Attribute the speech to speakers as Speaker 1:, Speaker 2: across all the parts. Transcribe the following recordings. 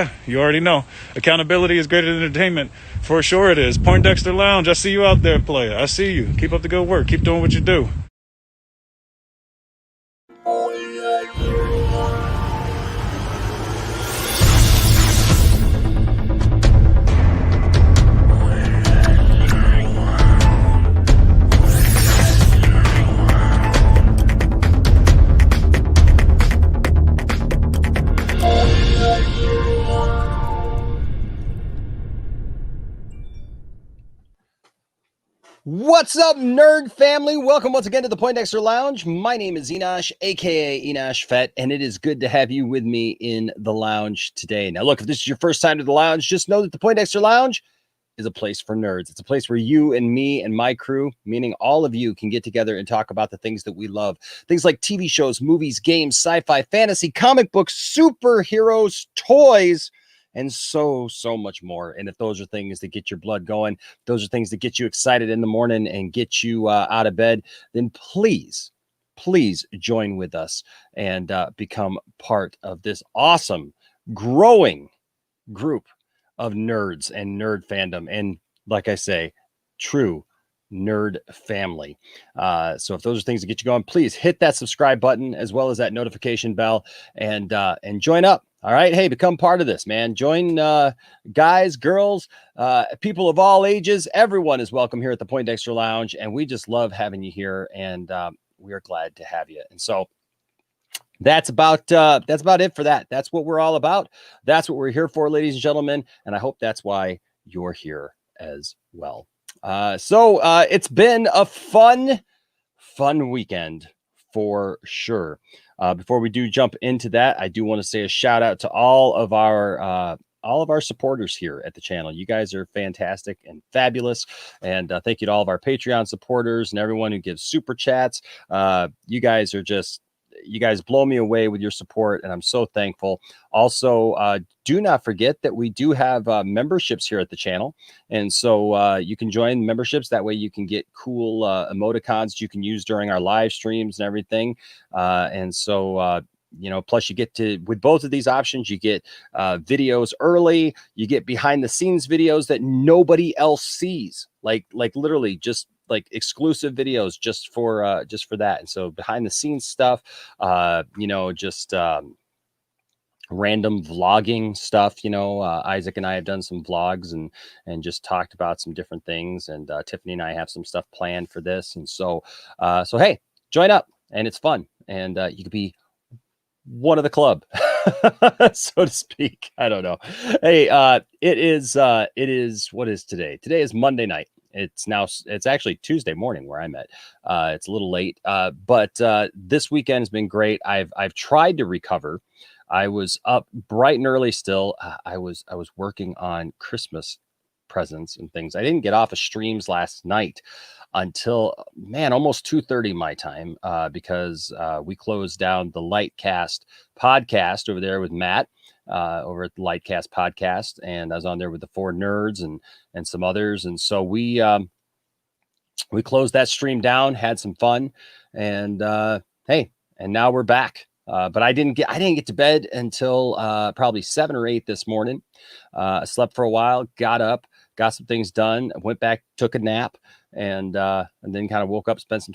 Speaker 1: Yeah, you already know. Accountability is greater than entertainment. For sure it is. Poindexter Lounge, I see you out there, player. I see you. Keep up the good work. Keep doing what you do.
Speaker 2: What's up, nerd family? Welcome once again to the Poindexter Lounge. My name is Enosh, aka Enosh Fett, and it is good to have you with me in the lounge today. Now, look, if this is your first time to the lounge, just know that the Poindexter Lounge is a place for nerds. It's a place where you and me and my crew, meaning all of you, can get together and talk about the things that we love. Things like TV shows, movies, games, sci-fi, fantasy, comic books, superheroes, toys, and so much more. And if those are things that get your blood going, those are things that get you excited in the morning and get you out of bed, then please join with us and become part of this awesome, growing group of nerds and nerd fandom. And like I say, true nerd family. So if those are things that get you going, please hit that subscribe button as well as that notification bell and join up. All right. Hey, become part of this, man. Join guys, girls, people of all ages. Everyone is welcome here at the Poindexter Lounge. And we just love having you here. And we are glad to have you. And so that's about it for that. That's what we're all about. That's what we're here for, ladies and gentlemen. And I hope that's why you're here as well. So it's been a fun weekend for sure. Before we do jump into that, I do want to say a shout out to all of our supporters here at the channel. You guys are fantastic and fabulous. And thank you to all of our Patreon supporters and everyone who gives super chats. You guys blow me away with your support, and I'm so thankful. Also, do not forget that we do have memberships here at the channel, and so you can join memberships. That way you can get cool emoticons you can use during our live streams and everything. And so plus you get to, with both of these options, you get videos early, you get behind the scenes videos that nobody else sees, like literally just like exclusive videos just for that. And so behind the scenes stuff, just random vlogging stuff. Isaac and I have done some vlogs and just talked about some different things, and Tiffany and I have some stuff planned for this. And so hey, join up, and it's fun, and you could be one of the club, so to speak. I don't know. Hey, it is what is today? Today is Monday night. It's actually Tuesday morning where I'm at. It's a little late, but this weekend has been great. I've tried to recover. I was up bright and early still. I was working on Christmas presents and things. I didn't get off of streams last night until almost 2:30 my time, because we closed down the Lightcast podcast over there with Matt over at the Lightcast podcast, and I was on there with the four nerds and some others, and so we closed that stream down, had some fun, and hey, and now we're back. But I didn't get to bed until probably 7 or 8 this morning. I slept for a while, got up, got some things done, went back, took a nap, and then kind of woke up, spent some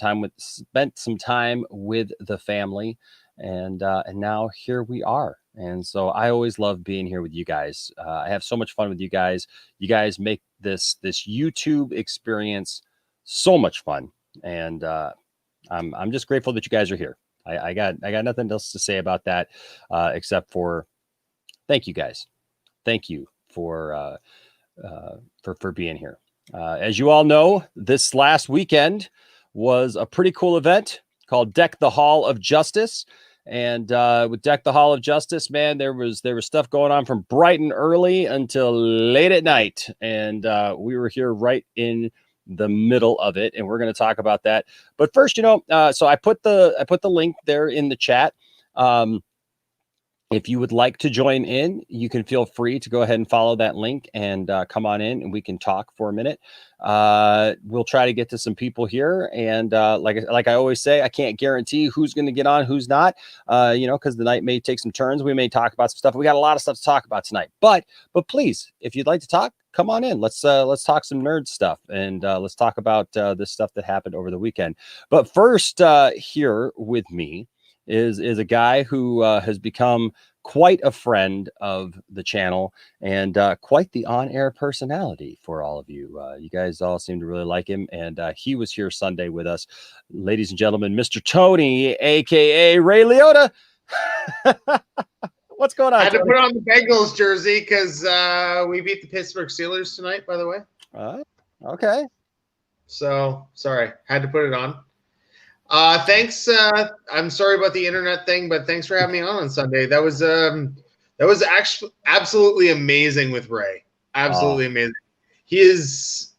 Speaker 2: time with the family, and now here we are. And so I always love being here with you guys. I have so much fun with you guys. You guys make this YouTube experience so much fun, and I'm just grateful that you guys are here. I got nothing else to say about that, except for thank you guys. Thank you for being here. As you all know, this last weekend was a pretty cool event called Deck the Hall of Justice. And with Deck the Hall of Justice, man, there was stuff going on from bright and early until late at night. And we were here right in the middle of it, and we're going to talk about that. But first, so I put the link there in the chat. If you would like to join in, you can feel free to go ahead and follow that link and come on in and we can talk for a minute. We'll try to get to some people here. And like I always say, I can't guarantee who's going to get on, who's not, because the night may take some turns. We may talk about some stuff. We got a lot of stuff to talk about tonight. But please, if you'd like to talk, come on in. Let's talk some nerd stuff and let's talk about this stuff that happened over the weekend. But first, here with me is a guy who has become quite a friend of the channel and quite the on-air personality for all of you. You guys all seem to really like him, and he was here Sunday with us. Ladies and gentlemen, Mr. Tony, aka Ray Liotta. What's going on?
Speaker 3: I had to
Speaker 2: Tony?
Speaker 3: put on the Bengals jersey because we beat the Pittsburgh Steelers tonight, by the way.
Speaker 2: Okay.
Speaker 3: So, sorry. Had to put it on. Thanks. I'm sorry about the internet thing, but thanks for having me on Sunday. That was actually absolutely amazing with Ray. Absolutely amazing. He is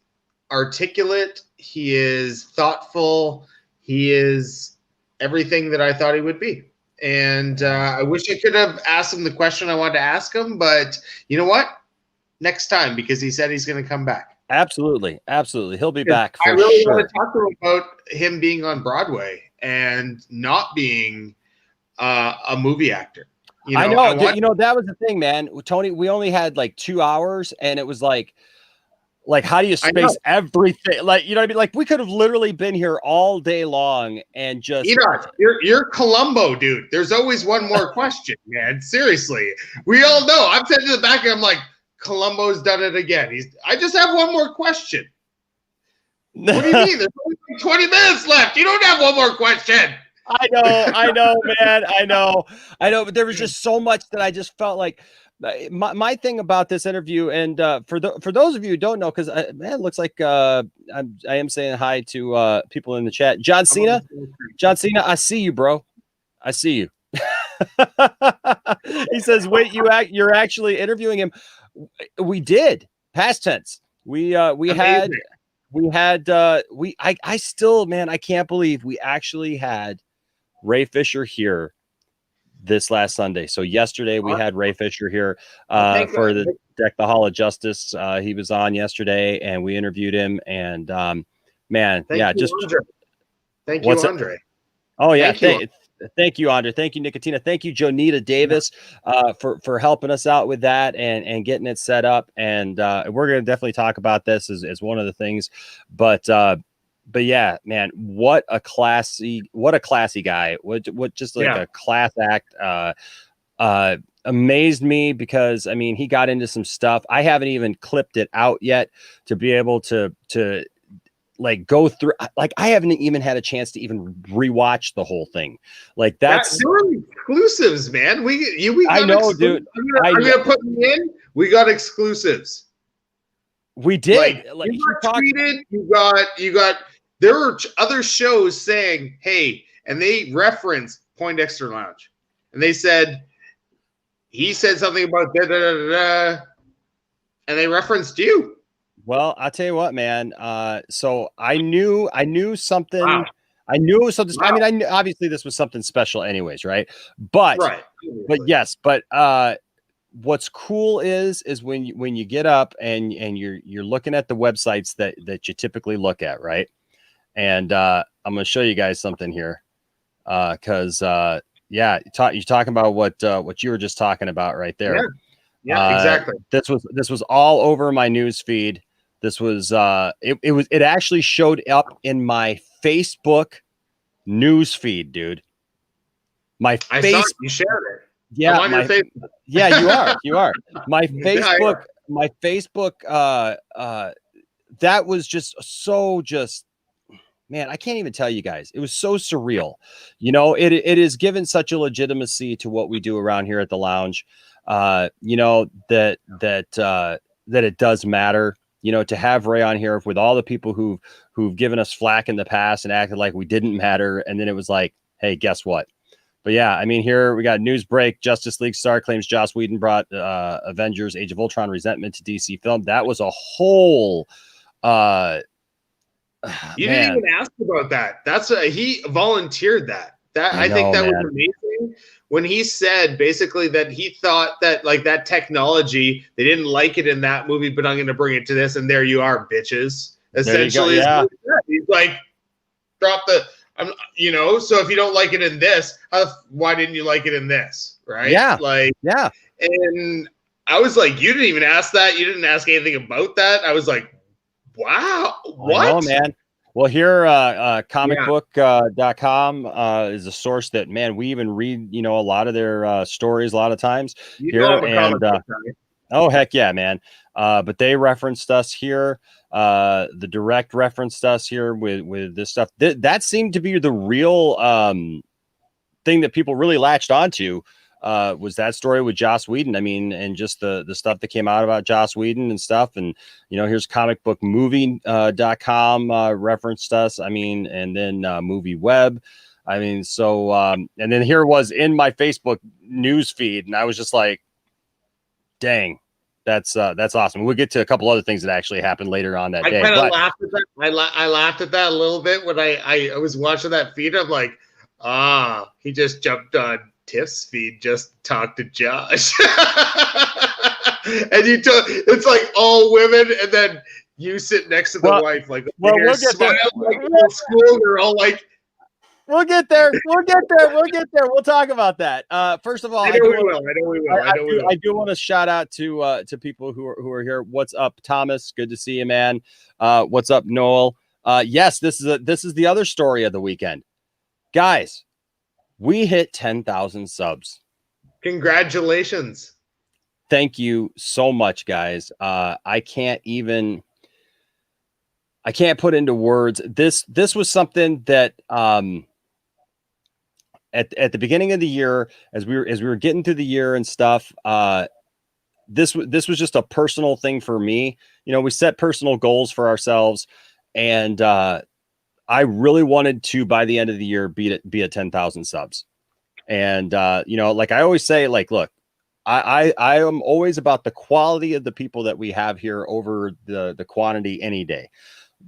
Speaker 3: articulate. He is thoughtful. He is everything that I thought he would be. And I wish I could have asked him the question I wanted to ask him, but you know what? Next time, because he said he's going to come back.
Speaker 2: Absolutely. He'll be back for
Speaker 3: I really
Speaker 2: sure.
Speaker 3: want to talk to him about him being on Broadway and not being a movie actor.
Speaker 2: I know. That was the thing, man. Tony, we only had like 2 hours, and it was like how do you space everything? Like, you know what I mean? Like, we could have literally been here all day long and just.
Speaker 3: You're Columbo, dude. There's always one more question, man. Seriously, we all know. I'm sitting in the back, and I'm like, Columbo's done it again. I just have one more question. What do you mean? There's only 20 minutes left. You don't have one more question.
Speaker 2: I know, man. I know. But there was just so much that I just felt like my thing about this interview. And for those of you who don't know, because man, it looks like I am saying hi to people in the chat. John Cena, I see you, bro. I see you. He says, "Wait, you're actually interviewing him." We did, past tense. I still, man, I can't believe we actually had Ray Fisher here this last Sunday. So yesterday we had Ray Fisher here for the Deck the Hall of Justice. He was on yesterday and we interviewed him, and man,
Speaker 3: Thank you, Andre.
Speaker 2: Oh yeah, thank you, Andre. Thank you, Nicotina. Thank you, Jonita Davis, for helping us out with that and getting it set up. And we're going to definitely talk about this as one of the things. But yeah, man, what a classy guy. What just like a class act. Amazed me because I mean, he got into some stuff. I haven't even clipped it out yet to be able to like go through, like I haven't even had a chance to even rewatch the whole thing. Like that's
Speaker 3: there were exclusives, man. We
Speaker 2: I know, dude.
Speaker 3: I'm gonna put them in. We got exclusives.
Speaker 2: We did.
Speaker 3: Like you got tweeted. You got. There were other shows saying, "Hey," and they referenced Poindexter Lounge, and they said he said something about da da da da, and they referenced you.
Speaker 2: Well, I'll tell you what, man. So I knew something. Wow. I knew it was something. Wow. I mean, I knew, obviously this was something special, anyways, right? But yes. What's cool is when you get up and you're looking at the websites that you typically look at, right? And I'm going to show you guys something here, because you're talking about what you were just talking about right there.
Speaker 3: Yeah, exactly.
Speaker 2: This was all over my news feed. This was it actually showed up in my Facebook news feed, dude. I saw it.
Speaker 3: You shared it.
Speaker 2: Yeah,
Speaker 3: on your Facebook.
Speaker 2: Yeah, you are. My Facebook, that was just man, I can't even tell you guys. It was so surreal. You know, it is given such a legitimacy to what we do around here at the lounge. You know, that it does matter. You know, to have Ray on here with all the people who've given us flack in the past and acted like we didn't matter, and then it was like, hey, guess what? But yeah, I mean, here we got news break. Justice League star claims Joss Whedon brought Avengers Age of Ultron resentment to DC film. That was a whole
Speaker 3: you didn't even ask about that. That's he volunteered that. I think that was amazing when he said basically that he thought that like that technology, they didn't like it in that movie, but I'm going to bring it to this. And there you are, bitches. Essentially,
Speaker 2: yeah.
Speaker 3: He's like, drop the, so if you don't like it in this, why didn't you like it in this? Right.
Speaker 2: Yeah.
Speaker 3: Like,
Speaker 2: yeah.
Speaker 3: And I was like, you didn't even ask that. You didn't ask anything about that. I was like, wow, what?
Speaker 2: Oh, man. Well, here, comicbook.com is a source that, man, we even read, a lot of their stories a lot of times oh, heck yeah, man. But they referenced us here. The direct referenced us here with this stuff. That seemed to be the real thing that people really latched onto. Was that story with Joss Whedon. I mean, and just the stuff that came out about Joss Whedon and stuff. And, here's comicbookmovie.com referenced us. I mean, and then Movie Web. I mean, so, and then here was in my Facebook news feed. And I was just like, dang, that's awesome. We'll get to a couple other things that actually happened later on that day.
Speaker 3: I kind of laughed at that. I laughed at that a little bit when I was watching that feed. I'm like, he just jumped on Tiff's feed, just talk to Josh. And it's like all women, and then you sit next to the wife, like, we'll get there. Like school, they're all like,
Speaker 2: we'll get there. We'll talk about that. First of all, I do want to shout out to people who are here. What's up, Thomas? Good to see you, man. What's up, Noel? Yes, this is the other story of the weekend, guys. We hit 10,000 subs.
Speaker 3: Congratulations.
Speaker 2: Thank you so much, guys. I can't put into words. This was something that at the beginning of the year, as we were getting through the year and stuff, this was just a personal thing for me. We set personal goals for ourselves, and I really wanted to, by the end of the year, be at 10,000 subs. And, like I always say, like, look, I am always about the quality of the people that we have here over the quantity any day.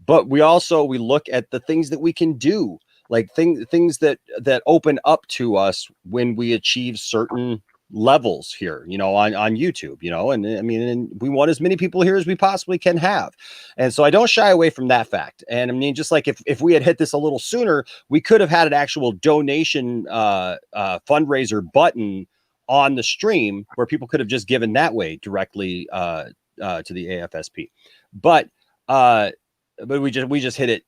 Speaker 2: But we look at the things that we can do, like things that open up to us when we achieve certain levels here, on YouTube, and I mean, and we want as many people here as we possibly can have. And so I don't shy away from that fact. And I mean, just like if we had hit this a little sooner, we could have had an actual donation fundraiser button on the stream where people could have just given that way directly to the AFSP. But we just hit it,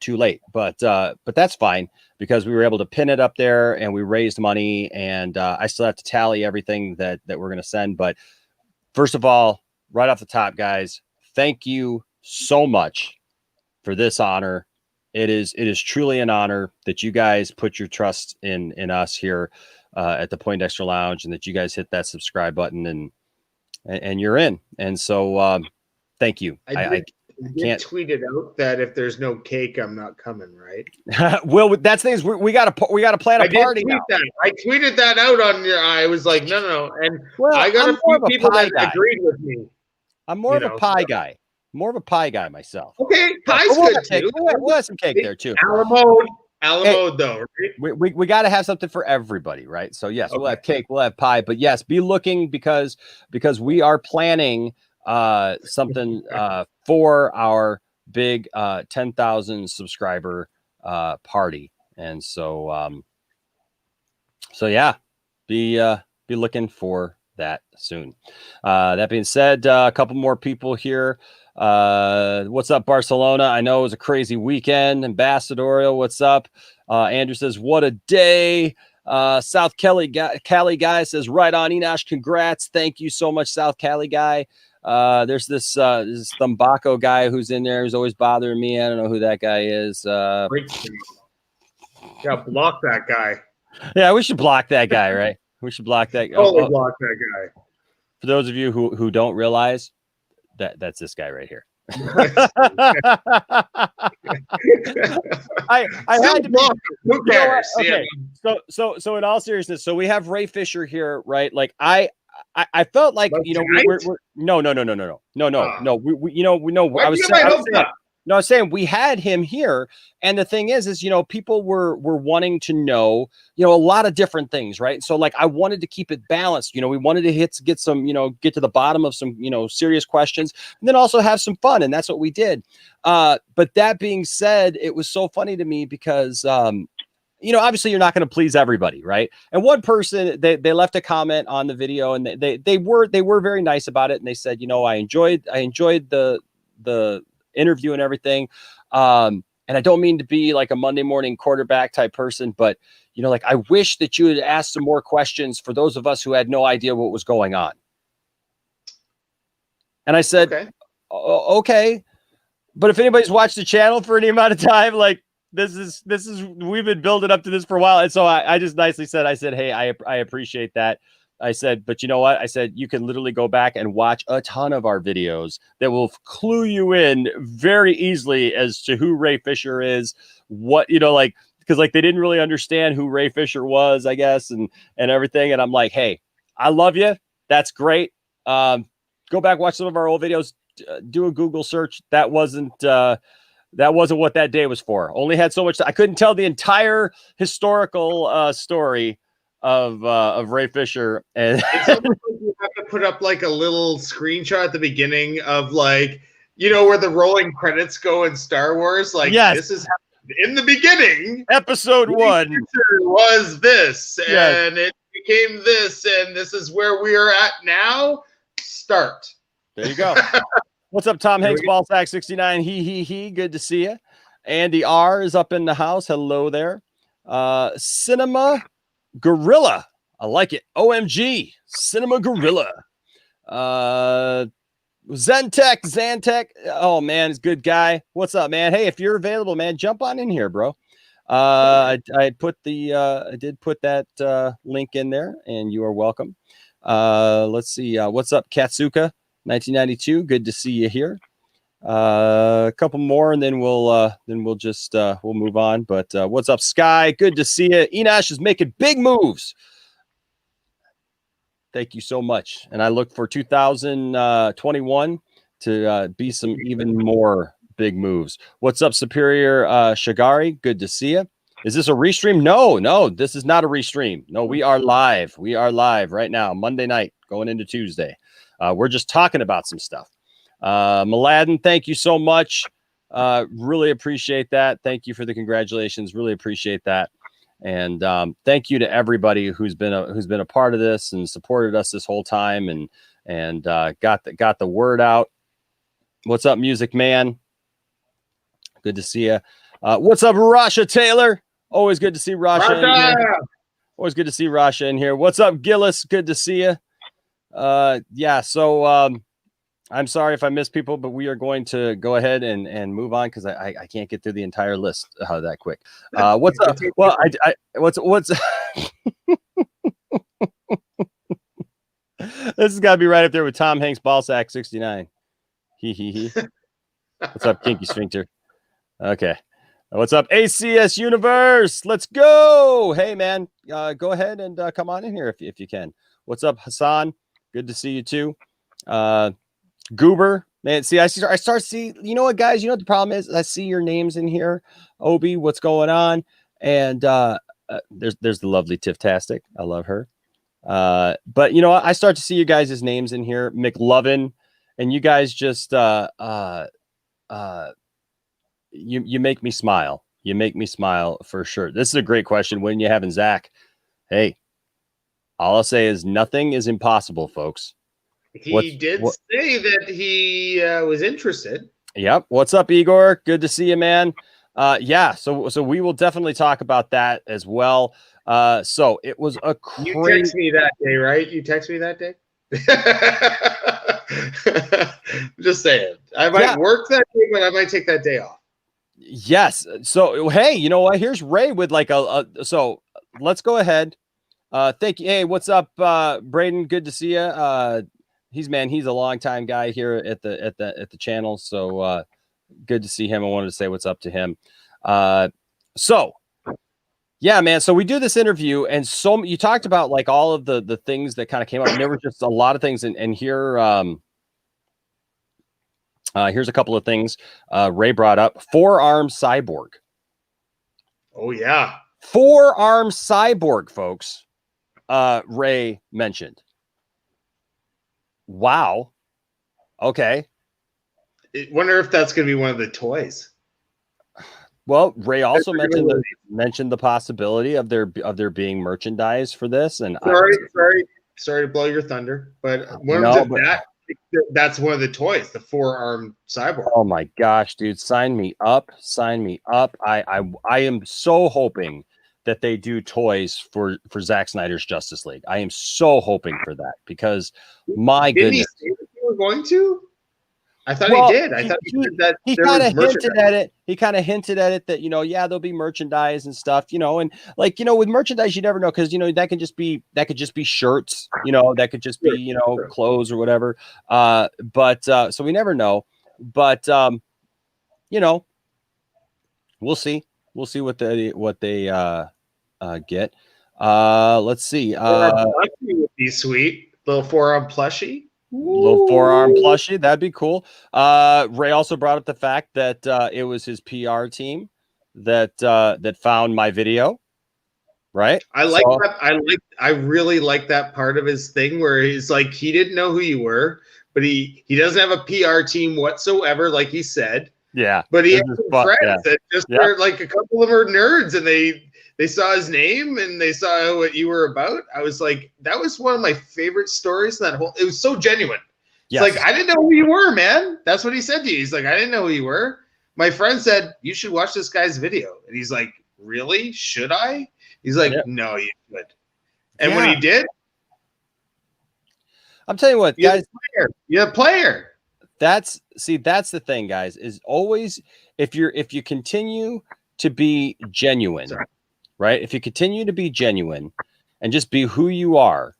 Speaker 2: too late, but that's fine, because we were able to pin it up there and we raised money, and I still have to tally everything that we're going to send. But first of all, right off the top, guys, thank you so much for this honor. It is truly an honor that you guys put your trust in us here at the Poindexter Lounge, and that you guys hit that subscribe button and you're in. And so thank you. I can't
Speaker 3: tweet it out that if there's no cake, I'm not coming, right?
Speaker 2: Well, that's things we got to plan a party now.
Speaker 3: I tweeted that out on your. I was like, no, and I got a few people that agreed with me.
Speaker 2: I'm more of a pie guy. More of a pie guy myself.
Speaker 3: Okay, pie's good too.
Speaker 2: We'll have some cake there too.
Speaker 3: Alamo though, right?
Speaker 2: We got to have something for everybody, right? So yes, We'll have cake, we'll have pie, but yes, be looking because we are planning something for our big 10,000 subscriber party. And so yeah, be looking for that soon. That being said, a couple more people here. What's up, Barcelona? I know it was a crazy weekend. Ambassadorial, what's up? Andrew says, what a day. South Cali guy says, right on, Enosh, congrats. Thank you so much, South Cali guy. There's this Thumbako guy who's in there who's always bothering me. I don't know who that guy is.
Speaker 3: Yeah, block that guy.
Speaker 2: Yeah, we should block that guy, right? We should block that guy.
Speaker 3: Block that guy.
Speaker 2: For those of you who don't realize, that's this guy right here. I had to block.
Speaker 3: Who cares?
Speaker 2: Okay. Yeah. So in all seriousness, so we have Ray Fisher here, right? Like I felt like, we're no. We I was No, I was saying we had him here, and the thing is, you know, people were wanting to know, you know, a lot of different things, right? So, like, I wanted to keep it balanced. You know, we wanted to get some, you know, get to the bottom of some, you know, serious questions, and then also have some fun, and that's what we did. But that being said, it was so funny to me because, you know, obviously you're not going to please everybody, right? And one person, they left a comment on the video, and they were very nice about it, and they said, you know, I enjoyed the interview and everything. And I don't mean to be like a Monday morning quarterback type person, but, you know, like, I wish that you had asked some more questions for those of us who had no idea what was going on. And I said, okay. But if anybody's watched the channel for any amount of time, like, this is, we've been building up to this for a while. And so I just nicely said, hey, I appreciate that. I said, but you know what? I said, you can literally go back and watch a ton of our videos that will clue you in very easily as to who Ray Fisher is, what, you know, like, because like they didn't really understand who Ray Fisher was, I guess, and everything. And I'm like, hey, I love you. That's great. Go back, watch some of our old videos, do a Google search. That wasn't what that day was for. Only had so much. I couldn't tell the entire historical story of Ray Fisher. And
Speaker 3: it's almost like you have to put up like a little screenshot at the beginning of, like, you know, where the rolling credits go in Star Wars. Like, yes, this is in the beginning.
Speaker 2: Episode 1
Speaker 3: was this, yes, and it became this, and this is where we are at now. Start.
Speaker 2: There you go. What's up, Tom Hanks, Ballsack 69? He. Good to see you. Andy R is up in the house. Hello there. Cinema Gorilla. I like it. OMG. Cinema Gorilla. Zantech. Oh, man, he's a good guy. What's up, man? Hey, if you're available, man, jump on in here, bro. I did put that link in there, and you are welcome. Let's see. What's up, Katsuka 1992? Good to see you here. A couple more, and then we'll move on. But what's up, Sky? Good to see you. Enosh is making big moves. Thank you so much. And I look for 2021 to be some even more big moves. What's up, Superior Shagari? Good to see you. Is this a restream? No, this is not a restream. No, we are live. We are live right now, Monday night, going into Tuesday. We're just talking about some stuff. Mladen, thank you so much. Really appreciate that. Thank you for the congratulations. Really appreciate that. And thank you to everybody who's been a part of this and supported us this whole time and got the word out. What's up, Music Man? Good to see you. What's up, Rasha Taylor? Always good to see Rasha in here. Always good to see Rasha in here. What's up, Gillis? Good to see you. Yeah, so I'm sorry if I miss people, but we are going to go ahead and move on because I can't get through the entire list that quick. What's up? Well, what's this has got to be right up there with Tom Hanks, Ballsack 69. He. What's up, Kinky Sphincter? Okay. What's up, ACS Universe? Let's go. Hey, man, go ahead and come on in here if you can. What's up, Hassan? Good to see you too. Goober, man. See, I start see. You know what, guys? You know what the problem is? I see your names in here. Obi, what's going on? And there's the lovely Tiftastic. I love her. But you know, I start to see you guys' names in here. McLovin, and you guys just you make me smile. You make me smile for sure. This is a great question. When you having Zach? Hey, all I'll say is nothing is impossible, folks.
Speaker 3: He did say that he was interested.
Speaker 2: Yep. What's up, Igor? Good to see you, man. Yeah. So we will definitely talk about that as well. So it was a crazy.
Speaker 3: You text me that day, right? You text me that day. Just saying. I might work that day, but I might take that day off.
Speaker 2: Yes. So hey, you know what? Here's Ray with like so let's go ahead. Thank you. Hey, what's up, Braden? Good to see you. He's a long time guy here at the channel. So good to see him. I wanted to say what's up to him. So yeah, man. So we do this interview, and so you talked about like all of the things that kind of came up, and there were just a lot of things. And here, Here's a couple of things Ray brought up. Four-arm cyborg.
Speaker 3: Oh, yeah.
Speaker 2: Four-arm cyborg, folks. Ray mentioned. Wow. Okay.
Speaker 3: I wonder if that's going to be one of the toys.
Speaker 2: Well, Ray also mentioned the possibility of there being merchandise for this. And
Speaker 3: sorry to blow your thunder, but that's one of the toys, the four-arm cyborg.
Speaker 2: Oh my gosh, dude! Sign me up! Sign me up! I am so hoping that they do toys for Zack Snyder's Justice League. I am so hoping for that because my goodness,
Speaker 3: he say that you were going to? I thought he did. I thought he said that
Speaker 2: he kind of hinted at it. He kind of hinted at it that, yeah, there'll be merchandise and stuff, and like, with merchandise, you never know. Cause that could just be shirts, that could just be, clothes or whatever. So we never know, but, we'll see what they get. Let's see.
Speaker 3: Plushie would be sweet. Little four-arm plushie.
Speaker 2: Little four-arm plushie, that'd be cool. Ray also brought up the fact that it was his PR team that found my video, right?
Speaker 3: I like that. I really like that part of his thing where he's like, he didn't know who you were, but he doesn't have a PR team whatsoever, like he said.
Speaker 2: Yeah,
Speaker 3: but he has some friends that just are like, a couple of them are nerds, and they saw his name and they saw what you were about. I was like, that was one of my favorite stories. It was so genuine. Yes. It's like, I didn't know who you were, man. That's what he said to you. He's like, I didn't know who you were. My friend said, you should watch this guy's video. And he's like, really? Should I? He's like, no, you should. And when he did,
Speaker 2: I'm telling you what, guys,
Speaker 3: you're a player.
Speaker 2: That's the thing, guys, is always, if you continue to be genuine, right? If you continue to be genuine and just be who you are,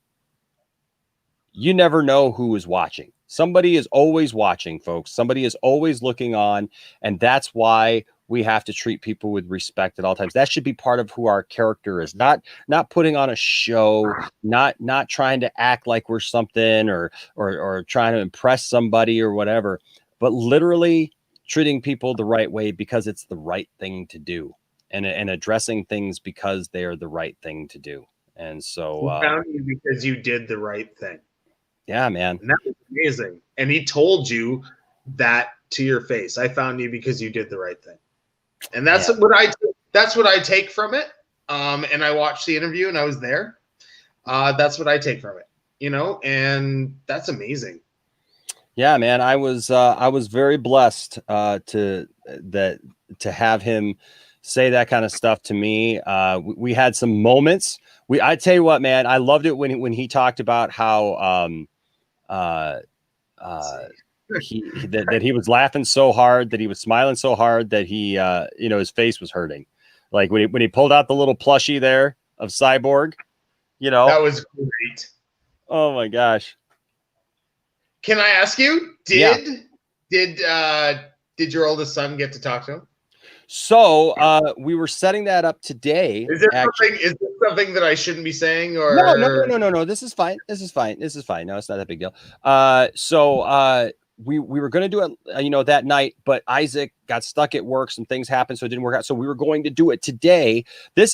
Speaker 2: you never know who is watching. Somebody is always watching, folks. Somebody is always looking on. And that's why we have to treat people with respect at all times. That should be part of who our character is. Not putting on a show, not trying to act like we're something or trying to impress somebody or whatever, but literally treating people the right way because it's the right thing to do. And addressing things because they are the right thing to do. And so
Speaker 3: he found you because you did the right thing.
Speaker 2: Yeah, man.
Speaker 3: And that was amazing. And he told you that to your face. I found you because you did the right thing. And that's what I take from it. And I watched the interview and I was there. That's what I take from it, and that's amazing.
Speaker 2: Yeah, man. I was very blessed to have him say that kind of stuff to me. We had some moments. I tell you what, man, I loved it when he talked about how he was laughing so hard, that he was smiling so hard that he his face was hurting. Like when he pulled out the little plushie there of Cyborg,
Speaker 3: that was great.
Speaker 2: Oh my gosh.
Speaker 3: Can I ask you, did your oldest son get to talk to him?
Speaker 2: So we were setting that up today.
Speaker 3: Is there something that I shouldn't be saying? Or
Speaker 2: no. This is fine. No, it's not that big deal. So we were going to do it, that night, but Isaac got stuck at work. Some things happened, so it didn't work out. So we were going to do it today.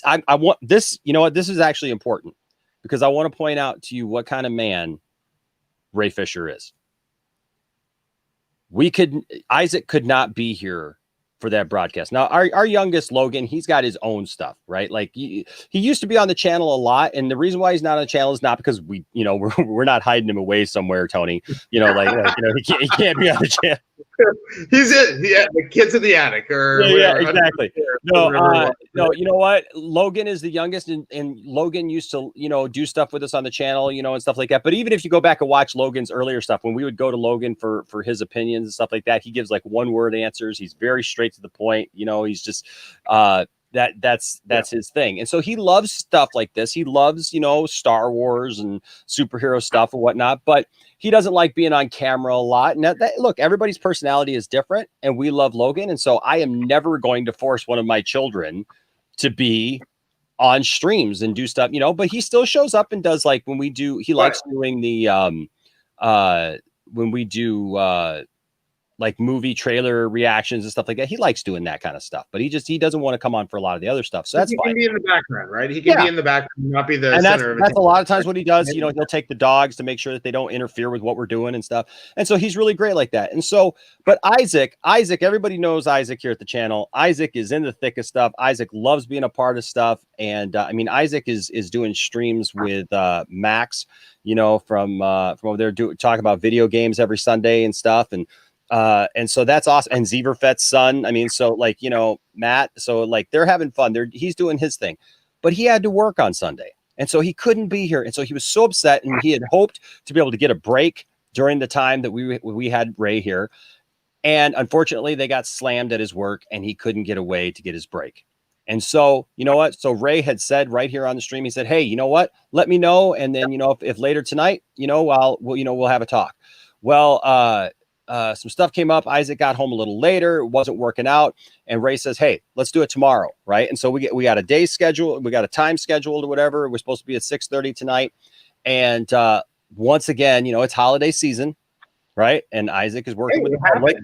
Speaker 2: I want this. You know what? This is actually important because I want to point out to you what kind of man Ray Fisher is. Isaac could not be here for that broadcast. Now, our youngest Logan, he's got his own stuff, right? Like he used to be on the channel a lot, and the reason why he's not on the channel is not because we're not hiding him away somewhere, Tony. He can't be on the channel.
Speaker 3: The kid's in the attic, or
Speaker 2: yeah, exactly. No, you know what? Logan is the youngest, and Logan used to do stuff with us on the channel, and stuff like that. But even if you go back and watch Logan's earlier stuff, when we would go to Logan for his opinions and stuff like that, he gives like one word answers. He's very straight to the point. He's just that's his thing. And so he loves stuff like this. He loves Star Wars and superhero stuff and whatnot, but he doesn't like being on camera a lot. And look, everybody's personality is different, and we love Logan. And so I am never going to force one of my children to be on streams and do stuff, but he still shows up and does, like when we do, he likes doing the, when we do like movie trailer reactions and stuff like that. He likes doing that kind of stuff, but he doesn't want to come on for a lot of the other stuff. So that's fine.
Speaker 3: He can be in the background, right? He can be in the background, not be the
Speaker 2: and
Speaker 3: center of it.
Speaker 2: That's a lot of times what he does. You know, he'll take the dogs to make sure that they don't interfere with what we're doing and stuff. And so he's really great like that. And so, but Isaac, everybody knows Isaac here at the channel. Isaac is in the thick of stuff. Isaac loves being a part of stuff. And I mean, Isaac is doing streams with Max, you know, from over there talking about video games every Sunday and stuff. And so that's awesome. And Zeverfet's son. I mean, so like, you know, Matt, so like they're having fun. He's doing his thing, but he had to work on Sunday. And so he couldn't be here. And so he was so upset, and he had hoped to be able to get a break during the time that we had Ray here. And unfortunately they got slammed at his work and he couldn't get away to get his break. And so, you know what? So Ray had said right here on the stream, he said, hey, you know what? Let me know. And then, you know, if later tonight, you know, we'll have a talk. Well, some stuff came up. Isaac got home a little later. It wasn't working out. And Ray says, hey, let's do it tomorrow. Right. And so we got a day schedule. We got a time scheduled or whatever. We're supposed to be at 6:30 tonight. And once again, you know, it's holiday season. Right. And Isaac is working with the public.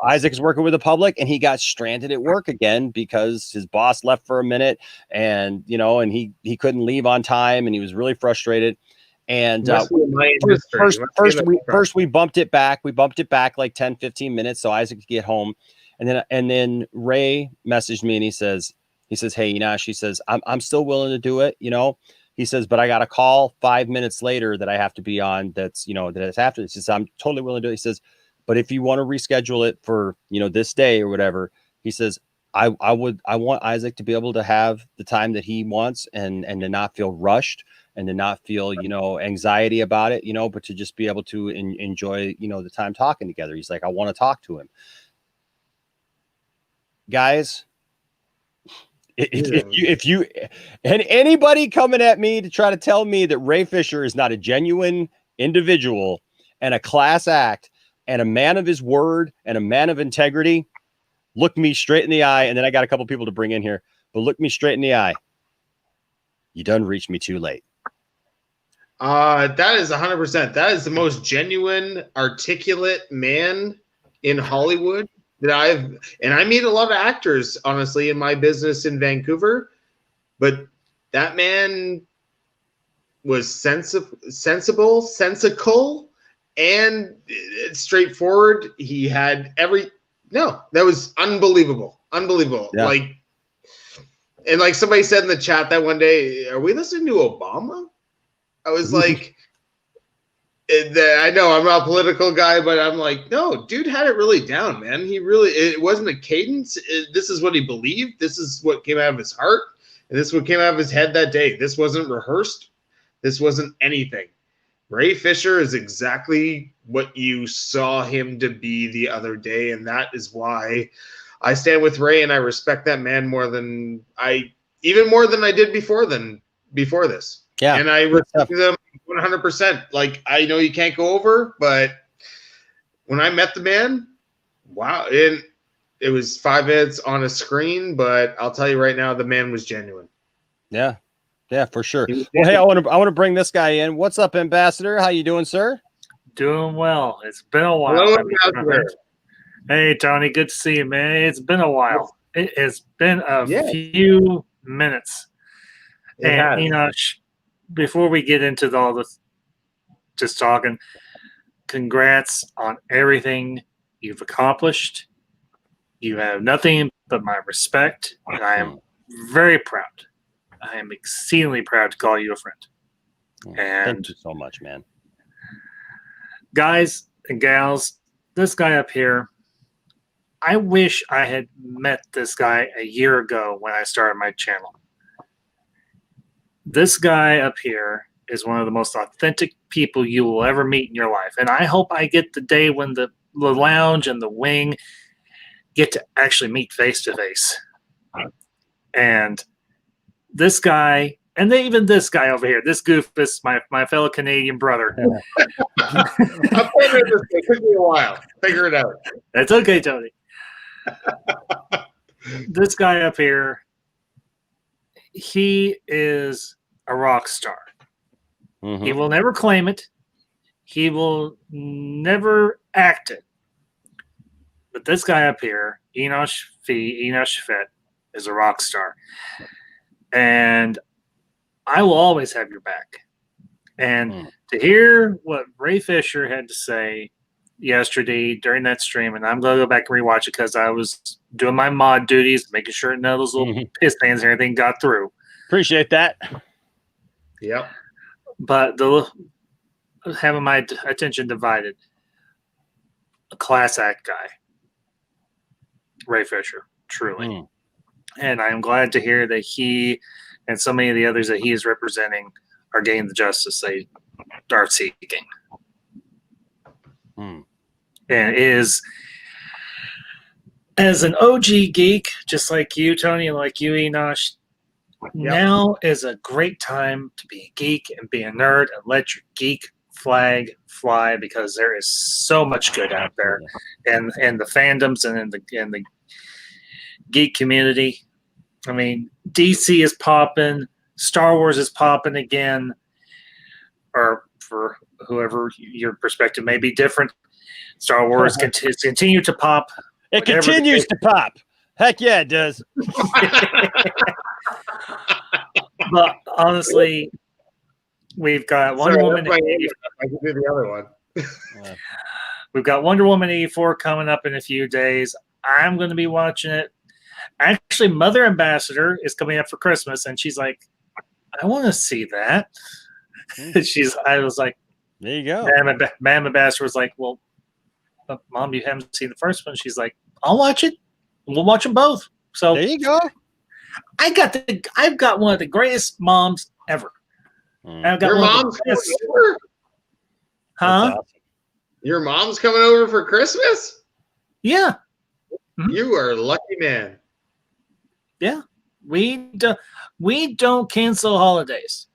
Speaker 2: Isaac is working with the public, and he got stranded at work again because his boss left for a minute, and, you know, and he couldn't leave on time, and he was really frustrated. And first we bumped it back. We bumped it back like 10, 15 minutes so Isaac could get home. And then Ray messaged me, and he says, hey, Enosh, he says, I'm still willing to do it, you know. He says, but I got a call 5 minutes later that I have to be on. That's, you know, that's after this. He says, I'm totally willing to do it. He says, but if you want to reschedule it for, you know, this day or whatever, he says, I want Isaac to be able to have the time that he wants and to not feel rushed and to not feel, you know, anxiety about it, you know, but to just be able to enjoy, you know, the time talking together. He's like, I want to talk to him. Guys, if you and anybody coming at me to try to tell me that Ray Fisher is not a genuine individual and a class act and a man of his word and a man of integrity, look me straight in the eye. And then I got a couple people to bring in here, but look me straight in the eye. You done reached me too late.
Speaker 3: That is 100%. That is the most genuine, articulate man in Hollywood that I meet a lot of actors, honestly, in my business in Vancouver, but that man was sensible, and straightforward. He had that was unbelievable. Yeah. Like somebody said in the chat that one day, are we listening to Obama? I was like, I know I'm not a political guy, but I'm like, no, dude had it really down, man. It wasn't a cadence. This is what he believed. This is what came out of his heart. And this is what came out of his head that day. This wasn't rehearsed. This wasn't anything. Ray Fisher is exactly what you saw him to be the other day. And that is why I stand with Ray, and I respect that man even more than I did before this. Yeah. And I respect them 100%. Like, I know you can't go over, but when I met the man, wow. And it was 5 minutes on a screen, but I'll tell you right now, the man was genuine.
Speaker 2: Yeah. Yeah, for sure. Well, hey, I want to bring this guy in. What's up, Ambassador? How you doing, sir?
Speaker 4: Doing well. It's been a while.
Speaker 3: Hello, Ambassador.
Speaker 4: Hey, Tony. Good to see you, man. It's been a while. It has been a few minutes. And, you know, before we get into all this, just talking, congrats on everything you've accomplished. You have nothing but my respect, and I am very proud. I am exceedingly proud to call you a friend. And
Speaker 2: thank you so much, man.
Speaker 4: Guys and gals, this guy up here, I wish I had met this guy a year ago when I started my channel. This guy up here is one of the most authentic people you will ever meet in your life. And I hope I get the day when the lounge and the wing get to actually meet face to face. And this guy, and even this guy over here, this goofus, my fellow Canadian brother.
Speaker 3: I'm it took me a while. Figure it out.
Speaker 4: That's okay, Tony. This guy up here, he is a rock star. Mm-hmm. He will never claim it. He will never act it. But this guy up here, Enosh Fett, is a rock star. And I will always have your back. And to hear what Ray Fisher had to say yesterday during that stream, and I'm going to go back and rewatch it because I was doing my mod duties, making sure none of those little piss bands and everything got through.
Speaker 2: Appreciate that.
Speaker 3: Yep.
Speaker 4: But having my attention divided, a class act guy, Ray Fisher, truly. And I'm glad to hear that he and so many of the others that he is representing are getting the justice they are seeking. And is, as an OG geek, just like you, Tony, like you, Enosh, now is a great time to be a geek and be a nerd and let your geek flag fly, because there is so much good out there, and the fandoms and in the geek community. I mean, DC is popping, Star Wars is popping again, or for whoever your perspective may be different, Star Wars continue to pop.
Speaker 2: It continues to pop. Heck yeah, it does.
Speaker 4: But honestly, we've got Wonder Woman.
Speaker 3: I can do the other one.
Speaker 4: We've got Wonder Woman 84 coming up in a few days. I'm going to be watching it. Actually, Mother Ambassador is coming up for Christmas, and she's like, I want to see that. I was like,
Speaker 2: there you go.
Speaker 4: Madam Ambassador was like, well, Mom, you haven't seen the first one. She's like, I'll watch it. We'll watch them both. So
Speaker 2: there you go.
Speaker 4: I've got one of the greatest moms ever.
Speaker 3: Your mom's coming over?
Speaker 4: Huh?
Speaker 2: Awesome.
Speaker 3: Your mom's coming over for Christmas?
Speaker 4: Yeah.
Speaker 3: You are a lucky man.
Speaker 4: Yeah. We don't cancel holidays.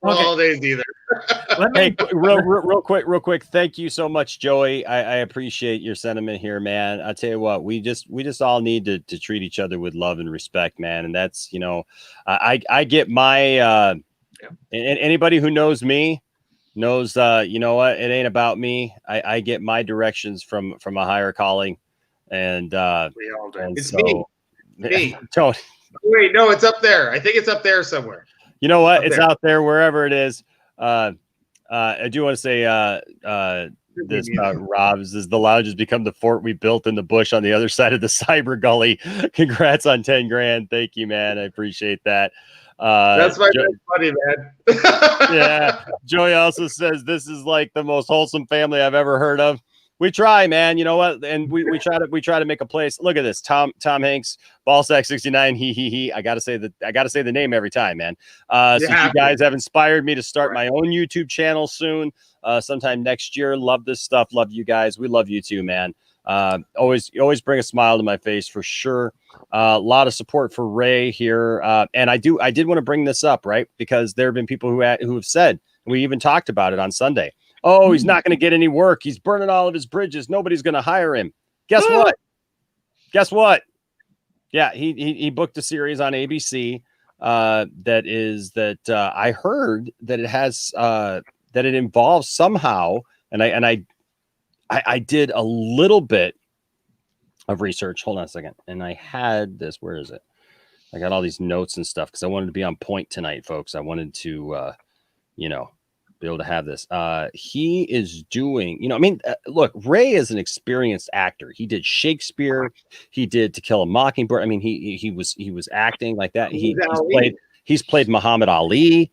Speaker 3: Holidays either.
Speaker 2: Hey, real quick. Thank you so much, Joey. I appreciate your sentiment here, man. I tell you what, we just all need to treat each other with love and respect, man. And that's, I get my, and anybody who knows me knows, you know what, it ain't about me. I get my directions from a higher calling, and
Speaker 4: we all do.
Speaker 3: It's
Speaker 2: so,
Speaker 3: me.
Speaker 2: Don't.
Speaker 3: Wait, no, it's up there. I think it's up there somewhere.
Speaker 2: You know what?
Speaker 3: Up
Speaker 2: it's
Speaker 3: there.
Speaker 2: out there wherever it is. I do want to say this Rob says the lounge has become the fort we built in the bush on the other side of the cyber gully. Congrats on 10 grand. Thank you, man. I appreciate that.
Speaker 3: That's my buddy, man.
Speaker 2: Yeah. Joey also says this is like the most wholesome family I've ever heard of. We try, man. You know what? And we try to make a place. Look at this. Tom Hanks, Ballsack 69. He. I gotta say the name every time, man. So you guys have inspired me to start my own YouTube channel soon. Sometime next year. Love this stuff. Love you guys. We love you too, man. Always bring a smile to my face for sure. A lot of support for Ray here. And I did want to bring this up, right? Because there have been people who have said, we even talked about it on Sunday. Oh, he's not going to get any work. He's burning all of his bridges. Nobody's going to hire him. Guess what? Yeah, he booked a series on ABC that I heard that it has that it involves somehow, and I did a little bit of research. Hold on a second. And I had this. Where is it? I got all these notes and stuff because I wanted to be on point tonight, folks. I wanted to be able to have this. He is doing, look, Ray is an experienced actor. He did Shakespeare. He did To Kill a Mockingbird. I mean, he was acting like that. He's played Muhammad Ali.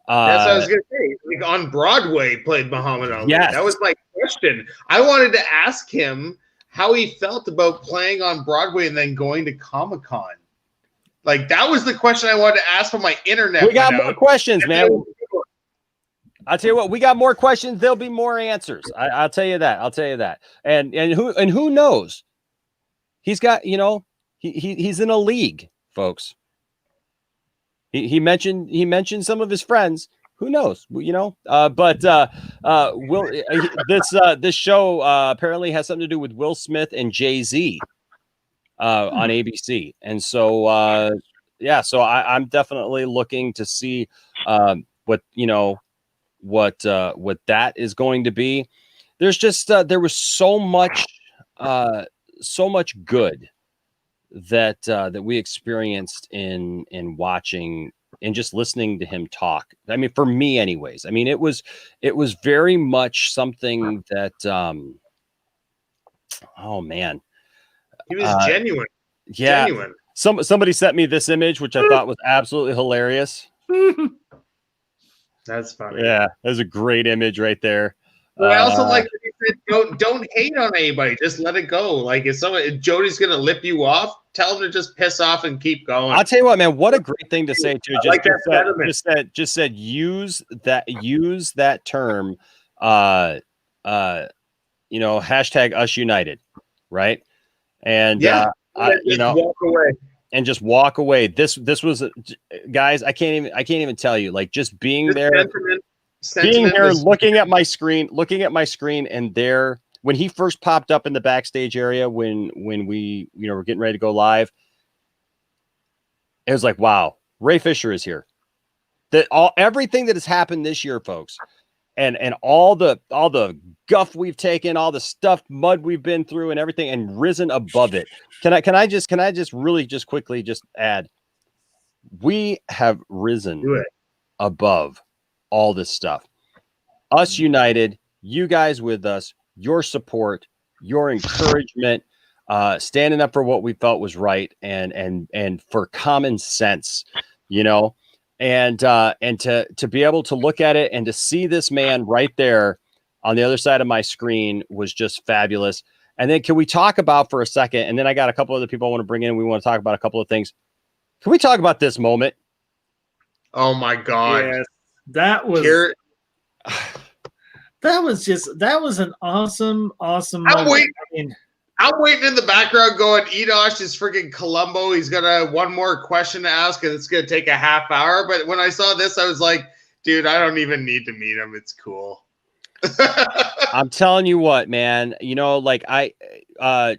Speaker 3: That's what I was going to say. Like on Broadway, played Muhammad Ali.
Speaker 2: Yes.
Speaker 3: That was my question. I wanted to ask him how he felt about playing on Broadway and then going to Comic-Con. Like, that was the question I wanted to ask on my internet.
Speaker 2: We got more questions, man. I'll tell you what, we got more questions. There'll be more answers. I'll tell you that. And who knows? He's got, he's in a league, folks. He mentioned some of his friends. Who knows? But this show apparently has something to do with Will Smith and Jay-Z on ABC. And so so I'm definitely looking to see what what that is going to be. There's just there was so much good that we experienced in watching and just listening to him talk. I mean, for me anyways, I mean, it was very much something that oh man,
Speaker 3: he was genuine.
Speaker 2: Yeah.
Speaker 3: Genuine.
Speaker 2: Somebody sent me this image, which I thought was absolutely hilarious.
Speaker 3: That's funny.
Speaker 2: Yeah, there's a great image right there.
Speaker 3: But I also like that he said, don't hate on anybody. Just let it go. Like if Jody's gonna lip you off, tell him to just piss off and keep going.
Speaker 2: I'll tell you what, man. What a great thing to say too.
Speaker 3: Just
Speaker 2: said use that term. Hashtag us united, right? And
Speaker 3: walk away.
Speaker 2: And just walk away. This was, guys. I can't even tell you. Like just being there. Being here, looking at my screen, and there, when he first popped up in the backstage area, when we, were getting ready to go live, it was like, wow, Ray Fisher is here. Everything that has happened this year, folks, and all the guff we've taken, all the mud we've been through, and everything, and risen above it. Can I just really just quickly just add, we have risen above all this stuff. Us united, you guys with us, your support, your encouragement, standing up for what we felt was right, and for common sense, and to be able to look at it and to see this man right there on the other side of my screen was just fabulous. And then can we talk about for a second, and then I got a couple other people I want to bring in. We want to talk about a couple of things. Can we talk about this moment?
Speaker 3: Oh my God.
Speaker 4: Yes. That was an awesome
Speaker 3: I'm waiting in the background going, Enosh is freaking Columbo. He's got one more question to ask, and it's going to take a half hour. But when I saw this, I was like, dude, I don't even need to meet him. It's cool.
Speaker 2: I'm telling you what, man,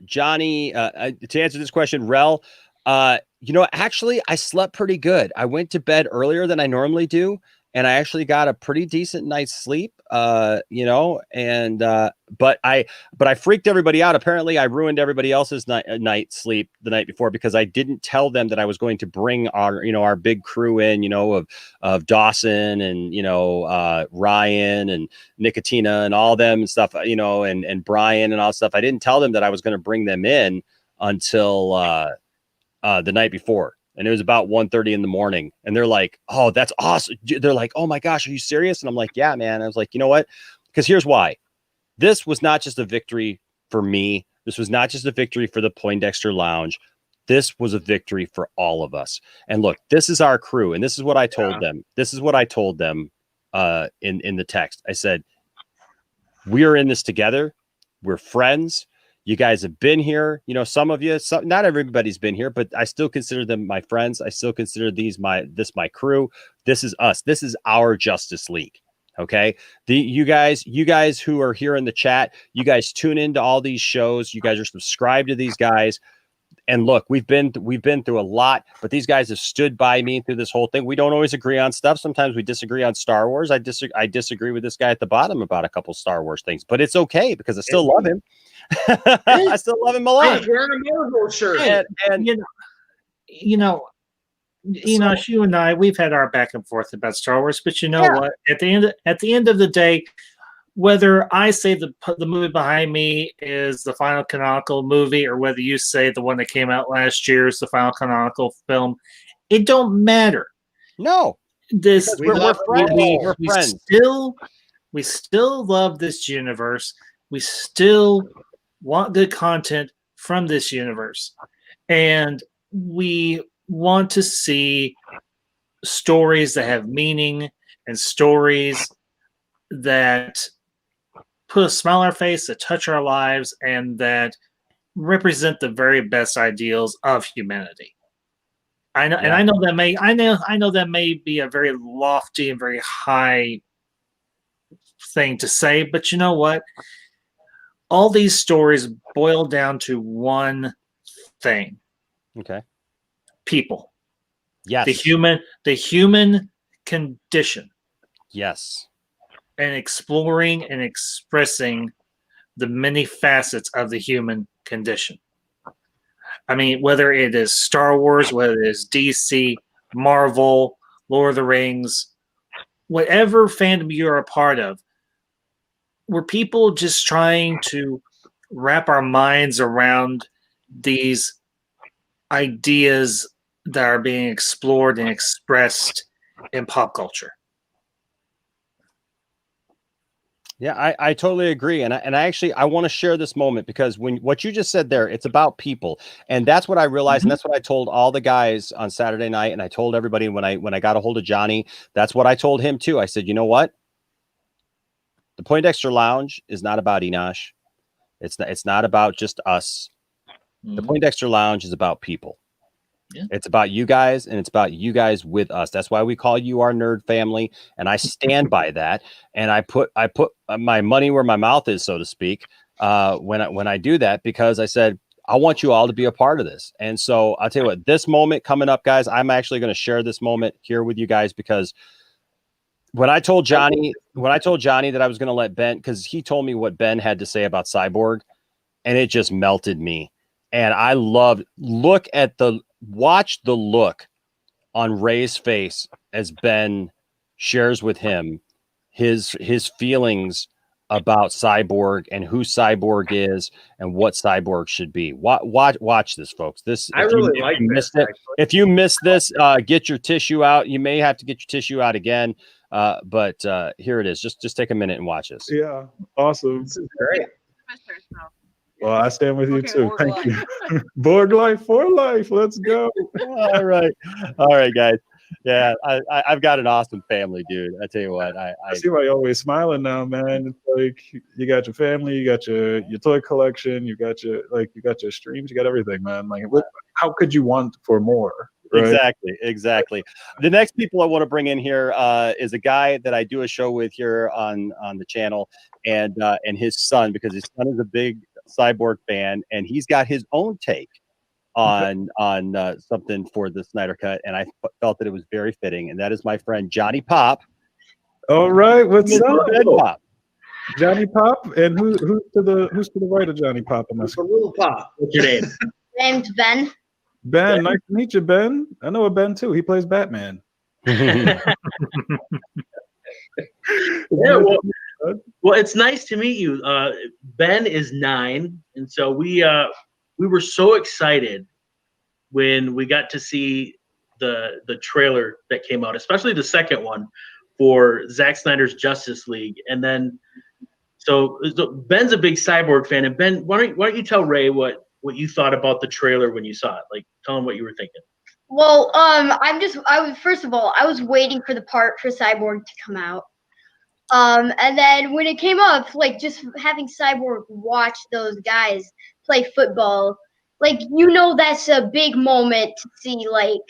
Speaker 2: Johnny, to answer this question, Rel, actually I slept pretty good. I went to bed earlier than I normally do, and I actually got a pretty decent night's sleep, but I freaked everybody out. Apparently I ruined everybody else's night sleep the night before, because I didn't tell them that I was going to bring our big crew in, of Dawson and, Ryan and Nicotina and all them and stuff, and Brian and all stuff. I didn't tell them that I was going to bring them in until, the night before. And it was about 1:30 in the morning. And they're like, oh, that's awesome. They're like, oh my gosh, are you serious? And I'm like, yeah, man. I was like, you know what? Because here's why. This was not just a victory for me. This was not just a victory for the Poindexter Lounge. This was a victory for all of us. And look, this is our crew. And this is what I told them. This is what I told them in the text. I said, we are in this together. We're friends. You guys have been here, some of you, not everybody's been here, but I still consider them my friends. I still consider this my crew. This is us. This is our Justice League. Okay. You guys who are here in the chat, you guys tune into all these shows. You guys are subscribed to these guys. And look, we've been through a lot, but these guys have stood by me through this whole thing. We don't always agree on stuff. Sometimes we disagree on Star Wars. I disagree with this guy at the bottom about a couple Star Wars things, but it's okay because I still love him. I still love him a lot.
Speaker 3: He's wearing a Marvel shirt.
Speaker 4: And Enosh, you and I, we've had our back and forth about Star Wars, but what? At the end of the day, whether I say the movie behind me is the final canonical movie, or whether you say the one that came out last year is the final canonical film, it don't matter.
Speaker 2: No,
Speaker 4: we're friends. We still love this universe. We still want good content from this universe, and we want to see stories that have meaning and stories that put a smile on our face, that touch our lives, and that represent the very best ideals of humanity. I know, and I know that may be a very lofty and very high thing to say, but you know what? All these stories boil down to one thing.
Speaker 2: Okay.
Speaker 4: People.
Speaker 2: Yes.
Speaker 4: The human condition.
Speaker 2: Yes.
Speaker 4: and exploring and expressing the many facets of the human condition. I mean, whether it is Star Wars, whether it is DC, Marvel, Lord of the Rings, whatever fandom you're a part of, we're people just trying to wrap our minds around these ideas that are being explored and expressed in pop culture.
Speaker 2: Yeah, I totally agree. And I want to share this moment because what you just said there, it's about people. And that's what I realized. And that's what I told all the guys on Saturday night. And I told everybody when I got a hold of Johnny, that's what I told him too. I said, you know what? The Poindexter Lounge is not about Enosh. It's not about just us. The Poindexter Lounge is about people. Yeah. It's about you guys, and it's about you guys with us. That's why we call you our nerd family, and I stand by that. And I put my money where my mouth is, so to speak, when I do that, because I said I want you all to be a part of this. And so I'll tell you what, this moment coming up, guys, I'm actually going to share this moment here with you guys, because when I told Johnny that I was going to let Ben, because he told me what Ben had to say about Cyborg, and it just melted me. And I loved watch the look on Ray's face as Ben shares with him his feelings about Cyborg and who Cyborg is and what Cyborg should be. Watch this, folks.
Speaker 3: I really like this.
Speaker 2: If you missed this, get your tissue out. You may have to get your tissue out again. But here it is. Just take a minute and watch this.
Speaker 1: Yeah, awesome.
Speaker 3: This is great.
Speaker 1: Well, I stand with you too. Thank you. Borg life for life. Let's go.
Speaker 2: All right, guys. Yeah, I've got an awesome family, dude. I tell you what, I
Speaker 1: see why you're always smiling now, man. It's like you got your family, you got your toy collection, you got your streams, you got everything, man. Like, how could you want for more? Right?
Speaker 2: Exactly. The next people I want to bring in here is a guy that I do a show with here on the channel, and his son, because his son is a big Cyborg fan, and he's got his own take on something for the Snyder Cut, and I felt that it was very fitting, and that is my friend Johnny Pop.
Speaker 1: All right, what's up,
Speaker 2: Pop?
Speaker 1: Johnny Pop, and who's to the right of Johnny Pop?
Speaker 5: It's a little Pop. What's your name?
Speaker 6: Name's Ben.
Speaker 1: Ben, nice to meet you, Ben. I know a Ben too. He plays Batman.
Speaker 5: Yeah, well, it's nice to meet you. Ben is 9, and so we were so excited when we got to see the trailer that came out, especially the second one for Zack Snyder's Justice League. And then, so Ben's a big Cyborg fan, and Ben, why don't you tell Ray what you thought about the trailer when you saw it? Like, tell him what you were thinking.
Speaker 6: Well, first of all, I was waiting for the part for Cyborg to come out. And then when it came up, like, just having Cyborg watch those guys play football, like, that's a big moment to see, like,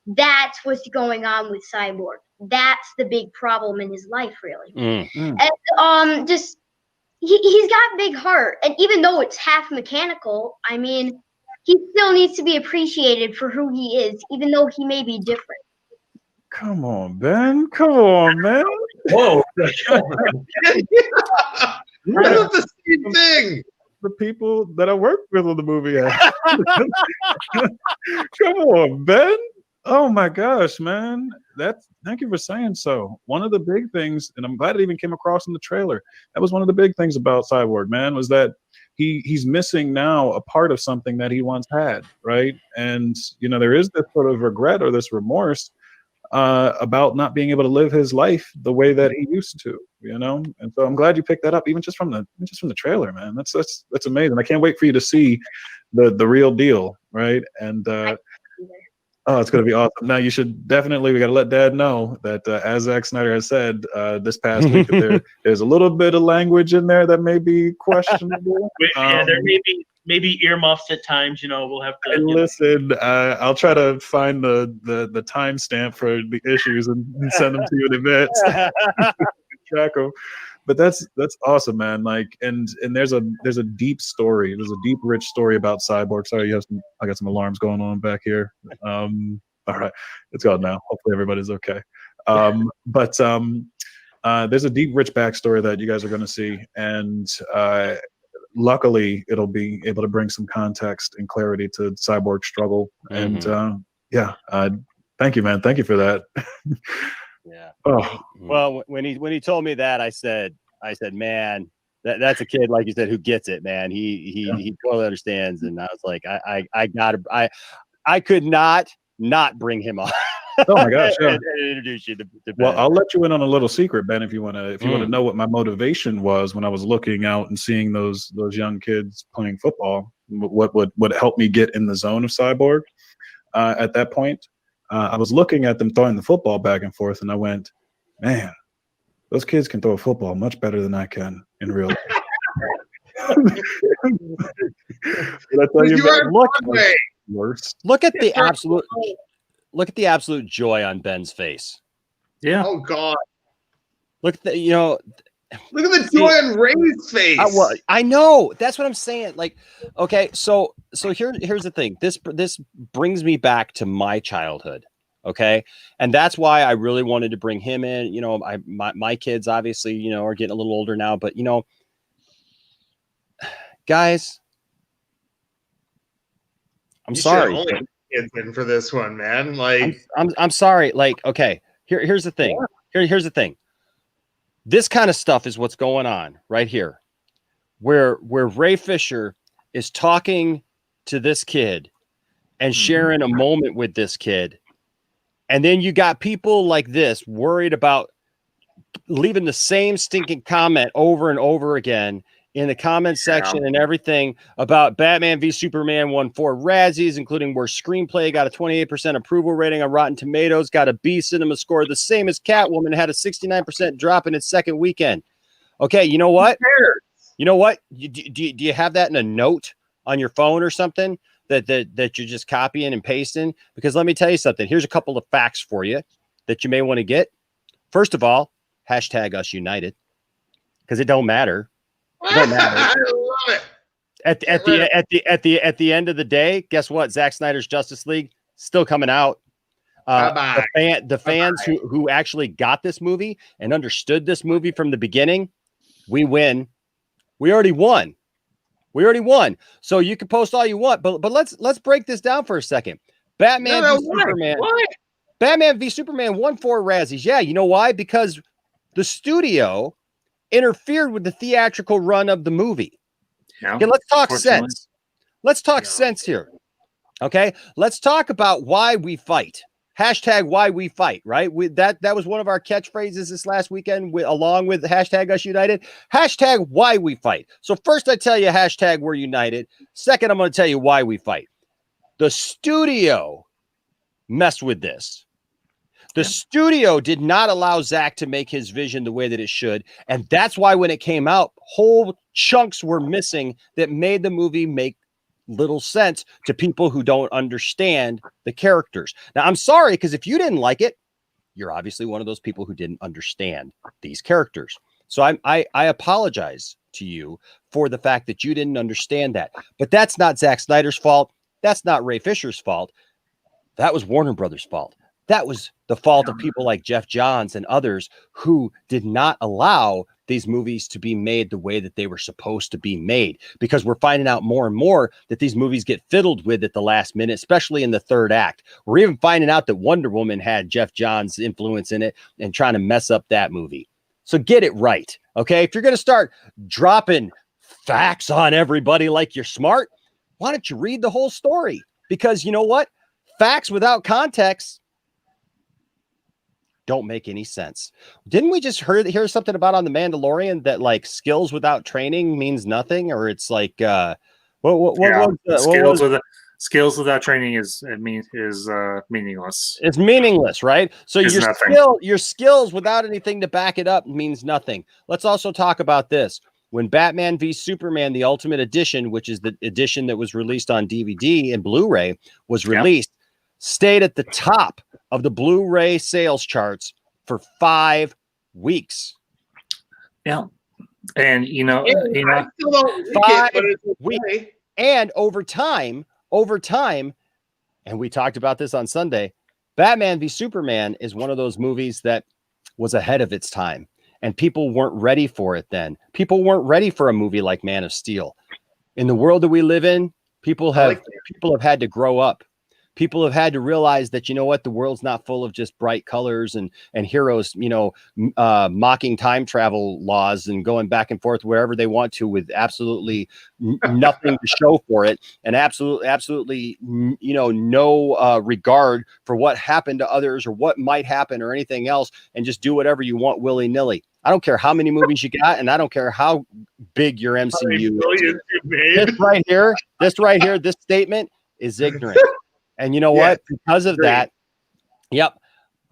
Speaker 6: that's what's going on with Cyborg. That's the big problem in his life, really. And just he's got a big heart, and even though it's half mechanical, I mean, he still needs to be appreciated for who he is, even though he may be different.
Speaker 1: Come on, Ben. Come on, man.
Speaker 5: Whoa.
Speaker 3: That's the same thing.
Speaker 1: The people that I worked with on the movie. Come on, Ben. Oh my gosh, man. Thank you for saying so. One of the big things, and I'm glad it even came across in the trailer, that was one of the big things about Cyborg, man, was that he's missing now a part of something that he once had, right? And there is this sort of regret or this remorse about not being able to live his life the way that he used to, and so I'm glad you picked that up, even just from the trailer, man. That's amazing. I can't wait for you to see the real deal, right? And it's going to be awesome. Now we got to let Dad know that as Zack Snyder has said this past week, that there's a little bit of language in there that may be questionable.
Speaker 5: Yeah, there may be earmuffs at times. We'll have to
Speaker 1: listen. I'll try to find the timestamp for the issues and send them to you in advance. Track them. But that's awesome, man. Like, and there's a deep story. There's a deep, rich story about Cyborg. Sorry, I got some alarms going on back here. All right, it's gone now. Hopefully everybody's okay. But there's a deep, rich backstory that you guys are going to see, and luckily, it'll be able to bring some context and clarity to Cyborg's struggle. And thank you, man. Thank you for that.
Speaker 2: Yeah.
Speaker 1: Oh.
Speaker 2: Well, when he told me that, I said, man, that's a kid, like you said, who gets it, man. He totally understands. And I was like, I could not bring him on.
Speaker 1: Oh my gosh! Yeah.
Speaker 2: and introduce you to Ben.
Speaker 1: Well, I'll let you in on a little secret, Ben, if you want to know what my motivation was when I was looking out and seeing those young kids playing football. What would help me get in the zone of Cyborg at that point? I was looking at them throwing the football back and forth, and I went, man, those kids can throw a football much better than I can in real life.
Speaker 2: Look at the absolute. Look at the absolute joy on Ben's face.
Speaker 4: Yeah.
Speaker 3: Oh God.
Speaker 2: Look at the,
Speaker 3: look at the joy on Ray's face.
Speaker 2: I know. That's what I'm saying. Like, okay, so here's the thing. This brings me back to my childhood. Okay. And that's why I really wanted to bring him in. My kids obviously, are getting a little older now, but guys, I'm sorry.
Speaker 3: Kids in for this one, man. Like,
Speaker 2: I'm sorry. Like, okay, here's the thing. Here's the thing. This kind of stuff is what's going on right here, where Ray Fisher is talking to this kid and sharing a moment with this kid, and then you got people like this worried about leaving the same stinking comment over and over again in the comment section and everything about Batman v Superman won 4 Razzies, including worst screenplay, got a 28% approval rating on Rotten Tomatoes, got a B cinema score, the same as Catwoman, had a 69% drop in its second weekend. Okay, you know what? Do you have that in a note on your phone or something that you're just copying and pasting? Because let me tell you something. Here's a couple of facts for you that you may want to get. First of all, hashtag us united, because it don't matter. It don't matter.
Speaker 3: I love it.
Speaker 2: At the end of the day, guess what? Zack Snyder's Justice League still coming out. The fans who actually got this movie and understood this movie from the beginning, we win. We already won. So you can post all you want, but let's break this down for a second. Batman v Superman. Batman v Superman won 4 Razzies. Yeah, you know why? Because the studio interfered with the theatrical run of the movie. Yeah, okay, let's talk sense. Let's talk sense here. Okay, let's talk about why we fight. Hashtag why we fight, right? That was one of our catchphrases this last weekend, along with hashtag us united. Hashtag why we fight. So first I tell you hashtag we're united. Second, I'm going to tell you why we fight. The studio messed with this. The studio did not allow Zack to make his vision the way that it should. And that's why when it came out, whole chunks were missing that made the movie make little sense to people who don't understand the characters. Now, I'm sorry, because if you didn't like it, you're obviously one of those people who didn't understand these characters. So I apologize to you for the fact that you didn't understand that. But that's not Zack Snyder's fault. That's not Ray Fisher's fault. That was Warner Brothers' fault. That was the fault of people like Jeff Johns and others who did not allow these movies to be made the way that they were supposed to be made, because we're finding out more and more that these movies get fiddled with at the last minute, especially in the third act. We're even finding out that Wonder Woman had Jeff Johns' influence in it and trying to mess up that movie. So get it right. Okay. If you're going to start dropping facts on everybody like you're smart, why don't you read the whole story? Because you know what? Facts without context don't make any sense. Didn't we just hear something about on the Mandalorian that like skills without training means nothing, or it's like
Speaker 4: skills without training is meaningless.
Speaker 2: It's meaningless, right? So your skills without anything to back it up means nothing. Let's also talk about this. When Batman v Superman, the Ultimate Edition, which is the edition that was released on DVD and Blu-ray, was released, stayed at the top of the Blu-ray sales charts for 5 weeks.
Speaker 4: Yeah. And
Speaker 3: I still don't like 5 weeks.
Speaker 2: And over time, and we talked about this on Sunday, Batman v Superman is one of those movies that was ahead of its time. and people weren't ready for it then. People weren't ready for a movie like Man of Steel. In the world that we live in, people have had to grow up. People have had to realize that, you know what, the world's not full of just bright colors and heroes, you know, mocking time travel laws and going back and forth wherever they want to with absolutely nothing to show for it, and absolutely, you know, no regard for what happened to others or what might happen or anything else, and just do whatever you want willy-nilly. I don't care how many movies you got, and I don't care how big your MCU is. This right here, this statement is ignorant. And you know what? Because of that,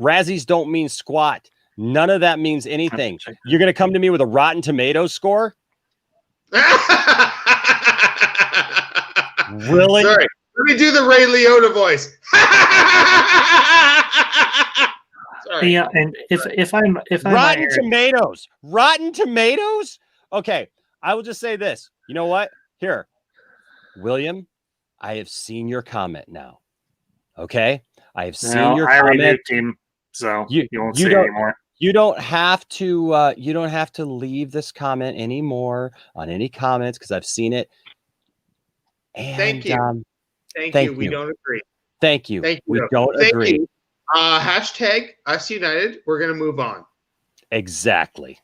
Speaker 2: Razzies don't mean squat. None of that means anything. You're going to come to me with a Rotten Tomatoes score? Really?
Speaker 3: Sorry. Let me do the Ray Liotta voice. Sorry.
Speaker 4: Yeah, and if I'm
Speaker 2: Rotten Tomatoes? Okay, I will just say this. You know what? Here, William, I have seen your comment now. Okay, I have seen your comment.
Speaker 4: Team, so you won't see it anymore.
Speaker 2: You don't have to. You don't have to leave this comment anymore on any comments because I've seen it. And,
Speaker 3: thank you. Thank you. We don't agree.
Speaker 2: Thank you. We don't agree.
Speaker 3: You. Hashtag us united. We're gonna move on.
Speaker 2: Exactly.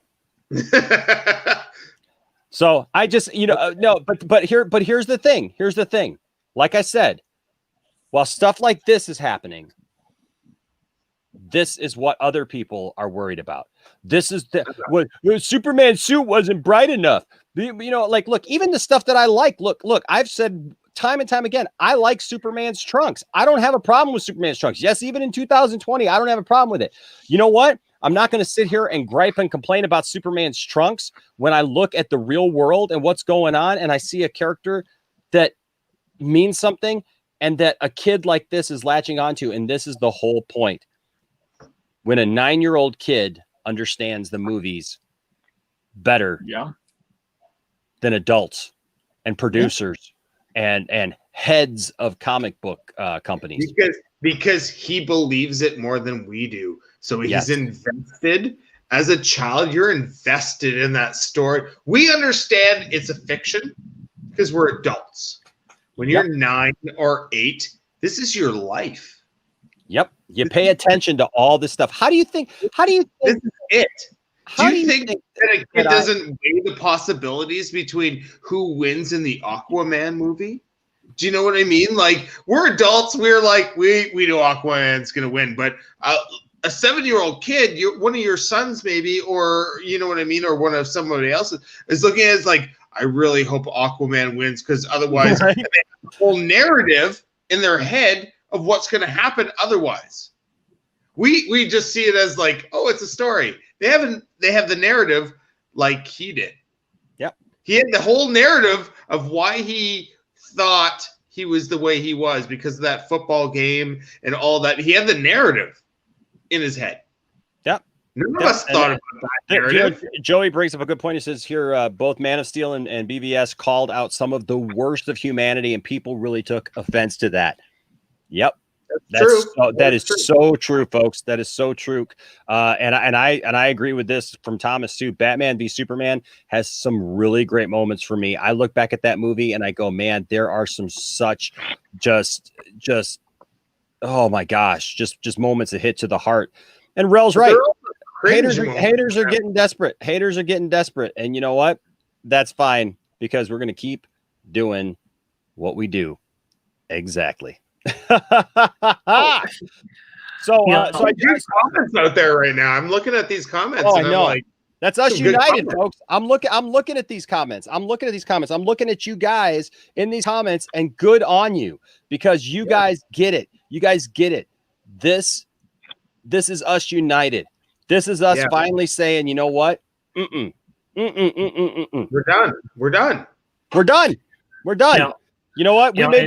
Speaker 2: So I just, you know, no, but here's the thing. Here's the thing. Like I said, while stuff like this is happening, this is what other people are worried about. This is what Superman's suit wasn't bright enough. You know, like, look, even the stuff that I like, look, I've said time and time again, I like Superman's trunks. I don't have a problem with Superman's trunks. Yes, even in 2020, I don't have a problem with it. You know what? I'm not going to sit here and gripe and complain about Superman's trunks when I look at the real world and what's going on, and I see a character that means something and that a kid like this is latching onto. And this is the whole point. When a 9-year-old kid understands the movies better than adults and producers and heads of comic book companies.
Speaker 3: Because he believes it more than we do. So he's invested. As a child, you're invested in that story. We understand it's a fiction because we're adults. When you're 9 or 8, this is your life.
Speaker 2: Yep. You pay attention to all this stuff. How do you think
Speaker 3: this is it? Do you think that it doesn't weigh the possibilities between who wins in the Aquaman movie? Do you know what I mean? Like, we're adults. We're like, we know Aquaman's going to win. But a 7-year-old kid, one of your sons maybe, or you know what I mean, or one of somebody else's, is looking at it as like, I really hope Aquaman wins because otherwise they have a whole narrative in their head of what's going to happen otherwise. We just see it as like, oh, it's a story. They have the narrative like he did.
Speaker 2: Yep.
Speaker 3: He had the whole narrative of why he thought he was the way he was because of that football game and all that. He had the narrative in his head.
Speaker 2: Yep.
Speaker 3: None of us thought about that narrative.
Speaker 2: Joey brings up a good point. He says here, both Man of Steel and BVS called out some of the worst of humanity, and people really took offense to that. Yep. That is so true, folks. That is so true. And I agree with this from Thomas too. Batman v Superman has some really great moments for me. I look back at that movie and I go, man, there are some such just oh my gosh, just moments that hit to the heart. And Rel's right. Haters are getting desperate. Haters are getting desperate. And you know what? That's fine because we're going to keep doing what we do. Exactly. So
Speaker 3: I do comments out there right now. I'm looking at these comments and I'm like,
Speaker 2: that's us united, folks. I'm looking at these comments. I'm looking at you guys in these comments, and good on you because you guys get it. You guys get it. This is us united. This is us finally saying, you know what? We're
Speaker 3: done.
Speaker 2: No. You know what? We may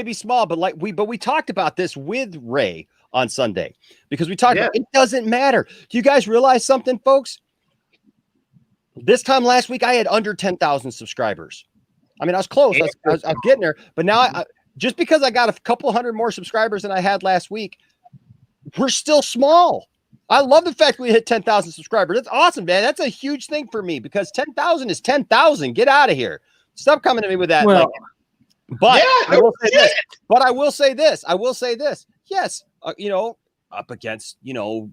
Speaker 2: be small, but we talked about this with Ray on Sunday because we talked about it doesn't matter. Do you guys realize something, folks? This time last week, I had under 10,000 subscribers. I mean, I was close. I was getting there, but now just because I got a couple hundred more subscribers than I had last week, we're still small. I love the fact we hit 10,000 subscribers. That's awesome, man. That's a huge thing for me because 10,000 is 10,000. Get out of here. Stop coming to me with that.
Speaker 4: Well,
Speaker 2: but I will say this. But I will say this. I will say this. Yes, you know, up against, you know,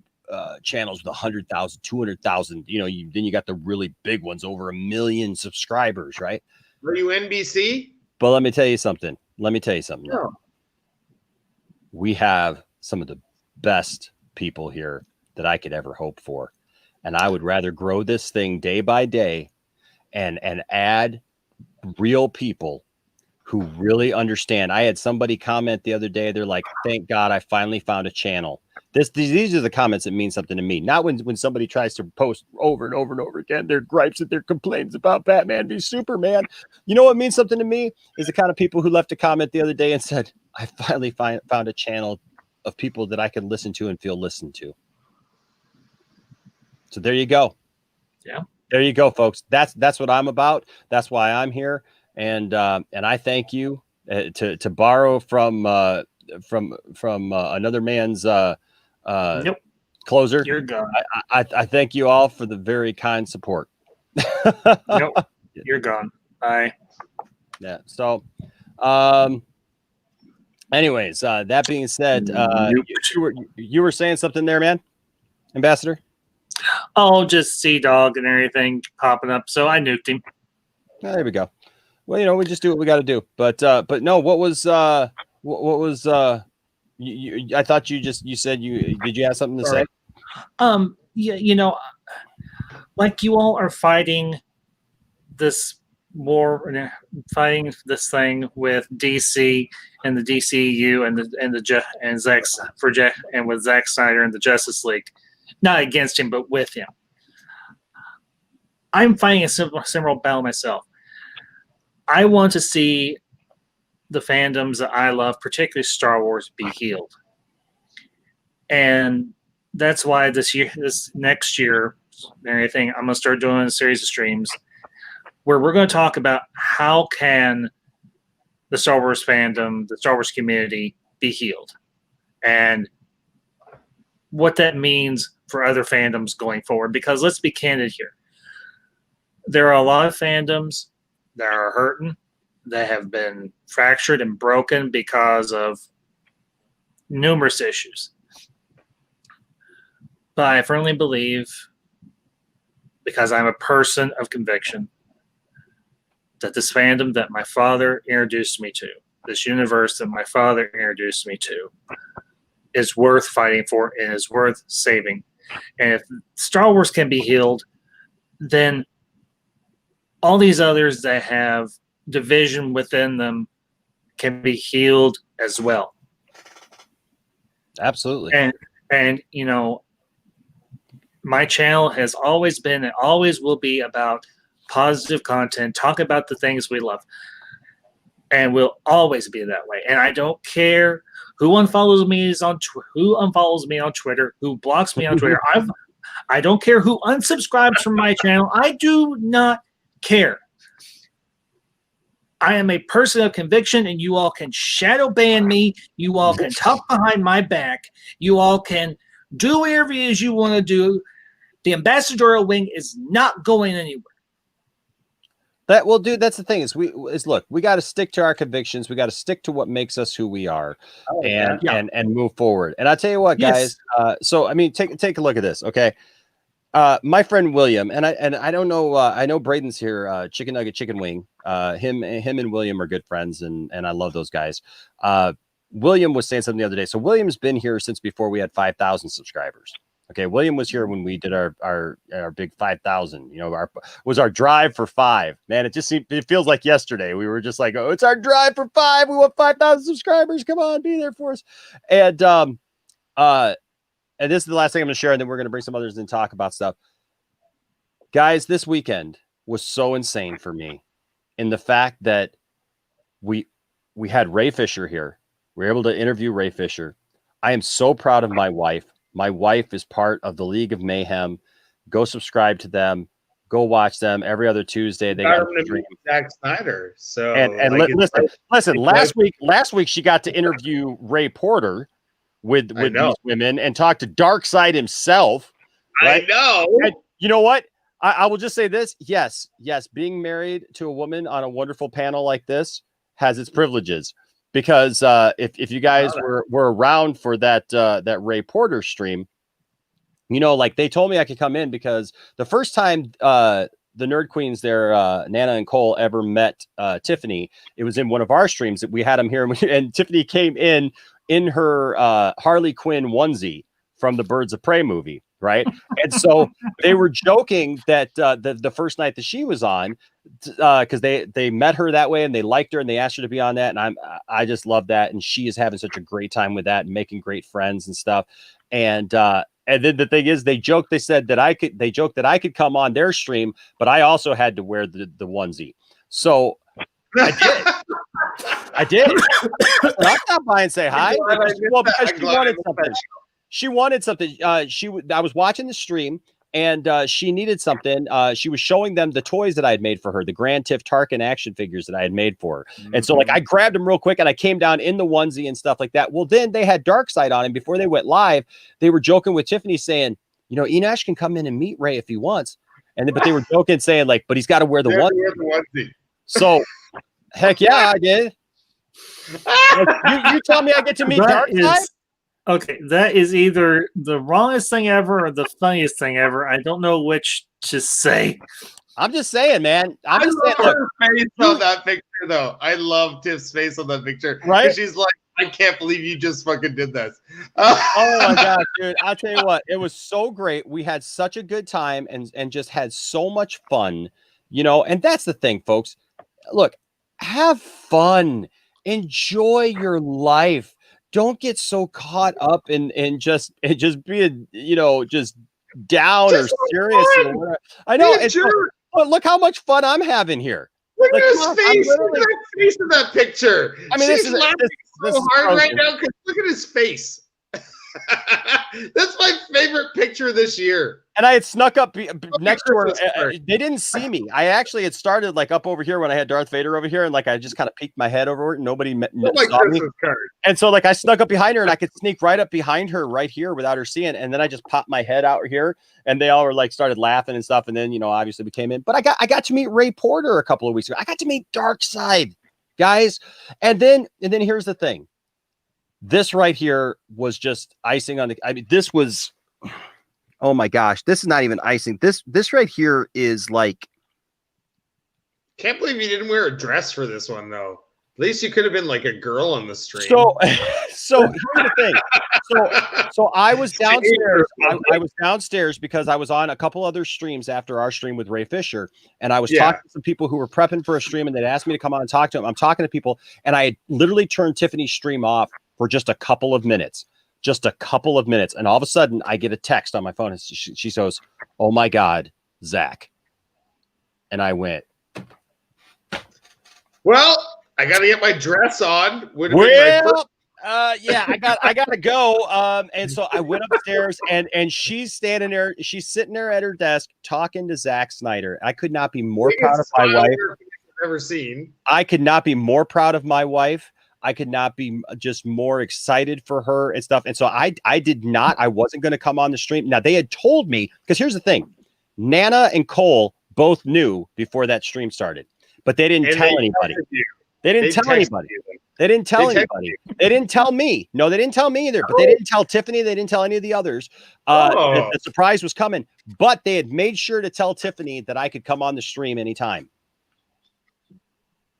Speaker 2: channels with 100,000, 200,000. You know, then you got the really big ones, over 1 million subscribers, right?
Speaker 3: Are you NBC?
Speaker 2: But let me tell you something.
Speaker 3: Yeah.
Speaker 2: We have some of the best people here that I could ever hope for. And I would rather grow this thing day by day and add real people who really understand. I had somebody comment the other day. They're like, thank God I finally found a channel. These are the comments that mean something to me. Not when somebody tries to post over and over and over again their gripes and their complaints about Batman v Superman. You know what means something to me is the kind of people who left a comment the other day and said, I finally found a channel of people that I can listen to and feel listened to. So there you go.
Speaker 4: Yeah.
Speaker 2: There you go, folks. That's what I'm about. That's why I'm here. And I thank you to borrow from another man's
Speaker 4: Nope.
Speaker 2: closer.
Speaker 4: You're gone.
Speaker 2: I thank you all for the very kind support.
Speaker 4: Nope. You're gone. Bye.
Speaker 2: Yeah. So, anyways, that being said, you were saying something there, man, Ambassador.
Speaker 4: Oh, just Sea Dog and everything popping up. So I nuked him.
Speaker 2: There we go. Well, you know, we just do what we got to do. But no, what was I thought you said did you have something to say?
Speaker 4: Yeah, you know, like you all are fighting this war, fighting this thing with DC and the DCU and with Zack Snyder and the Justice League. Not against him, but with him. I'm fighting a similar battle myself. I want to see the fandoms that I love, particularly Star Wars, be healed. And that's why this next year, and everything, I'm going to start doing a series of streams where we're going to talk about how can the Star Wars fandom, the Star Wars community be healed. And what that means for other fandoms going forward. Because let's be candid here. There are a lot of fandoms that are hurting, that have been fractured and broken because of numerous issues. But I firmly believe, because I'm a person of conviction, that this fandom that my father introduced me to, this universe that my father introduced me to, is worth fighting for and is worth saving. And if Star Wars can be healed, then all these others that have division within them can be healed as well.
Speaker 2: Absolutely.
Speaker 4: And you know, my channel has always been and always will be about positive content, talk about the things we love. And will always be that way. And I don't care who unfollows me on Twitter, who blocks me on Twitter. I don't care who unsubscribes from my channel. I do not care. I am a person of conviction, and you all can shadow ban me. You all can talk behind my back. You all can do whatever it is you want to do. The ambassadorial wing is not going anywhere.
Speaker 2: Dude, that's the thing look, we got to stick to our convictions. We got to stick to what makes us who we are, and move forward. And I'll tell you what, guys. Yes. So I mean, take a look at this, okay? My friend William, and I don't know. I know Braden's here. Chicken Nugget, Chicken Wing. Him and William are good friends, and I love those guys. William was saying something the other day. So William's been here since before we had 5,000 subscribers. Okay, William was here when we did our big 5,000. You know, was our drive for 5. Man, it feels like yesterday. We were just like, oh, it's our drive for 5. We want 5,000 subscribers. Come on, be there for us. And this is the last thing I'm going to share, and then we're going to bring some others and talk about stuff. Guys, this weekend was so insane for me in the fact that we had Ray Fisher here. We were able to interview Ray Fisher. I am so proud of my wife. My wife is part of the League of Mayhem. Go subscribe to them. Go watch them every other Tuesday. They got
Speaker 3: Zack Snyder. So
Speaker 2: listen. Last week she got to interview Ray Porter, with these women and talk to Darkseid himself. Right?
Speaker 3: I know.
Speaker 2: And you know what? I will just say this. Yes, being married to a woman on a wonderful panel like this has its privileges. Because if you guys were around for that Ray Porter stream, you know, like they told me I could come in because the first time the Nerd Queens there, Nana and Cole, ever met Tiffany, it was in one of our streams that we had them here, and Tiffany came in her Harley Quinn onesie from the Birds of Prey movie. Right. And so they were joking that the first night that she was on, because they met her that way and they liked her and they asked her to be on that. And I just love that. And she is having such a great time with that and making great friends and stuff. And then the thing is, they said that I could come on their stream, but I also had to wear the onesie. So I did. I'll stop by and say hi. Because she wanted something. She wanted something. I was watching the stream and she needed something. She was showing them the toys that I had made for her, the Grand Tiff Tarkin action figures that I had made for her. And so like I grabbed them real quick and I came down in the onesie and stuff like that. Well, then they had Darkseid on, and before they went live, they were joking with Tiffany saying, you know, Enosh can come in and meet Ray if he wants. But they were joking saying like, but he's got to wear the onesie. So heck yeah, I did. You tell me I get to meet Darkseid?
Speaker 4: Okay, that is either the wrongest thing ever or the funniest thing ever. I don't know which to say.
Speaker 2: I'm just saying, man.
Speaker 3: I love her face on that picture, though. I love Tiff's face on that picture.
Speaker 2: Right?
Speaker 3: She's like, I can't believe you just fucking did this.
Speaker 2: Oh my God, dude. I'll tell you what, it was so great. We had such a good time and just had so much fun, you know, and that's the thing, folks. Look, have fun. Enjoy your life. Don't get so caught up in just being, you know, just down just or serious. Or whatever. I know. But look how much fun I'm having here.
Speaker 3: Look at his face. Look at that face in that picture. I mean, she's laughing so hard right now because look at his face. That's my favorite picture this year.
Speaker 2: And I had snuck up next to her. They didn't see me. I actually had started like up over here when I had Darth Vader over here, and like I just kind of peeked my head over it. And nobody saw me. And so like I snuck up behind her, and I could sneak right up behind her right here without her seeing. And then I just popped my head out here, and they all were like started laughing and stuff. And then, you know, obviously we came in. But I got to meet Ray Porter a couple of weeks ago. I got to meet Darkseid, guys. And then here's the thing. This right here was just icing on the. I mean, this was. Oh my gosh, this is not even icing. This right here is like.
Speaker 3: Can't believe you didn't wear a dress for this one though. At least you could have been like a girl on the stream.
Speaker 2: So here's the thing. So I was downstairs. I was downstairs because I was on a couple other streams after our stream with Ray Fisher, and I was talking to some people who were prepping for a stream, and they'd asked me to come on and talk to them. I'm talking to people, and I had literally turned Tiffany's stream off for just a couple of minutes. And all of a sudden I get a text on my phone and she goes, "Oh my God, Zach." And I went,
Speaker 3: well, I got to get my dress on.
Speaker 2: Yeah, I got to go. And so I went upstairs and she's standing there. She's sitting there at her desk talking to Zack Snyder. I could not be more proud of my wife.
Speaker 3: Ever seen.
Speaker 2: I could not be more proud of my wife. I could not be just more excited for her and stuff. And so I wasn't going to come on the stream. Now they had told me, because here's the thing, Nana and Cole both knew before that stream started, but they didn't tell anybody. They didn't tell anybody. They didn't tell anybody. They didn't tell me. No, they didn't tell me either, but they didn't tell Tiffany. They didn't tell any of the others. The surprise was coming, but they had made sure to tell Tiffany that I could come on the stream anytime.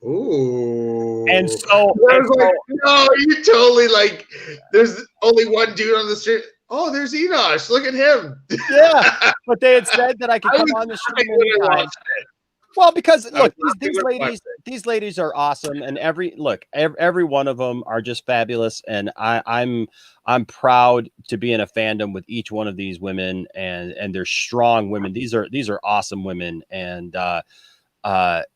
Speaker 3: Ooh.
Speaker 2: And so,
Speaker 3: no, you totally like, there's only one dude on the street. Oh, there's Enosh. Look at him.
Speaker 2: Yeah. But they had said that I could come on the stream anytime. Well, because look, these ladies are awesome. And every one of them are just fabulous. And I'm proud to be in a fandom with each one of these women, and they're strong women. These are awesome women. And, but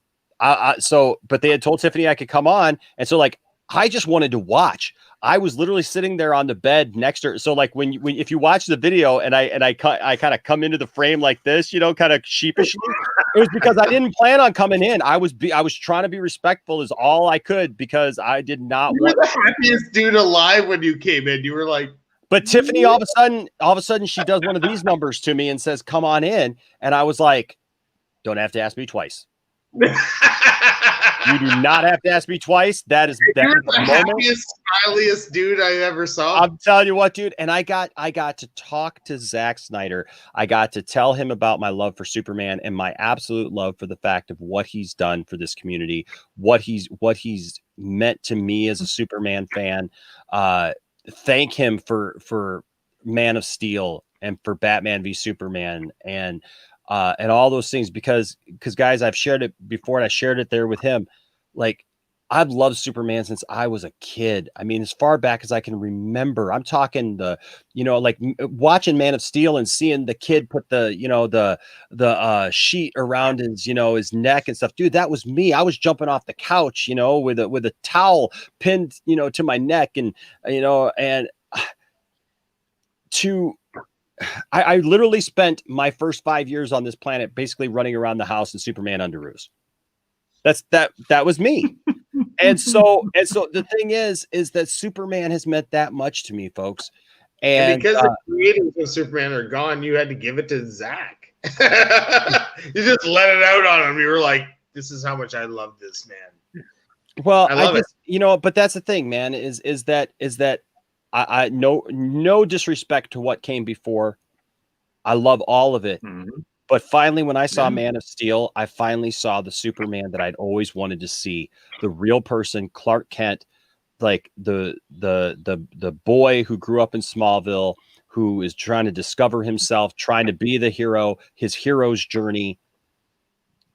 Speaker 2: they had told Tiffany I could come on. And so like, I just wanted to watch. I was literally sitting there on the bed next to her. So like if you watch the video and I kind of come into the frame like this, you know, kind of sheepishly, It was because I didn't plan on coming in. I was trying to be respectful as all I could because I did not
Speaker 3: You were the happiest dude alive when you came in. You were like,
Speaker 2: but Tiffany, all of a sudden, she does one of these numbers to me and says, "Come on in." And I was like, "Don't have to ask me twice. You do not have to ask me twice." That is
Speaker 3: you're the happiest, smiliest dude I ever saw.
Speaker 2: I'm telling you what, dude. And I got to talk to Zack Snyder. I got to tell him about my love for Superman and my absolute love for the fact of what he's done for this community, what he's meant to me as a Superman fan. Thank him for Man of Steel and for Batman v Superman and all those things because guys, I've shared it before and I shared it there with him. Like, I've loved Superman since I was a kid. I mean, as far back as I can remember. I'm talking watching Man of Steel and seeing the kid put the sheet around his neck and stuff. Dude, that was me. I was jumping off the couch, with a towel pinned, to my neck I literally spent my first 5 years on this planet basically running around the house in Superman underoos. That was me. And so the thing is that Superman has meant that much to me, folks. And
Speaker 3: because the creators of Superman are gone, you had to give it to Zack. You just let it out on him. You were like, "This is how much I love this man."
Speaker 2: Well, I love it. But that's the thing, man. Is that I no disrespect to what came before. I love all of it. Mm-hmm. But finally, when I saw Man of Steel, I finally saw the Superman that I'd always wanted to see. The real person, Clark Kent, like the boy who grew up in Smallville, who is trying to discover himself, trying to be the hero, his hero's journey.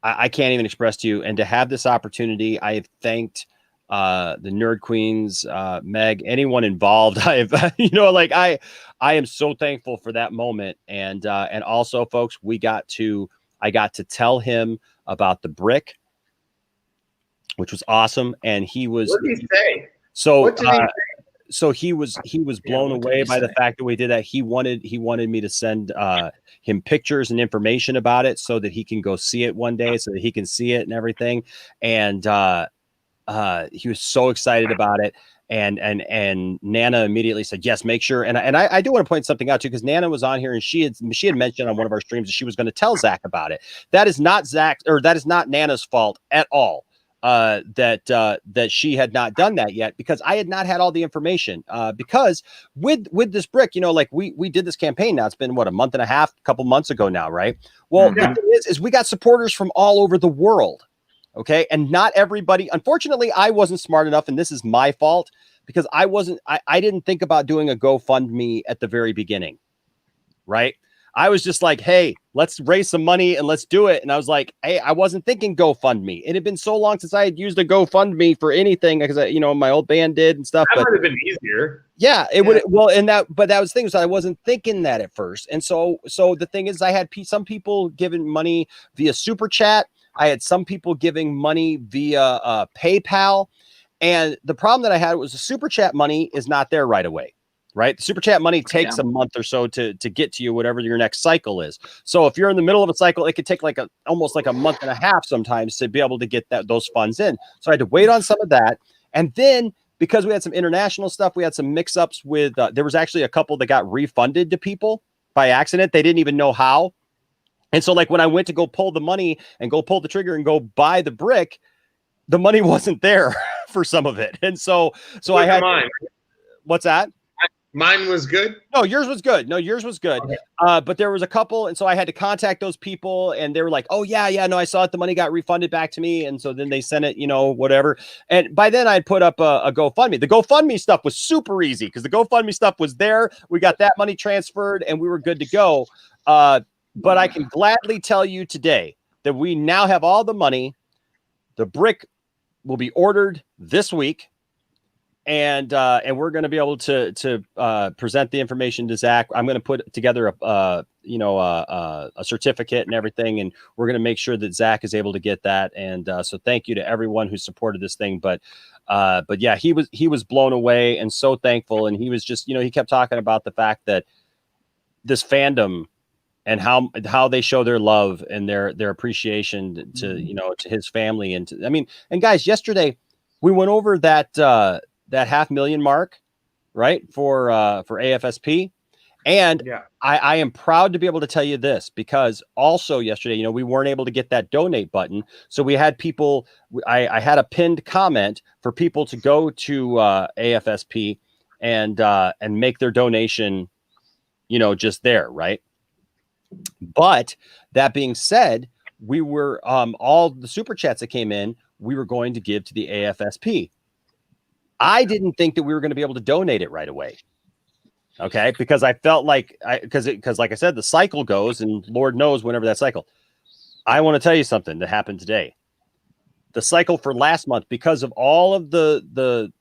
Speaker 2: I can't even express to you. And to have this opportunity, I have thanked the Nerd Queens, Meg, anyone involved. I am so thankful for that moment. And also, folks, I got to tell him about the brick, which was awesome. And he was,
Speaker 3: what did he say?
Speaker 2: So he was blown away by the fact that we did that. He wanted me to send him pictures and information about it so that he can go see it one day, so that he can see it and everything. And he was so excited about it. And Nana immediately said, yes, make sure. And I do want to point something out too, because Nana was on here and she had mentioned on one of our streams that she was going to tell Zack about it. That is not that is not Nana's fault at all. That she had not done that yet, because I had not had all the information. Because with this brick, we did this campaign now. It's been a month and a half, a couple months ago now, right? Well, the thing is we got supporters from all over the world. Okay. And not everybody, unfortunately, I wasn't smart enough, and this is my fault, because I didn't think about doing a GoFundMe at the very beginning. Right. I was just like, hey, let's raise some money and let's do it. And I was like, hey, I wasn't thinking GoFundMe. It had been so long since I had used a GoFundMe for anything, because my old band did and stuff.
Speaker 3: That would have been easier.
Speaker 2: Yeah, it would. Well, but that was the thing. So I wasn't thinking that at first. And so the thing is, I had some people giving money via Super Chat. I had some people giving money via PayPal. And the problem that I had was the Super Chat money is not there right away. Right. The Super Chat money takes a month or so to get to you, whatever your next cycle is. So if you're in the middle of a cycle, it could take almost a month and a half sometimes to be able to get those funds in. So I had to wait on some of that. And then because we had some international stuff, we had some mix ups with there was actually a couple that got refunded to people by accident. They didn't even know how. And so when I went to go pull the money and go pull the trigger and go buy the brick, the money wasn't there for some of it. And so I had
Speaker 3: mine.
Speaker 2: What's that?
Speaker 3: Mine was good.
Speaker 2: No, yours was good. Okay. But there was a couple. And so I had to contact those people, and they were like, oh yeah. No, I saw it. The money got refunded back to me. And so then they sent it, whatever. And by then I'd put up a GoFundMe. The GoFundMe stuff was super easy because the GoFundMe stuff was there. We got that money transferred and we were good to go. But I can gladly tell you today that we now have all the money. The brick will be ordered this week. And we're going to be able to present the information to Zack. I'm going to put together a certificate and everything, and we're going to make sure that Zack is able to get that. And so thank you to everyone who supported this thing. But yeah, he was blown away and so thankful. And he was just, he kept talking about the fact that this fandom and how they show their love and their appreciation to his family and and guys, yesterday we went over that 500,000 mark, right, for AFSP. And I am proud to be able to tell you this, because also yesterday, we weren't able to get that donate button. So we had people, I had a pinned comment for people to go to AFSP and make their donation, just there. Right. But that being said, we were all the super chats that came in, we were going to give to the AFSP. I didn't think that we were going to be able to donate it right away. Okay, because I felt like because like I said, the cycle goes, and Lord knows whenever that cycle. I want to tell you something that happened today. The cycle for last month, because of all of the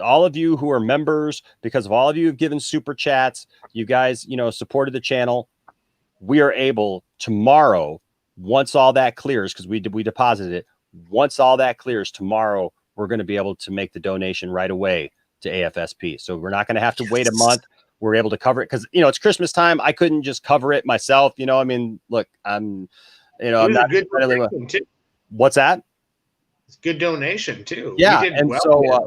Speaker 2: all of you who are members, because of all of you who've given super chats, you guys, supported the channel. We are able tomorrow, once all that clears, because we deposited it. Once all that clears tomorrow, we're going to be able to make the donation right away to AFSP. So we're not going to have to wait a month. We're able to cover it because it's Christmas time. I couldn't just cover it myself. Look, I'm not
Speaker 3: good donation too.
Speaker 2: What's that?
Speaker 3: It's good donation too.
Speaker 2: Yeah,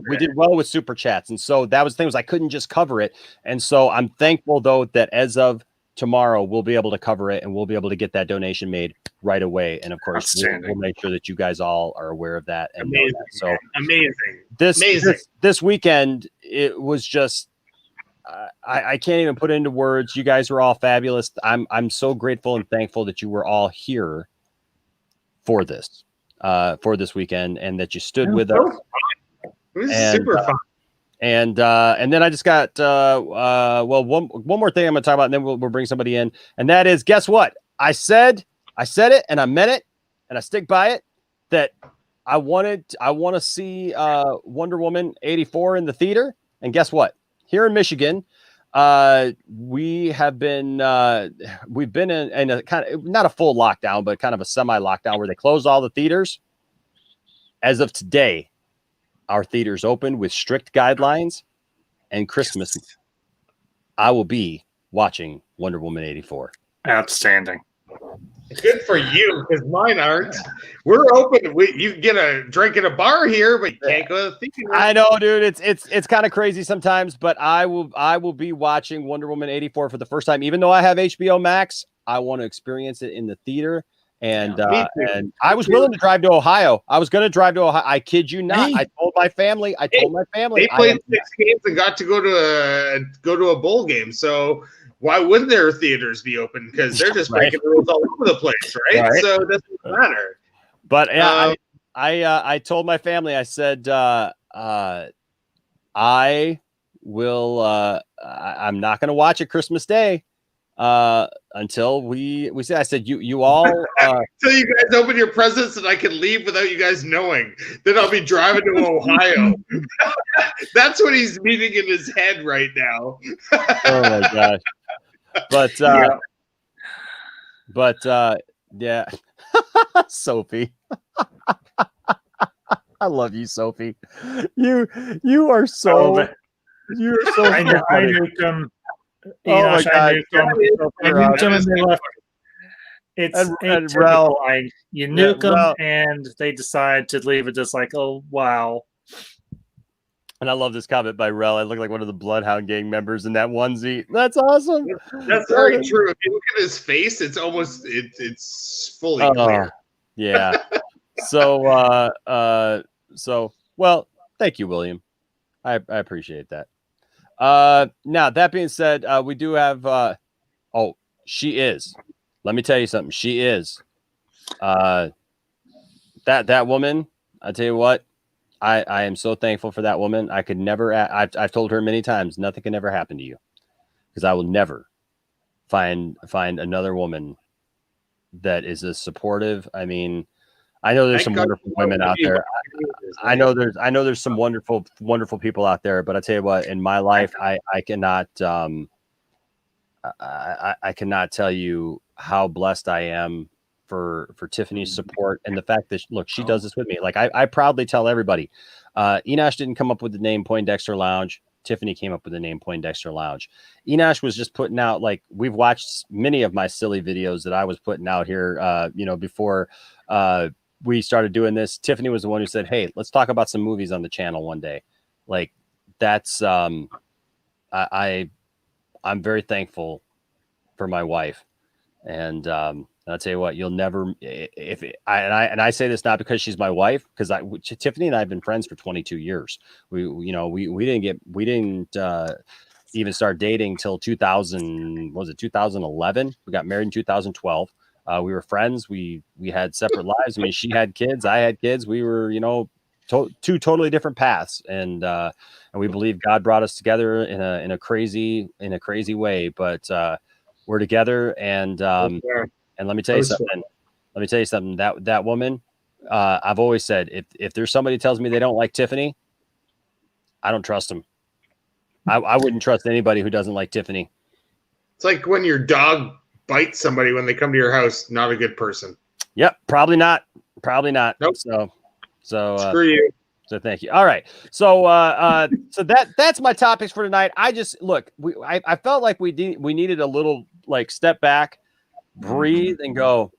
Speaker 2: we did well with super chats, and so that was the thing, was I couldn't just cover it, and so I'm thankful though that as of tomorrow we'll be able to cover it and we'll be able to get that donation made right away. And of course, we'll make sure that you guys all are aware of that and know that. So
Speaker 3: amazing.
Speaker 2: This weekend it was just. I can't even put it into words. You guys were all fabulous. I'm so grateful and thankful that you were all here for this weekend, and that you stood with us.
Speaker 3: It was super fun.
Speaker 2: And then I just got one more thing I'm going to talk about, and then we'll bring somebody in. And that is, guess what? I said it, and I meant it, and I stick by it. That I want to see Wonder Woman 84 in the theater. And guess what? Here in Michigan, we've been in a kind of, not a full lockdown, but kind of a semi-lockdown where they closed all the theaters. As of today, our theaters open with strict guidelines, and Christmas, I will be watching Wonder Woman 84.
Speaker 4: Outstanding.
Speaker 3: Good for you, because mine aren't. We're open. You can get a drink at a bar here, but you can't go to the theater.
Speaker 2: I know, dude. It's kind of crazy sometimes, but I will be watching Wonder Woman 84 for the first time. Even though I have HBO Max, I want to experience it in the theater. And I was willing to drive to Ohio. I was going to drive to Ohio. I kid you not. I told my family.
Speaker 3: They played 6 games and got to go to a bowl game. So why wouldn't their theaters be open? Because they're just breaking the rules all over the place, right? So it doesn't matter.
Speaker 2: But I told my family, I said, I will. I'm not going to watch it Christmas Day until we say. I said, you all
Speaker 3: until you guys open your presents and I can leave without you guys knowing. Then I'll be driving to Ohio. That's what he's meaning in his head right now.
Speaker 2: Oh my gosh. But yeah. Sophie. I love you, Sophie. You are so you're so
Speaker 4: I nuked them.
Speaker 2: Oh my God.
Speaker 4: I nuked them and they left. It's typical. You nuke them and they decide to leave it just like, oh wow.
Speaker 2: And I love this comment by Rel. I look like one of the Bloodhound Gang members in that onesie. That's awesome.
Speaker 3: That's very true. If you look at his face, it's almost it's fully clear.
Speaker 2: Yeah. So well, thank you, William. I appreciate that. Now that being said, we do have she is. Let me tell you something. She is. That woman, I tell you what. I am so thankful for that woman. I could never. I've told her many times, nothing can ever happen to you, because I will never find another woman that is as supportive. I mean, I know there's some wonderful women out there. I know there's some wonderful people out there. But I tell you what, in my life, I cannot. I cannot tell you how blessed I am for Tiffany's support, and the fact that, look, she does this with me. Like I proudly tell everybody, Enosh didn't come up with the name Poindexter Lounge. Tiffany came up with the name Poindexter Lounge. Enosh was just putting out, like, we've watched many of my silly videos that I was putting out here, before we started doing this. Tiffany was the one who said, hey, let's talk about some movies on the channel one day. Like, that's, I'm very thankful for my wife. And I'll tell you what, you'll never, I say this not because she's my wife, because Tiffany and I have been friends for 22 years. We didn't even start dating till 2011. We got married in 2012. We were friends. We had separate lives. I mean, she had kids, I had kids. We were, two totally different paths. And we believe God brought us together in a crazy way, but we're together. And let me tell you something. That woman, I've always said, if there's somebody who tells me they don't like Tiffany, I don't trust them. I wouldn't trust anybody who doesn't like Tiffany.
Speaker 3: It's like when your dog bites somebody when they come to your house. Not a good person.
Speaker 2: Yep, probably not.
Speaker 3: Nope.
Speaker 2: So
Speaker 3: Screw you.
Speaker 2: So thank you. All right. So that's my topics for tonight. I felt like we needed a little like step back, breathe, and go,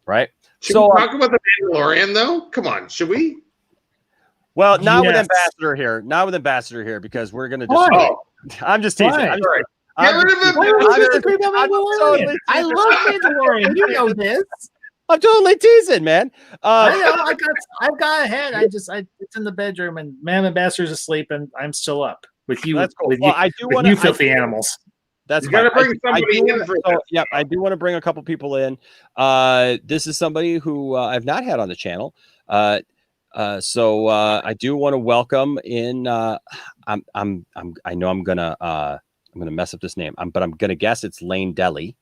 Speaker 2: right?
Speaker 3: Should we talk about the Mandalorian though? Come on, should we?
Speaker 2: Well, not with Ambassador here. Not with Ambassador here, because we're gonna just. I'm just teasing.
Speaker 3: Get rid of him.
Speaker 7: I love Mandalorian. You know this.
Speaker 2: I'm totally teasing, man.
Speaker 7: I know. I've got ahead. It's in the bedroom, and Ambassador's asleep, and I'm still up with you.
Speaker 2: That's cool.
Speaker 7: With
Speaker 2: well,
Speaker 7: you,
Speaker 2: I do want
Speaker 7: you filthy animals.
Speaker 2: That's
Speaker 3: got to bring somebody in for that.
Speaker 2: Yeah, I do want to bring a couple people in. This is somebody who I've not had on the channel. So I do want to welcome in. I know I'm gonna mess up this name. But I'm gonna guess it's Lane Deli,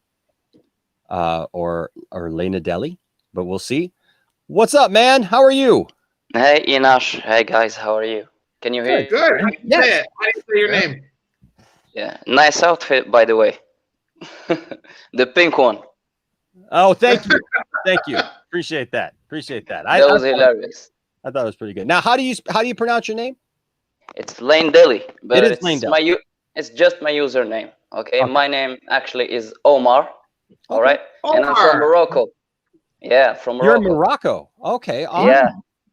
Speaker 2: or Lena Deli, but we'll see. What's up, man? How are you?
Speaker 8: Hey, Enosh. Hey, guys. How are you? Can you hear?
Speaker 3: Good. How do you say your name?
Speaker 8: Yeah. Nice outfit, by the way. The pink one.
Speaker 2: Oh, thank you. Thank you. Appreciate that.
Speaker 8: That was hilarious.
Speaker 2: I thought it was pretty good. Now, how do you pronounce your name?
Speaker 8: It's Lane Deli, but
Speaker 2: it is Lane Deli.
Speaker 8: It's just my username. Okay? My name actually is Omar. All right, and I'm from Morocco. Yeah, from Morocco.
Speaker 2: You're in Morocco. Okay. Awesome.
Speaker 8: Yeah.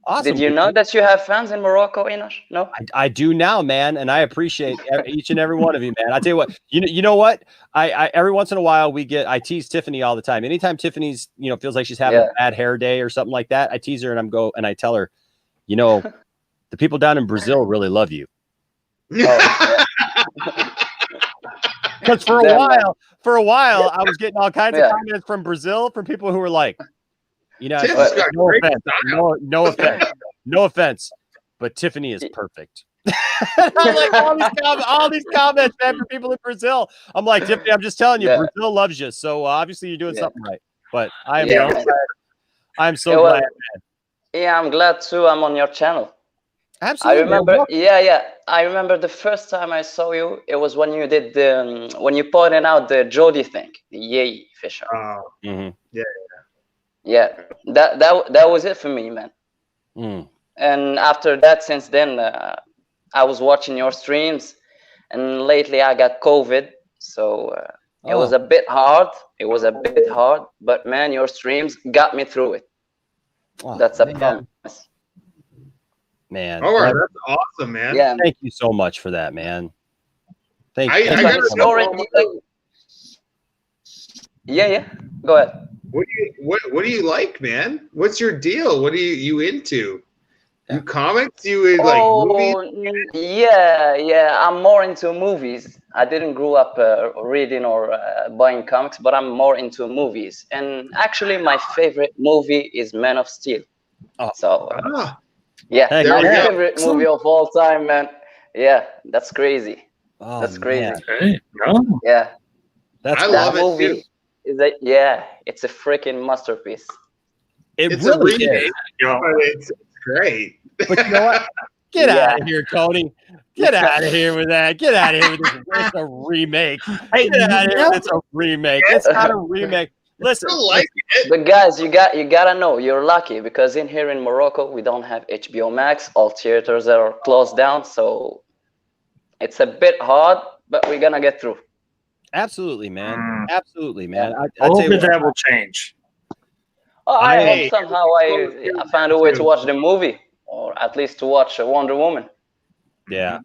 Speaker 2: Awesome.
Speaker 8: Did you know that you have fans in Morocco, Enosh? No.
Speaker 2: I do now, man, and I appreciate each and every one of you, man. I tell you what, you know what? I every once in a while I tease Tiffany all the time. Anytime Tiffany's feels like she's having a bad hair day or something like that, I tease her and I tell her, the people down in Brazil really love you. Because for a while, I was getting all kinds of comments from Brazil from people who were like, no offense, but Tiffany is perfect. I'm like, all these comments, man, from people in Brazil. I'm like, Tiffany, I'm just telling you, Brazil loves you. So obviously you're doing something right. But I'm so glad, man.
Speaker 8: Yeah, I'm glad too. I'm on your channel.
Speaker 2: Absolutely.
Speaker 8: I remember the first time I saw you. It was when you did when you pointed out the Jody thing, the Yay Fisher. Yeah. That was it for me, man. And after that, since then, I was watching your streams, and lately I got COVID, so it was a bit hard. But man, your streams got me through it. That's a promise.
Speaker 2: Man,
Speaker 3: all right, that's awesome, man.
Speaker 8: Yeah,
Speaker 2: thank you so much for that, man. Thank you.
Speaker 3: I got a story.
Speaker 8: Yeah. Go ahead.
Speaker 3: What do you like, man? What's your deal? What are you into? You comics? You like movies?
Speaker 8: Yeah. I'm more into movies. I didn't grow up reading or buying comics, but I'm more into movies. And actually, my favorite movie is Man of Steel. Yeah, my favorite movie of all time, man. Yeah, that's crazy. That's crazy.
Speaker 4: Hey, no.
Speaker 8: Yeah,
Speaker 3: I love it too.
Speaker 8: It's a freaking masterpiece.
Speaker 3: It's really is. It's great.
Speaker 2: But you know what? Get out of here, Tony. Get out of here with that. Get out of here with this. It's a remake. Get out of here. It's a remake. It's not a remake. Listen,
Speaker 8: but guys, you gotta know you're lucky, because in here in Morocco we don't have HBO Max. All theaters are closed down, so It's a bit hard, but we're gonna get through.
Speaker 2: Absolutely, man. Absolutely, man.
Speaker 4: I hope that will change.
Speaker 8: Oh, I hope somehow I find a way to watch the movie, or at least to watch Wonder Woman.
Speaker 2: Yeah.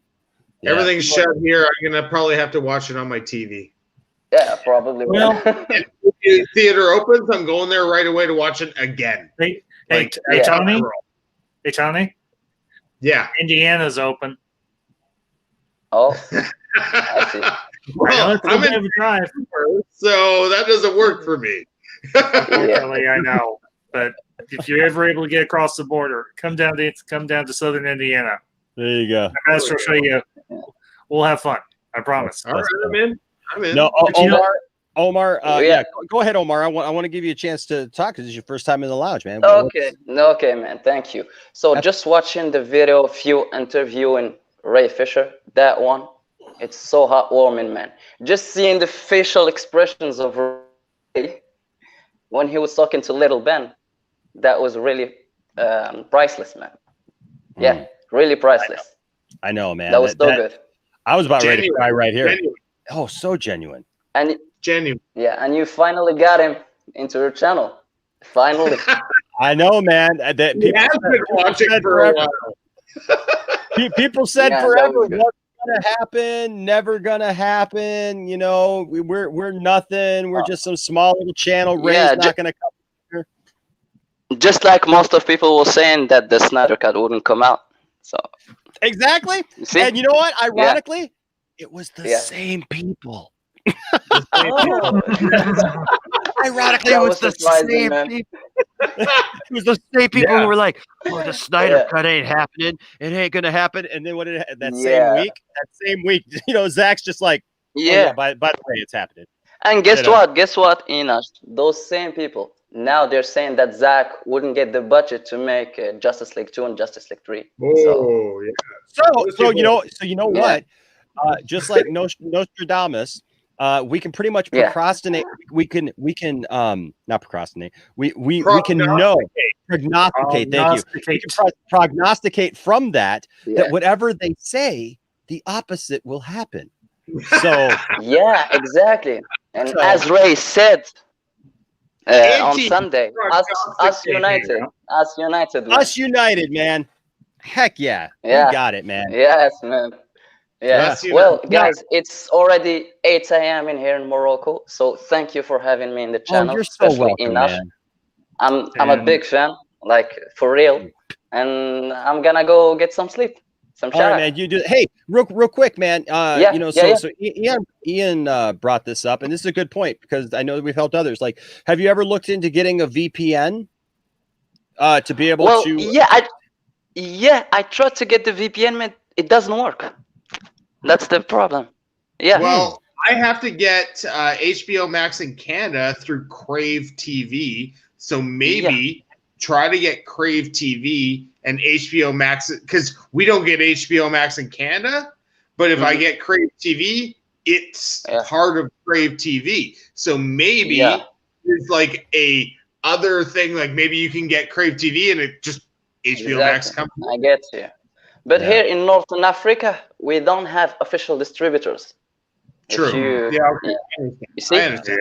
Speaker 3: Everything's shut here. I'm gonna probably have to watch it on my TV.
Speaker 8: Yeah, probably.
Speaker 4: Well,
Speaker 3: if theater opens, I'm going there right away to watch it again.
Speaker 4: Hey,
Speaker 8: yeah.
Speaker 4: Tony. Hey, Tony.
Speaker 3: Yeah.
Speaker 4: Indiana's open.
Speaker 8: Oh, I see.
Speaker 3: Well, I'm in
Speaker 4: drive,
Speaker 3: so that doesn't work for me.
Speaker 4: Unfortunately, I know. But if you're ever able to get across the border, come down to Southern Indiana.
Speaker 2: There you go.
Speaker 4: My master will show you. We'll have fun. I promise.
Speaker 3: All right, I'm in.
Speaker 2: No, Omar.
Speaker 8: Yeah.
Speaker 2: Go ahead, Omar. I want to give you a chance to talk because it's your first time in the lounge, man.
Speaker 8: Okay, man. Thank you. So just watching the video of you interviewing Ray Fisher, that one, it's so heartwarming, man. Just seeing the facial expressions of Ray when he was talking to Little Ben, that was really priceless, man. Yeah, really priceless.
Speaker 2: I know, man.
Speaker 8: That was so good.
Speaker 2: I was about ready to cry right here.
Speaker 3: Genuine.
Speaker 2: Oh, so genuine.
Speaker 8: And
Speaker 3: Genuine.
Speaker 8: yeah, and you finally got him into your channel. Finally.
Speaker 2: I know, man. That
Speaker 3: He has been watching for a while.
Speaker 2: People said
Speaker 8: Yeah,
Speaker 2: forever,
Speaker 8: that was good.
Speaker 2: what's gonna happen? Never gonna happen. You know, we're nothing. We're just some small little channel. Ray's
Speaker 8: Yeah,
Speaker 2: not gonna come here.
Speaker 8: Just like most of people were saying that the Snyder Cut wouldn't come out. So
Speaker 2: Exactly.
Speaker 8: you see?
Speaker 2: And you know what? Ironically, it was the
Speaker 8: Yeah.
Speaker 2: same people.
Speaker 8: Oh.
Speaker 2: Ironically,
Speaker 8: That
Speaker 2: it was
Speaker 8: was
Speaker 2: the
Speaker 8: surprising,
Speaker 2: same
Speaker 8: man.
Speaker 2: people. It was the same people who were like, "Oh, the Snyder
Speaker 8: Yeah.
Speaker 2: Cut ain't happening. It ain't gonna happen." And then what did that
Speaker 8: Yeah.
Speaker 2: same week, you know, Zach's just like, "Oh,
Speaker 8: Yeah.
Speaker 2: by the way, it's happening."
Speaker 8: And guess
Speaker 2: You know.
Speaker 8: what? Guess what, Inash? Those same people, now they're saying that Zack wouldn't get the budget to make Justice League 2 and Justice League 3. So,
Speaker 3: Oh, yeah.
Speaker 2: So you know
Speaker 8: Yeah.
Speaker 2: what? Just like Nostradamus, we can pretty much
Speaker 8: Yeah.
Speaker 2: procrastinate. We can not procrastinate. We can know prognosticate. Thank you. We can prognosticate from that
Speaker 8: yeah.
Speaker 2: that whatever they say, the opposite will happen. So
Speaker 8: Yeah, exactly. And
Speaker 2: So-
Speaker 8: as Ray said on
Speaker 3: Anti-
Speaker 8: Sunday, us united. Us united, man.
Speaker 2: us united, man. Heck yeah.
Speaker 8: Yeah.
Speaker 2: You got it, man.
Speaker 8: Yes, man. Yeah.
Speaker 3: Us
Speaker 8: Well,
Speaker 3: united.
Speaker 8: guys, it's already 8 a.m. in here in Morocco. So thank you for having me in the channel.
Speaker 2: Oh, you're so
Speaker 8: especially
Speaker 2: welcome,
Speaker 8: Inash.
Speaker 2: man.
Speaker 8: I'm a big fan, like for real. And I'm gonna go get some sleep. Some
Speaker 2: All right,
Speaker 8: shower.
Speaker 2: man. You do. Hey, real quick, man.
Speaker 8: Yeah,
Speaker 2: You know,
Speaker 8: yeah,
Speaker 2: so Ian brought this up, and this is a good point because I know that we've helped others. Like, have you ever looked into getting a VPN to be able
Speaker 8: Well,
Speaker 2: to?
Speaker 8: I tried to get the VPN, man. It doesn't work. That's the problem. Yeah.
Speaker 3: Well, I have to get HBO Max in Canada through Crave TV. So maybe try to get Crave TV and HBO Max, because we don't get HBO Max in Canada. But if I get Crave TV, it's part of Crave TV. So maybe there's like a other thing, like maybe you can get Crave TV and it just HBO Max comes.
Speaker 8: I get you. But here in Northern Africa, we don't have official distributors.
Speaker 3: True.
Speaker 8: You see?
Speaker 3: I understand.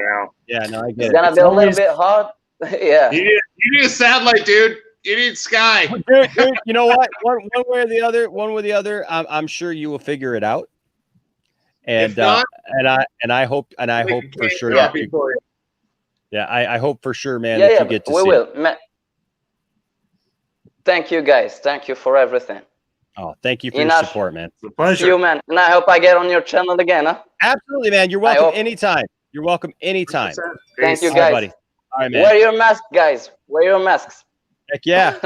Speaker 2: Yeah, no, I get
Speaker 8: It's gonna be a little bit hard. Yeah.
Speaker 3: You need a satellite, dude. You need Sky.
Speaker 2: Dude, you know what? One way or the other, I'm sure you will figure it out. And
Speaker 3: If not,
Speaker 2: I hope for sure.
Speaker 3: Yeah,
Speaker 2: I hope for sure, man.
Speaker 8: Yeah,
Speaker 2: that you get to
Speaker 8: we
Speaker 2: see
Speaker 8: will.
Speaker 2: it.
Speaker 8: Thank you, guys. Thank you for everything.
Speaker 2: Oh, thank you for your
Speaker 8: Enough.
Speaker 2: support, man.
Speaker 4: It's a pleasure.
Speaker 8: See you, man. And I hope I get on your channel again, huh?
Speaker 2: Absolutely, man. You're welcome anytime. You're welcome anytime.
Speaker 8: Thank you,
Speaker 2: All right,
Speaker 8: guys.
Speaker 2: buddy. All right, man.
Speaker 8: Wear your mask, guys. Wear your masks.
Speaker 2: Heck yeah.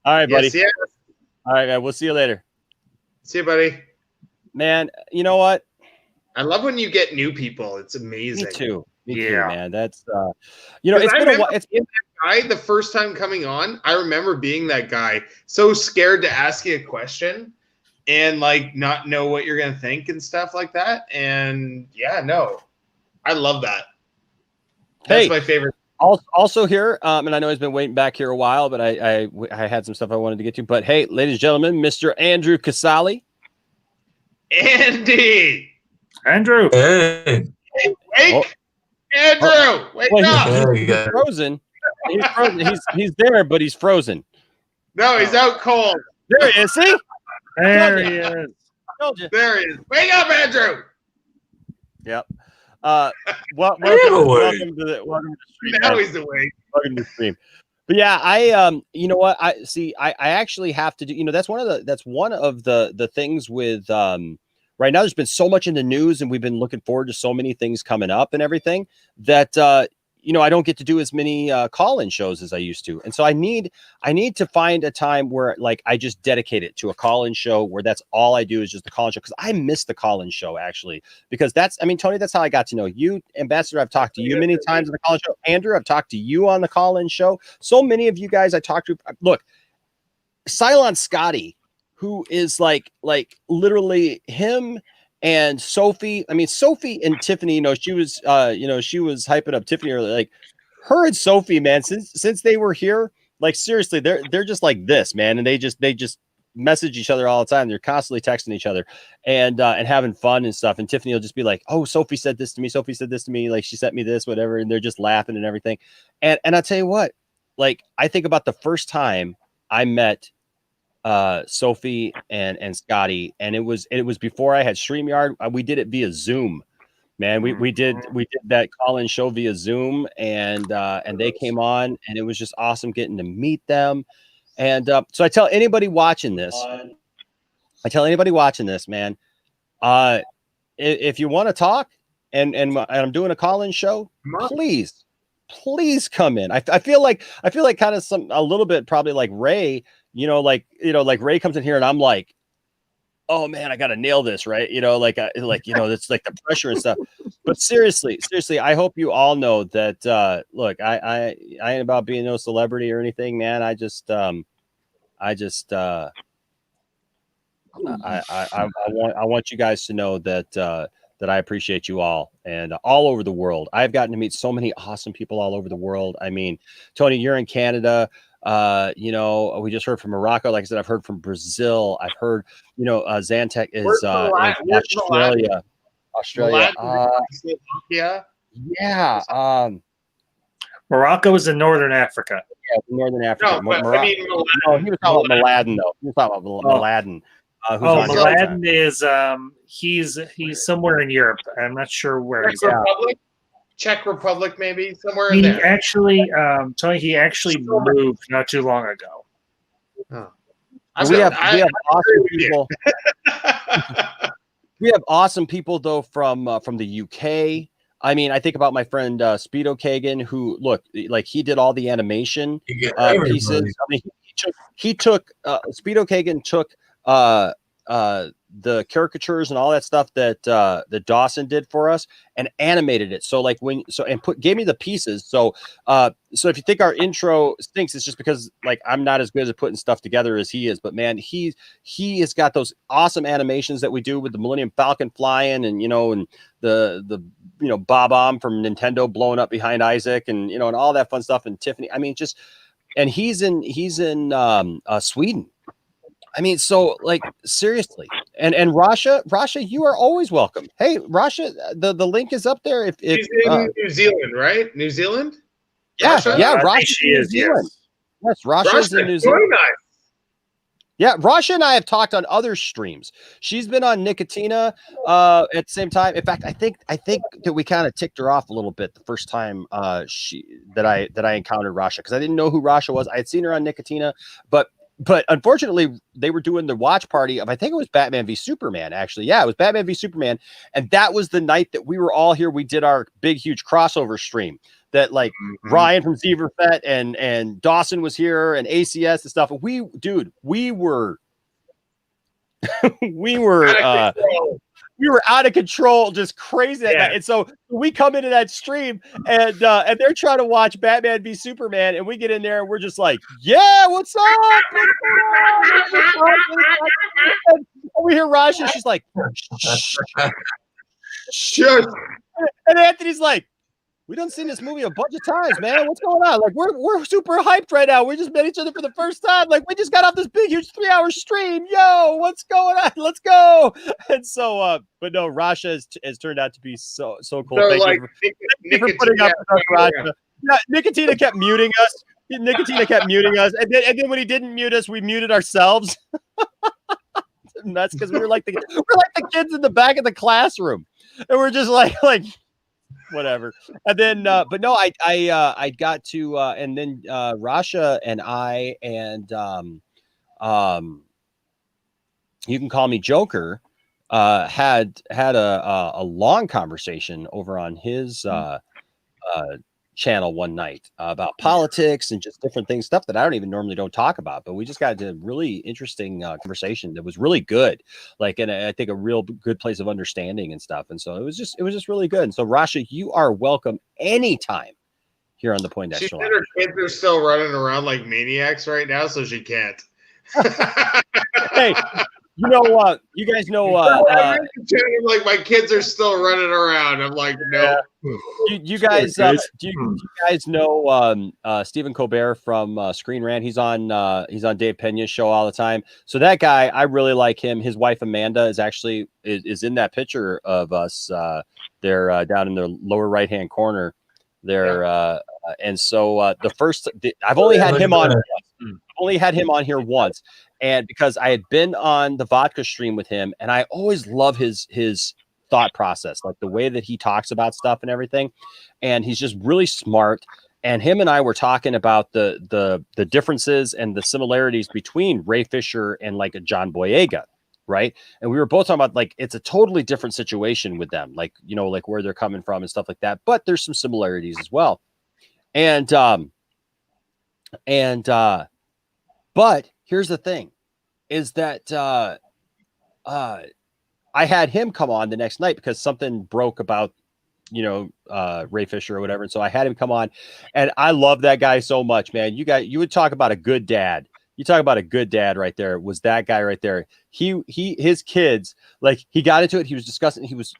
Speaker 2: All right, buddy.
Speaker 3: Yes.
Speaker 2: All right, man. We'll see you later.
Speaker 3: See you, buddy.
Speaker 2: Man, you know what?
Speaker 3: I love when you get new people. It's amazing.
Speaker 2: Me too. Me too,
Speaker 4: Yeah.
Speaker 2: man. That's it's been a while.
Speaker 3: The first time coming on, I remember being that guy, so scared to ask you a question and like not know what you're gonna think and stuff like that. And I love that. That's my favorite.
Speaker 2: Also here, and I know he's been waiting back here a while, but I had some stuff I wanted to get to. But hey, ladies and gentlemen, Mr. Andrew Casali.
Speaker 3: Andy.
Speaker 4: Andrew.
Speaker 9: Hey.
Speaker 3: Wake. Andrew, wake up.
Speaker 2: He's frozen. He's frozen. He's there, but he's frozen.
Speaker 3: No, he's out cold.
Speaker 2: There he is. See?
Speaker 4: There he is.
Speaker 2: Told you.
Speaker 3: There he is. Wake up, Andrew.
Speaker 2: Yep. Welcome to the stream.
Speaker 3: Now he's awake.
Speaker 2: Welcome to the stream. But yeah, you know what? I actually have to do, you know, that's one of the things with, right now there's been so much in the news and we've been looking forward to so many things coming up and everything that, you know, I don't get to do as many call-in shows as I used to. And so I need to find a time where like I just dedicate it to a call-in show where that's all I do is just the call-in show. Because I miss the call-in show actually. Because Tony, that's how I got to know you. Ambassador, I've talked to you many times on the call-in show. Andrew, I've talked to you on the call-in show. So many of you guys I talked to. Look, Cylon Scotty, who is like literally him and Sophie. I mean, Sophie and Tiffany, you know, she was hyping up Tiffany earlier. Like her and Sophie, man, since they were here, like seriously, they're just like this, man. And they just message each other all the time. They're constantly texting each other and having fun and stuff. And Tiffany will just be like, "Oh, Sophie said this to me. Sophie said this to me. Like she sent me this, whatever." And they're just laughing and everything. And I'll tell you what, like I think about the first time I met Sophie and Scotty, and it was before I had StreamYard. We did it via Zoom, man. We did that call-in show via Zoom, and they came on, and it was just awesome getting to meet them. And so I tell anybody watching this, man, if you want to talk, and I'm doing a call-in show, please come in. I feel like kind of a little bit probably like Ray. Like Ray comes in here and I'm like, oh man, I got to nail this. Right. It's like the pressure and stuff, but seriously, I hope you all know that, look, I ain't about being no celebrity or anything, man. I want you guys to know that I appreciate you all and all over the world. I've gotten to meet so many awesome people all over the world. I mean, Tony, you're in Canada. We just heard from Morocco. Like I said, I've heard from Brazil. I've heard, Zantek is in Australia. Yeah.
Speaker 4: Morocco is in Northern Africa.
Speaker 2: Yeah, Northern Africa.
Speaker 3: No, but
Speaker 2: he was talking about Mladen, though. He was talking about Mladen.
Speaker 4: Mladen is he's somewhere in Europe. I'm not sure where he's at.
Speaker 3: Czech Republic, maybe somewhere
Speaker 4: He
Speaker 3: in there.
Speaker 4: actually, Tony, he actually moved not too long ago.
Speaker 3: Oh.
Speaker 2: We have awesome people. We have awesome people though from the UK. I mean, I think about my friend Speedo Kagan, who he did all the animation pieces. I mean, he took Speedo Kagan took the caricatures and all that stuff that Dawson did for us and animated it. So gave me the pieces. So if you think our intro stinks, it's just because I'm not as good at putting stuff together as he is. But man, he has got those awesome animations that we do with the Millennium Falcon flying and and the Bob-omb from Nintendo blowing up behind Isaac and and all that fun stuff. And Tiffany, I mean, and he's in Sweden. I mean, so seriously, and Rasha, you are always welcome. Hey, Rasha, the link is up there. If
Speaker 3: she's in New Zealand, right? New Zealand?
Speaker 2: Yeah,
Speaker 3: Rasha?
Speaker 2: yeah,
Speaker 4: Rasha is. Yes,
Speaker 2: Rasha's in New Zealand.
Speaker 3: Very nice.
Speaker 2: Yeah, Rasha and I have talked on other streams. She's been on Nicotina at the same time. In fact, I think that we kind of ticked her off a little bit the first time I encountered Rasha because I didn't know who Rasha was. I had seen her on Nicotina, but unfortunately, they were doing the watch party of, I think it was Batman v Superman, actually. Yeah, it was Batman v Superman. And that was the night that we were all here. We did our big, huge crossover stream that Ryan from Zeverfet and Dawson was here and ACS and stuff. We were we were out of control, just crazy that night. And so we come into that stream and they're trying to watch Batman v Superman, and we get in there and we're just like, yeah, what's up? And we hear Rasha, she's like, shh. And Anthony's like, we done seen this movie a bunch of times, man. What's going on? Like, we're super hyped right now. We just met each other for the first time. Like, we just got off this big, huge 3-hour stream. Yo, what's going on? Let's go. And so, but no, Rasha has turned out to be so cool.
Speaker 3: So,
Speaker 2: Thank
Speaker 3: like,
Speaker 2: you for putting up with us, Rasha. Yeah, Nicotina kept muting us. And then when he didn't mute us, we muted ourselves. Nuts, because we're like the kids in the back of the classroom, and we're just like whatever. And then, but no, I got to, and then Rasha and I and you can call me Joker, had a long conversation over on his channel one night about politics and just different things, stuff that I don't talk about, but we just got into a really interesting conversation that was really good, like, and I think a real good place of understanding and stuff. And so it was just really good. And so Rasha, you are welcome anytime here on the Poindexter.
Speaker 3: She said her kids are still running around like maniacs right now, so she can't.
Speaker 2: Hey, you know what? You guys know
Speaker 3: like my kids are still running around. I'm like, no.
Speaker 2: You guys, do you guys know Stephen Colbert from Screen Rant? He's on Dave Pena's show all the time. So that guy, I really like him. His wife Amanda is actually is in that picture of us. They're down in the lower right hand corner there, and so I've only had him on. I've only had him on here once, and because I had been on the vodka stream with him, and I always love his thought process, like the way that he talks about stuff and everything, and he's just really smart. And him and I were talking about the differences and the similarities between Ray Fisher and like a John Boyega, right? And we were both talking about like it's a totally different situation with them, like, you know, like where they're coming from and stuff like that, but there's some similarities as well. But here's the thing, is that I had him come on the next night because something broke about, you know, Ray Fisher or whatever. And so I had him come on, and I love that guy so much, man. You would talk about a good dad. You talk about a good dad right there. Was that guy right there. His kids, like, he got into it. He was discussing. He was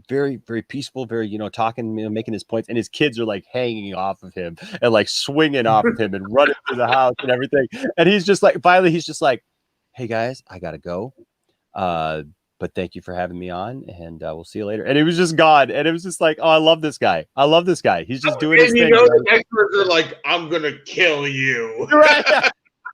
Speaker 2: very, very peaceful, very, you know, talking, you know, making his points, and his kids are like hanging off of him and like swinging off of him and running through the house and everything. And he's just like, finally, he's just like, hey guys, I got to go. But thank you for having me on, and we'll see you later. And it was just gone. And it was just like, oh, I love this guy. I love this guy. He's just doing his thing.
Speaker 3: You know, the experts are like, I'm going to kill you.
Speaker 2: Right.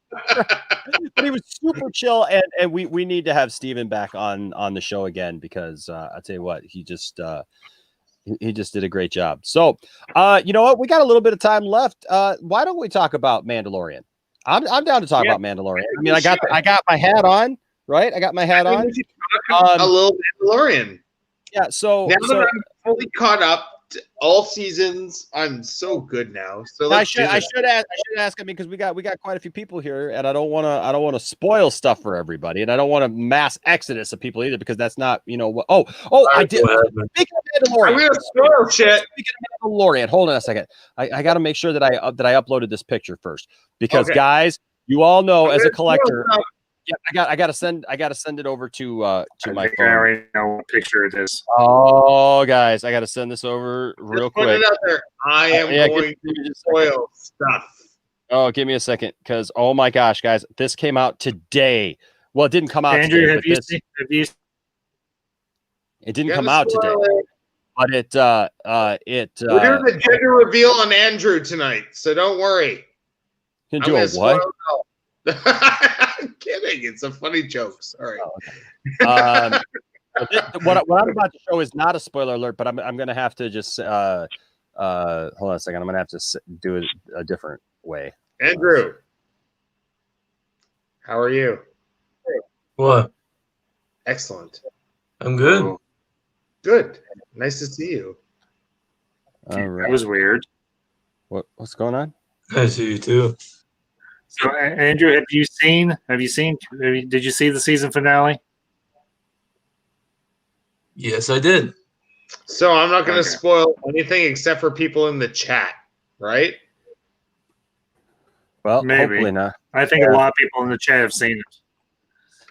Speaker 2: But he was super chill, and we need to have Steven back on the show again, because I'll tell you what, he just did a great job. So you know what, we got a little bit of time left. Why don't we talk about Mandalorian? I'm down to talk about Mandalorian. I mean, I got my hat on, right? I got my hat on.
Speaker 3: A little Mandalorian.
Speaker 2: Yeah, so
Speaker 3: now that I'm fully caught up to all seasons, I'm so good now. So
Speaker 2: I should ask. I mean, because we got quite a few people here, and I don't want to spoil stuff for everybody, and I don't want to mass exodus of people either, because that's not, you know what. Oh, I did. Speaking of Mandalorian,
Speaker 3: I'm gonna spoil shit.
Speaker 2: Speaking of Mandalorian, hold on a second. I got to make sure that I uploaded this picture first, because guys, you all know as a collector. Yeah, I gotta send it over to my phone.
Speaker 4: I already know what picture it is.
Speaker 2: Oh, guys, I gotta send this over real quick.
Speaker 3: Put it out there. I am going to spoil stuff.
Speaker 2: Oh, give me a second, because oh my gosh, guys, this came out today. Well, it didn't come out
Speaker 4: Andrew,
Speaker 2: today. It didn't come out today, but it
Speaker 3: we're doing the gender reveal on Andrew tonight, so don't worry.
Speaker 2: You can do a what?
Speaker 3: I'm kidding. It's a funny joke. Sorry.
Speaker 2: Oh, okay. What I'm about to show is not a spoiler alert, but I'm going to have to just hold on a second. I'm going to have to do it a different way.
Speaker 3: Andrew, how are you?
Speaker 9: What?
Speaker 3: Excellent.
Speaker 9: I'm good.
Speaker 3: Good. Nice to see you.
Speaker 2: All right.
Speaker 4: That was weird.
Speaker 2: What's going on?
Speaker 9: I see you too.
Speaker 4: So, Andrew, did you see the season finale?
Speaker 9: Yes, I did.
Speaker 3: So I'm not going to spoil anything except for people in the chat, right?
Speaker 2: Well,
Speaker 4: maybe.
Speaker 2: hopefully not.
Speaker 4: I think a lot of people in the chat have seen it.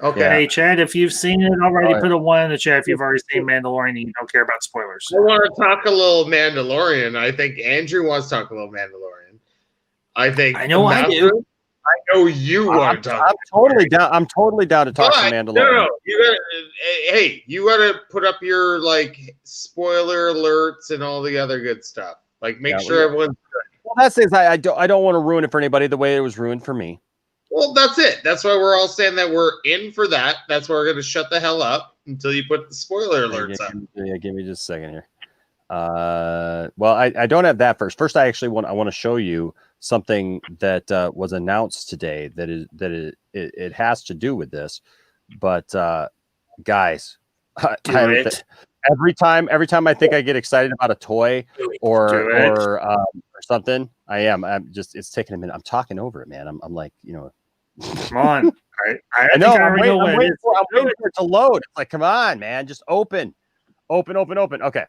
Speaker 3: Okay.
Speaker 4: Hey, Chad, if you've seen it already, put a 1 in the chat if you've already seen Mandalorian and you don't care about spoilers.
Speaker 3: I want to talk a little Mandalorian. I think Andrew wants to talk a little Mandalorian. I think
Speaker 4: I know I do.
Speaker 3: I know you want to talk.
Speaker 2: I'm totally down. I'm totally down to talk to Mandalorian.
Speaker 3: No, you gotta, hey, you gotta put up your like spoiler alerts and all the other good stuff. Like make sure everyone's good.
Speaker 2: Well, that's it. I don't want to ruin it for anybody the way it was ruined for me.
Speaker 3: Well, that's it. That's why we're all saying that we're in for that. That's why we're gonna shut the hell up until you put the spoiler alerts up.
Speaker 2: Yeah, give me just a second here. Well, I don't have that first. First, I want to show you something that was announced today it has to do with this. But every time I think I get excited about a toy or something, I'm just, it's taking a minute. I'm talking over it, man. I'm like,
Speaker 4: come on.
Speaker 2: I know. I'm waiting for it to load. It's like, come on, man, just open. Okay.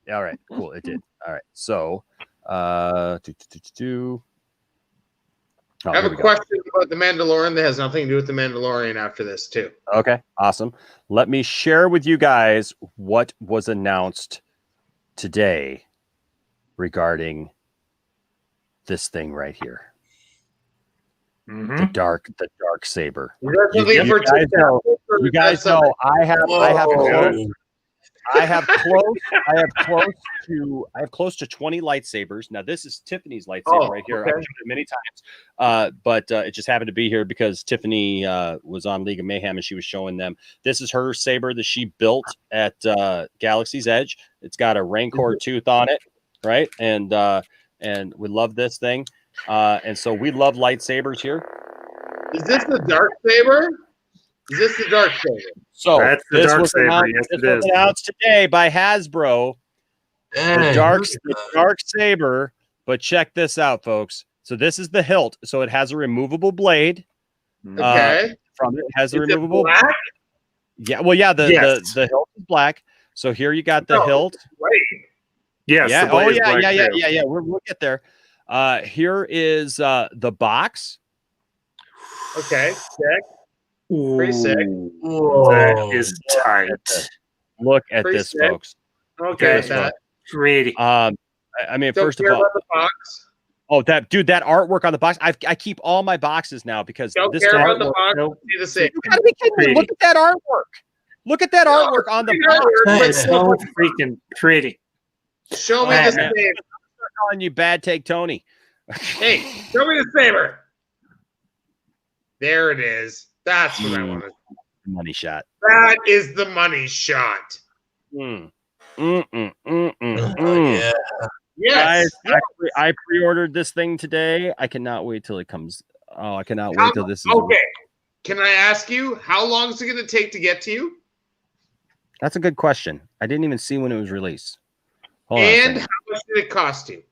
Speaker 2: All right, cool. It did. All right. So,
Speaker 3: I have a question about the Mandalorian that has nothing to do with the Mandalorian after this too.
Speaker 2: Okay, awesome. Let me share with you guys what was announced today regarding this thing right here.
Speaker 4: Mm-hmm.
Speaker 2: The dark saber.
Speaker 3: You
Speaker 2: guys know I have close to 20 lightsabers. Now this is Tiffany's lightsaber right here.
Speaker 3: Okay.
Speaker 2: I've used it many times, but it just happened to be here because Tiffany was on League of Mayhem and she was showing them. This is her saber that she built at Galaxy's Edge. It's got a Rancor tooth on it, right? And we love this thing. And so we love lightsabers here.
Speaker 3: Is this the dark saber?
Speaker 2: So
Speaker 4: that's the dark saber. Yes, it is.
Speaker 2: Announced today by Hasbro. The dark saber. But check this out, folks. So this is the hilt. So it has a removable blade.
Speaker 3: Okay.
Speaker 2: From it has a removable.
Speaker 3: Black?
Speaker 2: Yeah. Well, yeah. The hilt is black. So here you got the hilt.
Speaker 3: Right.
Speaker 4: Yes.
Speaker 2: Yeah. Oh yeah. We'll get there. Here is the box.
Speaker 3: Okay. Sick. Pretty sick.
Speaker 4: That is tight.
Speaker 2: Look at this, folks.
Speaker 3: Okay.
Speaker 4: Pretty.
Speaker 2: I mean, first of all,
Speaker 3: the box.
Speaker 2: Oh, that artwork on the box. I keep all my boxes now because
Speaker 3: this artwork. The box. See the same.
Speaker 2: You gotta be kidding me. Look at that artwork. Look at that artwork on the box.
Speaker 4: That is so freaking pretty.
Speaker 3: Show me the saber.
Speaker 2: I'm calling you Bad Take Tony.
Speaker 3: Hey, show me the saber. There it is. That's what I wanted.
Speaker 2: Money shot.
Speaker 3: That is the money shot.
Speaker 2: Yeah.
Speaker 3: Yes.
Speaker 2: I pre-ordered this thing today. I cannot wait till it comes. Oh, I cannot wait till this is
Speaker 3: okay. Can I ask you how long is it going to take to get to you?
Speaker 2: That's a good question. I didn't even see when it was released.
Speaker 3: And how much did it cost you?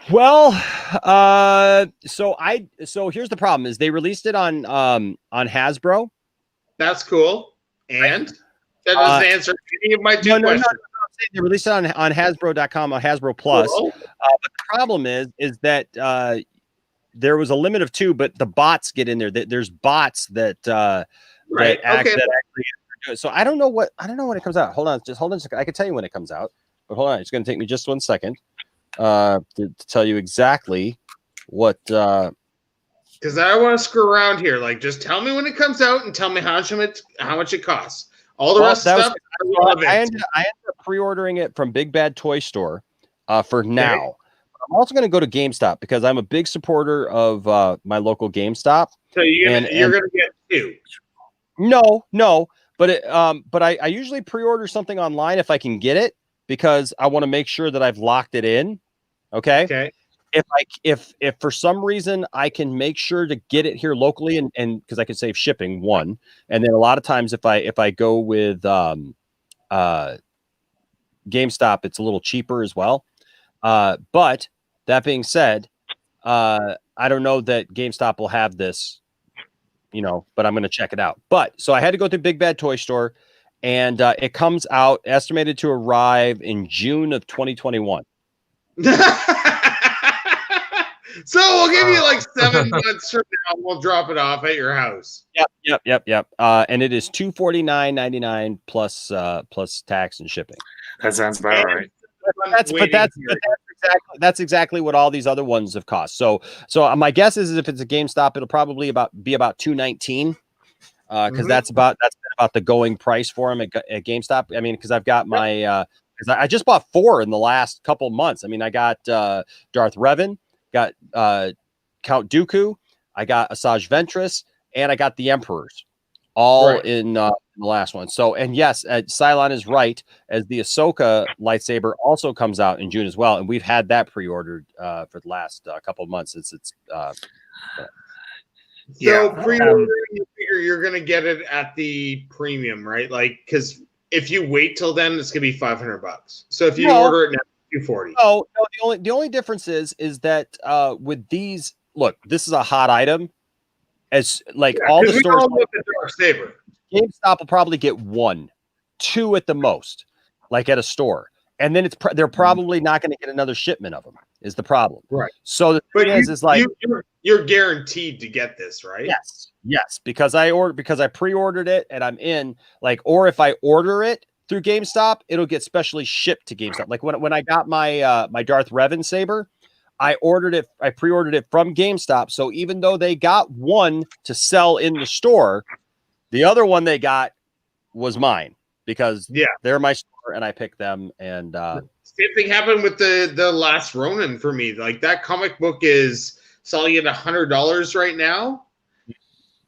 Speaker 2: Well, so here's the problem: is they released it on Hasbro.
Speaker 3: That's cool. And that doesn't answer any of my two questions. No.
Speaker 2: They released it on Hasbro.com, on Hasbro Plus.
Speaker 3: Cool.
Speaker 2: But the problem is that there was a limit of 2, but the bots get in there. There's bots that actually do it. So I don't know when it comes out. Hold on a second. I can tell you when it comes out, but hold on. It's going to take me just 1 second to tell you exactly what.
Speaker 3: Because I want to screw around here. Like, just tell me when it comes out and tell me how much it costs. All the rest of the stuff.
Speaker 2: I ended up pre-ordering it from Big Bad Toy Store for now. Okay. I'm also going to go to GameStop because I'm a big supporter of my local GameStop.
Speaker 3: So you're going to get 2?
Speaker 2: No. But I usually pre-order something online if I can get it because I want to make sure that I've locked it in. Okay. If for some reason I can make sure to get it here locally and because I can save shipping, one, and then a lot of times if I go with GameStop, it's a little cheaper as well. But that being said, I don't know that GameStop will have this, but I'm going to check it out. But so I had to go to Big Bad Toy Store, and it comes out estimated to arrive in June of 2021.
Speaker 3: So we'll give you like 7 months from now. We'll drop it off at your house.
Speaker 2: Yep. And it is $249.99 plus tax and shipping.
Speaker 4: That sounds about right.
Speaker 2: That's exactly what all these other ones have cost. So my guess is if it's a GameStop, it'll probably be about $219. Because that's been about the going price for them at GameStop. I mean, because I've got my because I just bought 4 in the last couple months. I mean, I got Darth Revan, got Count Dooku, I got Asajj Ventress, and I got the Emperors, all in the last one. So, and yes, Cylon is right, as the Ahsoka lightsaber also comes out in June as well, and we've had that pre-ordered for the last couple of months since it's.
Speaker 3: So pre-ordering, you figure you're gonna get it at the premium, right? Like, because if you wait till then, it's gonna be $500. So if you order it now, $240.
Speaker 2: No. The only difference is that with these, look, this is a hot item. As like all the stores, GameStop will probably get 1, 2 at the most, like at a store, and then they're probably not going to get another shipment of them. Is the problem, right? So the thing is like
Speaker 3: you're guaranteed to get this, right?
Speaker 2: Yes, because I pre-ordered it and I'm in, like, or if I order it through GameStop, it'll get specially shipped to GameStop. Like when I got my my Darth Revan saber, I pre-ordered it from GameStop. So even though they got 1 to sell in the store, the other one they got was mine because they're my store and I picked them. And
Speaker 3: same thing happened with the Last Ronin for me. Like that comic book is selling at $100 right now.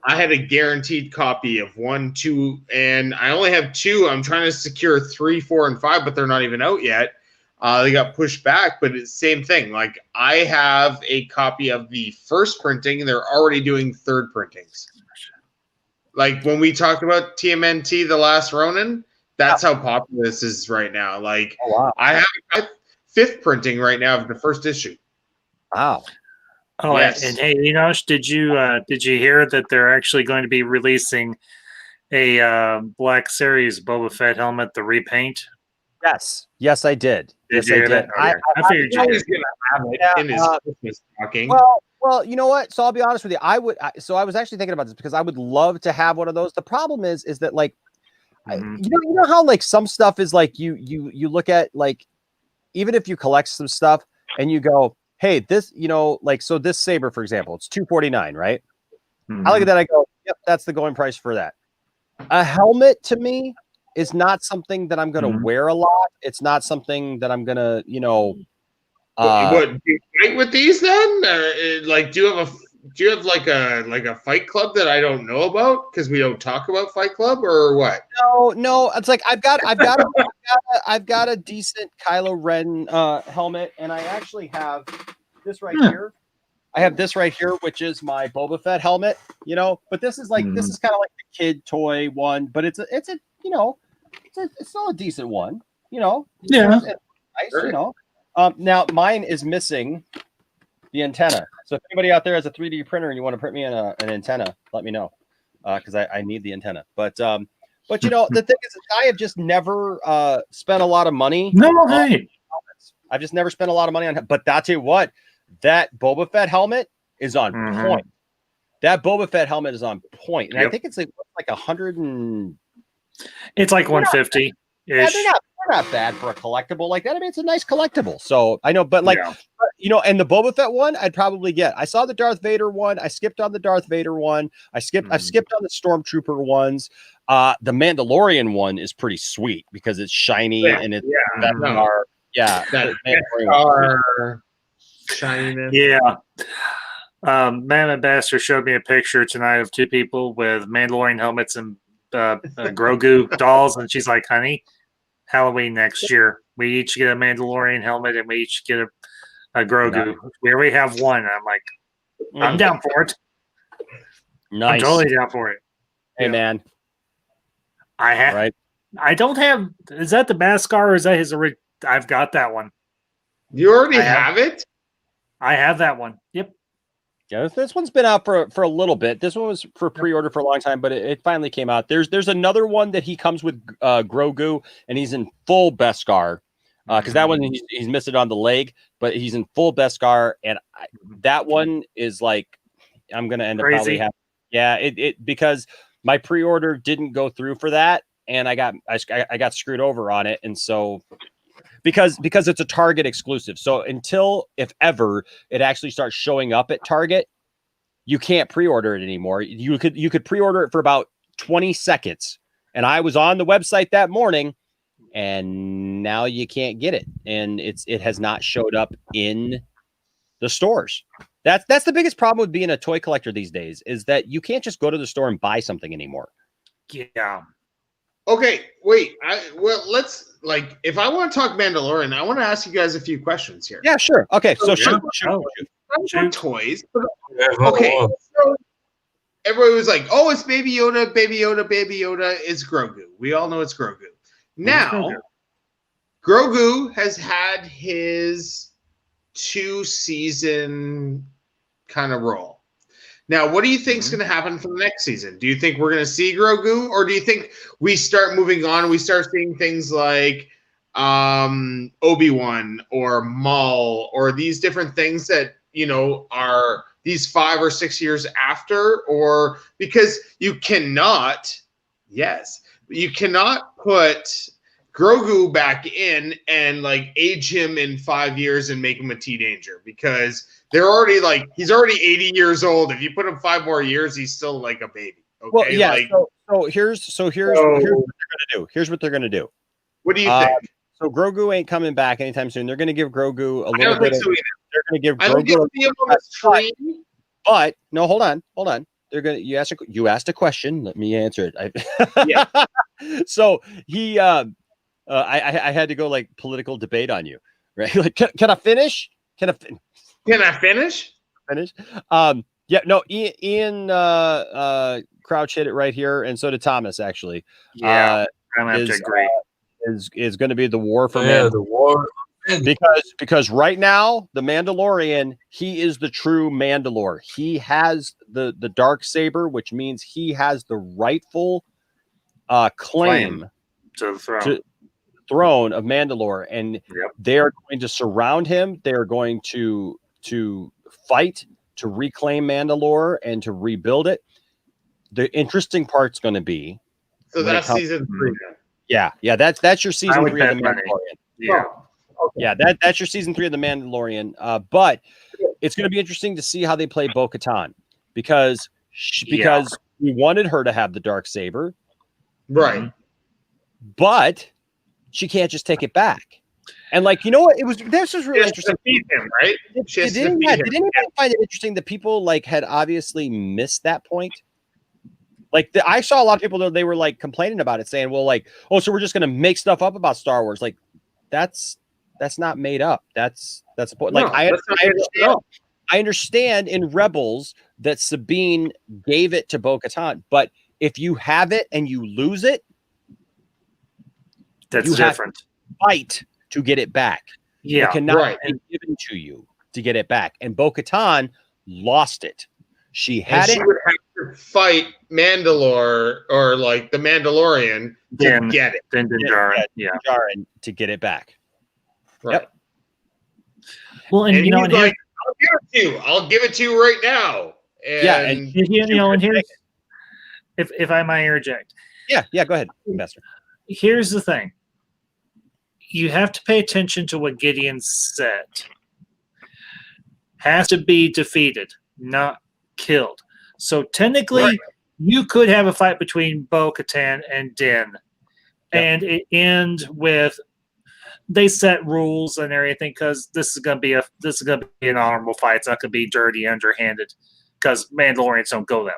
Speaker 3: I had a guaranteed copy of 1, 2, and I only have 2. I'm trying to secure 3, 4, and 5, but they're not even out yet. They got pushed back, but it's the same thing. Like I have a copy of the first printing, and they're already doing third printings. Like when we talked about TMNT, The Last Ronin, that's how popular this is right now. Like I have a 5th printing right now of the first issue.
Speaker 2: Wow.
Speaker 4: Oh, yes. And hey, Enosh, did you hear that they're actually going to be releasing a Black Series Boba Fett helmet, the repaint?
Speaker 2: Yes, I did.
Speaker 4: Did you hear that? I figured you
Speaker 3: was going to have it in his Christmas stocking.
Speaker 2: Well, you know what? So I'll be honest with you. I was actually thinking about this because I would love to have one of those. The problem is that like, you know how like some stuff is like you look at like, even if you collect some stuff and you go, hey, this, like, so this saber, for example, it's $249, right? I look at that, I go, yep, that's the going price for that. A helmet to me is not something that I'm going to wear a lot. It's not something that I'm going to,
Speaker 3: what do you fight with these then? Like, do you have like a fight club that I don't know about because we don't talk about Fight Club or what?
Speaker 2: No. It's like I've got a decent Kylo Ren helmet, and I actually have this right here. I have this right here, which is my Boba Fett helmet. But this is like this is kind of like the kid toy one, but it's still a decent one. It's nice. Now mine is missing the antenna. So if anybody out there has a 3D printer and you want to print me an antenna, let me know because I need the antenna. But the thing is, I have just never spent a lot of money. I've just never spent a lot of money on. But I'll tell you what, that Boba Fett helmet is on point. That Boba Fett helmet is on point, and I think it's like 100 and.
Speaker 4: It's like 150.
Speaker 2: Yeah, they're not bad for a collectible like that. I mean, it's a nice collectible. So I know, but like, and the Boba Fett one, I'd probably get. I saw the Darth Vader one. I skipped on the Darth Vader one. I've skipped on the Stormtrooper ones. The Mandalorian one is pretty sweet because it's shiny and it's
Speaker 3: shiny.
Speaker 4: Yeah. Mammoth Bastard showed me a picture tonight of 2 people with Mandalorian helmets and Grogu dolls, and she's like, honey, Halloween next year we each get a Mandalorian helmet and we each get a Grogu. We already have one. I'm like, I'm down for it.
Speaker 2: Nice.
Speaker 4: I'm totally down for it.
Speaker 2: Hey man,
Speaker 4: I don't have. Is that the Beskar or is that his original? I've got that one.
Speaker 3: You already have it?
Speaker 4: I have that one. Yep.
Speaker 2: Yeah, this one's been out for a little bit. This one was for pre-order for a long time, but it finally came out. There's another one that he comes with Grogu, and he's in full Beskar. because that one he's missed it on the leg, but he's in full Beskar, and that one is like I'm gonna end up probably having it because my pre-order didn't go through for that, and I got screwed over on it, and so because it's a Target exclusive, so until if ever it actually starts showing up at Target, you can't pre-order it anymore. You could pre-order it for about 20 seconds, and I was on the website that morning, and now you can't get it, and it has not showed up in the stores. That's the biggest problem with being a toy collector these days, is that you can't just go to the store and buy something anymore.
Speaker 4: Yeah.
Speaker 3: Okay, wait. Let's if I want to talk Mandalorian, I want to ask you guys a few questions here.
Speaker 2: Yeah, sure. Okay, so shoot.
Speaker 3: Toys. Okay, so everybody was like, "Oh, it's Baby Yoda, Baby Yoda, Baby Yoda." It's Grogu. We all know it's Grogu. Now, Grogu has had his 2-season kind of role. Now, what do you think is going to happen for the next season? Do you think we're going to see Grogu, or do you think we start moving on? We start seeing things like Obi-Wan or Maul or these different things that are these 5 or 6 years after, or because you cannot put Grogu back in and age him in 5 years and make him a teenager, because they're already he's already 80 years old. If you put him 5 more years, he's still like a baby. Okay.
Speaker 2: Well, yeah. So here's what they're gonna do. Here's what they're gonna do.
Speaker 3: What do you think?
Speaker 2: So Grogu ain't coming back anytime soon. They're gonna give Grogu a little bit. They're gonna give Grogu. But no, hold on. They're gonna. You asked a question. Let me answer it.
Speaker 3: Yeah.
Speaker 2: So he. I had to go political debate on you, right? Can I finish? Can I finish? Finish. Yeah. No. Ian Crouch hit it right here, and so did Thomas. Actually.
Speaker 4: Yeah. I'm gonna have to agree.
Speaker 2: Is going to be the war for
Speaker 9: the war.
Speaker 2: Because right now the Mandalorian, he is the true Mandalore. He has the dark saber, which means he has the rightful claim
Speaker 4: to the
Speaker 2: throne of Mandalore, and they are going to surround him. They are going to fight to reclaim Mandalore and to rebuild it. The interesting part's going to be
Speaker 3: that's season 3.
Speaker 2: Yeah, that's your season 3 of the Mandalorian.
Speaker 4: Yeah.
Speaker 2: Yeah, that's your season 3 of the Mandalorian. But it's going to be interesting to see how they play Bo-Katan, because we wanted her to have the dark saber,
Speaker 3: right?
Speaker 2: But she can't just take it back. And what? This was really interesting.
Speaker 3: Defeat him, right?
Speaker 2: Did anybody find it interesting that people had obviously missed that point? I saw a lot of people that they were complaining about it, saying, "Well, oh, so we're just going to make stuff up about Star Wars." That's not made up. That's the point. I understand in Rebels that Sabine gave it to Bo-Katan, but if you have it and you lose it,
Speaker 4: that's
Speaker 2: you
Speaker 4: different.
Speaker 2: Have to fight to get it back.
Speaker 4: Yeah,
Speaker 2: it cannot be given to you to get it back. And Bo-Katan lost it. She had it.
Speaker 3: She would have to fight Mandalore or the Mandalorian to get it.
Speaker 4: Then
Speaker 2: Djarin to get it back.
Speaker 3: Right.
Speaker 2: Yep.
Speaker 4: Well, and
Speaker 3: I'll give it to you. I'll give it to you right now. And
Speaker 4: and here's, if I might interject.
Speaker 2: Yeah, go ahead, Investor.
Speaker 4: Here's the thing. You have to pay attention to what Gideon said. Has to be defeated, not killed. So technically, you could have a fight between Bo-Katan and Din, and it end with they set rules and everything, because this is gonna be an honorable fight. It's not gonna be dirty, underhanded, because Mandalorians don't go that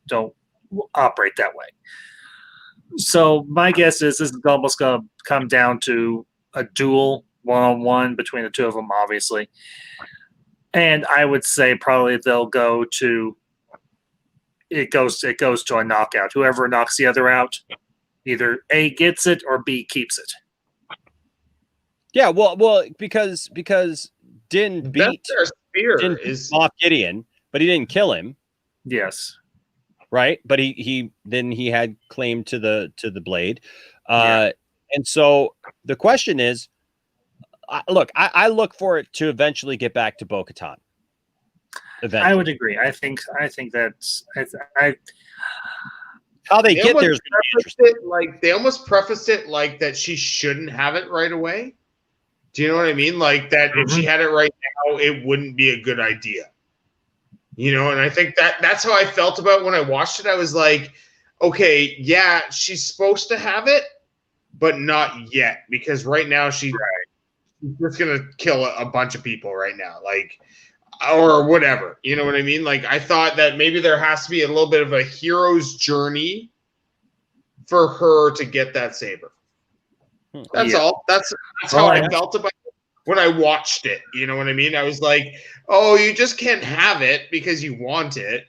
Speaker 4: don't operate that way. So my guess is this is almost gonna come down to a duel, 1-on-1 between the two of them, obviously. And I would say probably they'll go to it goes to a knockout. Whoever knocks the other out, either A gets it or B keeps it.
Speaker 2: Yeah, well, because Din beat off Gideon, but he didn't kill him.
Speaker 4: Yes.
Speaker 2: Right, but he had claim to the blade, and so the question is, I look for it to eventually get back to Bo-Katan.
Speaker 4: I would agree. I think that's
Speaker 2: how they get there is
Speaker 3: like they almost prefaced it like that she shouldn't have it right away. Do you know what I mean? Like that if she had it right now, it wouldn't be a good idea. You know, and I think that's how I felt about when I watched it. I was like, okay, yeah, she's supposed to have it, but not yet, because right now she's just gonna kill a bunch of people right now, like, or whatever. You know what I mean? Like, I thought that maybe there has to be a little bit of a hero's journey for her to get that saber. That's all. That's how I felt about it when I watched it. You know what I mean? I was like, oh, you just can't have it because you want it.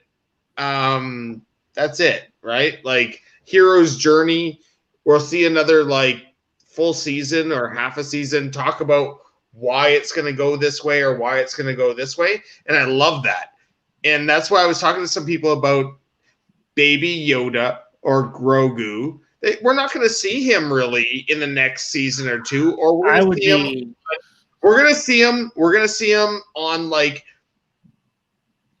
Speaker 3: That's it, right? Like, hero's journey. We'll see another like full season or half a season talk about why it's going to go this way or why it's going to go this way. And I love that. And that's why I was talking to some people about Baby Yoda or Grogu. We're not going to see him really in the next season or two, or we're going to see him on like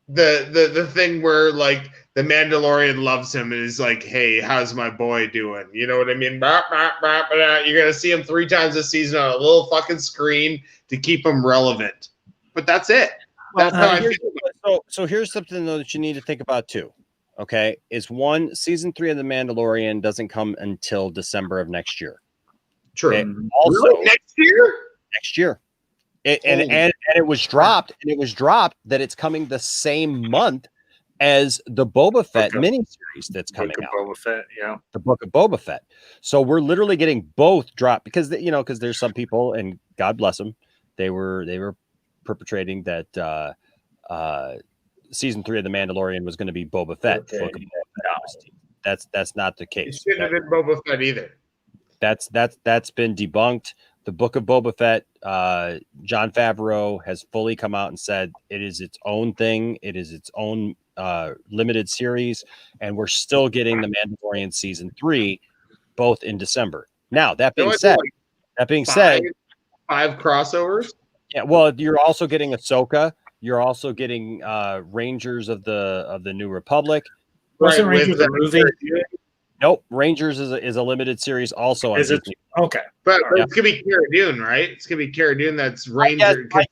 Speaker 3: the thing where like the Mandalorian loves him and is like, hey, how's my boy doing? You know what I mean? You're going to see him 3 times this season on a little fucking screen to keep him relevant. But that's it. That's how I feel.
Speaker 2: So here's something though that you need to think about too. Okay, is one, season 3 of The Mandalorian doesn't come until December of next year.
Speaker 3: True.
Speaker 2: Okay? Also,
Speaker 3: really? Next year.
Speaker 2: Next year. And it was dropped, that it's coming the same month as the Boba Fett miniseries that's coming out.
Speaker 4: Boba Fett, yeah.
Speaker 2: The Book of Boba Fett. So we're literally getting both dropped because there's some people, and God bless them, they were perpetrating that season 3 of The Mandalorian was going to be Boba Fett. Okay. Book of Boba Fett. That's not the case.
Speaker 3: It shouldn't have been Boba Fett either.
Speaker 2: That's been debunked. The Book of Boba Fett, Jon Favreau has fully come out and said it is its own thing. It is its own limited series, and we're still getting The Mandalorian season 3, both in December. Now that being said,
Speaker 3: five crossovers.
Speaker 2: Yeah, well, you're also getting Ahsoka. You're also getting Rangers of the New Republic.
Speaker 4: Wasn't Rangers a movie?
Speaker 2: Nope, Rangers is a limited series also.
Speaker 4: Is it? Okay.
Speaker 3: But it's going to be Cara Dune, right? It's going to be Cara Dune that's Ranger.
Speaker 2: My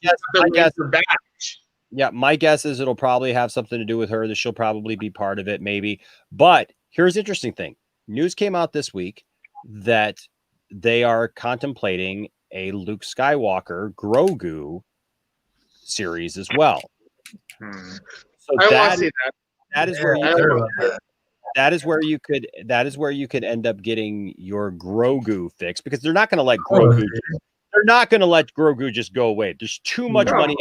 Speaker 2: guess, yeah, my guess is it'll probably have something to do with her, that she'll probably be part of it, maybe. But here's the interesting thing. News came out this week that they are contemplating a Luke Skywalker Grogu series as well. So that is where you could end up getting your Grogu fix, because they're not going to let Grogu. They're not going to let Grogu just go away. There's too much money.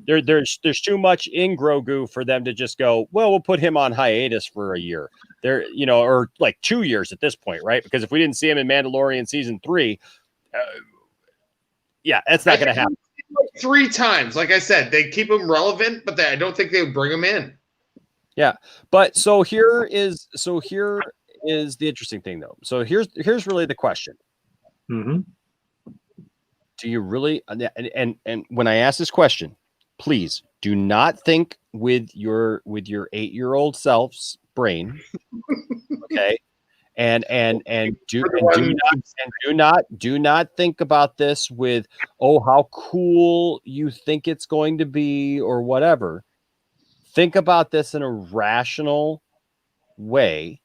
Speaker 2: There's too much in Grogu for them to just go, well, we'll put him on hiatus for a year. Or like 2 years at this point, right? Because if we didn't see him in Mandalorian season 3, that's not going to happen.
Speaker 3: 3 times, like I said, they keep him relevant, but I don't think they would bring him in.
Speaker 2: Yeah, but so here is the interesting thing, though. So here's really the question.
Speaker 4: Mm-hmm.
Speaker 2: Do you really? And when I ask this question, please do not think with your 8-year-old self's brain, okay? And do not think about this with, oh, how cool you think it's going to be or whatever. Think about this in a rational way,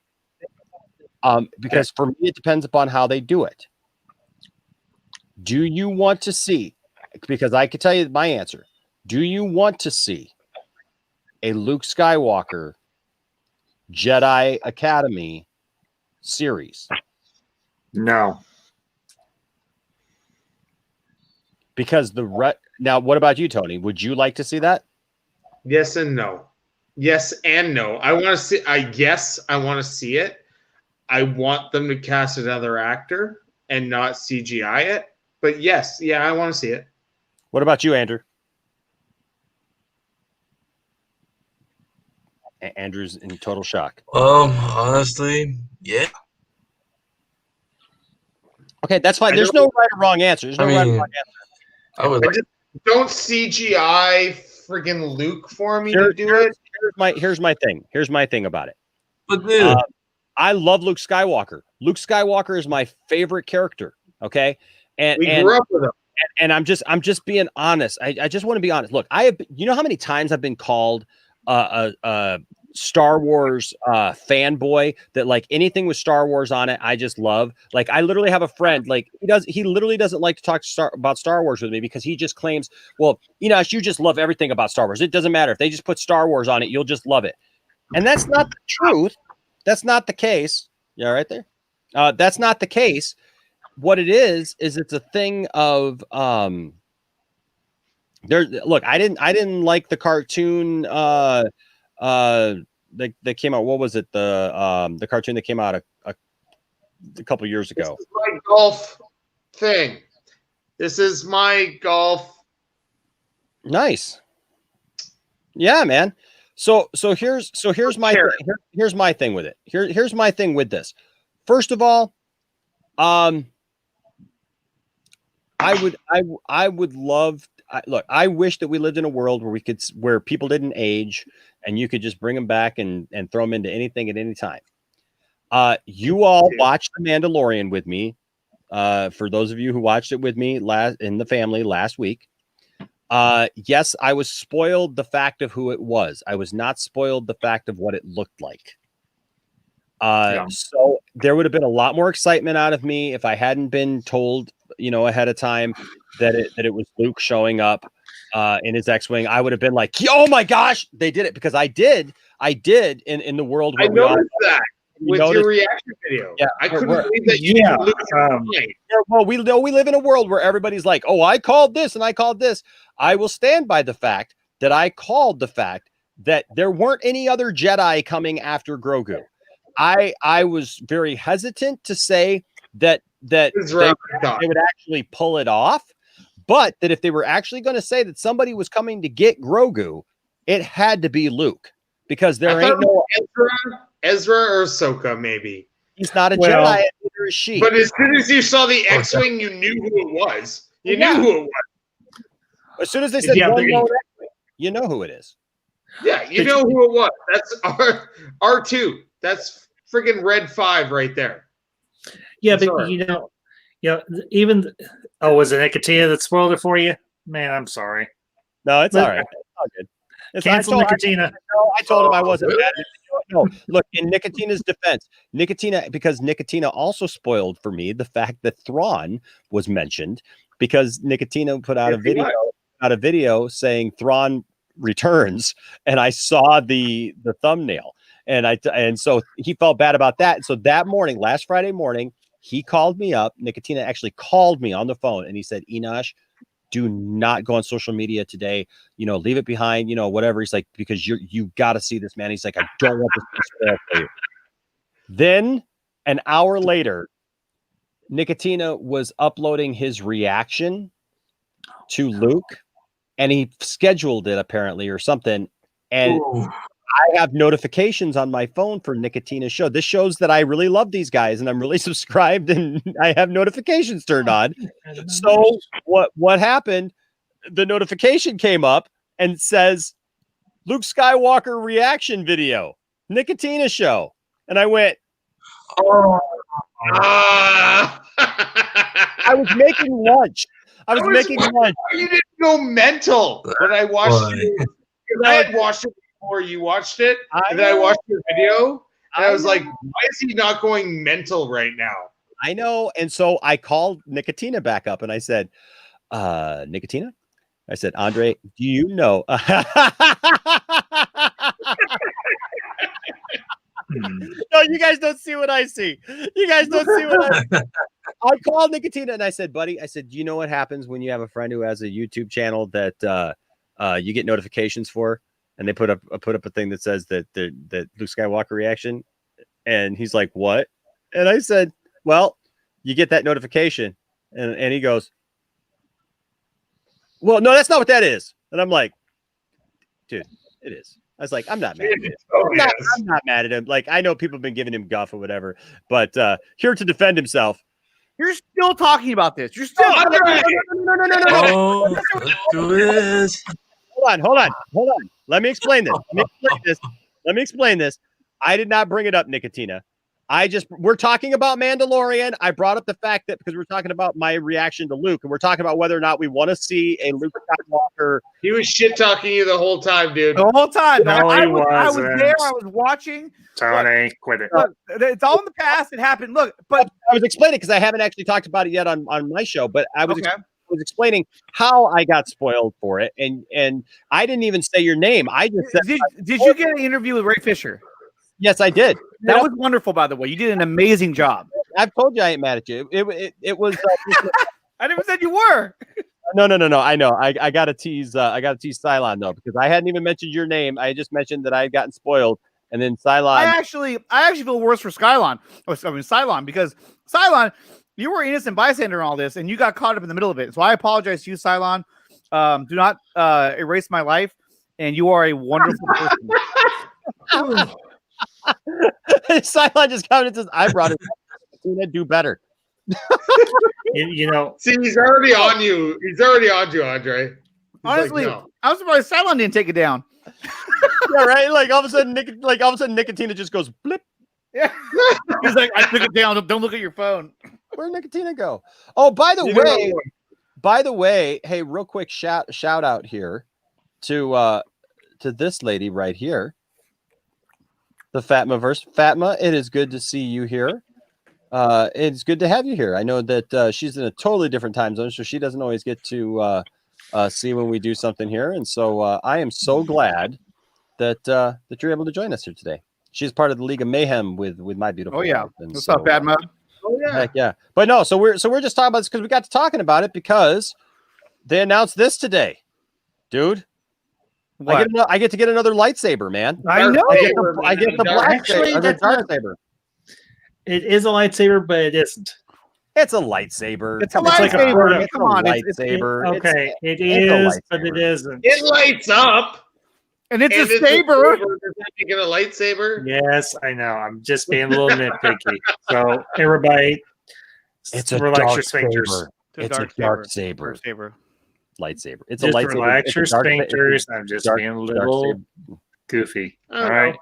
Speaker 2: because for me, it depends upon how they do it. Do you want to see, because I can tell you my answer, do you want to see a Luke Skywalker Jedi Academy series?
Speaker 4: No.
Speaker 2: Because now, what about you, Tony? Would you like to see that?
Speaker 3: Yes and no. Yes and no. I want to see. I want to see it. I want them to cast another actor and not CGI it. But yes, I want to see it.
Speaker 2: What about you, Andrew? Andrew's in total shock.
Speaker 9: Honestly, yeah.
Speaker 2: Okay, that's fine. There's no right or wrong answer. There's no right or wrong answer.
Speaker 9: I would.
Speaker 3: just don't CGI friggin' Luke for me to do it.
Speaker 2: Here's my thing. Here's my thing about it.
Speaker 9: But dude,
Speaker 2: I love Luke Skywalker. Luke Skywalker is my favorite character. Okay, and
Speaker 3: we grew up with him.
Speaker 2: And I'm just being honest. I just want to be honest. Look, you know how many times I've been called a Star Wars fanboy, that like anything with Star Wars on it, I just love. Like I literally have a friend, like he literally doesn't like to talk about Star Wars with me because he just claims, well, Enosh, you just love everything about Star Wars. It doesn't matter if they just put Star Wars on it, you'll just love it. And that's not the truth. That's not the case. Yeah, right there. That's not the case. What it is it's a thing of look, I didn't like the cartoon that came out. What was it? The cartoon that came out a couple years ago.
Speaker 3: This is my golf thing. This is my golf.
Speaker 2: Nice. Yeah, man. So here's my here's my thing with it. Here's my thing with this. First of all, I would love. Look, I wish that we lived in a world where people didn't age, and you could just bring them back and throw them into anything at any time. You all watched The Mandalorian with me. For those of you who watched it with me in the family last week, yes, I was spoiled the fact of who it was. I was not spoiled the fact of what it looked like. So there would have been a lot more excitement out of me if I hadn't been told, ahead of time that it was Luke showing up in his X-Wing. I would have been like, oh my gosh, they did it, because I did in the world.
Speaker 3: I noticed that with your reaction video.
Speaker 2: Yeah,
Speaker 3: I couldn't believe that you didn't lose.
Speaker 2: Well, we live in a world where everybody's like, oh, I called this and I called this. I will stand by the fact that I called the fact that there weren't any other Jedi coming after Grogu. I was very hesitant to say that they would actually pull it off, but that if they were actually going to say that somebody was coming to get Grogu, it had to be Luke, because there ain't no
Speaker 3: Ezra or Ahsoka, maybe.
Speaker 2: He's not a Jedi, neither is she.
Speaker 3: But as soon as you saw the X-Wing, you knew who it was. You knew who it was.
Speaker 2: As soon as they said you know who it is.
Speaker 3: Yeah, you know who it was. That's R2. That's friggin' Red 5 right there.
Speaker 4: Yeah, but even was it Nicotina that spoiled it for you? Man, I'm sorry.
Speaker 2: No, it's all right. It's all good.
Speaker 4: Cancel Nicotina.
Speaker 2: I told him I wasn't mad. No, look, in Nicotina's defense, because Nicotina also spoiled for me the fact that Thrawn was mentioned, because Nicotina put out a video saying Thrawn returns, and I saw the thumbnail, and so he felt bad about that. And so that morning, last Friday morning, he called me up. Nicotina actually called me on the phone, and he said, Enosh, do not go on social media today. Leave it behind, whatever. He's like, because you got to see this, man. He's like, I don't want this to spoil for you. Then an hour later, Nicotina was uploading his reaction to Luke, and he scheduled it apparently or something. And I have notifications on my phone for Nicotina's show. This shows that I really love these guys, and I'm really subscribed, and I have notifications turned on. So what happened? The notification came up and says Luke Skywalker reaction video, Nicotina show. And I went, I was making lunch. You
Speaker 3: didn't go mental when I watched it. I had watched it before you watched it, and then I watched your video, and I was like, why is he not going mental right now?
Speaker 2: I know. And so I called Nicotina back up, and I said, Nicotina? I said, Andre, do you know? No, you guys don't see what I see. You guys don't see what I see. I called Nicotina and I said, buddy, do you know what happens when you have a friend who has a YouTube channel that you get notifications for, and they put up a thing that says that Luke Skywalker reaction? And he's like, what? And I said, well, you get that notification. And he goes, well, no, that's not what that is. And I'm like, dude, it is. I was like, I'm not mad at him. I'm not mad at him. Like, I know people have been giving him guff or whatever, but here to defend himself,
Speaker 10: You're still talking about this. You're still.
Speaker 9: Oh, let's do this.
Speaker 2: Hold on. Let me explain this. I did not bring it up, Nicotina. We're talking about Mandalorian. I brought up the fact that because we're talking about my reaction to Luke, and we're talking about whether or not we want to see a Luke Skywalker.
Speaker 3: He was shit talking you the whole time, dude.
Speaker 10: The whole time.
Speaker 4: No,
Speaker 10: I
Speaker 4: he
Speaker 10: was
Speaker 4: wasn't.
Speaker 10: there. I was watching.
Speaker 4: Tony, quit it.
Speaker 10: Look, it's all in the past. It happened. Look, but
Speaker 2: I was explaining because I haven't actually talked about it yet on my show, but I was explaining how I got spoiled for it, and I didn't even say your name. I just said,
Speaker 10: did you get an interview with Ray Fisher?
Speaker 2: Yes, I did.
Speaker 10: That was wonderful, by the way. You did an amazing job.
Speaker 2: I've told you I ain't mad at you. It was.
Speaker 10: I never said you were.
Speaker 2: No. I know. I got to tease. I got to tease Cylon though, because I hadn't even mentioned your name. I just mentioned that I had gotten spoiled, and then Cylon.
Speaker 10: I actually feel worse for Cylon, because Cylon, you were innocent bystander in all this, and you got caught up in the middle of it. So I apologize to you, Cylon. Do not erase my life, and you are a wonderful person.
Speaker 2: Cylon just commented, says, "I brought it. Do better."
Speaker 4: You know,
Speaker 3: see, he's already on you. He's already on you, Andre.
Speaker 10: Honestly, I was surprised Cylon didn't take it down.
Speaker 2: Yeah, right. Like all of a sudden, Nicotina just goes blip.
Speaker 10: Yeah, he's like, I took it down. Don't look at your phone.
Speaker 2: Where'd Nicotina go? Oh, by the way, hey, real quick shout out here to this lady right here, the Fatmaverse. Fatma, it is good to see you here. It's good to have you here. I know that she's in a totally different time zone, so she doesn't always get to see when we do something here. And so I am so glad that you're able to join us here today. She's part of the League of Mayhem with my beautiful.
Speaker 10: Oh yeah,
Speaker 2: wife. And
Speaker 10: what's up, Fatma?
Speaker 3: Oh yeah,
Speaker 2: heck yeah. But no, so we're just talking about this because we got to talking about it because they announced this today, dude.
Speaker 10: What?
Speaker 2: I get to get another lightsaber, man.
Speaker 10: I know.
Speaker 2: I get the black dark saber.
Speaker 4: It is a lightsaber, but it isn't.
Speaker 2: It's a lightsaber.
Speaker 10: It's a lightsaber. Come on,
Speaker 2: lightsaber.
Speaker 4: Okay, it is, but it isn't.
Speaker 3: It lights up.
Speaker 10: And it's a saber.
Speaker 3: Does that make it a lightsaber?
Speaker 4: Yes, I know. I'm just being a little nitpicky. So everybody,
Speaker 2: it's a
Speaker 4: relax
Speaker 2: dark
Speaker 4: your sphincters.
Speaker 2: saber. It's a dark saber. Lightsaber. It's
Speaker 4: just
Speaker 2: a lightsaber.
Speaker 4: Relax your sphincters. I'm just being a little goofy. All right.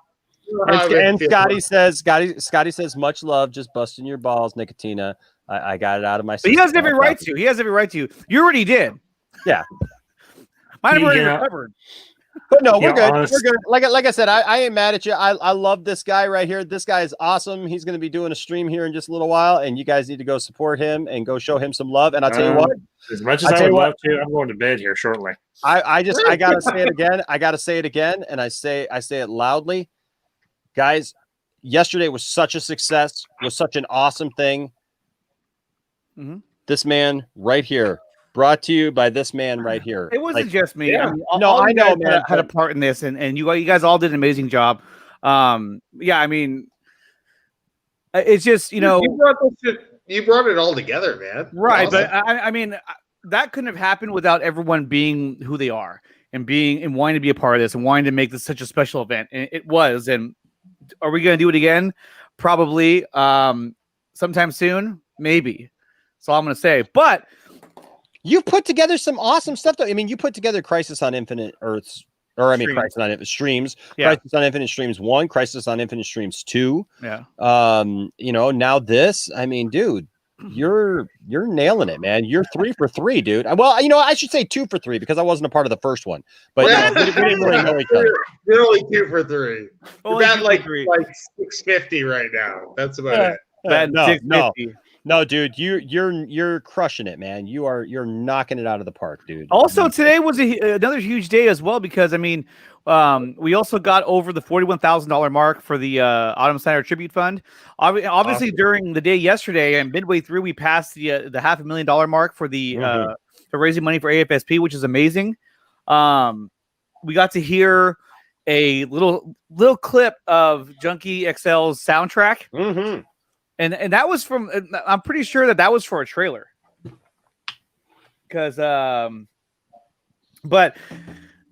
Speaker 2: And Scotty says, much love, just busting your balls, Nicotina. I got it out of my system.
Speaker 10: He has every right to. He has every right to. You already did.
Speaker 2: Yeah.
Speaker 10: Mine have already recovered.
Speaker 2: But no, we're good. We're good. Like I said, I ain't mad at you. I love this guy right here. This guy is awesome. He's going to be doing a stream here in just a little while, and you guys need to go support him and go show him some love. And I'll tell you what.
Speaker 4: As much as I would love to, I'm going to bed here shortly.
Speaker 2: I gotta say it again. I gotta say it again, and I say it loudly. Guys, yesterday was such a success, was such an awesome thing.
Speaker 10: Mm-hmm.
Speaker 2: This man right here, brought to you by this man right here.
Speaker 10: It wasn't just me.
Speaker 2: Yeah.
Speaker 10: I mean,
Speaker 2: I know, man.
Speaker 10: Had a part in this, and you guys all did an amazing job. Yeah, I mean, it's just you
Speaker 3: brought it all together, man.
Speaker 10: Right,
Speaker 3: awesome.
Speaker 10: but I mean, that couldn't have happened without everyone being who they are and wanting to be a part of this and wanting to make this such a special event. And it was. And are we going to do it again? Probably. Sometime soon, maybe. That's all I'm going to say. But
Speaker 2: you put together some awesome stuff, though. I mean, you put together Crisis on Infinite Earths, Crisis on Infinite Streams, yeah. Crisis on Infinite Streams 1, Crisis on Infinite Streams 2.
Speaker 10: Yeah.
Speaker 2: Now this. I mean, dude, you're nailing it, man. You're 3 for 3, dude. Well, I should say 2 for 3 because I wasn't a part of the first one. But we didn't really know each other.
Speaker 3: You're only 2 for 3. You're about like 650 right now. That's about it.
Speaker 2: No, dude, you're crushing it, man. You're knocking it out of the park, dude.
Speaker 10: Also, today was another huge day as well because I mean, we also got over the $41,000 mark for the Autumn Snyder Tribute Fund. Obviously, awesome. During the day yesterday and midway through, we passed the $500,000 mark for the for raising money for AFSP, which is amazing. We got to hear a little clip of Junkie XL's soundtrack.
Speaker 2: Mm-hmm.
Speaker 10: And that was from. I'm pretty sure that was for a trailer. Because, but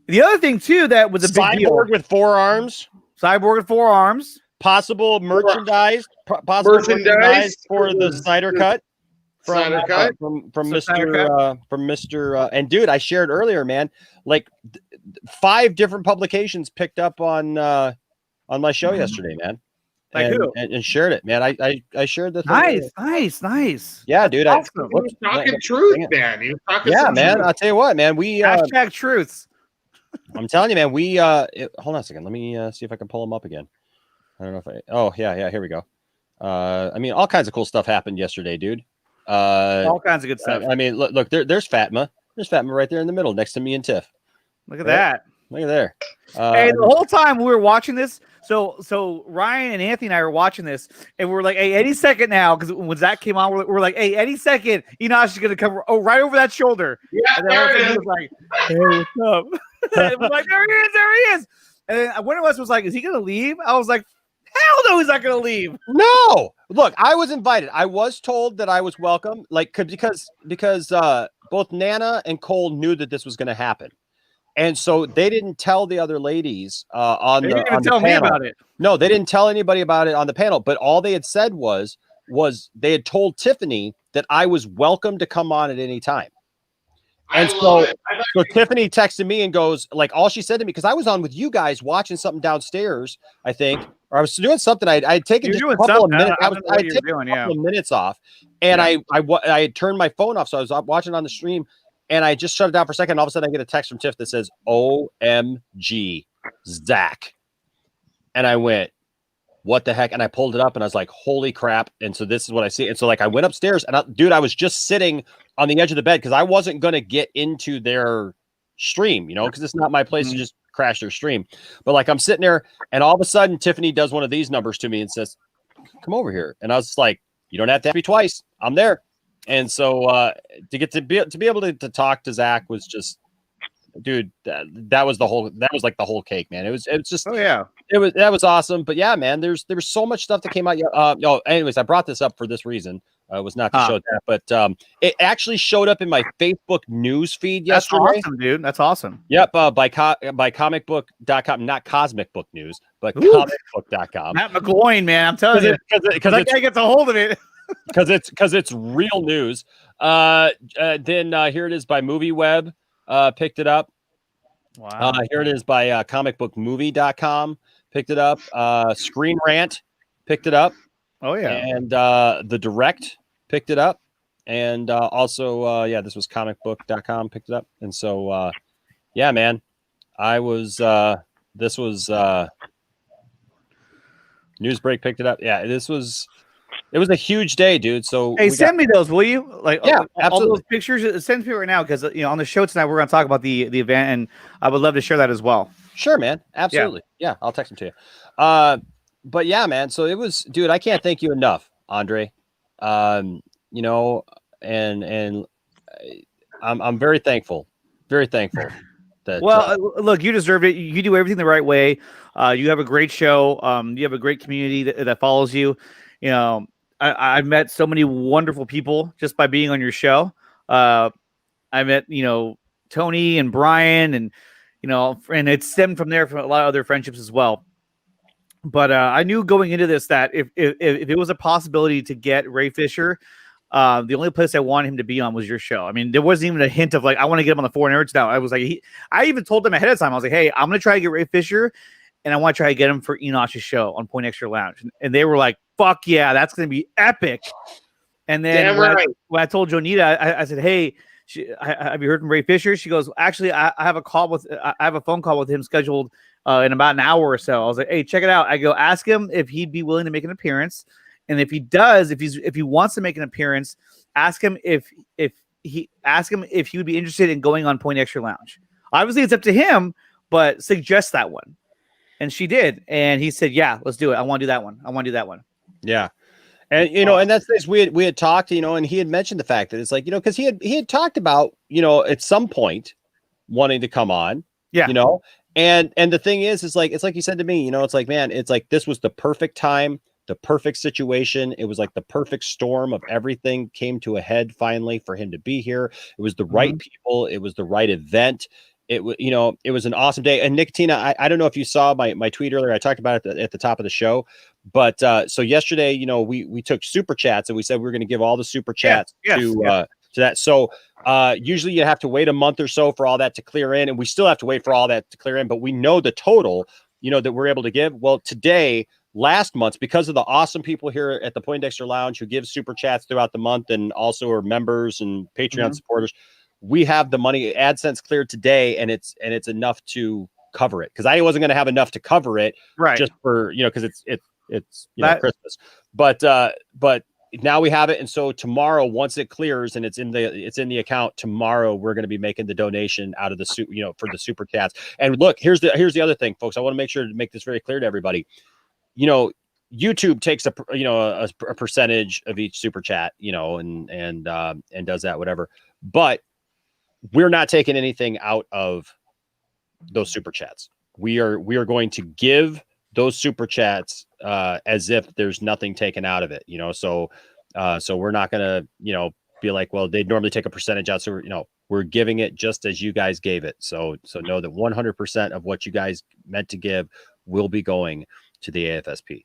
Speaker 10: the other thing too that was a big deal.
Speaker 2: Cyborg with 4 arms.
Speaker 10: Cyborg with 4 arms.
Speaker 2: Possible merchandise. Possible merchandise for the Snyder Cut.
Speaker 3: Snyder Cut.
Speaker 2: from Mr. And dude, I shared earlier, man. Like 5 different publications picked up on my show yesterday, man.
Speaker 10: Like who?
Speaker 2: And shared it, man. I shared the
Speaker 10: thing. Nice.
Speaker 2: Yeah, dude.
Speaker 3: Awesome. He was talking truth, man. He was talking
Speaker 2: man.
Speaker 3: truth.
Speaker 2: I'll tell you what, man. We
Speaker 10: hashtag truths.
Speaker 2: I'm telling you, man. We hold on a second. Let me see if I can pull them up again. I don't know if I. Oh yeah. Here we go. I mean, all kinds of cool stuff happened yesterday, dude.
Speaker 10: All kinds of good stuff.
Speaker 2: I mean, look. There's Fatma. There's Fatma right there in the middle, next to me and Tiff.
Speaker 10: Look at that.
Speaker 2: Look at there.
Speaker 10: Hey, the whole time we were watching this, so Ryan and Anthony and I were watching this, and we're like, hey, any second now, because when Zach came on, we're like, hey, any second, Enosh is gonna come right over that shoulder.
Speaker 3: Yeah,
Speaker 10: and then
Speaker 3: there it is.
Speaker 10: was like, hey, what's up? And we're like, there he is. And then one of us was like, is he gonna leave? I was like, hell no, he's not gonna leave.
Speaker 2: No, look, I was invited. I was told that I was welcome, like because both Nana and Cole knew that this was gonna happen. And so they didn't tell the other ladies on the panel.
Speaker 10: Me about it.
Speaker 2: No, they didn't tell anybody about it on the panel. But all they had said was they had told Tiffany that I was welcome to come on at any time. And so Tiffany texted me and goes, like, all she said to me, because I was on with you guys watching something downstairs, I think, or I was doing something. I had taken just a couple of minutes. I had taken a couple of minutes off, and I had turned my phone off, so I was watching on the stream. And I just shut it down for a second. And all of a sudden, I get a text from Tiff that says, OMG, Zach. And I went, what the heck? And I pulled it up and I was like, holy crap. And so this is what I see. And so like I went upstairs and I was just sitting on the edge of the bed because I wasn't going to get into their stream, because it's not my place to just crash their stream. But like I'm sitting there and all of a sudden, Tiffany does one of these numbers to me and says, come over here. And I was like, you don't have to have me twice. I'm there. And so to be able to talk to Zach was just, dude, that was like the whole cake, man. It was just, that was awesome. But yeah, man, there was so much stuff that came out. Anyways, I brought this up for this reason. It was not to show that, but it actually showed up in my Facebook news feed yesterday.
Speaker 10: That's awesome, dude. That's awesome.
Speaker 2: Yep, by comicbook.com, not Cosmic Book News, but comicbook.com.
Speaker 10: Matt McGloin, man, I'm telling you, because that guy gets a hold of it.
Speaker 2: because it's real news. Then here it is by MovieWeb. Picked it up.
Speaker 10: Wow.
Speaker 2: Here it is by comicbookmovie.com. Picked it up. Screen Rant picked it up.
Speaker 10: Oh yeah.
Speaker 2: And The Direct picked it up. And also this was comicbook.com picked it up. And so yeah, man. This was Newsbreak picked it up. Yeah, it was a huge day, dude. So
Speaker 10: hey, send me those, will you? Like,
Speaker 2: yeah,
Speaker 10: all those pictures. Send me right now because on the show tonight we're going to talk about the event, and I would love to share that as well.
Speaker 2: Sure, man. Absolutely. Yeah, I'll text them to you. But yeah, man. So it was, dude. I can't thank you enough, Andre. And I'm very thankful. Very thankful. That,
Speaker 10: look, you deserved it. You do everything the right way. You have a great show. You have a great community that follows you. I've met so many wonderful people just by being on your show. I met, Tony and Brian and it stemmed from there from a lot of other friendships as well. But I knew going into this that if it was a possibility to get Ray Fisher, the only place I wanted him to be on was your show. I mean, there wasn't even a hint of like, I want to get him on the Four Nerds now. I was like, I even told them ahead of time. I was like, hey, I'm going to try to get Ray Fisher and I want to try to get him for Enosh's show on Point Extra Lounge. And they were like, fuck yeah, that's going to be epic. And then when I told Jonita, I said, hey, have you heard from Ray Fisher? She goes, actually, I have a phone call with him scheduled in about an hour or so. I was like, hey, check it out. I go, ask him if he'd be willing to make an appearance. And if he does, if he wants to make an appearance, ask him if he would be interested in going on Point Extra Lounge. Obviously, it's up to him, but suggest that one. And she did. And he said, yeah, let's do it. I want to do that one. Yeah.
Speaker 2: And, and that's this, we had talked, and he had mentioned the fact that it's like, because he had talked about, at some point wanting to come on, and the thing is like, it's like you said to me, it's like, man, it's like, this was the perfect time, the perfect situation. It was like the perfect storm of everything came to a head finally for him to be here. It was the right people. It was the right event. It was, it was an awesome day. And Nicotina, I don't know if you saw my tweet earlier. I talked about it at the top of the show, But so yesterday, you know, we took super chats and we said we were going to give all the super chats to that. So usually you have to wait a month or so for all that to clear in, and we still have to wait for all that to clear in. But we know the total, you know, that we're able to give. Well, today, last month, because of the awesome people here at the Poindexter Lounge who give super chats throughout the month and also are members and Patreon supporters, we have the money AdSense cleared today, and it's enough to cover it, because I wasn't going to have enough to cover it, just for, you know, because it's you know, Christmas, but now we have it. And so tomorrow, once it clears and it's in the account, tomorrow we're going to be making the donation out of the you know, for the super chats. And look, here's the other thing, folks. I want to make sure to make this very clear to everybody. You know, YouTube takes a percentage of each super chat, you know, and does that, whatever. But we're not taking anything out of those super chats. We are going to give those super chats as if there's nothing taken out of it, you know. So we're not gonna, you know, be like, well, they'd normally take a percentage out, so we're giving it just as you guys gave it. So know that 100% of what you guys meant to give will be going to the AFSP.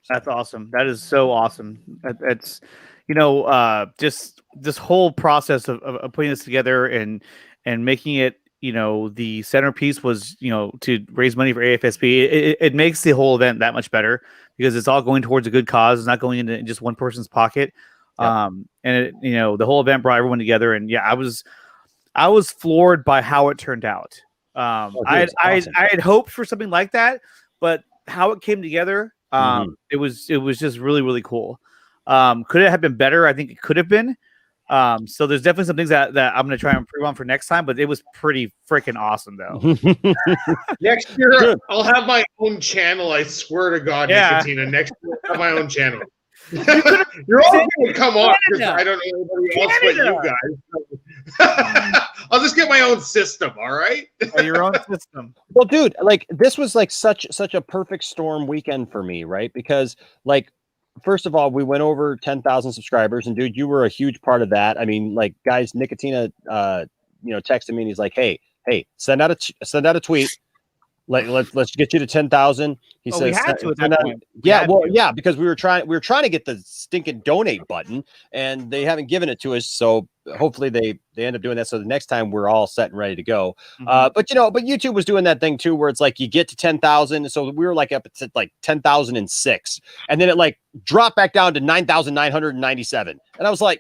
Speaker 10: That's awesome. That is so awesome. That's, you know, just this whole process of putting this together and making it, you know, the centerpiece was, you know, to raise money for AFSP. It makes the whole event that much better, because it's all going towards a good cause. It's not going into just one person's pocket. And it, you know, the whole event brought everyone together. And yeah, I was floored by how it turned out. I had hoped for something like that, but how it came together, it was just really, really cool. Could it have been better? I think it could have been. So there's definitely some things that I'm going to try and improve on for next time, but it was pretty freaking awesome though.
Speaker 3: Next year, I'll have my own channel. I swear to God, Nicotina, next year I'll have my own channel. You're all going to come on, because I don't know anybody else but you guys. I'll just get my own system. All right.
Speaker 10: Your own system.
Speaker 2: Well, dude, like this was like such a perfect storm weekend for me, right? Because like, first of all, we went over 10,000 subscribers, and dude, you were a huge part of that. I mean, like, guys, Nicotina, you know, texted me and he's like, hey, send out a tweet. Let's get you to 10,000. He says,
Speaker 10: we had to at that point.
Speaker 2: Because we were trying to get the stinking donate button, and they haven't given it to us. So hopefully they end up doing that. So the next time we're all set and ready to go. But YouTube was doing that thing too, where it's like you get to 10,000. So we were like up at like 10,006, and then it like dropped back down to 9,997. And I was like,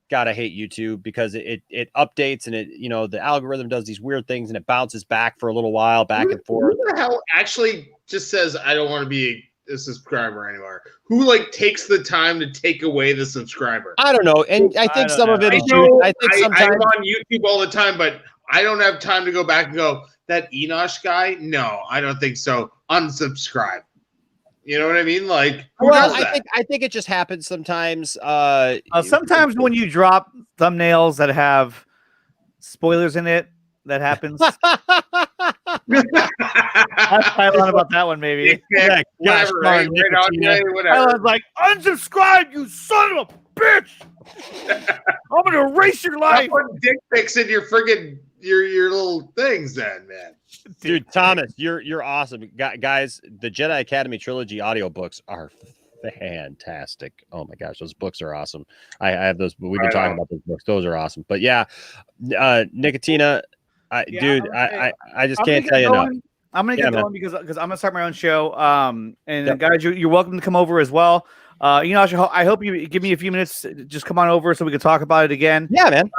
Speaker 2: God, I hate YouTube, because it updates, and it, you know, the algorithm does these weird things, and it bounces back for a little while, back and forth.
Speaker 3: Who the hell actually just says, I don't want to be a subscriber anymore? Who like takes the time to take away the subscriber?
Speaker 2: I don't know. And I think some of it is
Speaker 3: I think sometimes I'm on YouTube all the time, but I don't have time to go back and go, that Enosh guy? No, I don't think so. Unsubscribe. You know what I mean? Like, who does that?
Speaker 2: I think it just happens sometimes.
Speaker 10: Sometimes when you drop thumbnails that have spoilers in it, that happens. I'll pile on about that one, maybe.
Speaker 3: Yeah, whatever. I
Speaker 10: was like, unsubscribe, you son of a bitch! I'm gonna erase your life.
Speaker 3: I'm putting dick pics in your friggin' your little things, then, man.
Speaker 2: Dude, Thomas, you're awesome. Guys, the Jedi Academy Trilogy audiobooks are fantastic. Oh my gosh, those books are awesome. I have those. We've been talking about those books. Those are awesome. But yeah, Nicotina, I just can't tell you enough.
Speaker 10: I'm gonna get going because I'm gonna start my own show. Guys, you're welcome to come over as well. You know, I hope you give me a few minutes. Just come on over so we can talk about it again.
Speaker 2: Yeah, man.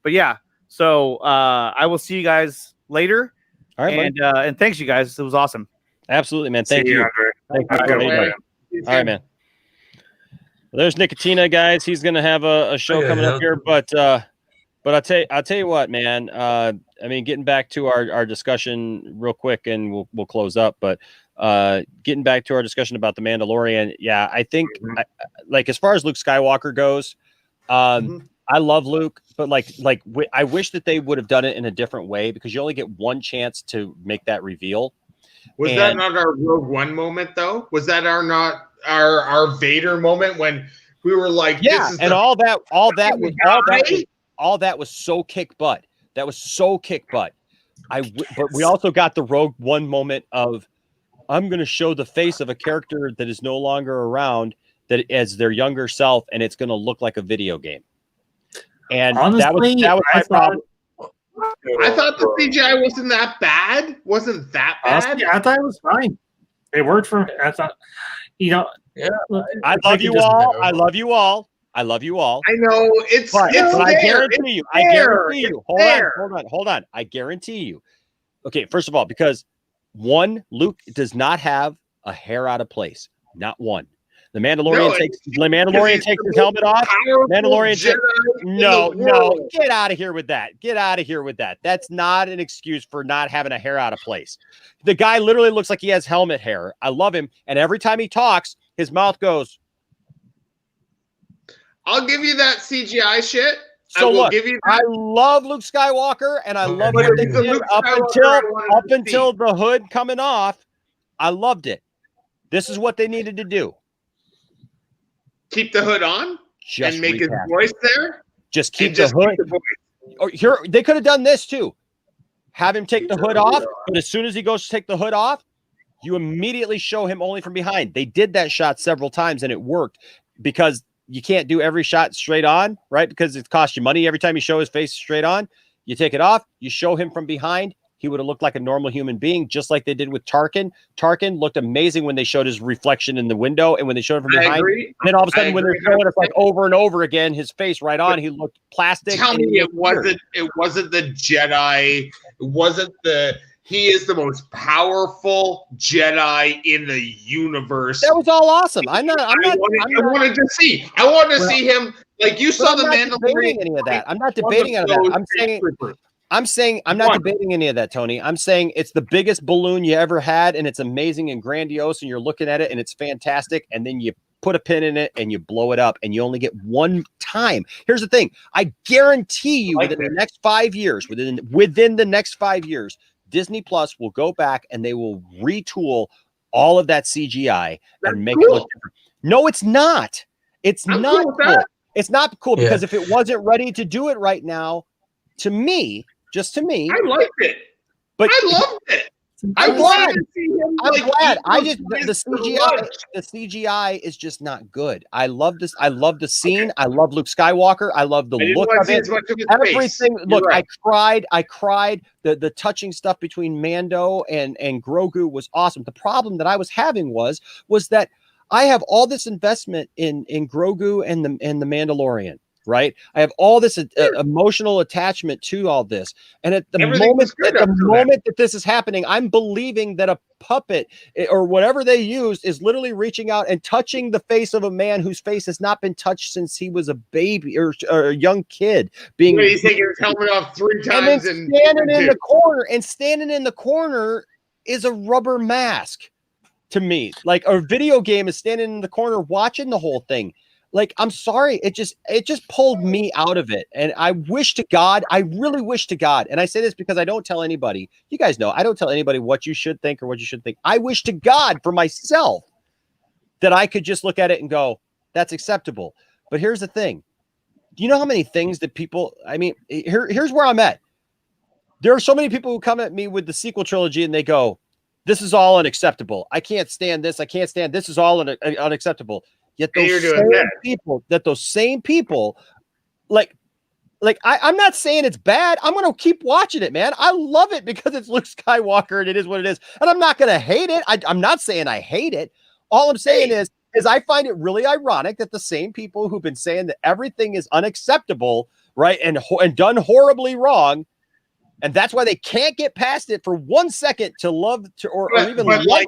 Speaker 10: But yeah, so I will see you guys later.
Speaker 2: All right,
Speaker 10: and thanks, you guys. It was awesome.
Speaker 2: Absolutely, man. Thank you. Thank you. All right, man. Well, there's Nicotina, guys. He's gonna have a show coming up here, but I'll tell you what, man. I mean, getting back to our discussion real quick, and we'll close up. But getting back to our discussion about the Mandalorian, yeah, I think like as far as Luke Skywalker goes, I love Luke, but I wish that they would have done it in a different way, because you only get one chance to make that reveal.
Speaker 3: Was that not our Rogue One moment, though? Was that our Vader moment when we were like,
Speaker 2: yeah,
Speaker 3: this is
Speaker 2: and all that was so kick butt. That was so kick butt. But we also got the Rogue One moment of I'm going to show the face of a character that is no longer around that as their younger self, and it's going to look like a video game. And
Speaker 4: honestly,
Speaker 2: that was my problem.
Speaker 3: I thought the CGI wasn't that bad. Wasn't that bad?
Speaker 4: Honestly, I thought it was fine. It worked for me. I thought, yeah.
Speaker 2: I love you all. I love you all. I love you all.
Speaker 3: I know it's
Speaker 2: but I guarantee you. I guarantee you. Hold on. I guarantee you. Okay, first of all, because one, Luke does not have a hair out of place. Not one. The Mandalorian takes his helmet off. No, get out of here with that. Get out of here with that. That's not an excuse for not having a hair out of place. The guy literally looks like he has helmet hair. I love him, and every time he talks, his mouth goes.
Speaker 3: I'll give you that CGI shit.
Speaker 2: So look, I love Luke Skywalker, and I love what they did up until the hood coming off. I loved it. This is what they needed to do.
Speaker 3: Keep the hood on and make his voice there.
Speaker 2: Just keep the hood. Or here, they could have done this too. Have him take the hood off, but as soon as he goes to take the hood off, you immediately show him only from behind. They did that shot several times, and it worked because you can't do every shot straight on, right? Because it costs you money every time you show his face straight on. You take it off, you show him from behind. He would have looked like a normal human being, just like they did with Tarkin. Tarkin looked amazing when they showed his reflection in the window, and when they showed him from behind. And then all of a sudden, when they're showing us like over and over again, his face right on, he looked plastic.
Speaker 3: Tell me it wasn't the Jedi. It wasn't the. He is the most powerful Jedi in the universe.
Speaker 2: That was all awesome. I
Speaker 3: wanted to see him like you saw the Mandalorian.
Speaker 2: Any of that? I'm not debating any of that. I'm saying I'm not debating any of that, Tony. I'm saying it's the biggest balloon you ever had, and it's amazing and grandiose, and you're looking at it, and it's fantastic, and then you put a pin in it, and you blow it up, and you only get one time. Here's the thing. I guarantee you within the next 5 years, within the next 5 years, Disney Plus will go back, and they will retool all of that CGI and make it look different. No, it's not. It's not cool. It's not cool because if it wasn't ready to do it right now, to me, just to me,
Speaker 3: I liked it.
Speaker 2: But
Speaker 3: I loved it.
Speaker 2: I'm glad. I'm glad. The CGI is just not good. I love this. I love the scene. Okay. I love Luke Skywalker. I love the look of it. Everything. Look, right. I cried. The touching stuff between Mando and Grogu was awesome. The problem that I was having was that I have all this investment in Grogu and the Mandalorian. Right, I have all this emotional attachment to all this, and at the moment that this is happening, I'm believing that a puppet or whatever they used is literally reaching out and touching the face of a man whose face has not been touched since he was a baby or a young kid.
Speaker 3: He's taking his helmet off 3 times
Speaker 2: and standing in the corner. And standing in the corner is a rubber mask to me. Like a video game is standing in the corner watching the whole thing. Like, I'm sorry, it just pulled me out of it. And I really wish to God, and I say this because I don't tell anybody, you guys know, I don't tell anybody what you should think or what you should think. I wish to God for myself that I could just look at it and go, that's acceptable. But here's the thing. Do you know how many things that people, I mean, here's where I'm at. There are so many people who come at me with the sequel trilogy and they go, this is all unacceptable. I can't stand this. I can't stand this. Is all unacceptable. Yet those same people, like I'm not saying it's bad. I'm going to keep watching it, man. I love it because it's Luke Skywalker and it is what it is. And I'm not going to hate it. I'm not saying I hate it. All I'm saying is I find it really ironic that the same people who've been saying that everything is unacceptable, right, and done horribly wrong, and that's why they can't get past it for 1 second to love to or even like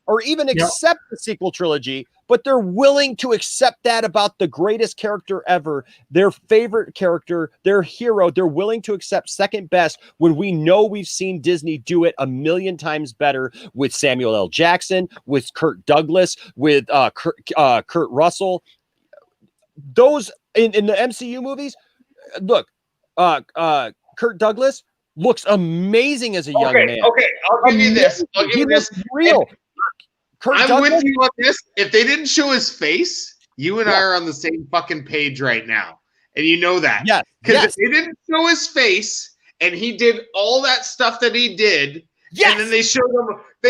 Speaker 2: or even accept the sequel trilogy, but they're willing to accept that about the greatest character ever, their favorite character, their hero. They're willing to accept second best when we know we've seen Disney do it 1,000,000 times better with Samuel L. Jackson, with Kirk Douglas, with Kurt Russell. Those in the MCU movies, look, Kurt Douglas looks amazing as a young man.
Speaker 3: Okay, I'll give you this.
Speaker 2: He looks real.
Speaker 3: I'm with you on this. If they didn't show his face, you and I are on the same fucking page right now. And you know that.
Speaker 2: Yes.
Speaker 3: Because if they didn't show his face and he did all that stuff that he did, Yes! And then they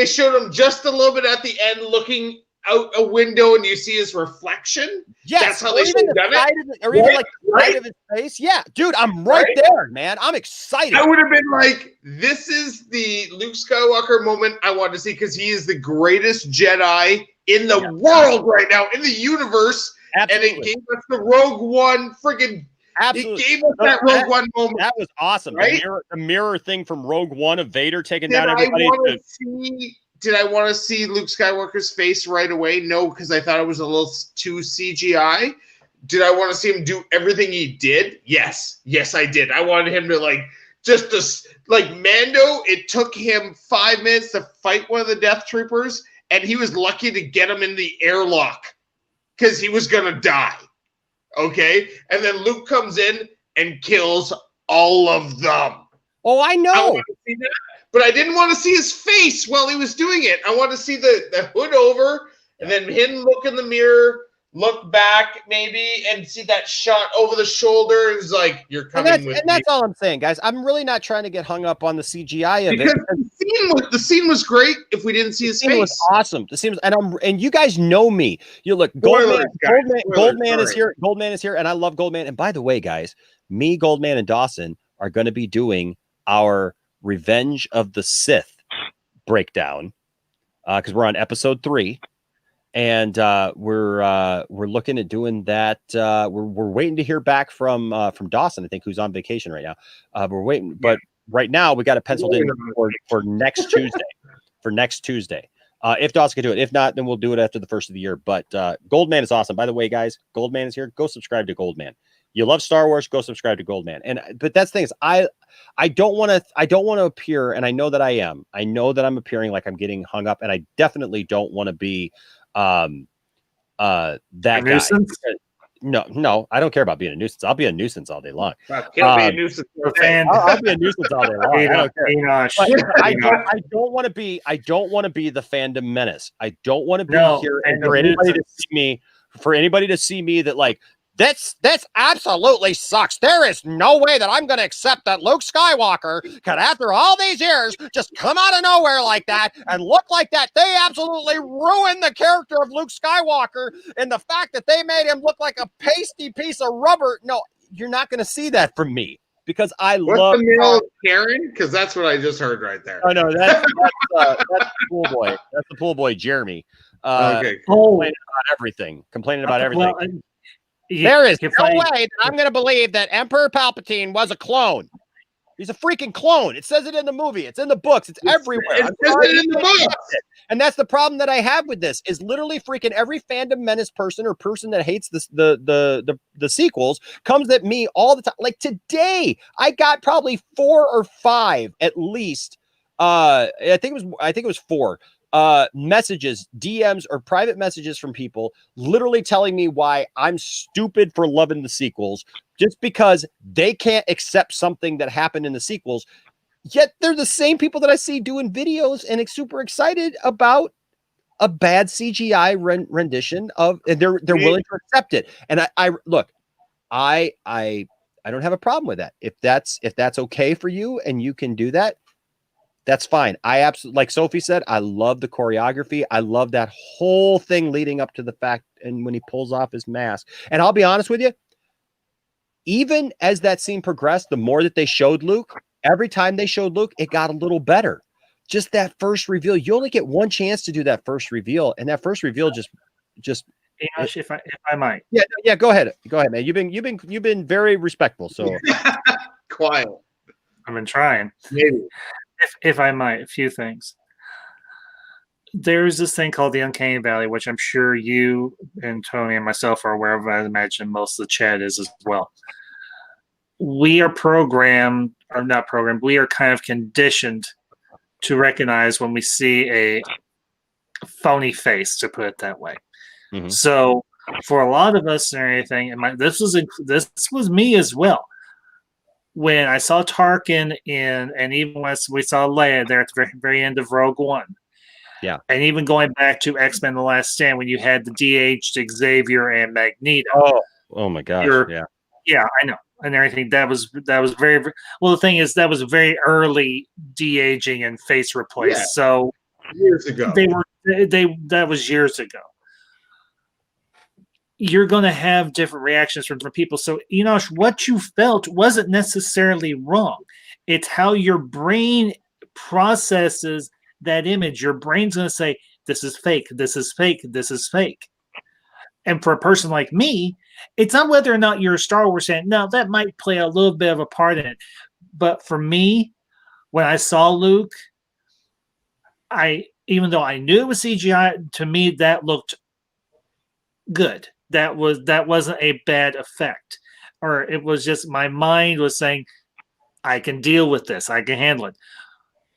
Speaker 3: showed him just a little bit at the end looking out a window and you see his reflection.
Speaker 2: Yes,
Speaker 3: that's how they should have done it.
Speaker 2: Or even like the side of his face. Yeah, dude, I'm right there, man. I'm excited.
Speaker 3: I would have been like, this is the Luke Skywalker moment I want to see because he is the greatest Jedi in the world right now, in the universe.
Speaker 2: Absolutely.
Speaker 3: And it gave us the Rogue One friggin'
Speaker 2: Absolutely.
Speaker 3: It gave us that Rogue One moment.
Speaker 2: That was awesome.
Speaker 3: Right?
Speaker 2: The mirror thing from Rogue One of Vader taking down everybody.
Speaker 3: Did I want to see Luke Skywalker's face right away? No, because I thought it was a little too CGI. Did I want to see him do everything he did? Yes. Yes, I did. I wanted him to like Mando, it took him 5 minutes to fight one of the Death Troopers, and he was lucky to get him in the airlock because he was going to die. Okay? And then Luke comes in and kills all of them.
Speaker 2: Oh, I know.
Speaker 3: I want to see that. But I didn't want to see his face while he was doing it. I want to see the hood over and then him look in the mirror, look back maybe, and see that shot over the shoulder. And it's like, you're coming with me.
Speaker 2: And that's all I'm saying, guys. I'm really not trying to get hung up on the CGI of
Speaker 3: because
Speaker 2: it.
Speaker 3: The scene was great if we didn't see his face.
Speaker 2: It was awesome. The scene was, and you guys know me. You look, Goldman is here. Goldman is here, and I love Goldman. And by the way, guys, me, Goldman, and Dawson are going to be doing our Revenge of the Sith breakdown because we're on episode 3, and we're looking at doing that. We're waiting to hear back from Dawson, I think, who's on vacation right now. We're waiting, but right now we got it penciled in for next Tuesday. For next Tuesday, if Dawson can do it. If not, then we'll do it after the first of the year. But Goldman is awesome. By the way, guys, Goldman is here. Go subscribe to Goldman. You love Star Wars, go subscribe to Goldman. But that's the thing is, I don't want to appear, and I know that I am. I know that I'm appearing like I'm getting hung up, and I definitely don't want to be that guy. No, I don't care about being a nuisance. I'll be a nuisance all day long.
Speaker 3: Can't be a nuisance.
Speaker 2: I'll be a nuisance all day long. I don't want to be. I don't want to be the fandom menace. I don't want to be here and for anybody to see me that like. This absolutely sucks. There is no way that I'm going to accept that Luke Skywalker could, after all these years, just come out of nowhere like that and look like that. They absolutely ruined the character of Luke Skywalker, and the fact that they made him look like a pasty piece of rubber. No, you're not going to see that from me because I love
Speaker 3: the male Karen, because that's what I just heard right there.
Speaker 2: Oh no, that's the pool boy. That's the pool boy, Jeremy.
Speaker 3: Okay.
Speaker 2: Complaining about everything.
Speaker 4: Well,
Speaker 2: there is no way that I'm going to believe that Emperor Palpatine was a clone. He's a freaking clone. It says it in the movie. It's in the books. It's everywhere.
Speaker 3: It says it in the books.
Speaker 2: And that's the problem that I have with this is literally freaking every Fandom Menace person or person that hates the sequels comes at me all the time. Like today, I got probably 4 or 5 at least. I think it was 4. Messages, DMs, or private messages from people literally telling me why I'm stupid for loving the sequels just because they can't accept something that happened in the sequels. Yet they're the same people that I see doing videos and super excited about a bad CGI rendition of, and they're willing to accept it. And I look, I don't have a problem with that. If that's okay for you and you can do that, that's fine. I absolutely, like Sophie said, I love the choreography. I love that whole thing leading up to the fact and when he pulls off his mask. And I'll be honest with you, even as that scene progressed, the more that they showed Luke, every time they showed Luke, it got a little better. Just that first reveal, you only get one chance to do that first reveal, and that first reveal just.
Speaker 4: If I might.
Speaker 2: Yeah. Go ahead, man. You've been very respectful. So
Speaker 3: quiet.
Speaker 4: I've been trying.
Speaker 3: Maybe.
Speaker 4: If I might, a few things. There's this thing called the Uncanny Valley, which I'm sure you and Tony and myself are aware of. I imagine most of the chat is as well. We are we are kind of conditioned to recognize when we see a phony face, to put it that way. Mm-hmm. So for a lot of us and everything, this was me as well. When I saw Tarkin and even when we saw Leia there at the very, very end of Rogue One.
Speaker 2: Yeah.
Speaker 4: And even going back to X-Men The Last Stand when you had the DH Xavier and Magneto.
Speaker 2: Oh my gosh.
Speaker 4: Yeah, I know. and everything. That was very well. The thing is, that was very early de-aging and face replace.
Speaker 3: Yeah.
Speaker 4: So
Speaker 3: Years ago.
Speaker 4: That was years ago. You're going to have different reactions from different people. So, Enosh, what you felt wasn't necessarily wrong. It's how your brain processes that image. Your brain's going to say, this is fake, this is fake, this is fake. And for a person like me, it's not whether or not you're a Star Wars fan. Now, that might play a little bit of a part in it. But for me, when I saw Luke, even though I knew it was CGI, to me, that looked good. That wasn't a bad effect. Or it was just my mind was saying, I can deal with this. I can handle it.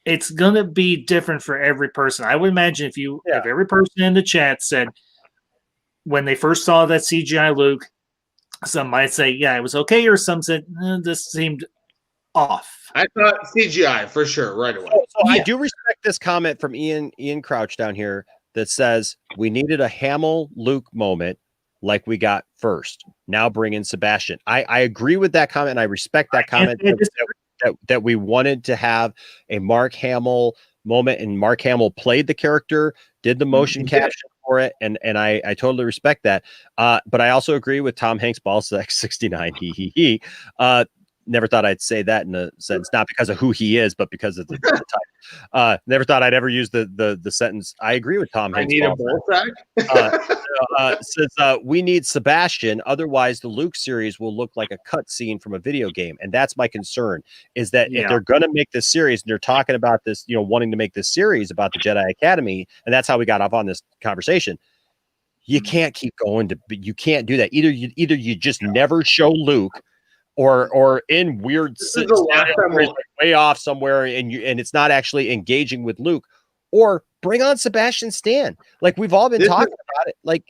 Speaker 4: It's going to be different for every person. I would imagine if every person in the chat said, when they first saw that CGI Luke, some might say, yeah, it was okay, or some said, this seemed off.
Speaker 3: I thought CGI for sure, right away.
Speaker 2: So I do respect this comment from Ian Crouch down here that says, we needed a Hamill Luke moment like we got first. Now bring in Sebastian. I agree with that comment, and I respect that comment that we wanted to have a Mark Hamill moment, and Mark Hamill played the character, did the motion capture for it, and I totally respect that. But I also agree with Tom Hanks, Ballsack 69. Never thought I'd say that in a sense, not because of who he is, but because of the type. Never thought I'd ever use the sentence. I agree with Tom Hanks.
Speaker 3: I need a Ballsack.
Speaker 2: Says we need Sebastian, otherwise the Luke series will look like a cutscene from a video game, and that's my concern. Is that if they're going to make this series, and they're talking about this, wanting to make this series about the Jedi Academy, and that's how we got off on this conversation. You can't keep going you can't do that. Either you just never show Luke. Or in weird way off somewhere, and it's not actually engaging with Luke, or bring on Sebastian Stan. Like we've all been talking about it. Like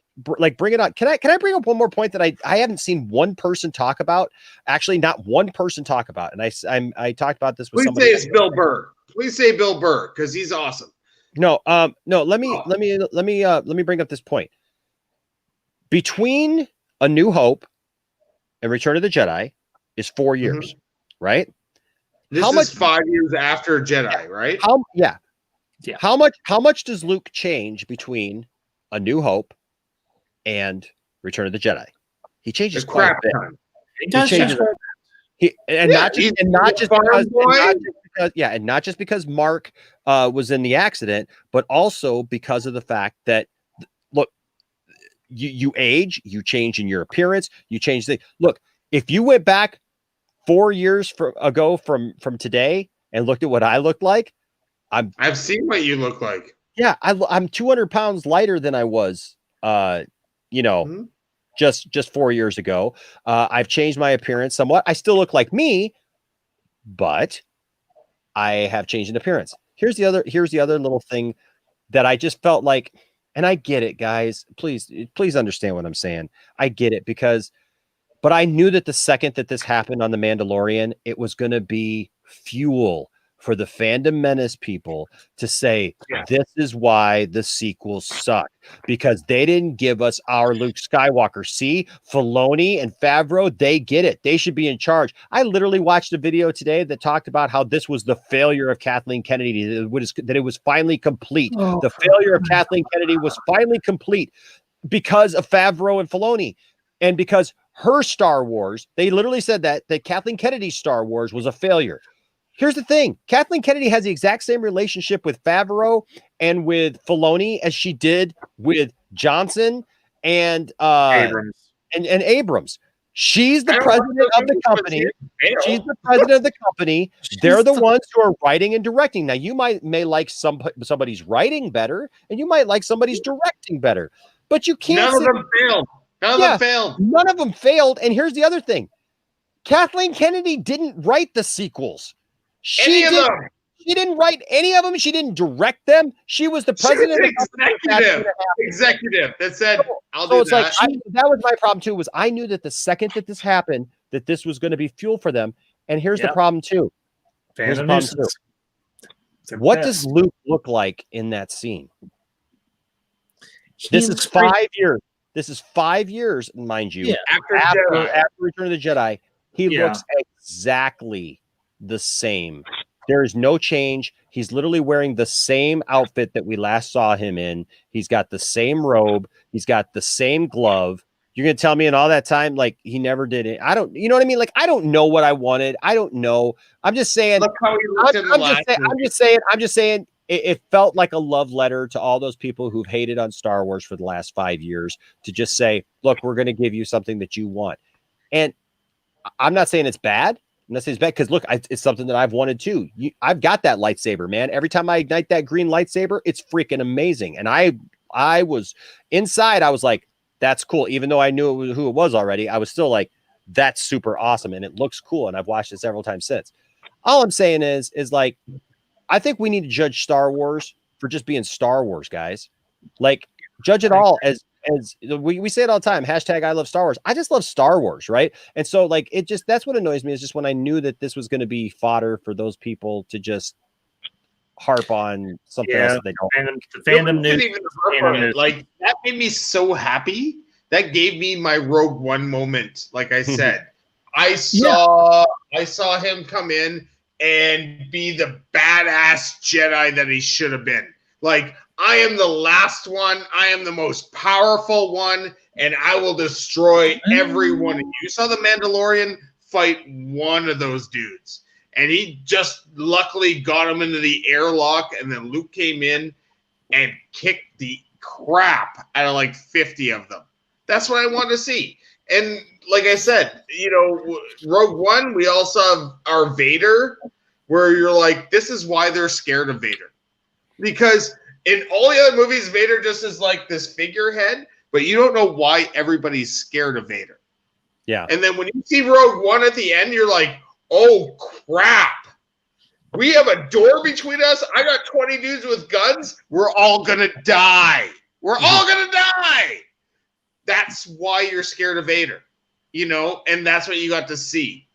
Speaker 2: bring it on. Can I bring up one more point that I haven't seen one person talk about? Actually, not one person talk about. And I talked about this with somebody.
Speaker 3: Please say it's Bill Burr. Please say Bill Burr because he's awesome.
Speaker 2: No. Let me bring up this point. Between A New Hope and Return of the Jedi is 4 years, right?
Speaker 3: This is 5 years after Jedi, right?
Speaker 2: How much does Luke change between A New Hope and Return of the Jedi? He changes quite a bit.
Speaker 3: He does change.
Speaker 2: Not just because Mark was in the accident, but also because of the fact that look, you age, you change in your appearance, you change look. If you went back 4 years ago from today and looked at what I looked like,
Speaker 3: I've seen what you look like.
Speaker 2: Yeah, I'm 200 pounds lighter than I was, just 4 years ago. I've changed my appearance somewhat. I still look like me, but I have changed in appearance. Here's the other little thing that I just felt like, and I get it, guys. Please understand what I'm saying. I get it but I knew that the second that this happened on The Mandalorian, it was going to be fuel for the Fandom Menace people to say, this is why the sequels suck, because they didn't give us our Luke Skywalker. See, Filoni and Favreau, they get it. They should be in charge. I literally watched a video today that talked about how this was the failure of Kathleen Kennedy, that it was finally complete. The failure of Kathleen Kennedy was finally complete because of Favreau and Filoni, and because her Star Wars, they literally said that Kathleen Kennedy's Star Wars was a failure. Here's the thing. Kathleen Kennedy has the exact same relationship with Favreau and with Filoni as she did with Johnson and Abrams. And Abrams. She's the president of the company. She's the president of the company. They're the ones who are writing and directing. Now, you may like somebody's writing better, and you might like somebody's directing better, but you can't.
Speaker 3: None of them failed.
Speaker 2: None of them failed. And here's the other thing. Kathleen Kennedy didn't write the sequels. She didn't write any of them. She didn't direct them. She was the president.
Speaker 3: Executive that said, I'll do
Speaker 2: it's
Speaker 3: that.
Speaker 2: That was my problem too, was I knew that the second that this happened, that this was going to be fuel for them. And here's the problem too. What does Luke look like in that scene? This is 5 years. This is 5 years, mind you, after Return of the Jedi. He looks exactly the same. There is no change. He's literally wearing the same outfit that we last saw him in. He's got the same robe. He's got the same glove. You're going to tell me in all that time, like, he never did it. I don't, you know what I mean? Like, I don't know what I wanted. I don't know. I'm just saying,
Speaker 3: Look how he looked in the last movie.
Speaker 2: I'm just saying it felt like a love letter to all those people who've hated on Star Wars for the last 5 years to just say, look, we're going to give you something that you want. And I'm not saying it's bad. I'm not saying it's bad because look, it's something that I've wanted too. I've got that lightsaber, man. Every time I ignite that green lightsaber, it's freaking amazing. And I was inside. I was like, that's cool. Even though I knew who it was already, I was still like, that's super awesome. And it looks cool. And I've watched it several times since. All I'm saying is like, I think we need to judge Star Wars for just being Star Wars, guys. Like, judge it all as we say it all the time, hashtag I love Star Wars. I just love Star Wars, right? And so like that's what annoys me is just when I knew that this was going to be fodder for those people to just harp on something else that they don't.
Speaker 4: Fandom news.
Speaker 3: Like, that made me so happy. That gave me my Rogue One moment. Like I said, I saw him come in and be the badass Jedi that he should have been. Like, I am the last one. I am the most powerful one, and I will destroy every one of you. You saw the Mandalorian fight one of those dudes, and he just luckily got him into the airlock, and then Luke came in and kicked the crap out of like 50 of them. That's what I want to see. And like I said, you know, Rogue One, we also have our Vader, where you're like, this is why they're scared of Vader. Because in all the other movies, Vader just is like this figurehead, but you don't know why everybody's scared of Vader.
Speaker 2: Yeah.
Speaker 3: And then when you see Rogue One at the end, you're like, oh, crap. We have a door between us. I got 20 dudes with guns. We're all going to die. We're all going to die. That's why you're scared of Vader, you know, and that's what you got to see.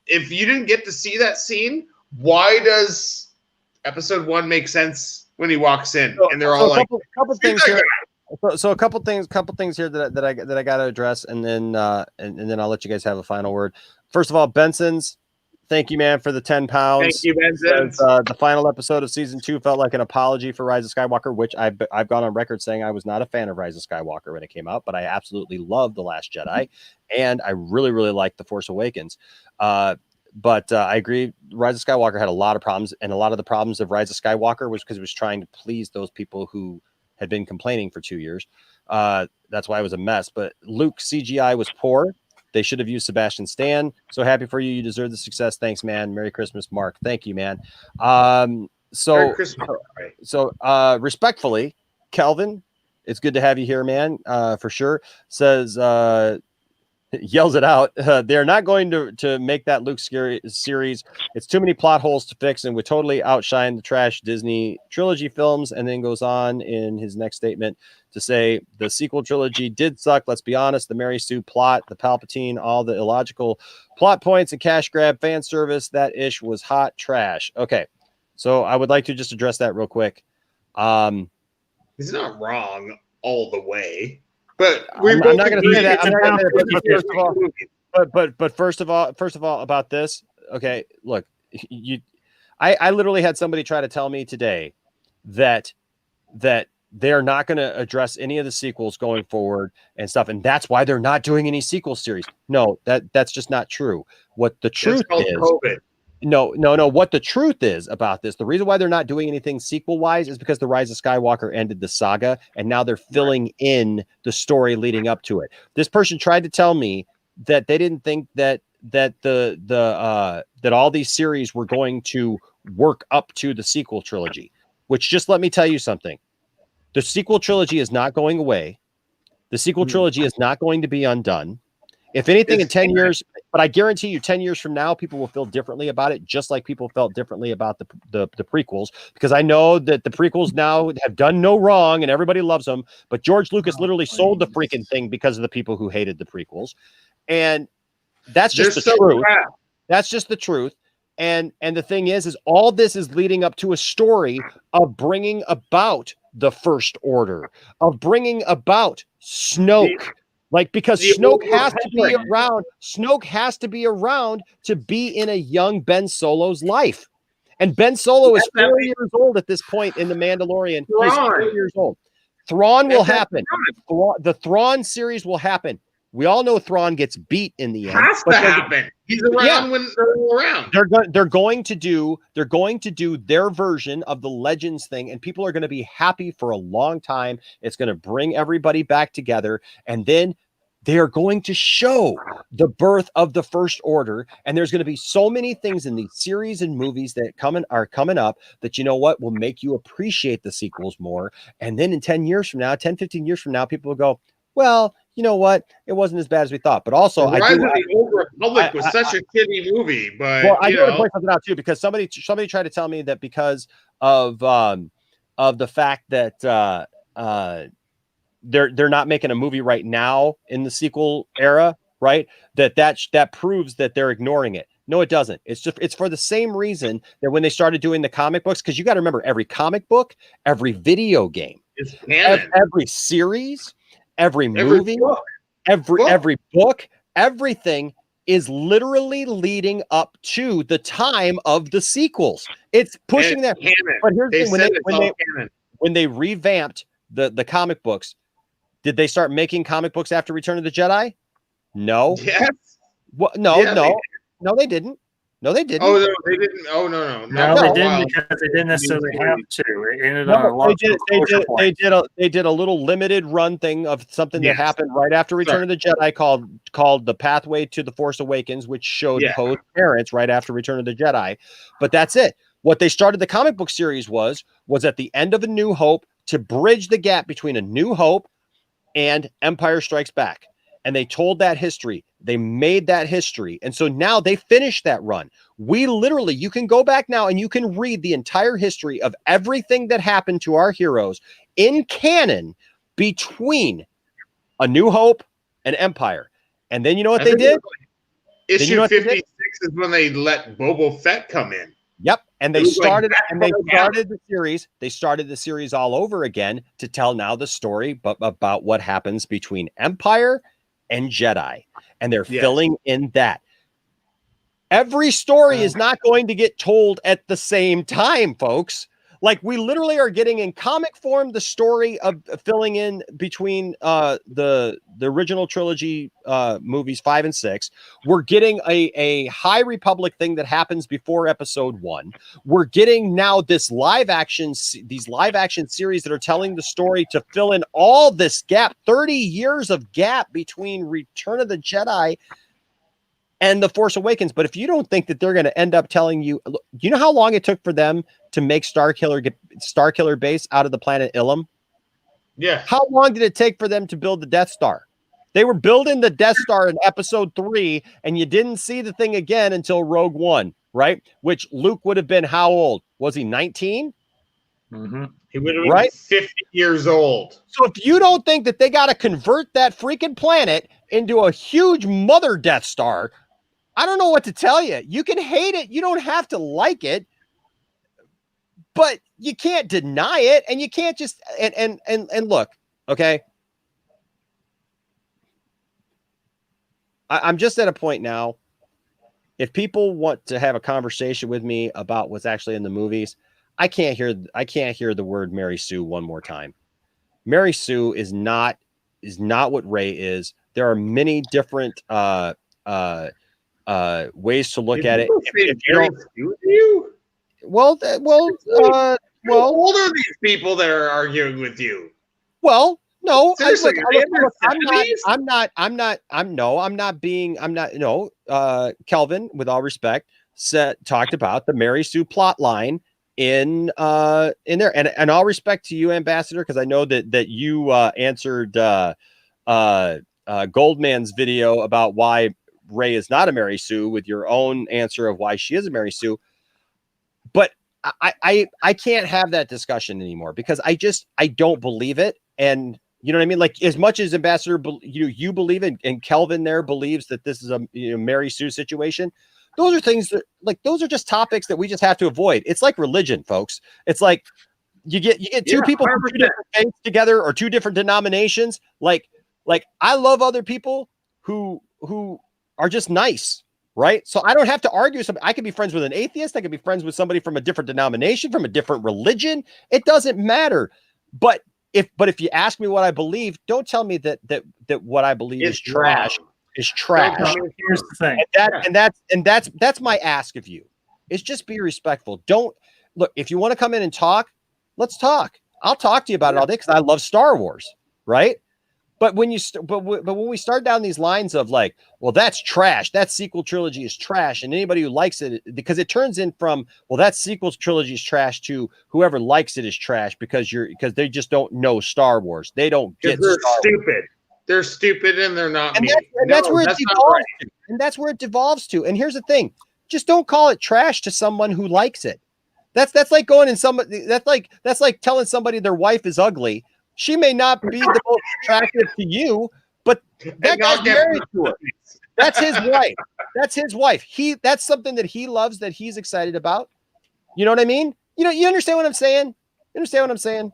Speaker 3: If you didn't get to see that scene, why does episode 1 make sense when he walks in? And they're all like,
Speaker 2: couple things here. So a couple things here that I got to address, and then I'll let you guys have a final word. First of all, Benson's, thank you, man, for the 10 pounds.
Speaker 3: Thank you, Benson.
Speaker 2: The final episode of season 2 felt like an apology for Rise of Skywalker, which I've gone on record saying I was not a fan of Rise of Skywalker when it came out, but I absolutely loved The Last Jedi, and I really, really liked The Force Awakens. But I agree, Rise of Skywalker had a lot of problems, and a lot of the problems of Rise of Skywalker was because it was trying to please those people who had been complaining for 2 years. That's why it was a mess. But Luke CGI was poor. They should have used Sebastian Stan. So happy for you. You deserve the success. Thanks, man. Merry Christmas, Mark. Thank you, man. So respectfully, Kelvin, it's good to have you here, man. For sure. Says, yells it out. They're not going to make that Luke series. It's too many plot holes to fix and would totally outshine the trash Disney trilogy films. And then goes on in his next statement to say the sequel trilogy did suck. Let's be honest. The Mary Sue plot, the Palpatine, all the illogical plot points and cash grab fan service. That ish was hot trash. Okay. So I would like to just address that real quick.
Speaker 3: He's not wrong all the way. But
Speaker 2: I'm not going to say that. But first of all, about this, okay. Look, I literally had somebody try to tell me today that they are not going to address any of the sequels going forward and stuff, and that's why they're not doing any sequel series. No, that's just not true. What the truth is,
Speaker 3: COVID.
Speaker 2: No. What the truth is about this, the reason why they're not doing anything sequel-wise is because The Rise of Skywalker ended the saga, and now they're filling in the story leading up to it. This person tried to tell me that they didn't think that all these series were going to work up to the sequel trilogy, which, just let me tell you something. The sequel trilogy is not going away. The sequel trilogy is not going to be undone. If anything, in 10 years, but I guarantee you 10 years from now, people will feel differently about it, just like people felt differently about the prequels, because I know that the prequels now have done no wrong and everybody loves them. But George Lucas literally sold the freaking thing because of the people who hated the prequels. And that's just the truth. That's just the truth. And the thing is all this is leading up to a story of bringing about the First Order, of bringing about Snoke, Like, because Snoke has to be around. Snoke has to be around to be in a young Ben Solo's life. And Ben Solo is 4 years old at this point in The Mandalorian. He's 4 years old. Thrawn will happen. The Thrawn series will happen. We all know Thrawn gets beat in the end.
Speaker 3: Has to happen. He's around when they're around.
Speaker 2: They're going to do their version of the Legends thing, and people are going to be happy for a long time. It's going to bring everybody back together, and then they are going to show the birth of the First Order. And there's going to be so many things in these series and movies that are coming up that, you know what, will make you appreciate the sequels more. And then in 10 years from now, 10, 15 years from now, people will go, well, you know what? It wasn't as bad as we thought. But also,
Speaker 3: Rise of the Old Republic was such a kiddie movie. But
Speaker 2: well, I do want to point something out too, because somebody tried to tell me that because of the fact that they're not making a movie right now in the sequel era, right? That proves that they're ignoring it. No, it doesn't. It's for the same reason that when they started doing the comic books, because you got to remember, every comic book, every video game, every series, every movie, every book, everything is literally leading up to the time of the sequels. It's pushing that. But here's the thing: when they revamped the comic books, did they start making comic books after Return of the Jedi? No.
Speaker 3: Yes.
Speaker 2: Well, no, they didn't. No, they didn't.
Speaker 3: Oh, no, they didn't. Oh, no.
Speaker 4: No, they didn't, because they didn't necessarily have to. It ended on a lot
Speaker 2: they did a little limited run thing of something that happened right after Return of the Jedi called The Pathway to the Force Awakens, which showed Poe's parents right after Return of the Jedi. But that's it. What they started the comic book series was at the end of A New Hope to bridge the gap between A New Hope and Empire Strikes Back. And they told that history. They made that history. And so now they finished that run. You can go back now and you can read the entire history of everything that happened to our heroes in canon between A New Hope and Empire. And then you know what they did?
Speaker 3: Issue 56 is when they let Boba Fett come in.
Speaker 2: Yep. And they started the series. They started the series all over again to tell now the story about what happens between Empire and Jedi. And they're filling in that. Every story is not going to get told at the same time, folks. Like, we literally are getting in comic form the story of filling in between the original trilogy movies 5 and 6. We're getting a High Republic thing that happens before episode 1. We're getting now these live action series that are telling the story to fill in all this gap, 30 years of gap between Return of the Jedi and The Force Awakens. But if you don't think that they're going to end up telling you, you know how long it took for them to make Starkiller Base out of the planet Ilum?
Speaker 3: Yeah.
Speaker 2: How long did it take for them to build the Death Star? They were building the Death Star in episode 3, and you didn't see the thing again until Rogue One, right? Which Luke would have been how old? Was he 19?
Speaker 3: Mm-hmm. He would have been 50 years old.
Speaker 2: So if you don't think that they got to convert that freaking planet into a huge mother Death Star, I don't know what to tell you. You can hate it. You don't have to like it, but you can't deny it. And you can't just, and look, okay. I'm just at a point now. If people want to have a conversation with me about what's actually in the movies, I can't hear the word Mary Sue one more time. Mary Sue is not what Rey is. There are many different ways to look at it.
Speaker 3: How old are these people that are arguing with you?
Speaker 2: Well, no,
Speaker 3: seriously,
Speaker 2: Kelvin, with all respect, talked about the Mary Sue plot line in there, and all respect to you, Ambassador, because I know that you answered Goldman's video about why Rey is not a Mary Sue with your own answer of why she is a Mary Sue. But I can't have that discussion anymore because I don't believe it. And you know what I mean? Like, as much as Ambassador, you believe it, and Kelvin there believes that this is a Mary Sue situation. Those are things that, like, those are just topics that we just have to avoid. It's like religion, folks. It's like you get two people from two different faiths together or two different denominations. Like, Like, I love other people who are just nice, right? So I don't have to argue with somebody. I can be friends with an atheist. I can be friends with somebody from a different denomination, from a different religion. It doesn't matter. But if you ask me what I believe, don't tell me that what I believe is trash. Is trash.
Speaker 4: Here's the thing.
Speaker 2: And that's my ask of you. Is just be respectful. Don't look, if you want to come in and talk, let's talk. I'll talk to you about it all day because I love Star Wars, right? But when when we start down these lines of like, well, that's trash. That sequel trilogy is trash, and anybody who likes it, because it turns in from, well, that sequel trilogy is trash to whoever likes it is trash because they just don't know Star Wars. They don't get.
Speaker 3: They're stupid. They're stupid and they're not.
Speaker 2: And that's where it devolves to. And that's where it devolves to. And here's the thing: just don't call it trash to someone who likes it. That's like going in somebody. That's like telling somebody their wife is ugly. She may not be the most attractive to you, but that guy's married to her. That's his wife. That's his wife. That's something that he loves, that he's excited about. You know what I mean? You understand what I'm saying? You understand what I'm saying?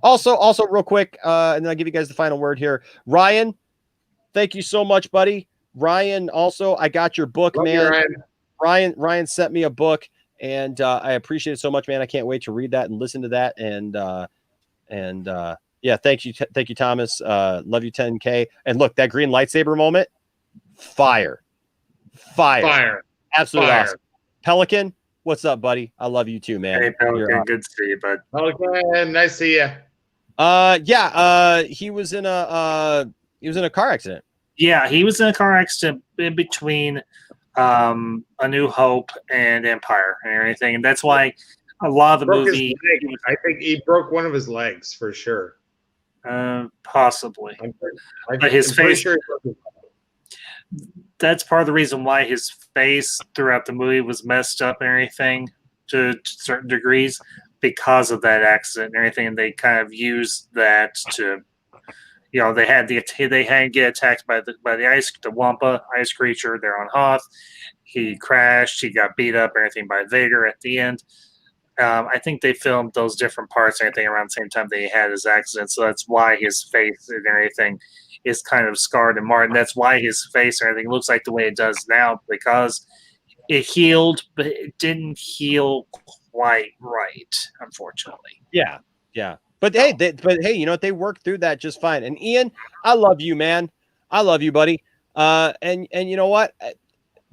Speaker 2: Also, real quick, and then I'll give you guys the final word here. Ryan, thank you so much, buddy. Ryan, also, I got your book,
Speaker 3: Love
Speaker 2: man.
Speaker 3: you, Ryan.
Speaker 2: Ryan sent me a book, and I appreciate it so much, man. I can't wait to read that and listen to that. And yeah, thank you, Thomas. Love you, 10K. And look, that green lightsaber moment, fire, absolutely awesome. Pelican, what's up, buddy? I love you too, man.
Speaker 4: Hey, Pelican, good to see you, bud.
Speaker 3: Pelican, nice to see you.
Speaker 2: He was in a car accident.
Speaker 4: Yeah, he was in a car accident in between A New Hope and Empire and everything, and that's why a lot of the movie.
Speaker 3: I think he broke one of his legs for sure.
Speaker 4: Possibly. But his face. Sure that's part of the reason why his face throughout the movie was messed up and everything to certain degrees because of that accident and everything. And they kind of used that to, they had get attacked by the Wampa ice creature there on Hoth. He crashed. He got beat up, everything by Vader at the end. I think they filmed those different parts and everything around the same time they had his accident. So that's why his face and everything is kind of scarred and marred. And that's why his face and everything looks like the way it does now, because it healed, but it didn't heal quite right, unfortunately.
Speaker 2: Yeah. But hey, you know what? They worked through that just fine. And Ian, I love you, man. I love you, buddy. And you know what?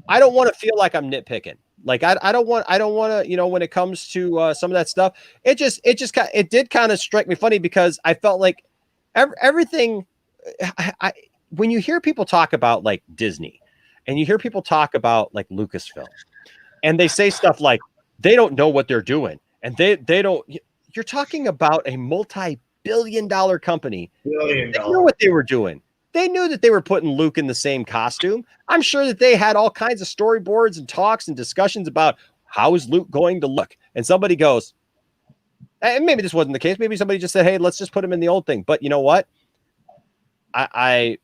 Speaker 2: I don't want to feel like I'm nitpicking. Like I don't want to, when it comes to some of that stuff, it did kind of strike me funny because I felt like everything. When you hear people talk about like Disney, and you hear people talk about like Lucasfilm, and they say stuff like they don't know what they're doing, and they don't. You're talking about a multi-billion-dollar company. They knew what they were doing. They knew that they were putting Luke in the same costume. I'm sure that they had all kinds of storyboards and talks and discussions about how is Luke going to look. And somebody goes, and maybe this wasn't the case. Maybe somebody just said, hey, let's just put him in the old thing. But you know what? I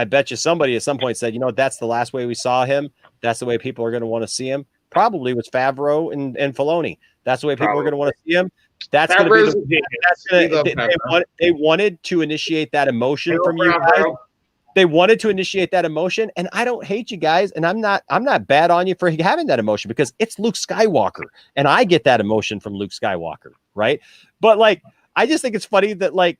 Speaker 2: bet you somebody at some point said, that's the last way we saw him. That's the way people are going to want to see him. Probably with Favreau and Filoni. That's the way people are going to want to see him. That's going to be they wanted to initiate that emotion from you guys. They wanted to initiate that emotion, and I don't hate you guys, and I'm not bad on you for having that emotion because it's Luke Skywalker, and I get that emotion from Luke Skywalker, right? But like, I just think it's funny that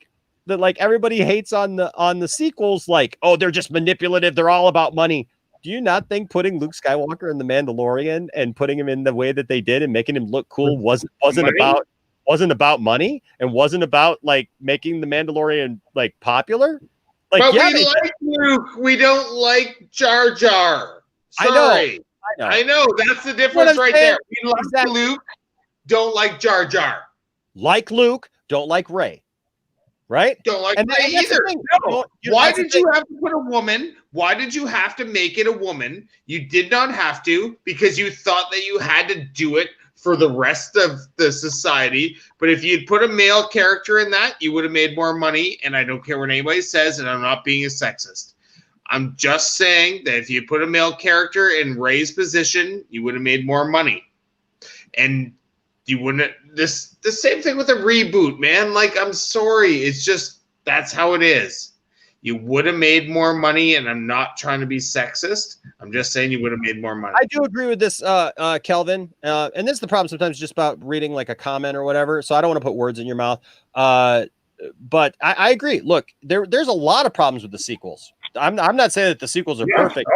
Speaker 2: everybody hates on the sequels, like, oh, they're just manipulative, they're all about money. Do you not think putting Luke Skywalker in The Mandalorian and putting him in the way that they did and making him look cool wasn't about money and wasn't about like making The Mandalorian like popular? Like,
Speaker 3: but we like Luke. We don't like Jar Jar. Sorry. I know. That's the difference right there. We like Luke, don't like Jar Jar.
Speaker 2: Like Luke, don't like Rey. Right?
Speaker 3: Don't like Rey either. No. Why did you have to put a woman? Why did you have to make it a woman? You did not have to because you thought that you had to do it for the rest of the society. But if you'd put a male character in that, you would have made more money. And I don't care what anybody says, and I'm not being a sexist. I'm just saying that if you put a male character in Rey's position, you would have made more money. And you wouldn't. The same thing with a reboot, man. Like, I'm sorry. It's just, that's how it is. You would have made more money, and I'm not trying to be sexist. I'm just saying you would have made more money.
Speaker 2: I do agree with this, Kelvin. And this is the problem sometimes just about reading like a comment or whatever. So I don't want to put words in your mouth. But I agree. Look, there's a lot of problems with the sequels. I'm not saying that the sequels are perfect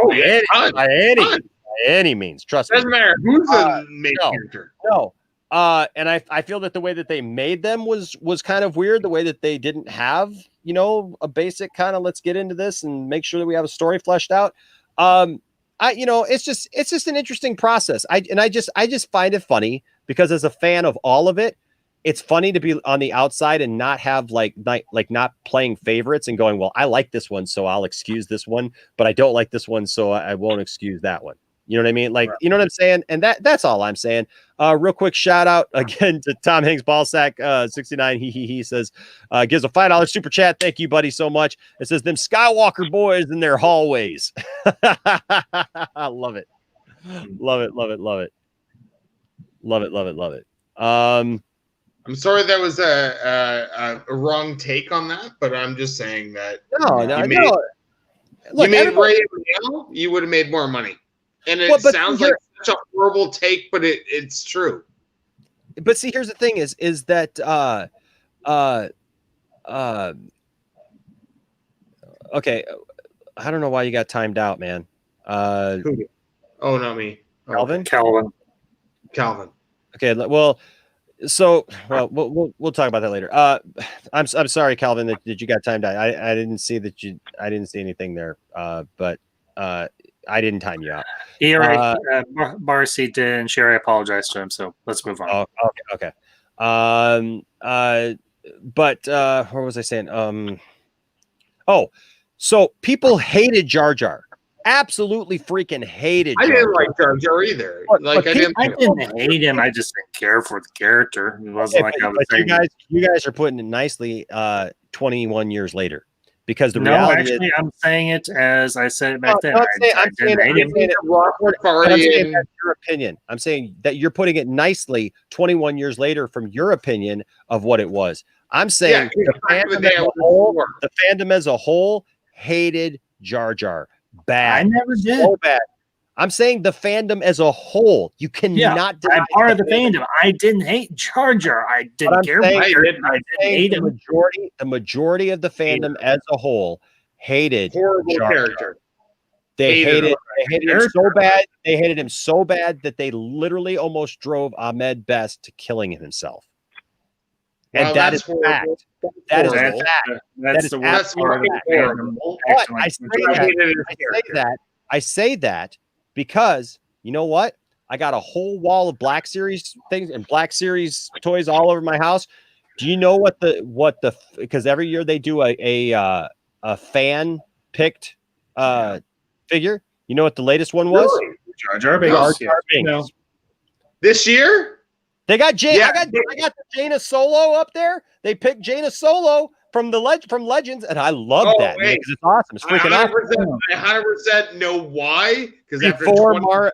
Speaker 2: by any means. Trust me.
Speaker 3: Doesn't matter who's the main character.
Speaker 2: No. And I feel that the way that they made them was kind of weird. The way that they didn't have, a basic kind of let's get into this and make sure that we have a story fleshed out. It's just an interesting process. I just find it funny because as a fan of all of it, it's funny to be on the outside and not have like not playing favorites and going, well, I like this one, so I'll excuse this one, but I don't like this one, so I won't excuse that one. You know what I mean? Like, you know what I'm saying? And that's all I'm saying. Real quick shout out again to Tom Hanks Ballsack 69. He says, gives a $5 super chat. Thank you, buddy, so much. It says them Skywalker boys in their hallways. I love it. Love it. Love it. Love it. Love it. Love it. Love it.
Speaker 3: I'm sorry that was a wrong take on that, but I'm just saying that you made Ray now, you would have made more money. And it sounds like such a horrible take, but it's true.
Speaker 2: But see, here's the thing is that okay, I don't know why you got timed out, man.
Speaker 3: Who? Oh, not me.
Speaker 2: Calvin?
Speaker 3: Calvin.
Speaker 2: Okay, well, so we'll talk about that later. I'm sorry, Calvin, that you got timed out. I didn't see I didn't see anything there. But I didn't time you out.
Speaker 4: Marcy did, and Sherry apologized to him. So let's move on.
Speaker 2: Oh, okay. But what was I saying? So people hated Jar Jar. Absolutely freaking hated Jar Jar.
Speaker 3: I didn't like Jar Jar either. I didn't
Speaker 4: hate him. I just didn't care for the character. It wasn't like I was saying.
Speaker 2: You guys are putting it nicely 21 years later. Because the reality is,
Speaker 4: I'm saying it as I said it back then.
Speaker 2: I'm saying that's your opinion. I'm saying that you're putting it nicely 21 years later from your opinion of what it was. I'm saying the fandom as a whole hated Jar Jar. Bad.
Speaker 4: I never did.
Speaker 2: So bad. I'm saying the fandom as a whole. You cannot deny
Speaker 4: I'm part of the fandom. I didn't hate Jar Jar. I didn't care. I didn't hate him.
Speaker 2: The majority of the fandom as a whole hated
Speaker 3: horrible
Speaker 2: Jar
Speaker 3: character.
Speaker 2: Jar. They hated him so bad. They hated him so bad that they literally almost drove Ahmed Best to killing himself. And that is fact. That is fact. That is the worst part of the I say that because you know what? I got a whole wall of Black Series things and Black Series toys all over my house. Do you know what the because every year they do a fan picked figure. You know what the latest one was?
Speaker 3: Really?
Speaker 4: Jar Jar Binks.
Speaker 3: No. This year?
Speaker 2: They got I got the Jaina Solo up there. They picked Jaina Solo from Legends, and I love that because it's awesome. It's freaking awesome.
Speaker 3: I 100% know why. Because
Speaker 2: before Mara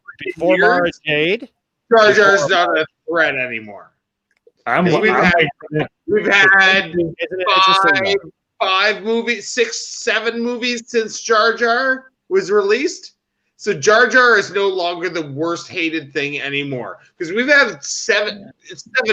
Speaker 2: Jade,
Speaker 3: Jar Jar's not a threat anymore. We've had 5 movies, 6, 7 movies since Jar Jar was released. So Jar Jar is no longer the worst hated thing anymore. Because we've had 7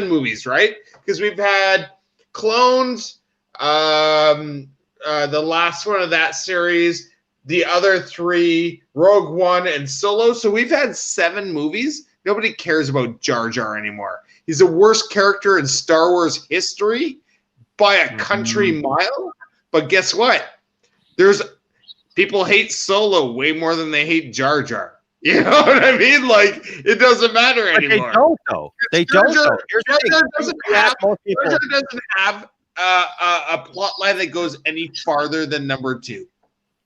Speaker 3: movies, right? Because we've had Clones, the last one of that series, the other 3, Rogue One, and Solo. So we've had 7 movies. Nobody cares about Jar Jar anymore. He's the worst character in Star Wars history by a country mile. But guess what? People hate Solo way more than they hate Jar Jar. You know what I mean? Like, it doesn't matter anymore.
Speaker 2: They don't, though. They don't.
Speaker 3: Jar Jar doesn't have a plot line that goes any farther than number 2.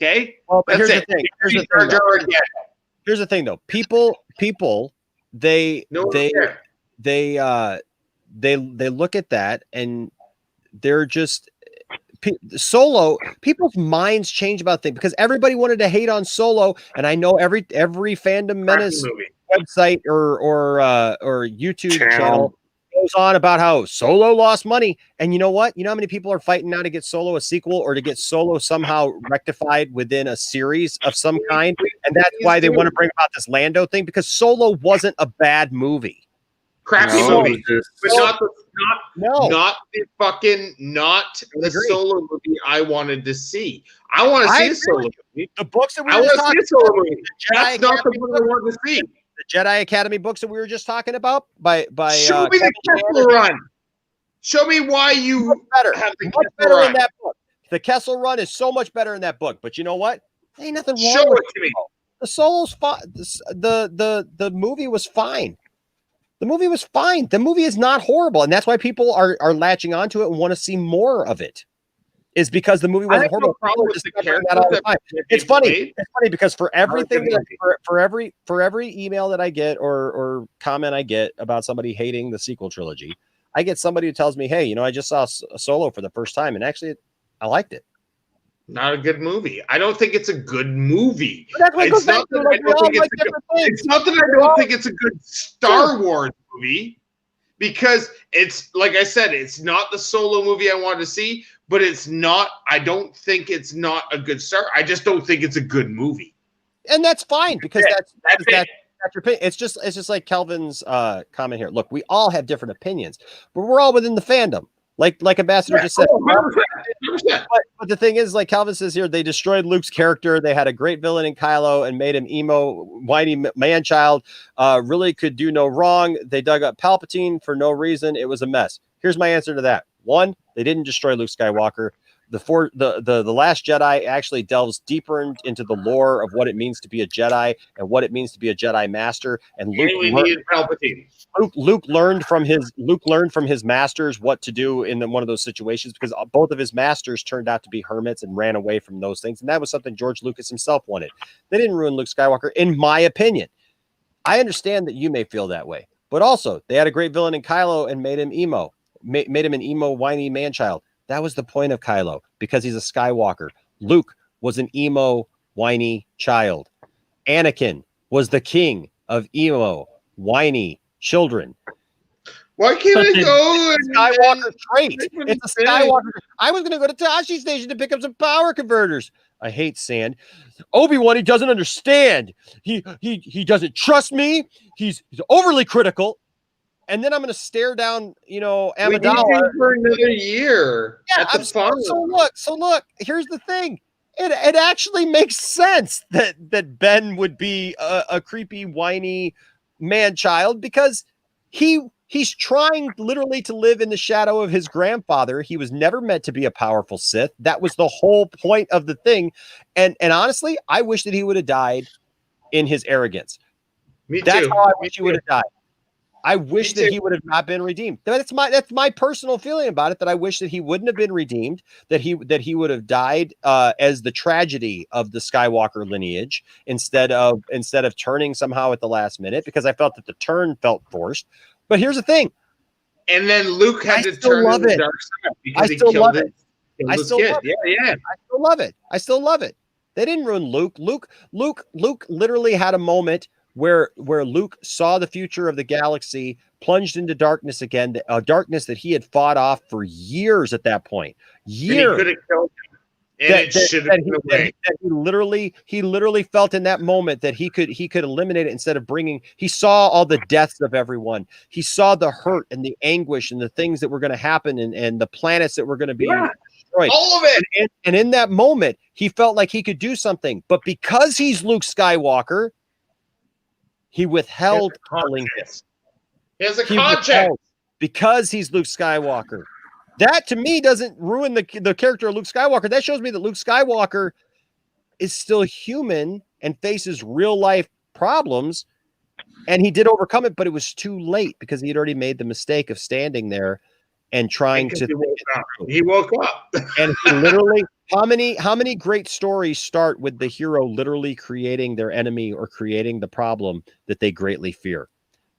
Speaker 3: Okay?
Speaker 2: Well, but here's the thing. Here's the thing, though. People, they look at that and they're just Solo. People's minds change about things because everybody wanted to hate on Solo, and I know every Fandom Menace website or YouTube channel goes on about how Solo lost money. And you know what? You know how many people are fighting now to get Solo a sequel or to get Solo somehow rectified within a series of some kind? And that's why they want to bring about this Lando thing, because Solo wasn't a bad movie.
Speaker 3: Crappy movie, but not the Solo movie I wanted to see. I want to see a Solo movie.
Speaker 2: The books that we
Speaker 3: I
Speaker 2: were
Speaker 3: want
Speaker 2: just
Speaker 3: to see a
Speaker 2: talking
Speaker 3: Solo
Speaker 2: about,
Speaker 3: movie. That's not the one I want to see.
Speaker 2: the Jedi Academy books that we were just talking about by
Speaker 3: Show me the Kessel Run. Show me why you
Speaker 2: better.
Speaker 3: have the
Speaker 2: Much
Speaker 3: Kessel
Speaker 2: better
Speaker 3: Run.
Speaker 2: in that book. The Kessel Run is so much better in that book. But you know what? Ain't nothing wrong
Speaker 3: Show
Speaker 2: with
Speaker 3: it to me.
Speaker 2: The Solo's fine. The movie was fine. The movie was fine. The movie is not horrible, and that's why people are latching onto it and want to see more of it. Is because the movie wasn't horrible.
Speaker 3: No problem with the
Speaker 2: That all the time. It's funny. It's funny because for everything for every email that I get or comment I get about somebody hating the sequel trilogy, I get somebody who tells me, "Hey, you know, I just saw Solo for the first time, and actually, I liked it."
Speaker 3: Not a good movie. I don't think it's a good movie.
Speaker 2: It's not that I
Speaker 3: don't think it's a good Star Wars movie, because it's like I said, it's not the Solo movie I wanted to see, but it's not. I don't think it's not a good Star. I just don't think it's a good movie,
Speaker 2: and that's fine because that's your opinion. It's just like Kelvin's comment here. Look, we all have different opinions, but we're all within the fandom. Like Ambassador just said.
Speaker 3: 100%.
Speaker 2: But the thing is, like Calvin says here, they destroyed Luke's character. They had a great villain in Kylo and made him emo, whiny man-child. Really could do no wrong. They dug up Palpatine for no reason. It was a mess. Here's my answer to that. One, they didn't destroy Luke Skywalker. The Last Jedi actually delves deeper into the lore of what it means to be a Jedi and what it means to be a Jedi Master. And Luke learned from his masters what to do in one of those situations, because both of his masters turned out to be hermits and ran away from those things. And that was something George Lucas himself wanted. They didn't ruin Luke Skywalker, in my opinion. I understand that you may feel that way, but also they had a great villain in Kylo and made him emo, made him an emo, whiny man-child. That was the point of Kylo, because he's a Skywalker. Luke was an emo, whiny child. Anakin was the king of emo, whiny children.
Speaker 3: Why can't I go?
Speaker 2: Skywalker trait. It's a Skywalker. I was going to go to Tashi Station to pick up some power converters. I hate sand. Obi-Wan, he doesn't understand. He doesn't trust me. He's overly critical. And then I'm going to stare down, Amidala
Speaker 3: for another year.
Speaker 2: Yeah, so look. Here's the thing. It actually makes sense that Ben would be a creepy, whiny man-child, because he's trying literally to live in the shadow of his grandfather. He was never meant to be a powerful Sith. That was the whole point of the thing. And honestly, I wish that he would have died in his arrogance. That's how I wish he would have died. I wish that he would have not been redeemed. That's my personal feeling about it. That I wish that he wouldn't have been redeemed. That he would have died as the tragedy of the Skywalker lineage instead of turning somehow at the last minute, because I felt that the turn felt forced. But here's the thing.
Speaker 3: And then Luke had to turn to the dark side because he killed it.
Speaker 2: I still love it.
Speaker 3: Yeah.
Speaker 2: I still love it. I still love it. They didn't ruin Luke. Luke literally had a moment where Luke saw the future of the galaxy, plunged into darkness again, a darkness that he had fought off for years at that point. Years.
Speaker 3: And he could have killed him. And it should have been away.
Speaker 2: He literally felt in that moment that he could eliminate it instead of bringing. He saw all the deaths of everyone. He saw the hurt and the anguish and the things that were going to happen and the planets that were going to be destroyed.
Speaker 3: All of it.
Speaker 2: And in that moment, he felt like he could do something. But because he's Luke Skywalker, he withheld killing him.
Speaker 3: He has a conscience.
Speaker 2: Because he's Luke Skywalker. That, to me, doesn't ruin the character of Luke Skywalker. That shows me that Luke Skywalker is still human and faces real-life problems, and he did overcome it, but it was too late because he had already made the mistake of standing there and trying to...
Speaker 3: He woke up.
Speaker 2: And he literally... How many great stories start with the hero literally creating their enemy or creating the problem that they greatly fear?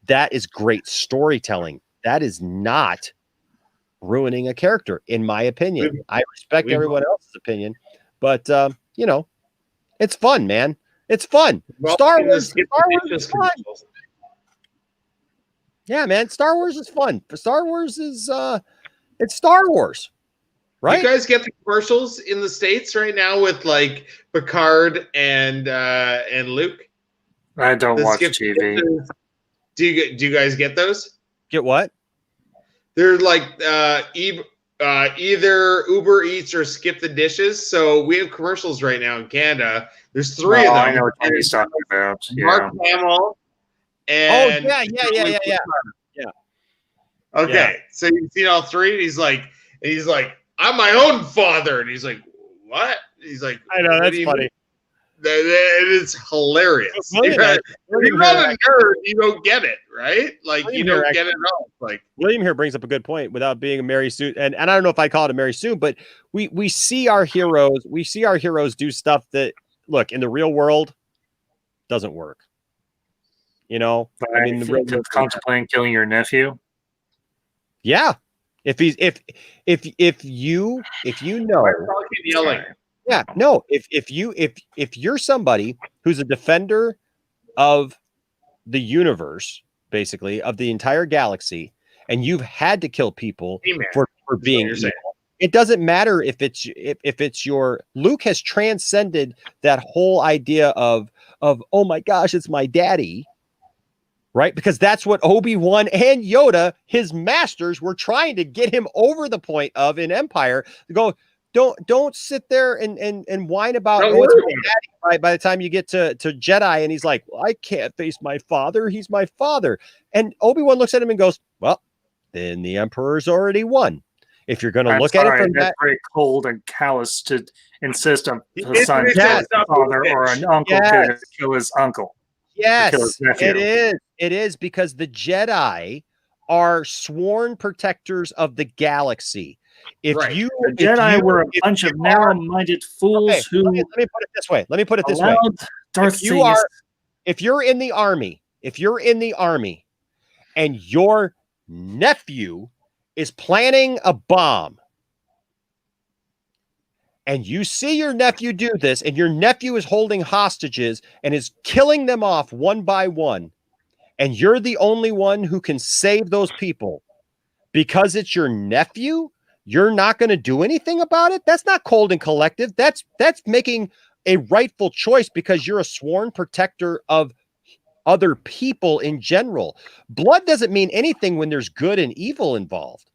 Speaker 2: That is great storytelling. That is not ruining a character, in my opinion. I respect everyone else's opinion, but it's fun, man. It's fun.
Speaker 3: Well,
Speaker 2: Star Wars is fun. Yeah, man. Star Wars is fun. Star Wars is it's Star Wars. Right?
Speaker 3: You guys get the commercials in the States right now with like Picard and Luke?
Speaker 4: I don't watch TV.
Speaker 3: Do you guys get those?
Speaker 2: Get what?
Speaker 3: They're like either Uber Eats or Skip the Dishes. So we have commercials right now in Canada. There's 3 of them.
Speaker 4: I know what he's talking about.
Speaker 3: Mark Hamill and
Speaker 2: yeah.
Speaker 3: Okay, so you've seen all 3. He's like, I'm my own father, and he's like, what? He's like,
Speaker 2: I know, that's funny.
Speaker 3: It is hilarious. You're not a nerd, you don't get it, right? Like you don't get it at all. Like
Speaker 2: William here brings up a good point without being a Mary Sue, and I don't know if I call it a Mary Sue, but we see our heroes, do stuff that look in the real world doesn't work. You know,
Speaker 4: I mean, the real world contemplating killing your nephew.
Speaker 2: Yeah, if you know,
Speaker 3: yelling.
Speaker 2: Yeah, no. If you're somebody who's a defender of the universe, basically of the entire galaxy, and you've had to kill people for being evil, it doesn't matter if it's your Luke has transcended that whole idea of oh my gosh, it's my daddy. Right? Because that's what Obi-Wan and Yoda, his masters, were trying to get him over the point of in Empire. To go, don't sit there and whine about by the time you get to Jedi, and he's like, well, I can't face my father. He's my father. And Obi-Wan looks at him and goes, well, then the Emperor's already won. If you're going to look at it from
Speaker 4: that's very cold and callous to insist on a son killing his father or an uncle to kill his uncle.
Speaker 2: Yes, it is. It is because the Jedi are sworn protectors of the galaxy. The
Speaker 4: Jedi were a bunch of narrow-minded fools who.
Speaker 2: Let me put it this way. If you're in the army, and your nephew is planning a bomb, and you see your nephew do this, and your nephew is holding hostages and is killing them off one by one, and you're the only one who can save those people because it's your nephew, you're not going to do anything about it? That's not cold and collective. That's making a rightful choice because you're a sworn protector of other people in general. Blood doesn't mean anything when there's good and evil involved.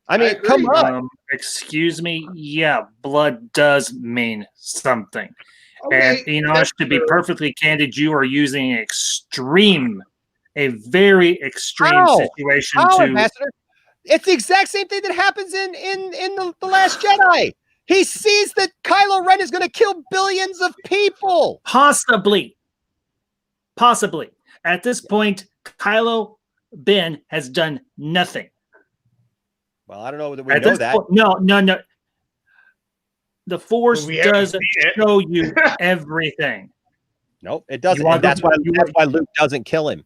Speaker 2: I mean, come on.
Speaker 4: Excuse me. Yeah, blood does mean something. And Enosh, to be perfectly candid, you are using a very extreme situation
Speaker 2: Ambassador? It's the exact same thing that happens in the Last Jedi. He sees that Kylo Ren is going to kill billions of people.
Speaker 4: Possibly. At this point, Kylo Ben has done nothing.
Speaker 2: Well, I don't know that we know that.
Speaker 4: No. The Force doesn't show you everything.
Speaker 2: Nope, it doesn't. And that's why Luke doesn't kill him.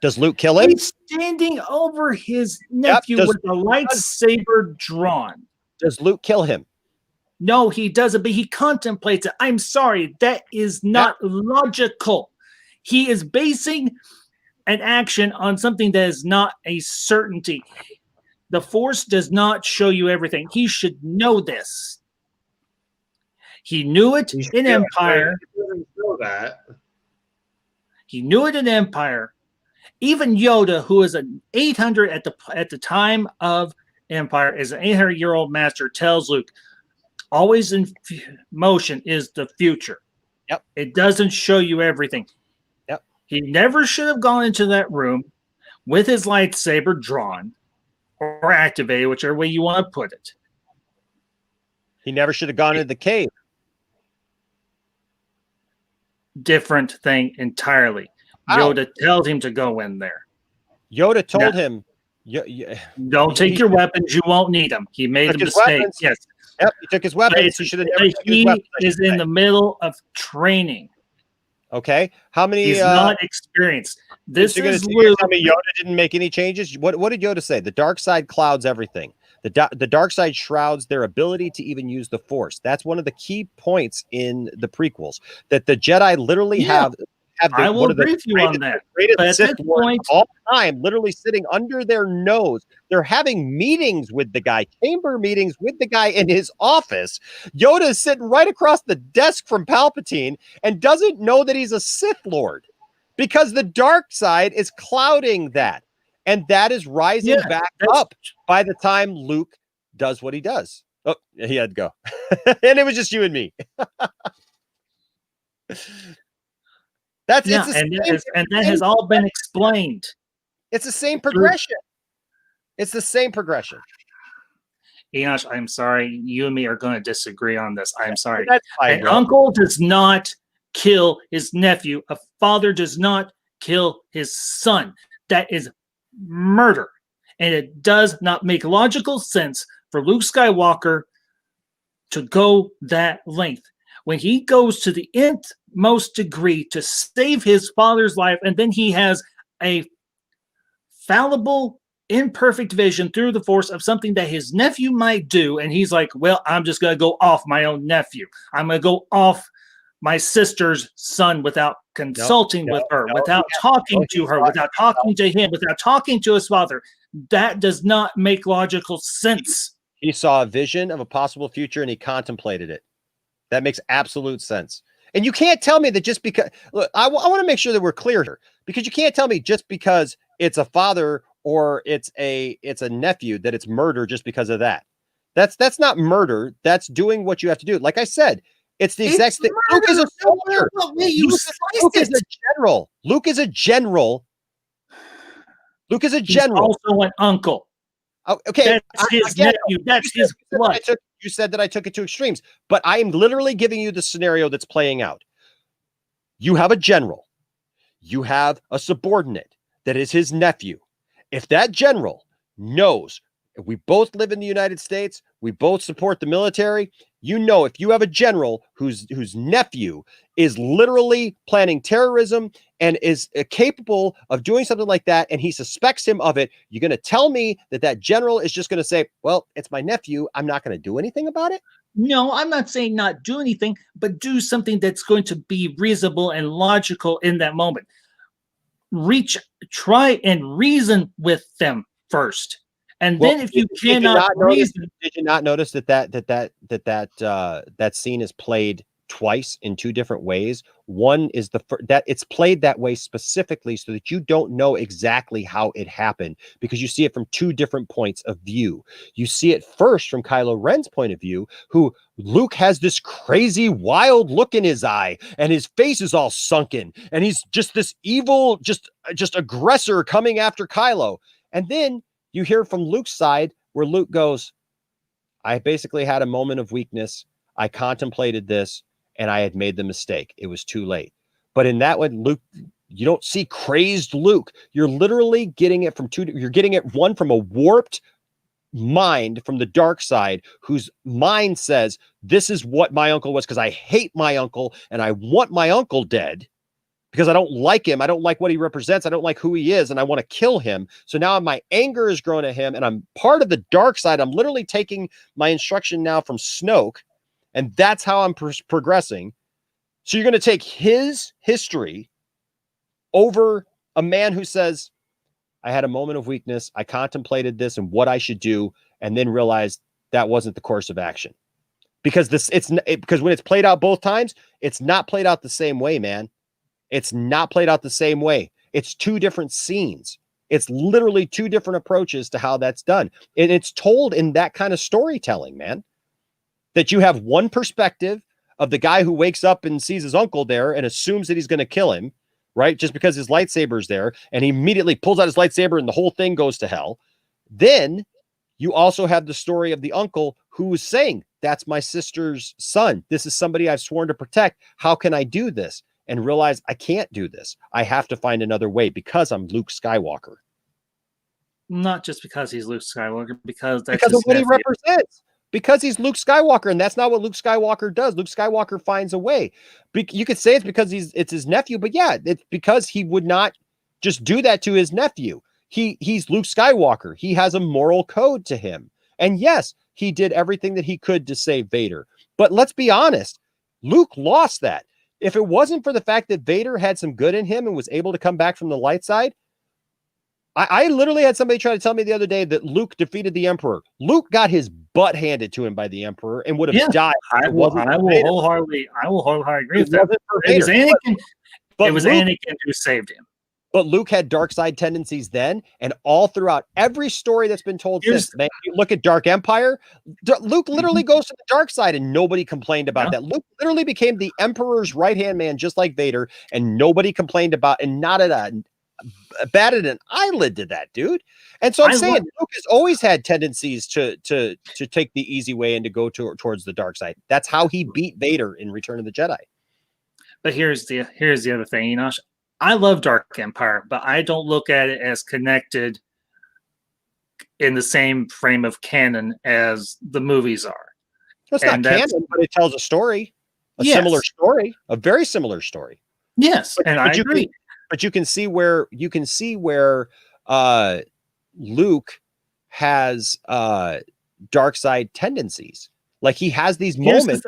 Speaker 2: Does Luke kill him?
Speaker 4: He's standing over his nephew with a lightsaber drawn.
Speaker 2: Does Luke kill him?
Speaker 4: No, he doesn't, but he contemplates it. I'm sorry, that is not logical. He is basing an action on something that is not a certainty. The Force does not show you everything. He should know this. He knew it in Empire.
Speaker 3: He doesn't know that.
Speaker 4: He knew it in Empire. Even Yoda, who is an 800 at the time of Empire, is an 800-year-old master, tells Luke, always in motion is the future.
Speaker 2: Yep.
Speaker 4: It doesn't show you everything.
Speaker 2: Yep.
Speaker 4: He never should have gone into that room with his lightsaber drawn or activated, whichever way you want to put it.
Speaker 2: He never should have gone into the cave.
Speaker 4: Different thing entirely. Yoda tells him to go in there.
Speaker 2: Yoda told him,
Speaker 4: don't take your weapons. You won't need them. He made a mistake. Yes.
Speaker 2: Yep, he took his weapons. He should have never took his weapons.
Speaker 4: He is in the middle of training.
Speaker 2: Okay. How many?
Speaker 4: He's not experienced. This is
Speaker 2: Luke. Tell me Yoda didn't make any changes. What did Yoda say? The dark side clouds everything. The dark side shrouds their ability to even use the Force. That's one of the key points in the prequels, that the Jedi literally have have
Speaker 4: I will agree with you on that.
Speaker 2: Greatest
Speaker 4: But at
Speaker 2: Sith
Speaker 4: this
Speaker 2: Lord
Speaker 4: point,
Speaker 2: of all time, literally sitting under their nose. They're having meetings with the guy, chamber meetings with the guy in his office. Yoda is sitting right across the desk from Palpatine and doesn't know that he's a Sith Lord because the dark side is clouding that. And that is rising back up by the time Luke does what he does. Oh, he had to go. And it was just you and me. That
Speaker 4: has all been explained.
Speaker 2: It's the same progression. It's the same progression.
Speaker 4: Enosh, I'm sorry. You and me are going to disagree on this. I'm sorry.
Speaker 2: That's fine,
Speaker 4: An uncle does not kill his nephew. A father does not kill his son. That is murder. And it does not make logical sense for Luke Skywalker to go that length. When he goes to the nth most degree to save his father's life, and then he has a fallible, imperfect vision through the Force of something that his nephew might do, and he's like, well, I'm just going to go off my own nephew. I'm going to go off my sister's son without consulting with her, without talking to her, without talking to him, without talking to his father. That does not make logical sense.
Speaker 2: He saw a vision of a possible future and he contemplated it. That makes absolute sense. And you can't tell me that just because, look, I want to make sure that we're clear here, because you can't tell me just because it's a father or it's a nephew that it's murder just because of that. That's not murder. That's doing what you have to do. Like I said, it's the exact thing. Luke is a soldier. Luke is a general. Luke is a general. Luke is a general.
Speaker 4: He's also an uncle.
Speaker 2: Oh, okay,
Speaker 4: that's his nephew. That's his blood.
Speaker 2: You said that I took it to extremes, but I am literally giving you the scenario that's playing out. You have a general. You have a subordinate that is his nephew. If that general knows we both live in the United States, we both support the military, you know, if you have a general whose nephew is literally planning terrorism and is capable of doing something like that, and he suspects him of it, you're going to tell me that that general is just going to say, well, it's my nephew, I'm not going to do anything about it?
Speaker 4: No, I'm not saying not do anything, but do something that's going to be reasonable and logical in that moment. Try and reason with them first. And then if you cannot reason,
Speaker 2: did you not notice that scene is played twice in two different ways? One is that it's played that way specifically so that you don't know exactly how it happened, because you see it from two different points of view. You see it first from Kylo Ren's point of view, who Luke has this crazy wild look in his eye and his face is all sunken and he's just this evil, just aggressor coming after Kylo. And then you hear from Luke's side where Luke goes, I basically had a moment of weakness. I contemplated this and I had made the mistake. It was too late. But in that way, Luke, you don't see crazed Luke. You're literally getting it from you're getting it one from a warped mind from the dark side, whose mind says, this is what my uncle was, because I hate my uncle and I want my uncle dead. Because I don't like him. I don't like what he represents. I don't like who he is. And I want to kill him. So now my anger is grown at him. And I'm part of the dark side. I'm literally taking my instruction now from Snoke. And that's how I'm progressing. So you're going to take his history over a man who says, I had a moment of weakness. I contemplated this and what I should do. And then realized that wasn't the course of action. Because because when it's played out both times, it's not played out the same way, man. It's not played out the same way. It's two different scenes. It's literally two different approaches to how that's done. And it's told in that kind of storytelling, man, that you have one perspective of the guy who wakes up and sees his uncle there and assumes that he's going to kill him, right? Just because his lightsaber's there, and he immediately pulls out his lightsaber and the whole thing goes to hell. Then you also have the story of the uncle who is saying, that's my sister's son. This is somebody I've sworn to protect. How can I do this? And realize I can't do this. I have to find another way because I'm Luke Skywalker.
Speaker 4: Not just because he's Luke Skywalker, because
Speaker 2: of what he represents. Because he's Luke Skywalker, and that's not what Luke Skywalker does. Luke Skywalker finds a way. You could say it's because it's his nephew, but yeah, it's because he would not just do that to his nephew. He's Luke Skywalker. He has a moral code to him. And yes, he did everything that he could to save Vader. But let's be honest, Luke lost that. if it wasn't for the fact that Vader had some good in him and was able to come back from the light side, I literally had somebody try to tell me the other day that Luke defeated the Emperor. Luke got his butt handed to him by the Emperor and would have died.
Speaker 4: I will wholeheartedly agree with that. It was Anakin. It was Anakin who saved him.
Speaker 2: But Luke had dark side tendencies then, and all throughout every story that's been told since. Man, you look at Dark Empire, Luke literally goes to the dark side, and nobody complained about that. Luke literally became the Emperor's right-hand man, just like Vader, and nobody complained about, and not at a batted an eyelid to that, dude. And so I'm saying Luke has always had tendencies to take the easy way and to go towards the dark side. That's how he beat Vader in Return of the Jedi.
Speaker 4: But here's the other thing, Enosh. I love Dark Empire, but I don't look at it as connected in the same frame of canon as the movies are.
Speaker 2: It's not canon, but it tells a story, similar story, a very similar story.
Speaker 4: Yes, and I agree.
Speaker 2: But you can see where Luke has dark side tendencies. Like he has these moments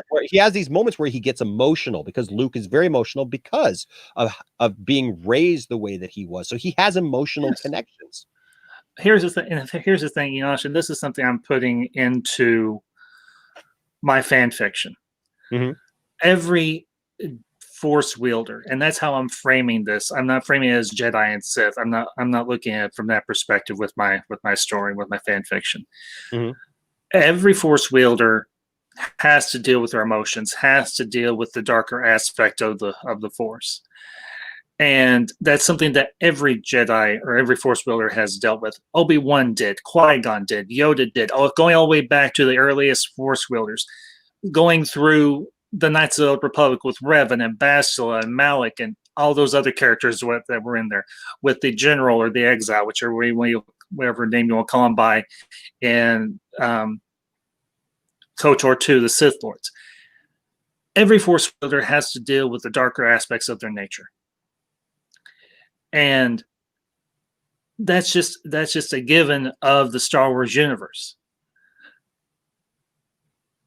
Speaker 2: where he gets emotional, because Luke is very emotional because of being raised the way that he was. So he has emotional connections.
Speaker 4: Here's the thing, Enosh, and this is something I'm putting into my fan fiction.
Speaker 2: Mm-hmm.
Speaker 4: Every Force wielder, and that's how I'm framing this. I'm not framing it as Jedi and Sith. I'm not looking at it from that perspective with my story, with my fan fiction.
Speaker 2: Mm-hmm.
Speaker 4: Every Force wielder has to deal with their emotions, has to deal with the darker aspect of the Force. And that's something that every Jedi or every Force wielder has dealt with. Obi-Wan did, Qui-Gon did, Yoda did, going all the way back to the earliest Force wielders, going through the Knights of the Old Republic with Revan and Bastila and Malik and all those other characters that were in there, with the General or the Exile, whichever way whatever name you want to call them by, and KOTOR 2, the Sith Lords. Every Force wielder has to deal with the darker aspects of their nature. And that's just a given of the Star Wars universe.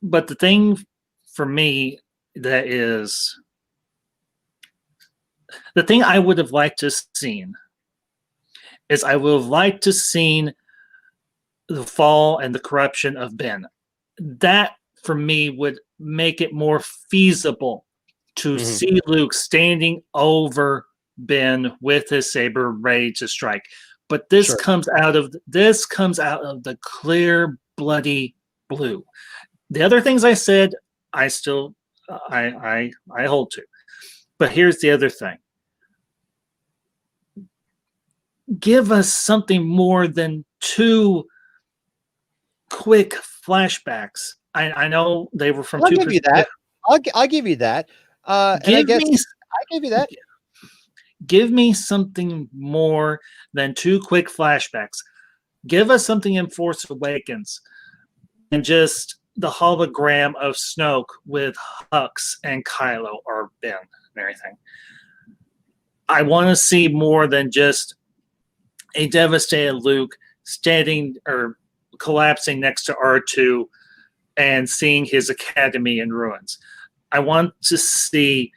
Speaker 4: But the thing for me that is the thing I would have liked to have seen is I would have liked to seen the fall and the corruption of Ben. That for me would make it more feasible to see Luke standing over Ben with his saber ready to strike. But this comes out of the clear bloody blue. The other things I said, I still I hold to. But here's the other thing. Give us something more than 2 quick flashbacks. I know they were from
Speaker 2: I'll
Speaker 4: two.
Speaker 2: Give you that. I'll give you that. And I guess I give you that.
Speaker 4: Give me something more than 2 quick flashbacks. Give us something in Force Awakens, and just the hologram of Snoke with Hux and Kylo or Ben and everything. I want to see more than just a devastated Luke standing or collapsing next to R2 and seeing his academy in ruins. I want to see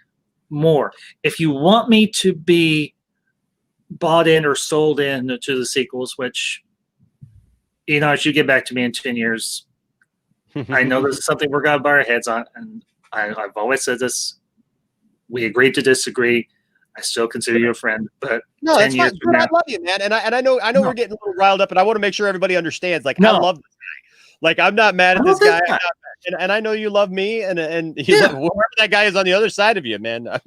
Speaker 4: more. If you want me to be bought in or sold in to the sequels, which, you know, if you get back to me in 10 years, I know this is something we're going to butt our heads on. And I've always said this. We agreed to disagree. I still consider you a friend, but
Speaker 2: no, that's fine. Dude, I love you, man. And I know we're getting a little riled up, and I want to make sure everybody understands. Like, I love this guy. Like, I'm not mad at this guy. And I know you love me, and whoever that guy is on the other side of you, man. The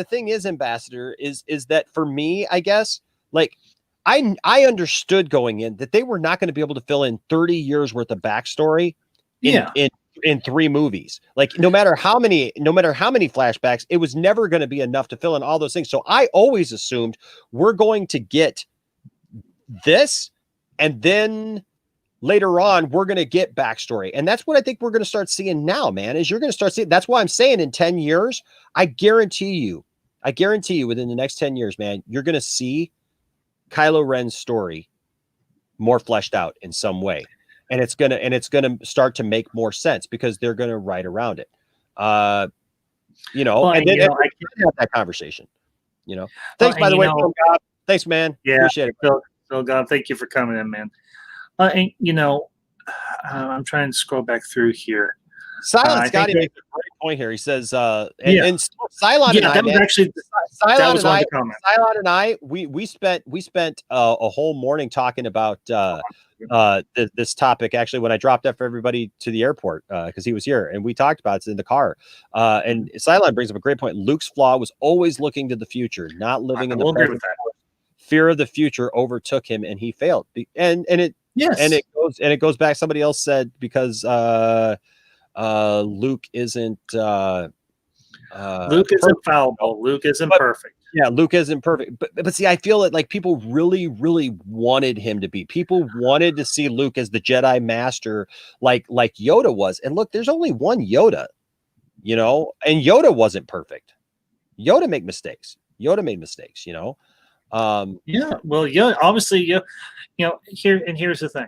Speaker 2: thing is, Ambassador, is that for me, I guess, like, I understood going in that they were not going to be able to fill in 30 years worth of backstory in 3 movies. Like, no matter how many flashbacks, it was never going to be enough to fill in all those things. So I always assumed we're going to get this, and then later on we're going to get backstory. And that's what I think we're going to start seeing now, man, is you're going to start seeing. That's why I'm saying in 10 years, I guarantee you within the next 10 years, man, you're going to see Kylo Ren's story more fleshed out in some way. and it's gonna start to make more sense because they're gonna write around it. You know,
Speaker 4: Well,
Speaker 2: and then
Speaker 4: you know,
Speaker 2: I can have that conversation. You know, thanks by the way. Thanks, man.
Speaker 4: Yeah,
Speaker 2: appreciate it.
Speaker 4: Phil God, thank you for coming in, man. And you know, I'm trying to scroll back through here.
Speaker 2: Silent Scotty makes a great point here. He says, and Cylon and I,
Speaker 4: that was
Speaker 2: man,
Speaker 4: actually
Speaker 2: Cylon and I, we spent a whole morning talking about this topic. Actually, when I dropped off everybody to the airport because he was here, and we talked about it in the car. And Cylon brings up a great point. Luke's flaw was always looking to the future, not living in the present. Fear of the future overtook him, and he failed. And it goes back. Somebody else said because Luke isn't
Speaker 4: fallible. Luke isn't perfect.
Speaker 2: Yeah, Luke isn't perfect. But see, I feel that like people really, really wanted him to be. People wanted to see Luke as the Jedi Master, like Yoda was. And look, there's only one Yoda, you know, and Yoda wasn't perfect. Yoda made mistakes. You know.
Speaker 4: Obviously, you know, here's the thing.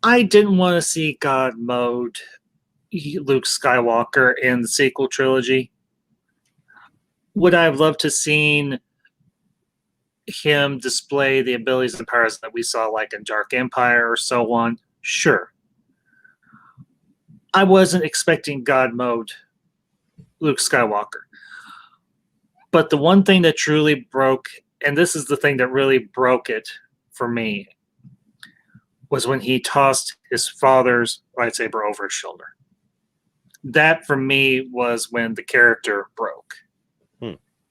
Speaker 4: I didn't want to see God mode Luke Skywalker in the sequel trilogy. Would I have loved to seen him display the abilities and powers that we saw like in Dark Empire or so on? Sure. I wasn't expecting God mode Luke Skywalker. But the one thing that truly broke, and this is the thing that really broke it for me, was when he tossed his father's lightsaber over his shoulder. That, for me, was when the character broke.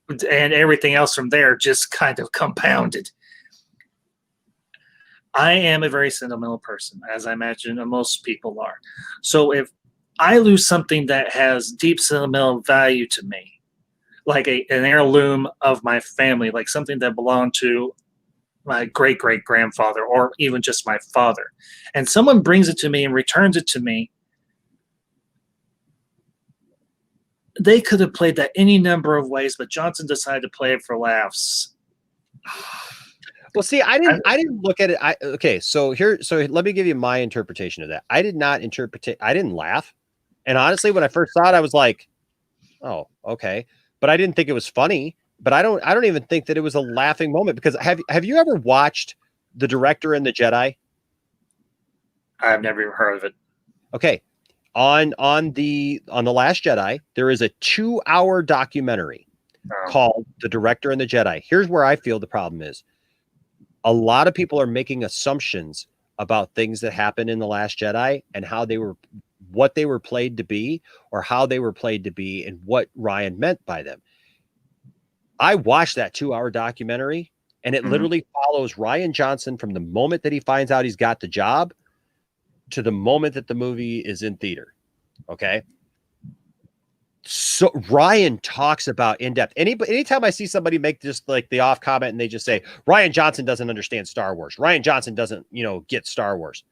Speaker 4: And everything else from there just kind of compounded. I am a very sentimental person, as I imagine most people are. So if I lose something that has deep sentimental value to me, like an heirloom of my family, like something that belonged to my great-great-grandfather or even just my father, and someone brings it to me and returns it to me, they could have played that any number of ways, but Johnson decided to play it for laughs.
Speaker 2: Well, see, I didn't look at it. So let me give you my interpretation of that. I did not interpret it. I didn't laugh. And honestly, when I first saw it, I was like, oh, okay. But I didn't think it was funny. But I don't even think that it was a laughing moment, because have you ever watched The Director and the Jedi?
Speaker 4: I've never even heard of it.
Speaker 2: Okay. On the Last Jedi, there is a 2-hour documentary called The Director and the Jedi. Here's where I feel the problem is. A lot of people are making assumptions about things that happened in The Last Jedi and what they were played to be, or how they were played to be, and what Ryan meant by them. I watched that 2-hour documentary, and it literally follows Ryan Johnson from the moment that he finds out he's got the job to the moment that the movie is in theater. Okay. So Ryan talks about in depth. Anytime I see somebody make just like the off comment and they just say, Ryan Johnson doesn't understand Star Wars. Ryan Johnson doesn't, get Star Wars.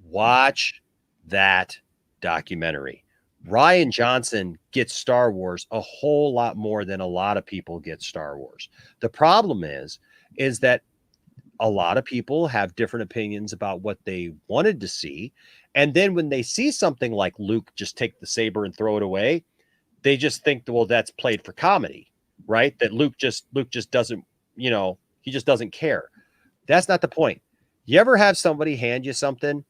Speaker 2: Watch that documentary. Ryan Johnson gets Star Wars a whole lot more than a lot of people get Star Wars. The problem is that a lot of people have different opinions about what they wanted to see. And then when they see something like Luke just take the saber and throw it away, they just think, well, that's played for comedy, right? That Luke just doesn't, he just doesn't care. That's not the point. You ever have somebody hand you something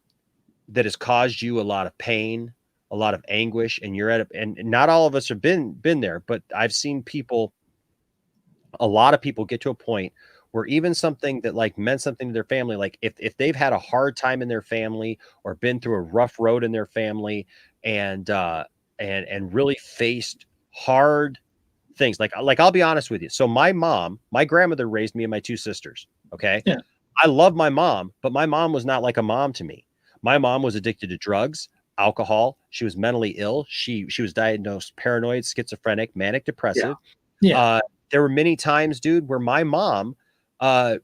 Speaker 2: that has caused you a lot of pain, a lot of anguish, and and not all of us have been there, but I've seen a lot of people get to a point where even something that like meant something to their family, like if they've had a hard time in their family or been through a rough road in their family and really faced hard things, like I'll be honest with you. So my grandmother raised me and my 2 sisters. Okay. Yeah. I love my mom, but my mom was not like a mom to me. My mom was addicted to drugs, alcohol. She was mentally ill. She was diagnosed paranoid, schizophrenic, manic depressive. Yeah. There were many times, dude, where my mom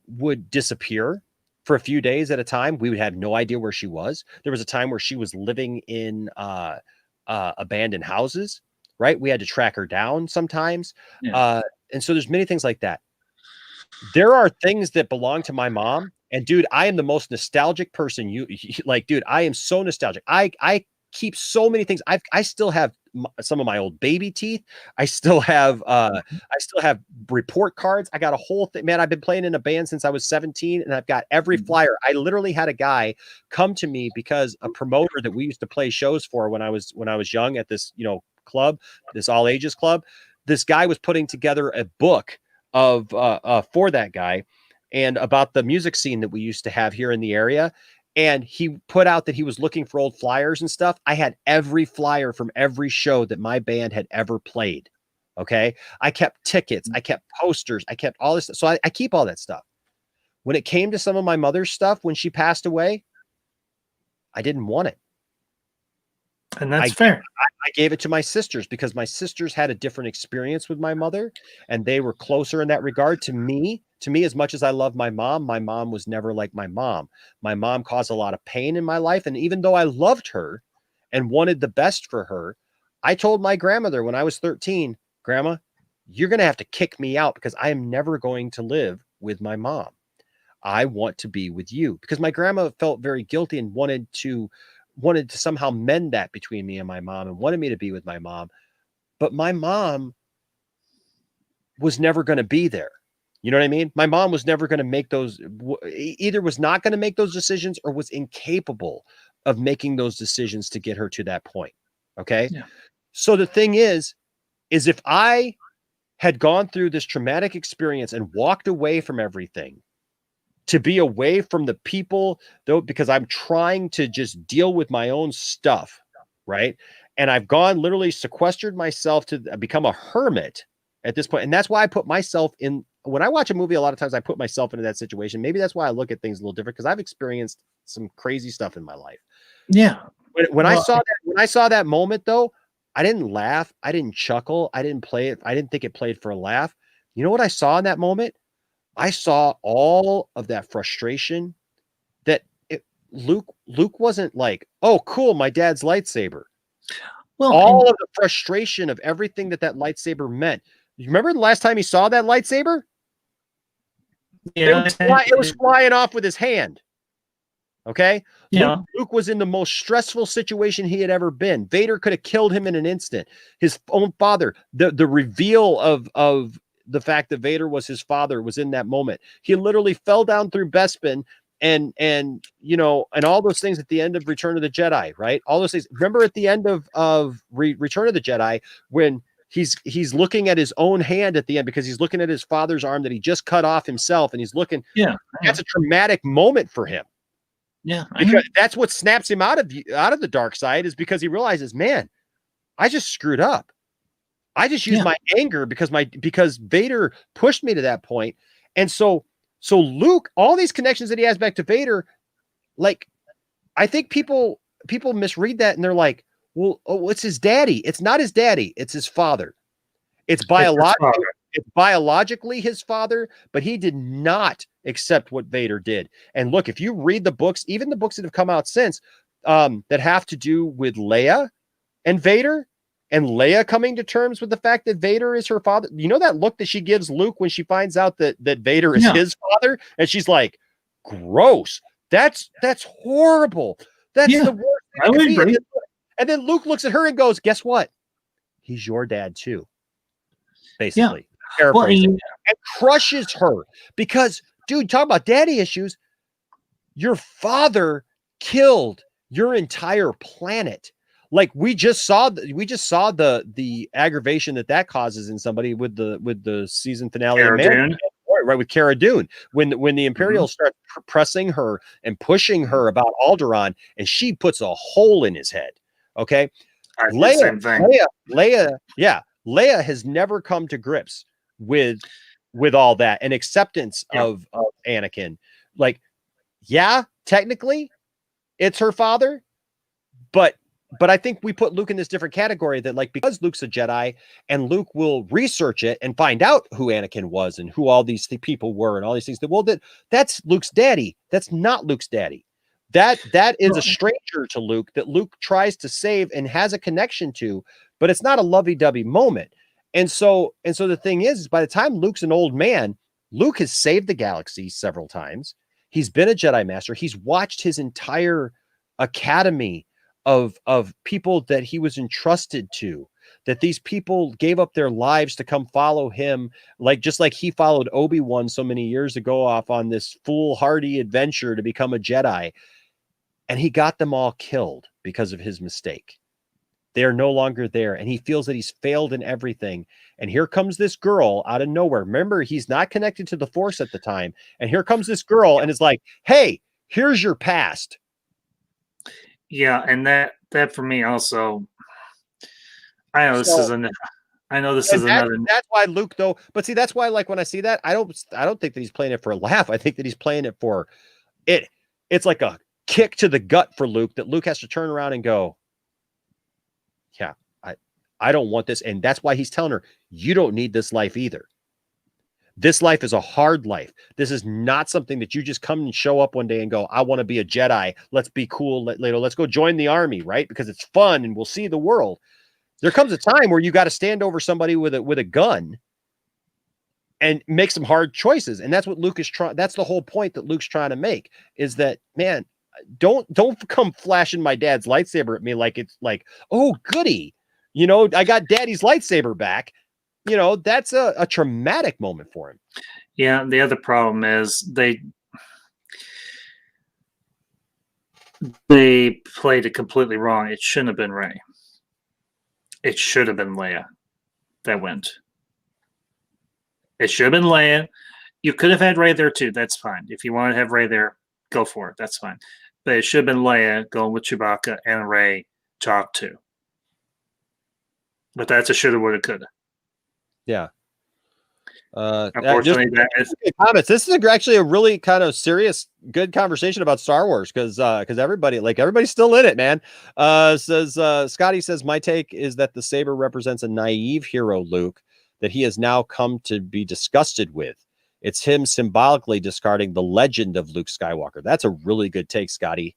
Speaker 2: would disappear for a few days at a time. We would have no idea where she was. There was a time where she was living in abandoned houses, right? We had to track her down sometimes. Yeah. And so there's many things like that. there are things that belong to my mom. And dude, I am the most nostalgic person. You like, dude, I am so nostalgic. I keep so many things. I still have some of my old baby teeth. I still have report cards. I got a whole thing, man. I've been playing in a band since I was 17, and I've got every flyer. I literally had a guy come to me because a promoter that we used to play shows for when I was young at this, club, this all ages club. This guy was putting together a book of for that guy and about the music scene that we used to have here in the area. And he put out that he was looking for old flyers and stuff. I had every flyer from every show that my band had ever played. Okay. I kept tickets. I kept posters. I kept all this stuff. So I keep all that stuff. When it came to some of my mother's stuff, when she passed away, I didn't want it.
Speaker 4: And that's fair.
Speaker 2: I gave it to my sisters because my sisters had a different experience with my mother, and they were closer in that regard to me. To me, as much as I love my mom was never like my mom. My mom caused a lot of pain in my life. And even though I loved her and wanted the best for her, I told my grandmother when I was 13, Grandma, you're going to have to kick me out because I am never going to live with my mom. I want to be with you, because my grandma felt very guilty and wanted to somehow mend that between me and my mom and wanted me to be with my mom. But my mom was never going to be there. You know what I mean? My mom was never going to make those, either was not going to make those decisions or was incapable of making those decisions to get her to that point. Okay. Yeah. So the thing is if I had gone through this traumatic experience and walked away from everything to be away from the people, though, because I'm trying to just deal with my own stuff. Right. And I've gone literally sequestered myself to become a hermit at this point. And that's why I put myself in. When I watch a movie, a lot of times I put myself into that situation. Maybe that's why I look at things a little different, because I've experienced some crazy stuff in my life.
Speaker 7: Yeah.
Speaker 2: When I saw that moment, though, I didn't laugh. I didn't chuckle. I didn't play it. I didn't think it played for a laugh. You know what I saw in that moment? I saw all of that frustration that Luke wasn't like, oh, cool, my dad's lightsaber. Well, all of the frustration of everything that lightsaber meant. You remember the last time he saw that lightsaber? Yeah, it was flying off with his hand. Okay. Yeah. Luke was in the most stressful situation he had ever been. Vader could have killed him in an instant. His own father, the reveal of the fact that Vader was his father was in that moment. He literally fell down through Bespin and all those things at the end of Return of the Jedi, right? All those things. Remember at the end of Return of the Jedi, when he's looking at his own hand at the end, because he's looking at his father's arm that he just cut off himself, and he's looking. Yeah, that's a traumatic moment for him. Yeah, because that's what snaps him out of the dark side, is because he realizes, man, I just screwed up. I just used my anger because Vader pushed me to that point, and so Luke, all these connections that he has back to Vader, like, I think people misread that and they're like, well, it's his daddy. It's not his daddy. It's his father. It's biologically his father, but he did not accept what Vader did. And look, if you read the books, even the books that have come out since, that have to do with Leia and Vader, and Leia coming to terms with the fact that Vader is her father. You know that look that she gives Luke when she finds out that Vader is his father? And she's like, gross. That's horrible. That's the worst. I would agree. And then Luke looks at her and goes, guess what? He's your dad too. Basically. Yeah. Paraphrasing. And crushes her. Because, dude, talk about daddy issues. Your father killed your entire planet. Like, we just saw the aggravation that causes in somebody with the season finale of Mandalorian, right, with Cara Dune, when the Imperials start pressing her and pushing her about Alderaan, and she puts a hole in his head. Okay, Leia has never come to grips with all that and acceptance of Anakin. Like, yeah, technically it's her father, but I think we put Luke in this different category, that, like, because Luke's a Jedi and Luke will research it and find out who Anakin was and who all these people were and all these things, that's Luke's daddy. That's not Luke's daddy. That is a stranger to Luke that Luke tries to save and has a connection to, but it's not a lovey-dovey moment. And so the thing is by the time Luke's an old man, Luke has saved the galaxy several times. He's been a Jedi Master. He's watched his entire academy of people that he was entrusted to, that these people gave up their lives to come follow him, just like he followed Obi-Wan so many years ago off on this foolhardy adventure to become a Jedi. And he got them all killed because of his mistake. They are no longer there. And he feels that he's failed in everything. And here comes this girl out of nowhere. Remember, he's not connected to the Force at the time. And here comes this girl and is like, hey, here's your past.
Speaker 4: Yeah, and that for me also, I know this is another.
Speaker 2: That's why Luke, though. But see, that's why, like, when I see that, I don't think that he's playing it for a laugh. I think that he's playing it for it. It's like a kick to the gut for Luke, that Luke has to turn around and go, yeah, I don't want this. And that's why he's telling her, you don't need this life either. This life is a hard life. This is not something that you just come and show up one day and go, I want to be a Jedi. Let's be cool. Let's go join the army, right? Because it's fun and we'll see the world. There comes a time where you got to stand over somebody with a gun and make some hard choices. And that's what Luke is trying. That's the whole point that Luke's trying to make, is that, man, don't come flashing my dad's lightsaber at me like it's like, oh, goody. I got daddy's lightsaber back. That's a traumatic moment for him.
Speaker 4: Yeah. The other problem is they played it completely wrong. It shouldn't have been Rey. It should have been Leia that went. It should have been Leia. You could have had Rey there too. That's fine. If you want to have Rey there, go for it. That's fine. But it should have been Leia going with Chewbacca and Rey talk to. But that's a shoulda, woulda, coulda.
Speaker 2: Yeah.
Speaker 4: Unfortunately,
Speaker 2: comments. This is actually a really kind of serious, good conversation about Star Wars, because everybody's still in it, man. Scotty says, my take is that the saber represents a naive hero, Luke, that he has now come to be disgusted with. It's him symbolically discarding the legend of Luke Skywalker. That's a really good take, Scotty.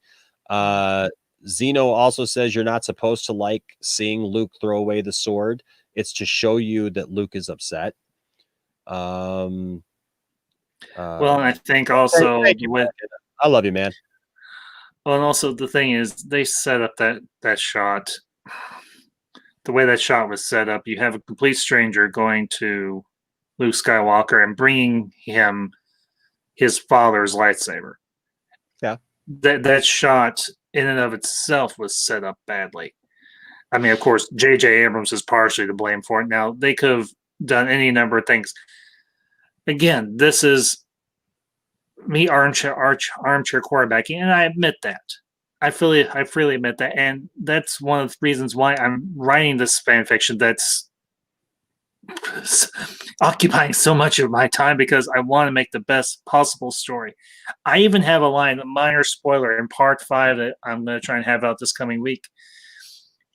Speaker 2: Zeno also says, you're not supposed to like seeing Luke throw away the sword. It's to show you that Luke is upset.
Speaker 4: Well, I think also
Speaker 2: I love you, man.
Speaker 4: Well, and also the thing is, they set up that shot. The way that shot was set up, you have a complete stranger going to Luke Skywalker and bringing him his father's lightsaber.
Speaker 2: Yeah,
Speaker 4: that shot in and of itself was set up badly. I mean, of course, J.J. Abrams is partially to blame for it. Now, they could have done any number of things. Again, this is me armchair quarterbacking, and I admit that. I freely admit that, and that's one of the reasons why I'm writing this fan fiction that's occupying so much of my time, because I want to make the best possible story. I even have a line, a minor spoiler, in part 5 that I'm going to try and have out this coming week.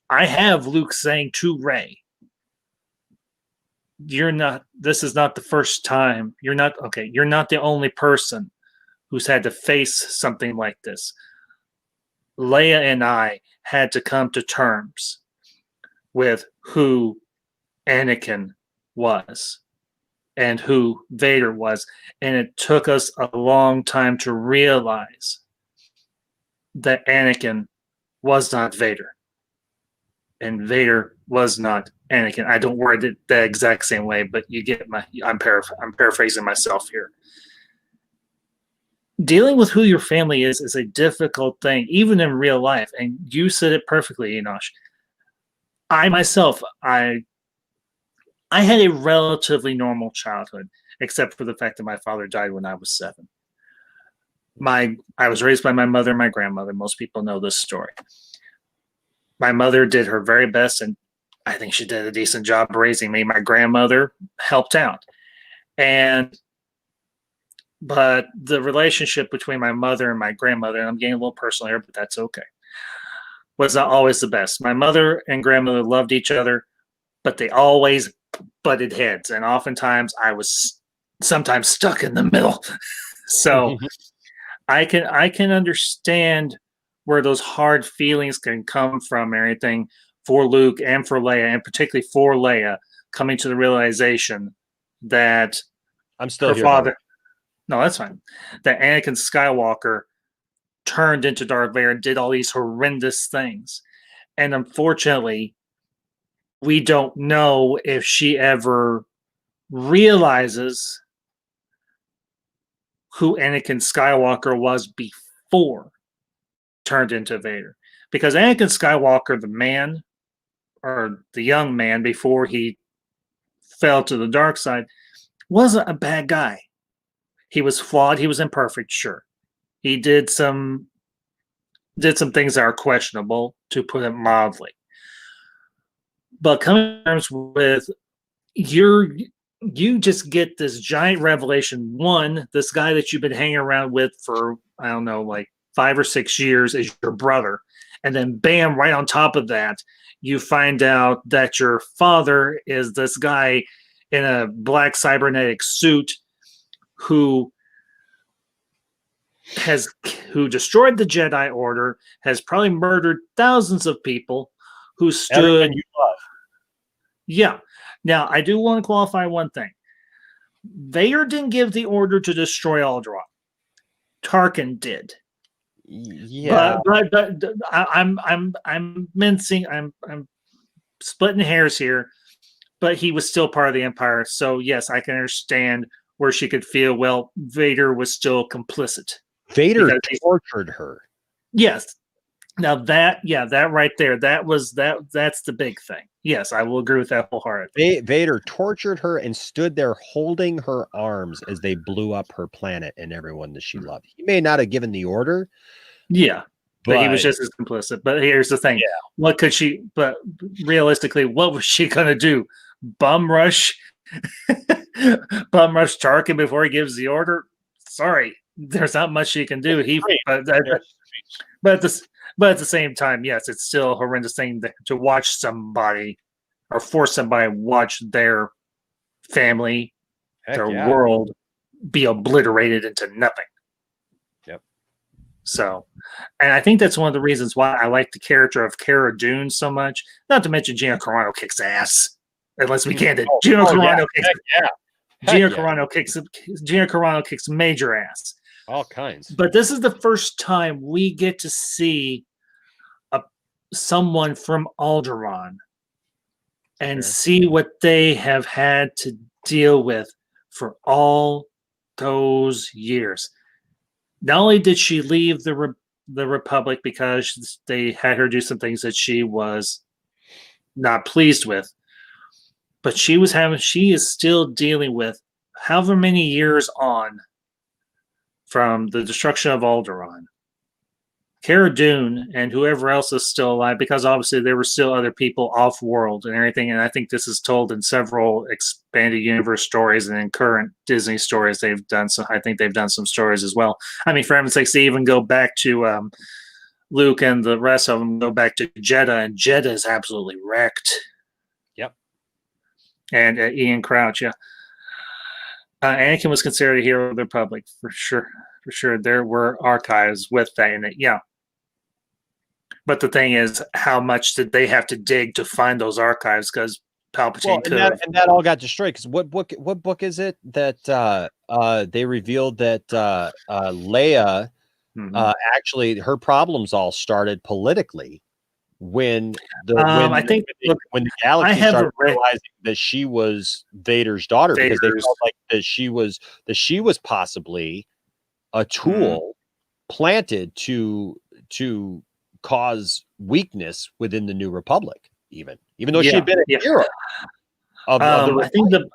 Speaker 4: I have Luke saying to Rey, this is not the first time. You're not the only person who's had to face something like this. Leia and I had to come to terms with who Anakin was and who Vader was. And it took us a long time to realize that Anakin was not Vader. And Vader was not Anakin. I don't word it the exact same way, but you get I'm paraphrasing myself here. Dealing with who your family is a difficult thing, even in real life. And you said it perfectly, Enosh. I myself, I had a relatively normal childhood, except for the fact that my father died when I was 7. I was raised by my mother and my grandmother. Most people know this story. My mother did her very best, and I think she did a decent job raising me. My grandmother helped out. But the relationship between my mother and my grandmother, and I'm getting a little personal here, but that's okay, was not always the best. My mother and grandmother loved each other, but they always butted heads. And oftentimes I was sometimes stuck in the middle. So I can understand where those hard feelings can come from, and everything, for Luke and for Leia, and particularly for Leia, coming to the realization that
Speaker 2: I'm still
Speaker 4: her
Speaker 2: here.
Speaker 4: father. No, that's fine. That Anakin Skywalker turned into Darth Vader and did all these horrendous things. And unfortunately, we don't know if she ever realizes who Anakin Skywalker was before turned into Vader. Because Anakin Skywalker, the man, or the young man before he fell to the dark side, wasn't a bad guy. He was flawed. He was imperfect, sure. He did some things that are questionable, to put it mildly. But coming to terms with you just get this giant revelation. One, this guy that you've been hanging around with for, I don't know, like 5 or 6 years is your brother. And then bam, right on top of that, you find out that your father is this guy in a black cybernetic suit who destroyed the Jedi Order, has probably murdered thousands of people, who stood.
Speaker 2: Everyone you love.
Speaker 4: Yeah. Now, I do want to qualify one thing. Vader didn't give the order to destroy Alderaan. Tarkin did.
Speaker 2: Yeah.
Speaker 4: But I'm mincing. I'm splitting hairs here. But he was still part of the Empire. So yes, I can understand where she could feel, well, Vader was still complicit.
Speaker 2: Vader tortured her.
Speaker 4: Yes. Now that right there, that's the big thing. Yes, I will agree with that wholeheartedly.
Speaker 2: Vader tortured her and stood there holding her arms as they blew up her planet and everyone that she loved. He may not have given the order.
Speaker 4: Yeah. But he was just as complicit. But here's the thing. Yeah. But realistically, what was she going to do? Bum rush Tarkin before he gives the order? Sorry, there's not much she can do. But at the same time, yes, it's still a horrendous thing to watch somebody or force somebody to watch their family, world be obliterated into nothing.
Speaker 2: Yep.
Speaker 4: So, and I think that's one of the reasons why I like the character of Cara Dune so much. Not to mention Gina Carano kicks ass. Unless we can't. Gina Carano kicks major ass.
Speaker 2: All kinds.
Speaker 4: But this is the first time we get to see someone from Alderaan and see what they have had to deal with for all those years. Not only did she leave the Republic because they had her do some things that she was not pleased with, but she is still dealing with however many years on from the destruction of Alderaan. Cara Dune and whoever else is still alive, because obviously there were still other people off-world and everything, and I think this is told in several expanded universe stories and in current Disney stories they've done. So I think they've done some stories as well. I mean, for heaven's sakes, they even go back to Luke and the rest of them go back to Jeddah, and Jeddah is absolutely wrecked.
Speaker 2: Yep.
Speaker 4: And Ian Crouch, yeah. Anakin was considered a hero of the Republic, for sure. For sure, there were archives with that in it, yeah. But the thing is, how much did they have to dig to find those archives? Because Palpatine
Speaker 2: and that all got destroyed. Because what book is it that they revealed that Leia actually her problems all started politically when the galaxy started realizing that she was Vader's daughter, because they felt like that she was possibly a tool planted to cause weakness within the New Republic, even though she had been a hero of the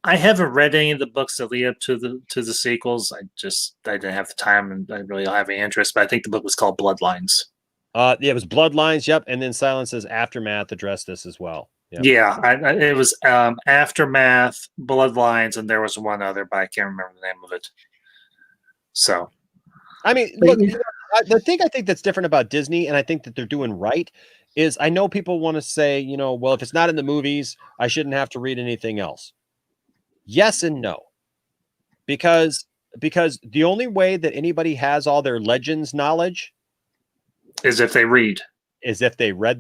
Speaker 4: I haven't read any of the books that lead up to the sequels. I didn't have the time, and I really don't have any interest. But I think the book was called Bloodlines.
Speaker 2: It was Bloodlines. Yep, and then Silence's Aftermath addressed this as well. Yep.
Speaker 4: Yeah, it was Aftermath, Bloodlines, and there was one other, but I can't remember the name of it. So,
Speaker 2: I mean, look, the thing I think that's different about Disney, and I think that they're doing right, is I know people want to say, well, if it's not in the movies, I shouldn't have to read anything else. Yes and no, because the only way that anybody has all their Legends knowledge
Speaker 4: is if they read,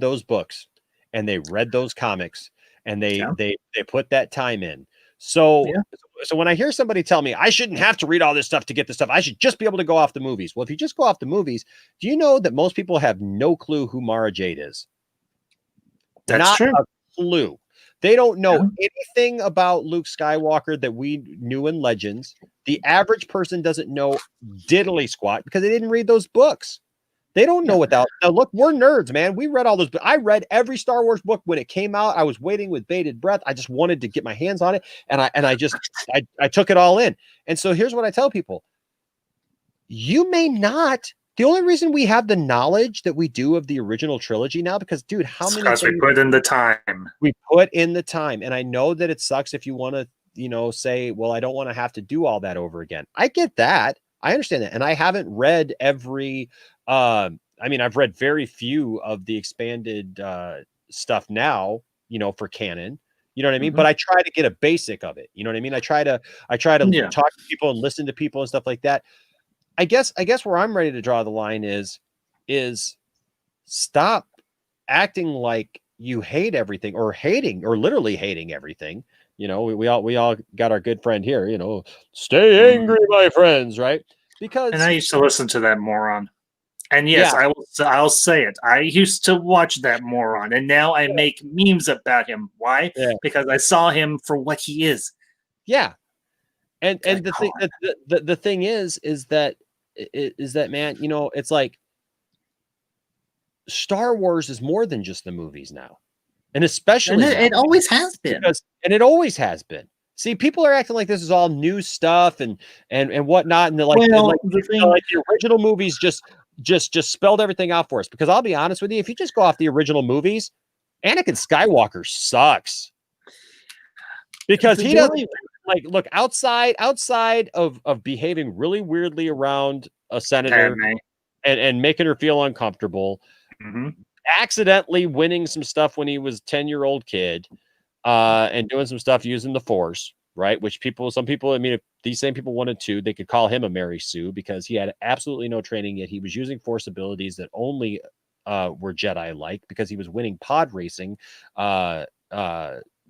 Speaker 2: those books and they read those comics and they put that time in. So so when I hear somebody tell me I shouldn't have to read all this stuff to get this stuff, I should just be able to go off the movies. Well, if you just go off the movies, do you know that most people have no clue who Mara Jade is?
Speaker 4: That's
Speaker 2: Not
Speaker 4: true.
Speaker 2: a clue. They don't know anything about Luke Skywalker that we knew in Legends. The average person doesn't know diddly squat because they didn't read those books. They don't know without. Now, look, we're nerds, man. We read all those. I read every Star Wars book when it came out. I was waiting with bated breath. I just wanted to get my hands on it, and I took it all in. And so here's what I tell people: you may not. The only reason we have the knowledge that we do of the original trilogy now, because, dude, how many
Speaker 4: because we put in the time.
Speaker 2: We put in the time, and I know that it sucks if you want to, say, well, I don't want to have to do all that over again. I get that. I understand that, and I haven't read every. I've read very few of the expanded stuff now, for canon. You know what I mean? But I try to get a basic of it. You know what I mean? I try to talk to people and listen to people and stuff like that. I guess where I'm ready to draw the line is stop acting like you hate everything or literally hating everything. We all got our good friend here, stay angry, my friends, right? Because
Speaker 4: I used to listen to that moron. And yes, I'll say it. I used to watch that moron, and now I make memes about him. Why? Yeah. Because I saw him for what he is.
Speaker 2: Yeah. And the thing is that man, it's like Star Wars is more than just the movies now, and especially
Speaker 7: it always has been.
Speaker 2: And it always has been. See, people are acting like this is all new stuff and whatnot, and they're like, the original movies just spelled everything out for us. Because I'll be honest with you, if you just go off the original movies, Anakin Skywalker sucks because he doesn't. Like, look, outside of behaving really weirdly around a senator and making her feel uncomfortable, accidentally winning some stuff when he was a 10-year-old kid, and doing some stuff using the Force, right? Which some people, if these same people wanted to, they could call him a Mary Sue because he had absolutely no training, yet he was using Force abilities that only were Jedi-like because he was winning pod racing,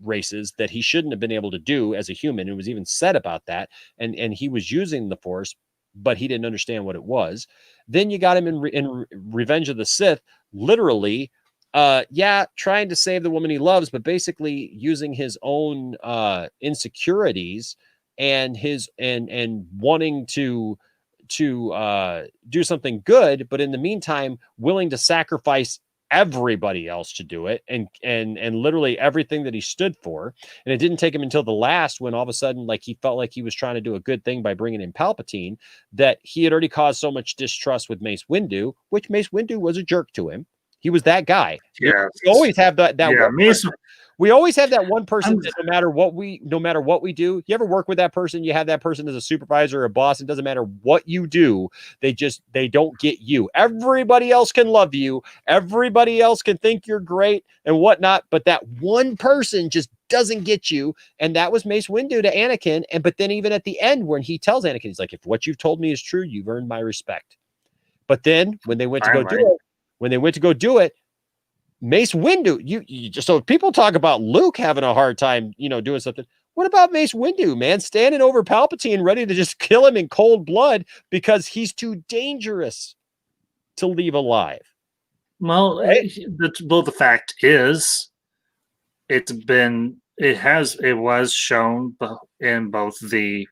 Speaker 2: races that he shouldn't have been able to do as a human. It was even said about that. And he was using the Force, but he didn't understand what it was. Then you got him in Revenge of the Sith, literally, trying to save the woman he loves, but basically using his own insecurities and and wanting to do something good, but in the meantime, willing to sacrifice everybody else to do it and literally everything that he stood for. And it didn't take him until the last, when all of a sudden, like, he felt like he was trying to do a good thing by bringing in Palpatine, that he had already caused so much distrust with Mace Windu, which Mace Windu was a jerk to him. He was that guy.
Speaker 4: Yeah,
Speaker 2: we always have that one person. We always have that one person that no matter what we do, you ever work with that person, you have that person as a supervisor or a boss, and it doesn't matter what you do, they don't get you. Everybody else can love you, everybody else can think you're great and whatnot, but that one person just doesn't get you. And that was Mace Windu to Anakin. But then even at the end, when he tells Anakin, he's like, if what you've told me is true, you've earned my respect. But then when they went to go do it, Mace Windu, you just, so people talk about Luke having a hard time, doing something. What about Mace Windu, man? Standing over Palpatine, ready to just kill him in cold blood because he's too dangerous to leave alive.
Speaker 4: Well, right? The fact is, it was shown in both the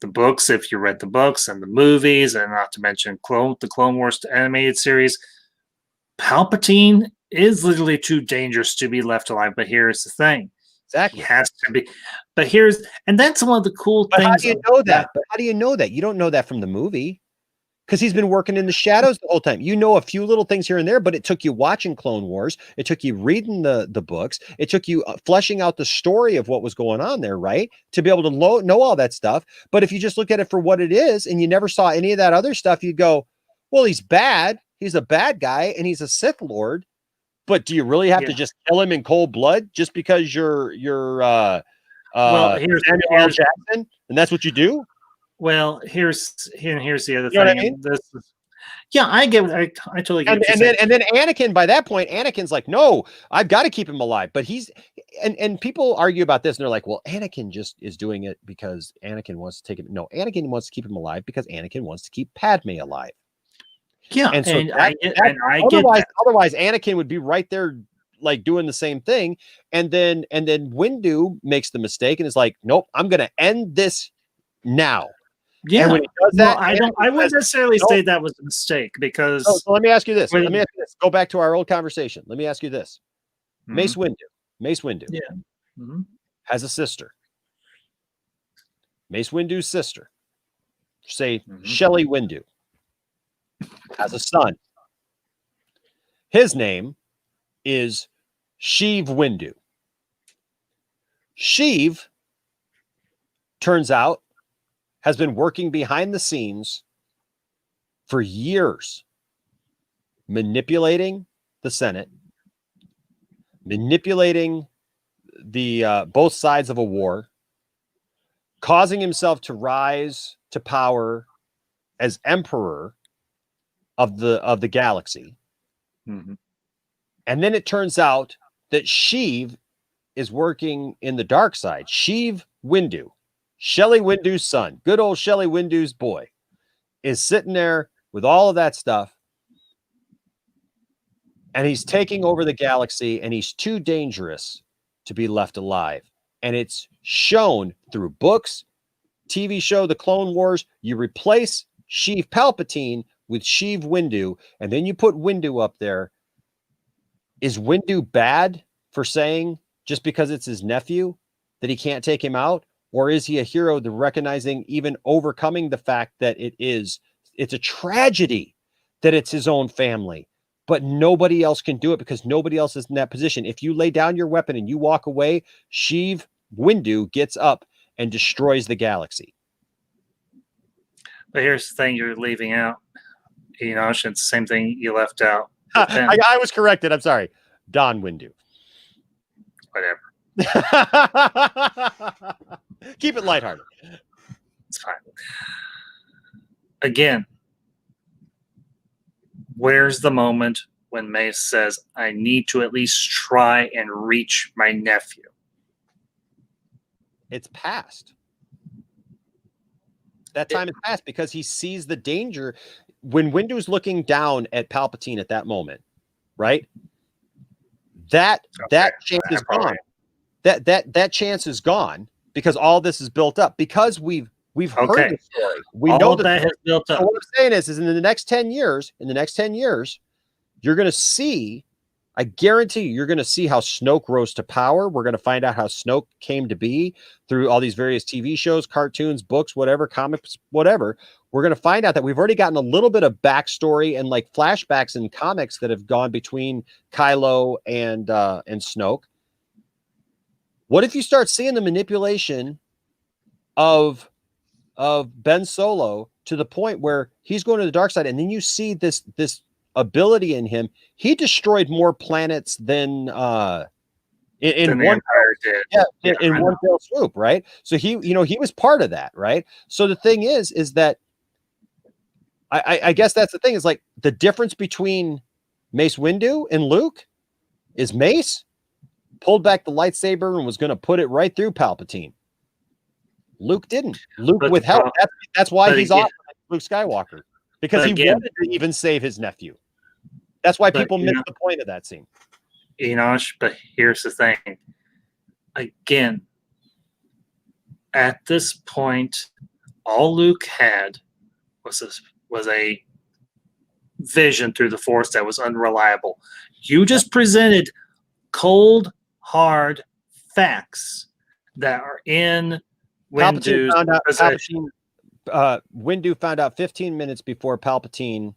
Speaker 4: books, if you read the books, and the movies, and not to mention the Clone Wars animated series. Palpatine is literally too dangerous to be left alive. But here's the thing.
Speaker 2: Exactly.
Speaker 4: He has to be. And that's one of the cool things.
Speaker 2: How do you know that? But how do you know that? You don't know that from the movie. Because he's been working in the shadows the whole time. You know a few little things here and there, but it took you watching Clone Wars. It took you reading the books. It took you fleshing out the story of what was going on there, right? To be able to know all that stuff. But if you just look at it for what it is and you never saw any of that other stuff, you'd go, well, he's bad. He's a bad guy and he's a Sith Lord. But do you really have to just kill him in cold blood just because you're here's Samuel Jackson and that's what you do?
Speaker 4: Well, here's the other
Speaker 2: thing.
Speaker 4: I mean? I get it. I totally get it.
Speaker 2: And then Anakin, by that point, Anakin's like, no, I've got to keep him alive. But and people argue about this, and they're like, well, Anakin just is doing it because Anakin wants to take him. No, Anakin wants to keep him alive because Anakin wants to keep Padme alive.
Speaker 4: Yeah,
Speaker 2: and so
Speaker 4: I get that.
Speaker 2: Otherwise, Anakin would be right there, like doing the same thing. And then Windu makes the mistake and is like, nope, I'm going to end this now.
Speaker 4: Yeah,
Speaker 2: and when he does that,
Speaker 4: I wouldn't necessarily say that was a mistake because.
Speaker 2: So let me ask you this. Go back to our old conversation. Let me ask you this.
Speaker 4: Mm-hmm.
Speaker 2: Mace Windu.
Speaker 4: Yeah. Mm-hmm.
Speaker 2: Has a sister. Mace Windu's sister, say Shelley Windu, has a son. His name is Sheev Windu. Sheev, turns out, has been working behind the scenes for years, manipulating the Senate, manipulating the both sides of a war, causing himself to rise to power as emperor of the galaxy.
Speaker 4: Mm-hmm.
Speaker 2: And then it turns out that Sheev is working in the dark side. Sheev Windu, Shelley Windu's son, good old Shelley Windu's boy, is sitting there with all of that stuff. And he's taking over the galaxy, and he's too dangerous to be left alive. And it's shown through books, TV show, The Clone Wars. You replace Sheev Palpatine with Sheev Windu, and then you put Windu up there. Is Windu bad for saying, just because it's his nephew, that he can't take him out? Or is he a hero to recognizing, even overcoming the fact that it's a tragedy that it's his own family, but nobody else can do it because nobody else is in that position? If you lay down your weapon and you walk away, Sheev Windu gets up and destroys the galaxy.
Speaker 4: But here's the thing you're leaving out. It's the same thing you left out.
Speaker 2: I was corrected. I'm sorry. Don Windu.
Speaker 4: Whatever.
Speaker 2: Keep it lighthearted.
Speaker 4: It's fine. Again, where's the moment when Mace says, I need to at least try and reach my nephew?
Speaker 2: It's past. That time is past because he sees the danger. When Windu's looking down at Palpatine at that moment, right? That chance is gone. That chance is gone because all this is built up. Because we've heard the story. We know that has built up. So what I'm saying is in the next 10 years, you're going to see, I guarantee you're going to see how Snoke rose to power. We're going to find out how Snoke came to be through all these various TV shows, cartoons, books, whatever, comics, whatever. We're going to find out that we've already gotten a little bit of backstory and like flashbacks in comics that have gone between Kylo and Snoke. What if you start seeing the manipulation of Ben Solo to the point where he's going to the dark side, and then you see this ability in him? He destroyed more planets than in one one fell swoop, right? So he was part of that, right? So the thing is that I guess that's the thing, is like the difference between Mace Windu and Luke is Mace pulled back the lightsaber and was going to put it right through Palpatine. Luke didn't. Luke withheld. That's why he's off Luke Skywalker, because he wanted to even save his nephew. That's why people miss the point of that scene.
Speaker 4: Enosh, but here's the thing. Again, at this point, all Luke had was a vision through the Force that was unreliable. You just presented cold, hard facts that are in Windu's possession.
Speaker 2: Windu found out 15 minutes before Palpatine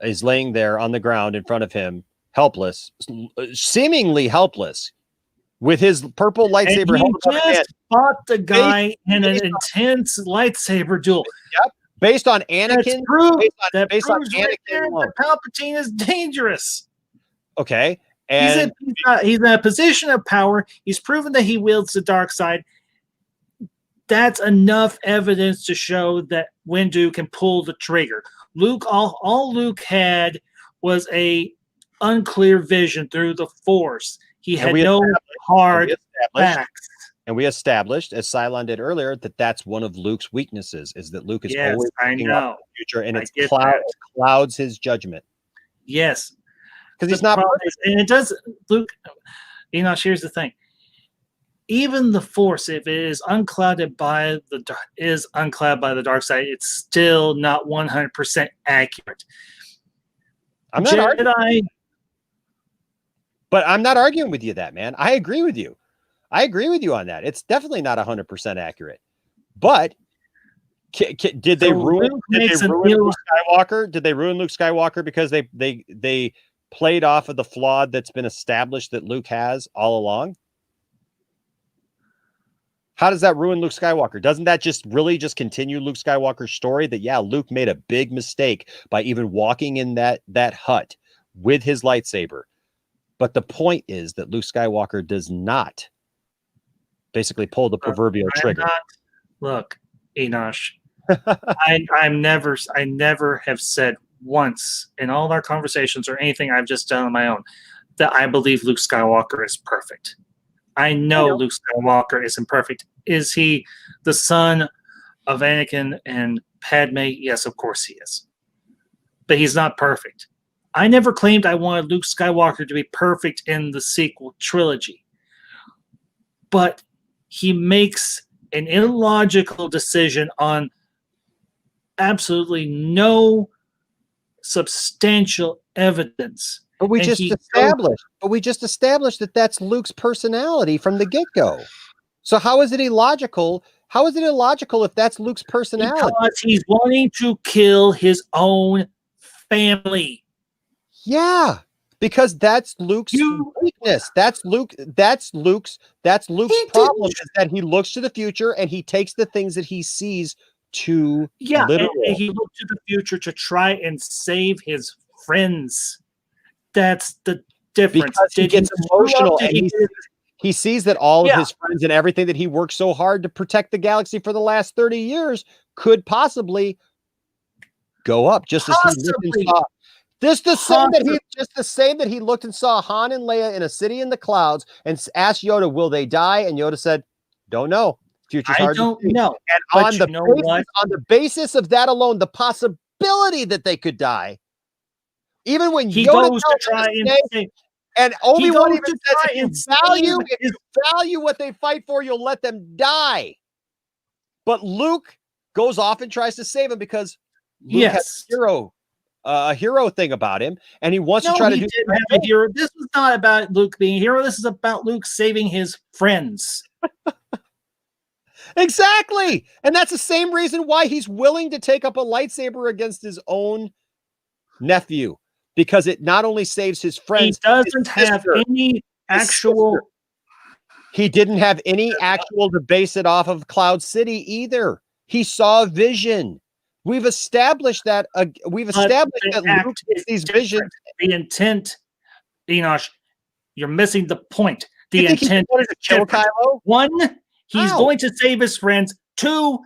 Speaker 2: is laying there on the ground in front of him, helpless, seemingly helpless, with his purple lightsaber.
Speaker 4: And he just fought the guy in an intense lightsaber duel.
Speaker 2: Yep. Based on Anakin.
Speaker 4: Based on Anakin, Palpatine is dangerous.
Speaker 2: Okay. And
Speaker 4: he's in a position of power. He's proven that he wields the dark side. That's enough evidence to show that Windu can pull the trigger. Luke, all Luke had was a unclear vision through the Force.
Speaker 2: He had no hard facts.
Speaker 11: And we established, as Cylon did earlier, that that's one of Luke's weaknesses, is that Luke is always thinking about the future, and it clouds his judgment.
Speaker 2: Yes.
Speaker 11: Because he's not
Speaker 2: perfect. And it does, Luke, here's the thing. Even the Force, if it is unclouded by the dark side, it's still not 100% accurate.
Speaker 11: I'm not arguing. But I'm not arguing with you that, man. I agree with you. I agree with you on that. It's definitely not 100% accurate. But did they ruin Luke Skywalker? Did they ruin Luke Skywalker because they played off of the flaw that's been established that Luke has all along? How does that ruin Luke Skywalker? Doesn't that just really just continue Luke Skywalker's story that, yeah, Luke made a big mistake by even walking in that hut with his lightsaber? But the point is that Luke Skywalker does not basically pull the proverbial trigger.
Speaker 2: Look, Enosh, I never have said once in all our conversations or anything I've just done on my own that I believe Luke Skywalker is perfect. I know Luke Skywalker is imperfect. Is he the son of Anakin and Padme? Yes, of course he is. But he's not perfect. I never claimed I wanted Luke Skywalker to be perfect in the sequel trilogy. But he makes an illogical decision on absolutely no substantial evidence.
Speaker 11: But we just established that that's Luke's personality from the get-go. So how is it illogical? How is it illogical if that's Luke's personality?
Speaker 2: Because he's wanting to kill his own family.
Speaker 11: Yeah, because that's Luke's weakness. That's Luke's problem is that he looks to the future and he takes the things that he sees to literal.
Speaker 2: And he looked to the future to try and save his friends. That's the difference.
Speaker 11: Because he gets emotional and he sees that all of his friends and everything that he worked so hard to protect the galaxy for the last 30 years could possibly go up just as he looked and saw. Just the same that he looked and saw Han and Leia in a city in the clouds and asked Yoda, "Will they die?" And Yoda said, "Don't know. Future's hard to see."
Speaker 2: know.
Speaker 11: And on the basis of that alone, the possibility that they could die, even when
Speaker 2: he
Speaker 11: Yoda
Speaker 2: goes to try
Speaker 11: and Obi-Wan even says, if you value what they fight for, you'll let them die. But Luke goes off and tries to save him because Luke has a hero thing about him, and he wants to try to do
Speaker 2: a hero. This is not about Luke being a hero. This is about Luke saving his friends.
Speaker 11: Exactly. And that's the same reason why he's willing to take up a lightsaber against his own nephew, because it not only saves his friends,
Speaker 2: he doesn't have any actual.
Speaker 11: He didn't have any actual to base it off of Cloud City either. He saw a vision. We've established that. We've established that Luke gets these visions.
Speaker 2: The intent, Enosh, you're missing the point. The intent is to kill Kylo. One, he's going to save his friends. Two,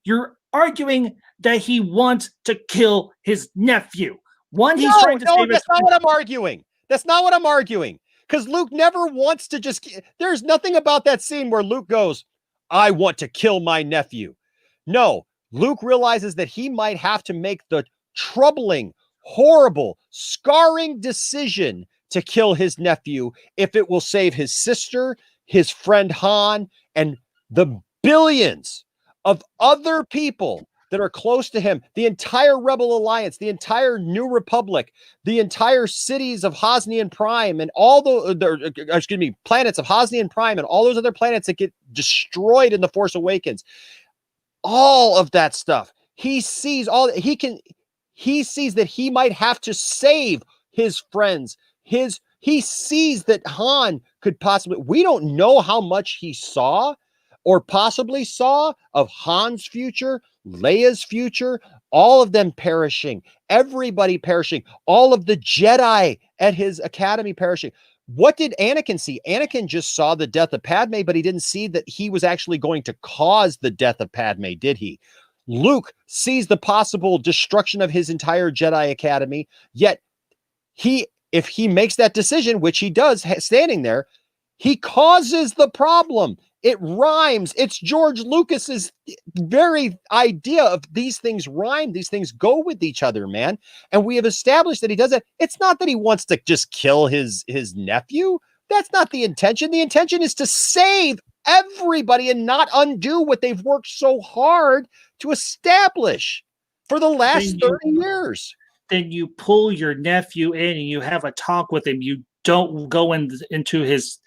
Speaker 2: you're arguing that he wants to kill his nephew. One, he's trying to save his
Speaker 11: that's not what I'm arguing. That's not what I'm arguing. Because Luke never wants to just. There's nothing about that scene where Luke goes, "I want to kill my nephew." No. Luke realizes that he might have to make the troubling, horrible, scarring decision to kill his nephew if it will save his sister, his friend Han, and the billions of other people that are close to him, the entire Rebel Alliance, the entire New Republic, the entire cities of Hosnian Prime, and all the planets of Hosnian Prime, and all those other planets that get destroyed in The Force Awakens. All of that stuff. He sees he sees that he might have to save his friends. He sees that Han could possibly, we don't know how much he saw or possibly saw of Han's future, Leia's future, all of them perishing, everybody perishing, all of the Jedi at his academy perishing. What did Anakin see? Anakin just saw the death of Padme, but he didn't see that he was actually going to cause the death of Padme, did he? Luke sees the possible destruction of his entire Jedi Academy, yet if he makes that decision, which he does standing there, He causes the problem. It rhymes. It's George Lucas's very idea of these things rhyme. These things go with each other, man. And we have established that he does it. It's not that he wants to just kill his nephew. That's not the intention. The intention is to save everybody and not undo what they've worked so hard to establish for the last 30 years.
Speaker 4: Then you pull your nephew in and you have a talk with him. You don't go into his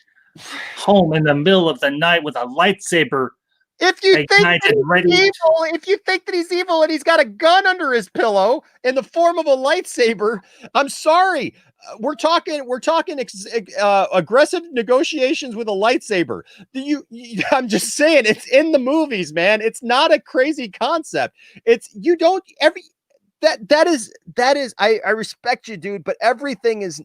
Speaker 4: home in the middle of the night with a lightsaber.
Speaker 11: If you think that he's evil, if you think that he's evil and he's got a gun under his pillow in the form of a lightsaber, I'm sorry. We're talking aggressive negotiations with a lightsaber. I'm just saying, it's in the movies, man. It's not a crazy concept. That is I respect you, dude, but everything is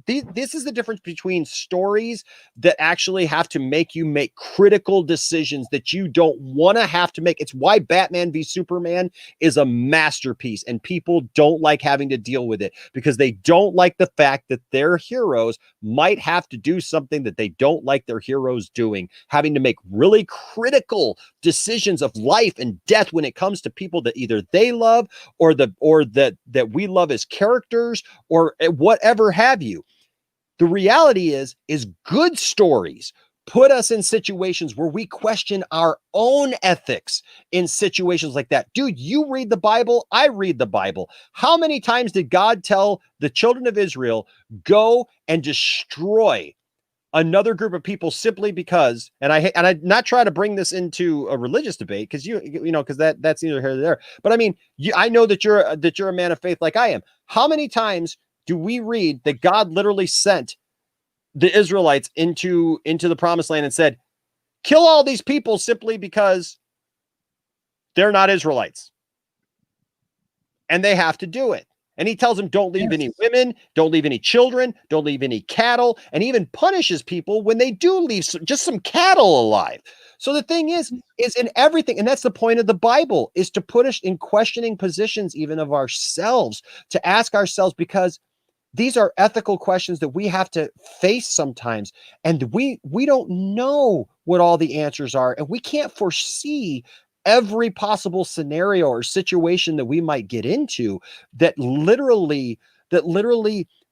Speaker 11: this is the difference between stories that actually have to make you make critical decisions that you don't want to have to make. It's why Batman v Superman is a masterpiece, and people don't like having to deal with it because they don't like the fact that their heroes might have to do something that they don't like their heroes doing, having to make really critical decisions of life and death when it comes to people that either they love or that we love as characters or whatever have you. The reality is good stories put us in situations where we question our own ethics in situations like that. Dude, you read the Bible, I read the Bible. How many times did God tell the children of Israel, go and destroy another group of people simply because, and I not try to bring this into a religious debate because because that's neither here nor there. But I mean, I know that you're a man of faith like I am. How many times do we read that God literally sent the Israelites into the promised land and said, kill all these people simply because they're not Israelites and they have to do it? And he tells them, don't leave any women, don't leave any children, don't leave any cattle, and even punishes people when they do leave just some cattle alive. So the thing is in everything, and that's the point of the Bible, is to put us in questioning positions even of ourselves, to ask ourselves, because these are ethical questions that we have to face sometimes. And we don't know what all the answers are, and we can't foresee every possible scenario or situation that we might get into that literally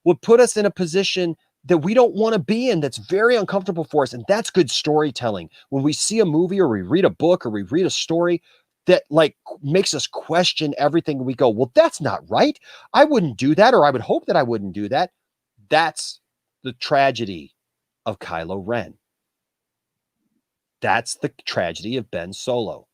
Speaker 11: would put us in a position that we don't want to be in, that's very uncomfortable for us. And that's good storytelling. When we see a movie or we read a book or we read a story that like makes us question everything, and we go, well, that's not right. I wouldn't do that, or I would hope that I wouldn't do that. That's the tragedy of Kylo Ren. That's the tragedy of Ben Solo,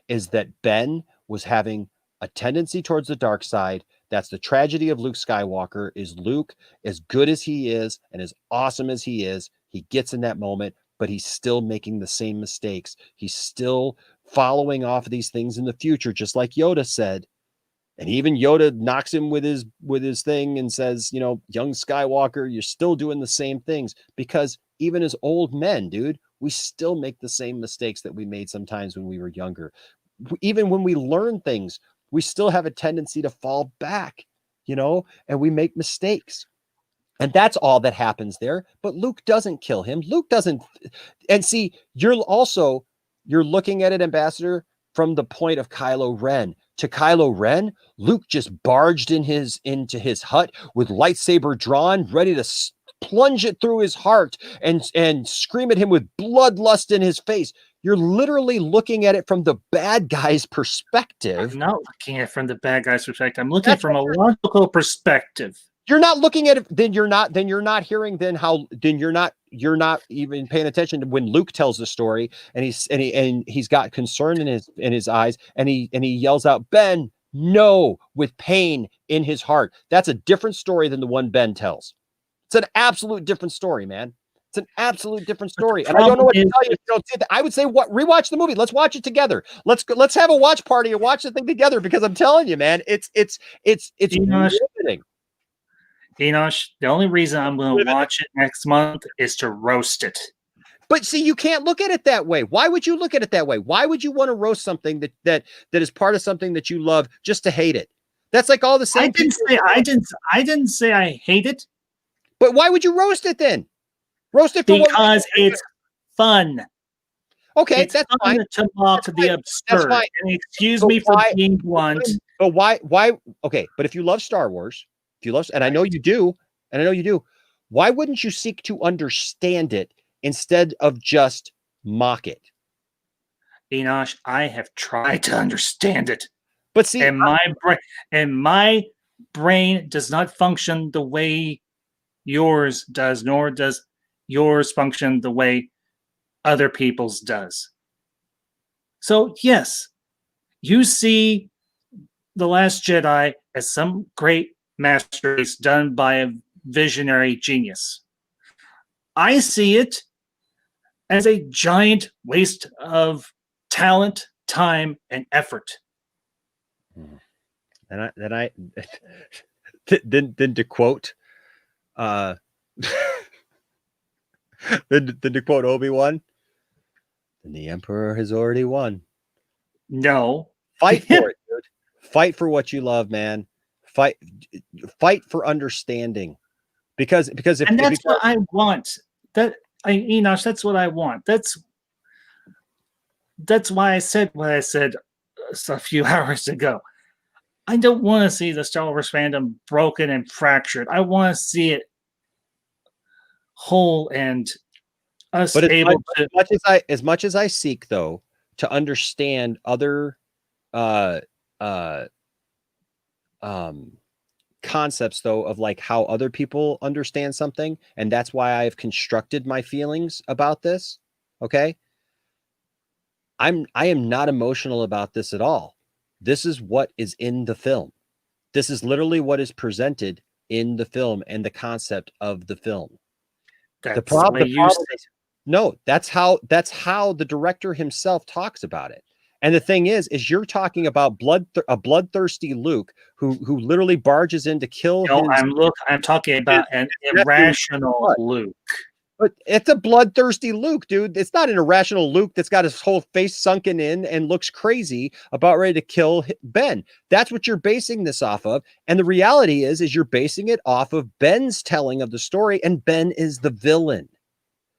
Speaker 11: is that Ben was having a tendency towards the dark side. That's the tragedy of Luke Skywalker, is Luke, as good as he is and as awesome as he is, he gets in that moment, but he's still making the same mistakes. He's still following off of these things in the future, just like Yoda said. And even Yoda knocks him with his thing and says, young Skywalker, you're still doing the same things, because even as old men, dude, we still make the same mistakes that we made sometimes when we were younger. Even when we learn things, we still have a tendency to fall back, and we make mistakes. And that's all that happens there. But Luke doesn't kill him. Luke doesn't. And see, you're looking at it, Ambassador, from the point of Kylo Ren. To Kylo Ren, Luke just barged into his hut with lightsaber drawn, ready to plunge it through his heart and scream at him with bloodlust in his face. You're literally looking at it from the bad guy's perspective.
Speaker 4: I'm not looking at it from the bad guy's perspective. I'm looking from a logical perspective.
Speaker 11: You're not looking at it, then you're not hearing you're not even paying attention to when Luke tells the story, and he's got concern in his eyes, and he yells out, Ben, no, with pain in his heart. That's a different story than the one Ben tells. It's an absolute different story, man. It's an absolute different story. And I don't know what to tell you if you don't see that. I would say rewatch the movie. Let's watch it together. Let's have a watch party and watch the thing together, because I'm telling you, man, it's riveting.
Speaker 4: Enosh, the only reason I'm going to watch it next month is to roast it.
Speaker 11: But see, you can't look at it that way. Why would you look at it that way? Why would you want to roast something that is part of something that you love just to hate it? That's like all the same.
Speaker 4: I didn't say I hate it.
Speaker 11: But why would you roast it then? Roast it for
Speaker 4: because it's fun.
Speaker 11: Okay,
Speaker 4: it's
Speaker 11: that's
Speaker 4: fun
Speaker 11: fine.
Speaker 4: to mock
Speaker 11: That's
Speaker 4: the
Speaker 11: fine.
Speaker 4: absurd.
Speaker 11: That's fine.
Speaker 4: And excuse
Speaker 11: But
Speaker 4: me for
Speaker 11: why-
Speaker 4: being blunt.
Speaker 11: But why? Okay, but if you love Star Wars, if you love, and I know you do, why wouldn't you seek to understand it instead of just mock it?
Speaker 4: Enosh, I have tried to understand it.
Speaker 11: But see,
Speaker 4: and my brain does not function the way yours does, nor does yours function the way other people's does. So yes, you see The Last Jedi as some great masterpiece done by a visionary genius. I see it as a giant waste of talent, time, and effort.
Speaker 11: And then to quote then to quote Obi-Wan, then the Emperor has already won.
Speaker 4: No.
Speaker 11: Fight for it, dude. Fight for what you love, man. Fight for understanding. Because
Speaker 4: and that's what I want. Enosh, that's what I want. That's why I said what I said a few hours ago. I don't want to see the Star Wars fandom broken and fractured. I want to see it whole and us
Speaker 11: but
Speaker 4: able to.
Speaker 11: As much as I seek, though, to understand other concepts, though, of like how other people understand something, and that's why I've constructed my feelings about this. Okay, I am not emotional about this at all. This is what is in the film. This is literally what is presented in the film and the concept of the film.
Speaker 4: That's the problem
Speaker 11: is, no, that's how the director himself talks about it. And the thing is you're talking about a bloodthirsty Luke who literally barges in to kill.
Speaker 4: No, I'm talking about an irrational Luke.
Speaker 11: But it's a bloodthirsty Luke, dude. It's not an irrational Luke that's got his whole face sunken in and looks crazy about ready to kill Ben. That's what you're basing this off of. And the reality is you're basing it off of Ben's telling of the story, and Ben is the villain.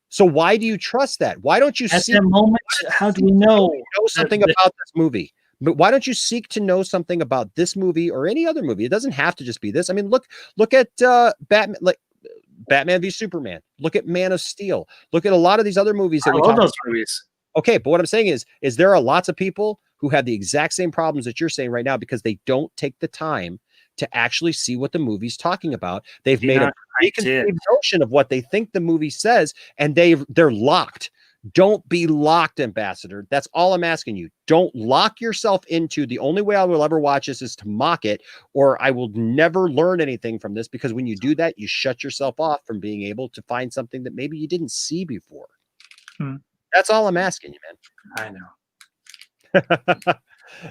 Speaker 11: So why do you trust that? Why don't you
Speaker 4: at that moment? How do we know
Speaker 11: something about this movie? But why don't you seek to know something about this movie or any other movie? It doesn't have to just be this. I mean, look at Batman, like Batman v Superman. Look at Man of Steel. Look at a lot of these other movies that
Speaker 4: I love those movies.
Speaker 11: Okay, but what I'm saying is there are lots of people who have the exact same problems that you're saying right now because they don't take the time to actually see what the movie's talking about. They've made a preconceived notion of what they think the movie says, and they're locked. Don't be locked, Ambassador. That's all I'm asking you. Don't lock yourself into the only way I will ever watch this is to mock it, or I will never learn anything from this, because when you do that, you shut yourself off from being able to find something that maybe you didn't see before. That's all I'm asking you, man.
Speaker 4: I know.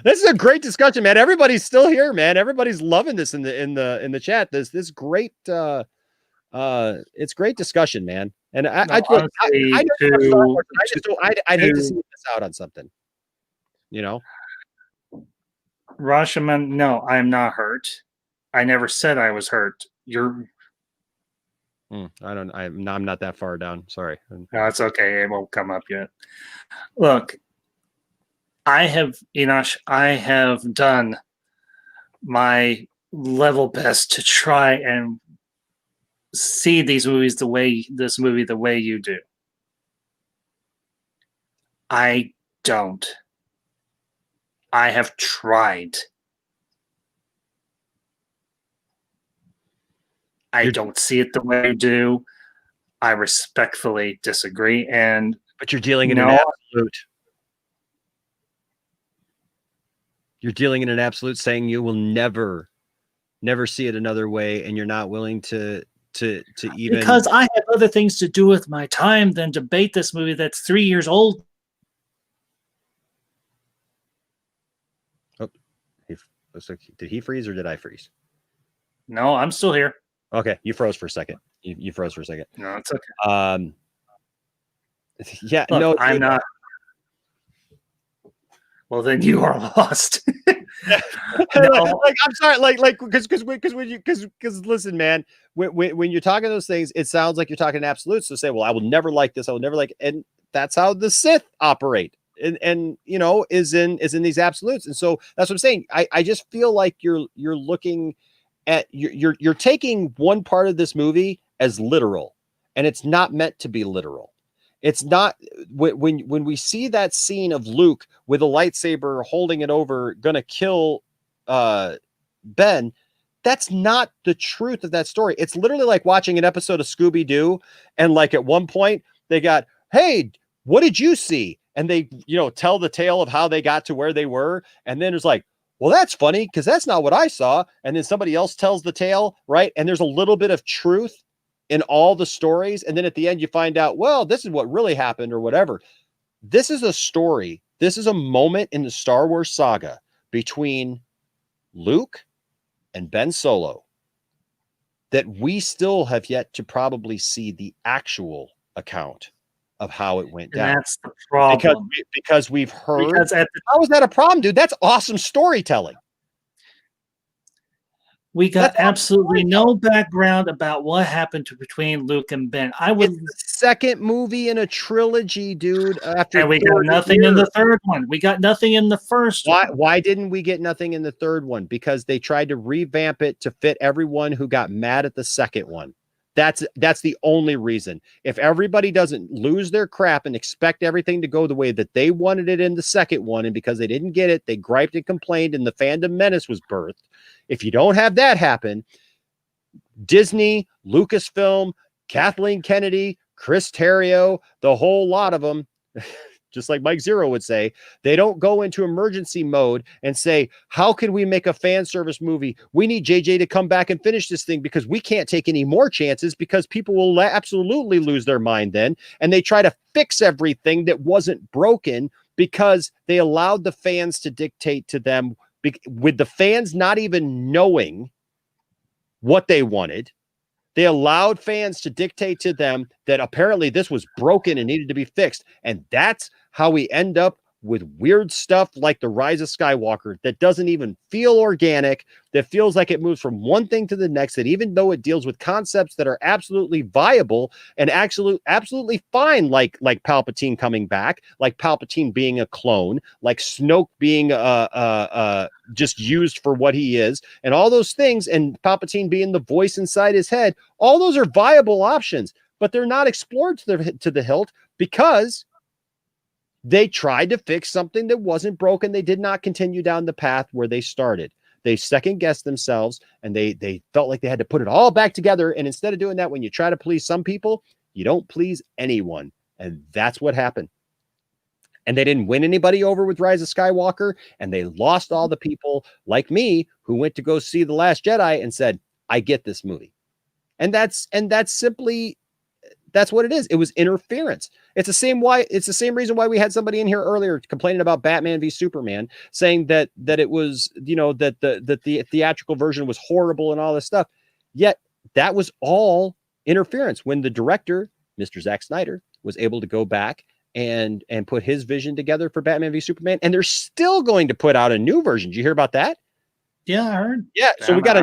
Speaker 11: This is a great discussion, man. Everybody's still here, man. Everybody's loving this in the chat. This great it's great discussion, man. And I'd hate to see this out on something, you know.
Speaker 4: Rashomon, no, I'm not hurt. I never said I was hurt. You're
Speaker 11: I'm not that far down. Sorry.
Speaker 4: No, it's okay. It won't come up yet. Look, I have done my level best to try and see this movie the way you do. I don't. I have tried. I don't see it the way you do. I respectfully disagree,
Speaker 11: but you're dealing in an absolute. You're dealing in an absolute, saying you will never see it another way, and you're not willing to even,
Speaker 4: because I have other things to do with my time than debate this movie that's 3 years old.
Speaker 11: Oh, did he freeze or did I freeze?
Speaker 4: No, I'm still here.
Speaker 11: Okay, you froze for a second. You froze for a second.
Speaker 4: No, it's okay.
Speaker 11: Yeah,
Speaker 4: Look,
Speaker 11: no,
Speaker 4: I'm not. Well, then you are lost. No.
Speaker 11: Like I'm sorry, because listen, man, when you're talking those things, it sounds like you're talking in absolutes. So say, well, I will never like this, I will never like, and that's how the Sith operate, and you know, is in these absolutes. And so that's what I'm saying. I just feel like you're looking at you're taking one part of this movie as literal, and it's not meant to be literal. It's not when we see that scene of Luke with a lightsaber holding it over, gonna kill Ben. That's not the truth of that story. It's literally like watching an episode of Scooby-Doo, and like at one point they got, hey, what did you see? And they, you know, tell the tale of how they got to where they were, and then it's like, well, that's funny because that's not what I saw. And then somebody else tells the tale, right? And there's a little bit of truth in all the stories, and then at the end you find out, well, this is what really happened or whatever. This is a story. This is a moment in the Star Wars saga between Luke and Ben Solo that we still have yet to probably see the actual account of how it went down.
Speaker 4: That's the problem.
Speaker 11: Because we've heard.
Speaker 4: Because
Speaker 11: how is that a problem, dude? That's awesome storytelling.
Speaker 4: We got absolutely no background about what happened between Luke and Ben.
Speaker 11: It's the second movie in a trilogy, dude.
Speaker 4: And we got nothing in the third one. We got nothing in the first one.
Speaker 11: Why didn't we get nothing in the third one? Because they tried to revamp it to fit everyone who got mad at the second one. That's the only reason. If everybody doesn't lose their crap and expect everything to go the way that they wanted it in the second one, and because they didn't get it, they griped and complained, and the Fandom Menace was birthed. If you don't have that happen, Disney, Lucasfilm, Kathleen Kennedy, Chris Terrio, the whole lot of them, just like Mike Zero would say, they don't go into emergency mode and say, how can we make a fan service movie? We need JJ to come back and finish this thing because we can't take any more chances because people will absolutely lose their mind then. And they try to fix everything that wasn't broken because they allowed the fans to dictate to them, with the fans not even knowing what they wanted. They allowed fans to dictate to them that apparently this was broken and needed to be fixed. And that's how we end up with weird stuff like The Rise of Skywalker that doesn't even feel organic, that feels like it moves from one thing to the next, that even though it deals with concepts that are absolutely viable and absolutely fine, like Palpatine coming back, like Palpatine being a clone, like Snoke being just used for what he is, and all those things, and Palpatine being the voice inside his head, all those are viable options, but they're not explored to the hilt because they tried to fix something that wasn't broken. They did not continue down the path where they started. They second-guessed themselves, and they felt like they had to put it all back together. And instead of doing that, when you try to please some people, you don't please anyone. And that's what happened. And they didn't win anybody over with Rise of Skywalker, and they lost all the people like me who went to go see The Last Jedi and said, I get this movie. And that's simply... that's what it is. It was interference. It's the same reason why we had somebody in here earlier complaining about Batman v Superman, saying that it was, you know, that the theatrical version was horrible and all this stuff. Yet that was all interference when the director, Mr. Zack Snyder, was able to go back and put his vision together for Batman v Superman, and they're still going to put out a new version. Did you hear about that?
Speaker 4: Yeah, I heard.
Speaker 11: Yeah, so we got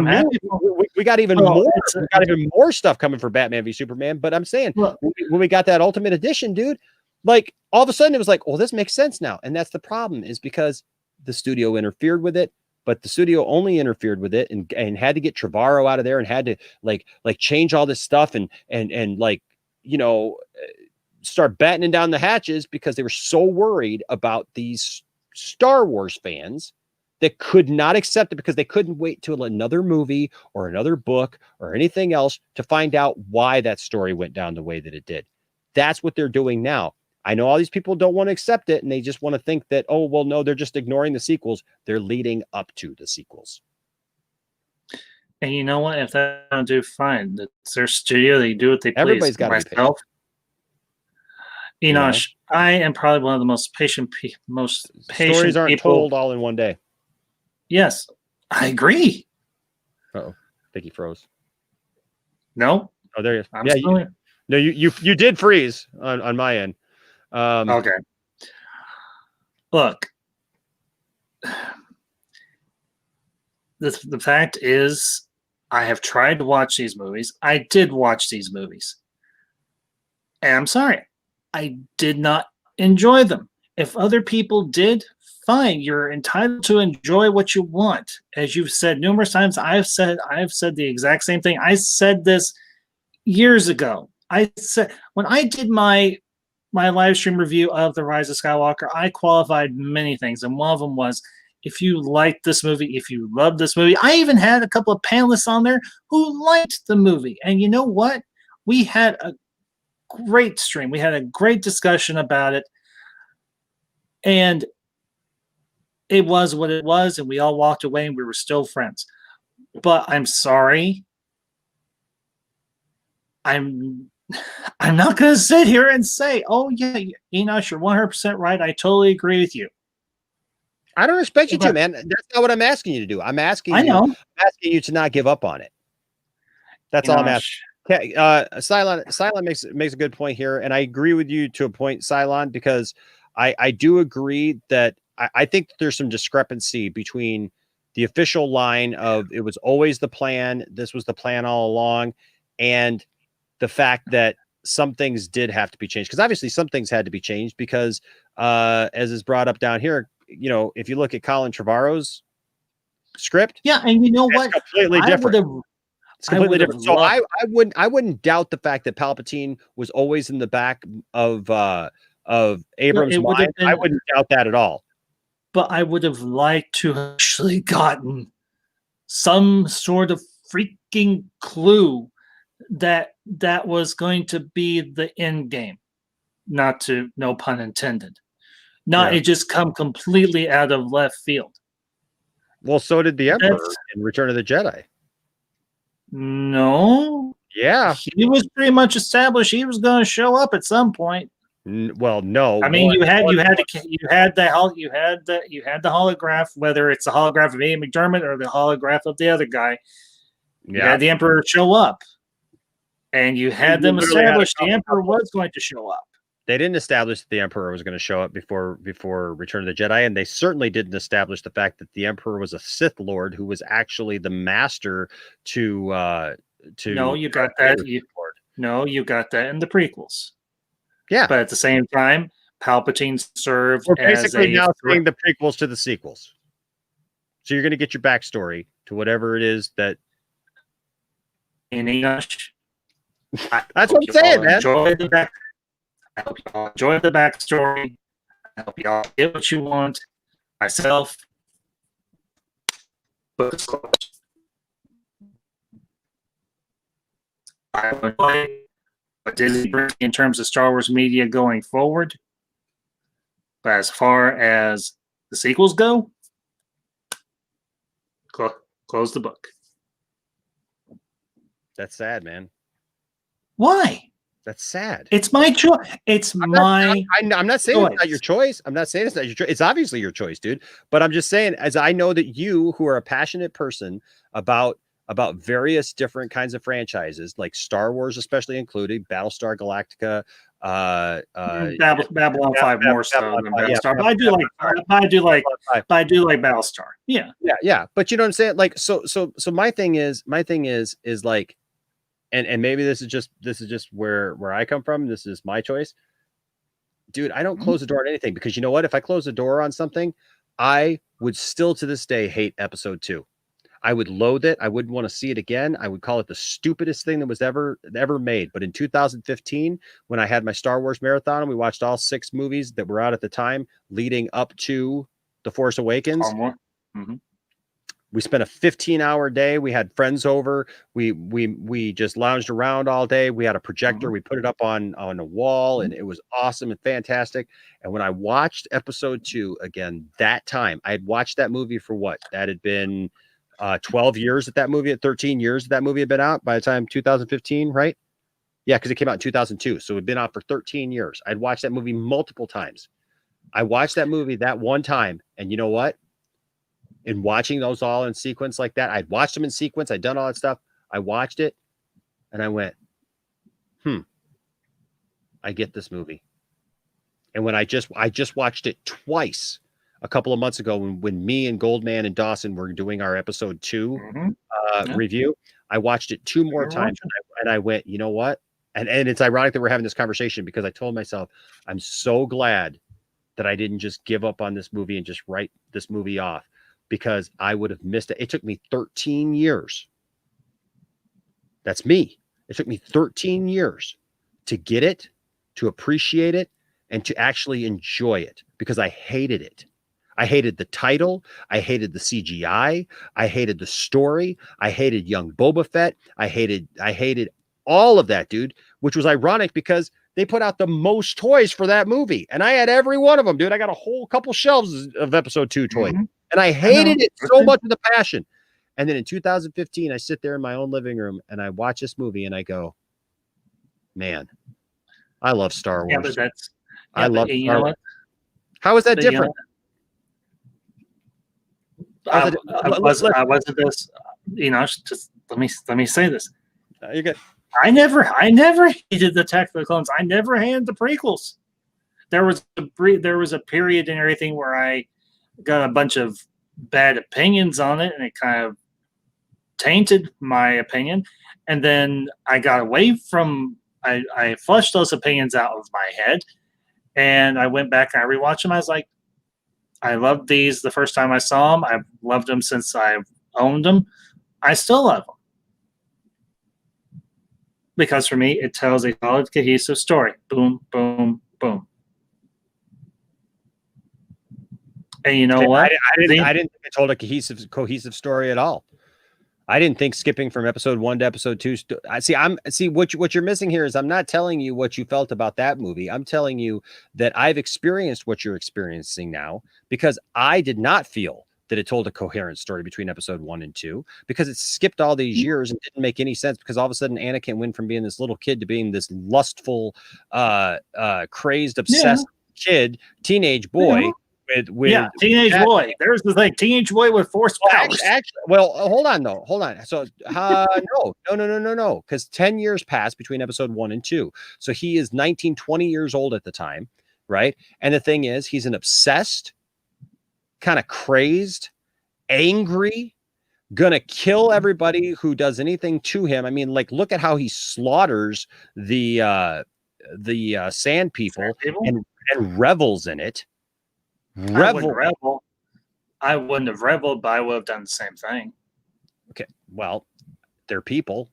Speaker 11: we got even more. We got even more stuff coming for Batman v Superman. But I'm saying, when we got that Ultimate Edition, dude, like all of a sudden it was like, oh, this makes sense now. And that's the problem, is because the studio interfered with it. But the studio only interfered with it and had to get Trevorrow out of there and had to like change all this stuff and like, you know, start battening down the hatches because they were so worried about these Star Wars fans that could not accept it because they couldn't wait till another movie or another book or anything else to find out why that story went down the way that it did. That's what they're doing now. I know all these people don't want to accept it, and they just want to think that, oh, well, no, they're just ignoring the sequels. They're leading up to the sequels.
Speaker 4: And you know what? If they don't do, fine. It's their studio. They do what they please.
Speaker 11: Everybody's got to be paid.
Speaker 4: Enosh, I am probably one of the most patient
Speaker 11: Stories aren't
Speaker 4: people.
Speaker 11: told all in one day.
Speaker 4: Yes, I agree.
Speaker 11: Uh-oh. I think he froze.
Speaker 4: No?
Speaker 11: Oh, there he is.
Speaker 4: I'm still here.
Speaker 11: No, you did freeze on my end.
Speaker 4: Okay. Look, the fact is, I have tried to watch these movies. I did watch these movies. And I'm sorry, I did not enjoy them. If other people did, fine. You're entitled to enjoy what you want. As you've said numerous times, I've said the exact same thing. I said this years ago. I said when I did my live stream review of The Rise of Skywalker, I qualified many things, and one of them was, if you liked this movie, if you loved this movie. I even had a couple of panelists on there who liked the movie. And you know what? We had a great stream. We had a great discussion about it. And it was what it was, and we all walked away and we were still friends. But I'm sorry. I'm not going to sit here and say, oh, yeah, Enosh, you're 100% right. I totally agree with you.
Speaker 11: I don't expect you to, man. That's not what I'm asking you to do. I'm asking you to not give up on it. That's all I'm asking. Okay, Cylon makes a good point here, and I agree with you to a point, Cylon, because I do agree that I think there's some discrepancy between the official line of it was always the plan, this was the plan all along, and the fact that some things did have to be changed. Because obviously some things had to be changed because, as is brought up down here, you know, if you look at Colin Trevorrow's script,
Speaker 4: yeah, and you know what,
Speaker 11: completely different. It's completely different. So I wouldn't doubt the fact that Palpatine was always in the back of Abrams' mind. I wouldn't doubt that at all.
Speaker 4: But I would have liked to have actually gotten some sort of freaking clue that was going to be the end game. No pun intended. It just come completely out of left field.
Speaker 11: Well, so did the Emperor in Return of the Jedi.
Speaker 4: No.
Speaker 11: Yeah.
Speaker 4: He was pretty much established he was going to show up at some point.
Speaker 11: Well, no.
Speaker 4: I mean, you had the holograph, whether it's the holograph of Ian McDermott or the holograph of the other guy. You had the Emperor show up, and you had them establish the Emperor was going to show up.
Speaker 11: They didn't establish that the Emperor was going to show up before Return of the Jedi, and they certainly didn't establish the fact that the Emperor was a Sith Lord who was actually the master to.
Speaker 4: No, you got that. You got that in the prequels.
Speaker 11: Yeah,
Speaker 4: but at the same time, Palpatine served.
Speaker 11: We're basically now seeing the prequels to the sequels. So you're going to get your backstory to whatever it is that.
Speaker 4: In English,
Speaker 11: that's what I'm saying, man.
Speaker 4: I hope you all enjoy the backstory. I hope you all get what you want. Myself, I enjoy what Disney brings in terms of Star Wars media going forward. But as far as the sequels go, close the book.
Speaker 11: That's sad, man.
Speaker 4: Why?
Speaker 11: That's sad.
Speaker 4: It's my choice. I'm
Speaker 11: not saying it's not your choice. I'm not saying it's not your choice. It's obviously your choice, dude. But I'm just saying, as I know that you, who are a passionate person about various different kinds of franchises, like Star Wars, especially included, Battlestar Galactica,
Speaker 4: Babylon 5 more so than Battlestar. But I do like Battlestar. Yeah.
Speaker 11: Yeah. But you know what I'm saying? Like, so my thing is like, and maybe this is just where I come from. This is my choice. Dude, I don't close the door on anything, because you know what? If I close the door on something, I would still to this day hate episode 2. I would loathe it. I wouldn't want to see it again. I would call it the stupidest thing that was ever made. But in 2015, when I had my Star Wars marathon and we watched all 6 movies that were out at the time leading up to The Force Awakens, we spent a 15-hour day. We had friends over. We just lounged around all day. We had a projector. We put it up on a wall, and it was awesome and fantastic. And when I watched episode 2 again, that time, I had watched that movie for what? That had been 12 years at 13 years that movie had been out by the time 2015, right? Yeah, because it came out in 2002. So it had been out for 13 years. I'd watched that movie multiple times. I watched that movie that one time, and you know what? In watching those all in sequence like that, I'd watched them in sequence. I'd done all that stuff. I watched it, and I went, I get this movie. And when I just watched it twice a couple of months ago when me and Goldman and Dawson were doing our episode 2 review. I watched it 2 more times and I went, you know what? And it's ironic that we're having this conversation because I told myself, I'm so glad that I didn't just give up on this movie and just write this movie off, because I would have missed it. It took me 13 years. That's me. It took me 13 years to get it, to appreciate it, and to actually enjoy it, because I hated it. I hated the title. I hated the CGI. I hated the story. I hated young Boba Fett. I hated all of that, dude, which was ironic because they put out the most toys for that movie. And I had every one of them, dude. I got a whole couple shelves of episode 2 toys. And I hated it so much with a passion. And then in 2015, I sit there in my own living room and I watch this movie and I go, man, I love Star Wars. I love Star Wars. How is that different?
Speaker 4: I wasn't this, just let me say this.
Speaker 11: You're good.
Speaker 4: I never hated the Attack of the Clones. I never hated the prequels. There was a period and everything where I got a bunch of bad opinions on it, and it kind of tainted my opinion. And then I got away from. I flushed those opinions out of my head, and I went back and I rewatched them. I was like, I loved these the first time I saw them. I've loved them since I've owned them. I still love them. Because for me, it tells a solid, cohesive story. Boom, boom, boom. And you know what?
Speaker 11: I didn't think it told a cohesive story at all. I didn't think skipping from episode 1 to episode 2. What you're missing here is I'm not telling you what you felt about that movie. I'm telling you that I've experienced what you're experiencing now, because I did not feel that it told a coherent story between episode 1 and 2, because it skipped all these years and didn't make any sense, because all of a sudden Anakin went from being this little kid to being this lustful, crazed, obsessed kid, teenage boy. With
Speaker 4: teenage boy. There's the thing, teenage boy with force powers.
Speaker 11: Hold on. So no, because 10 years passed between episode 1 and 2. So he is 19, 20 years old at the time, right? And the thing is, he's an obsessed, kind of crazed, angry, gonna kill everybody who does anything to him. I mean, like, look at how he slaughters the sand people and revels in it.
Speaker 4: I wouldn't have reveled, but I would have done the same thing.
Speaker 11: Okay, well, they're people.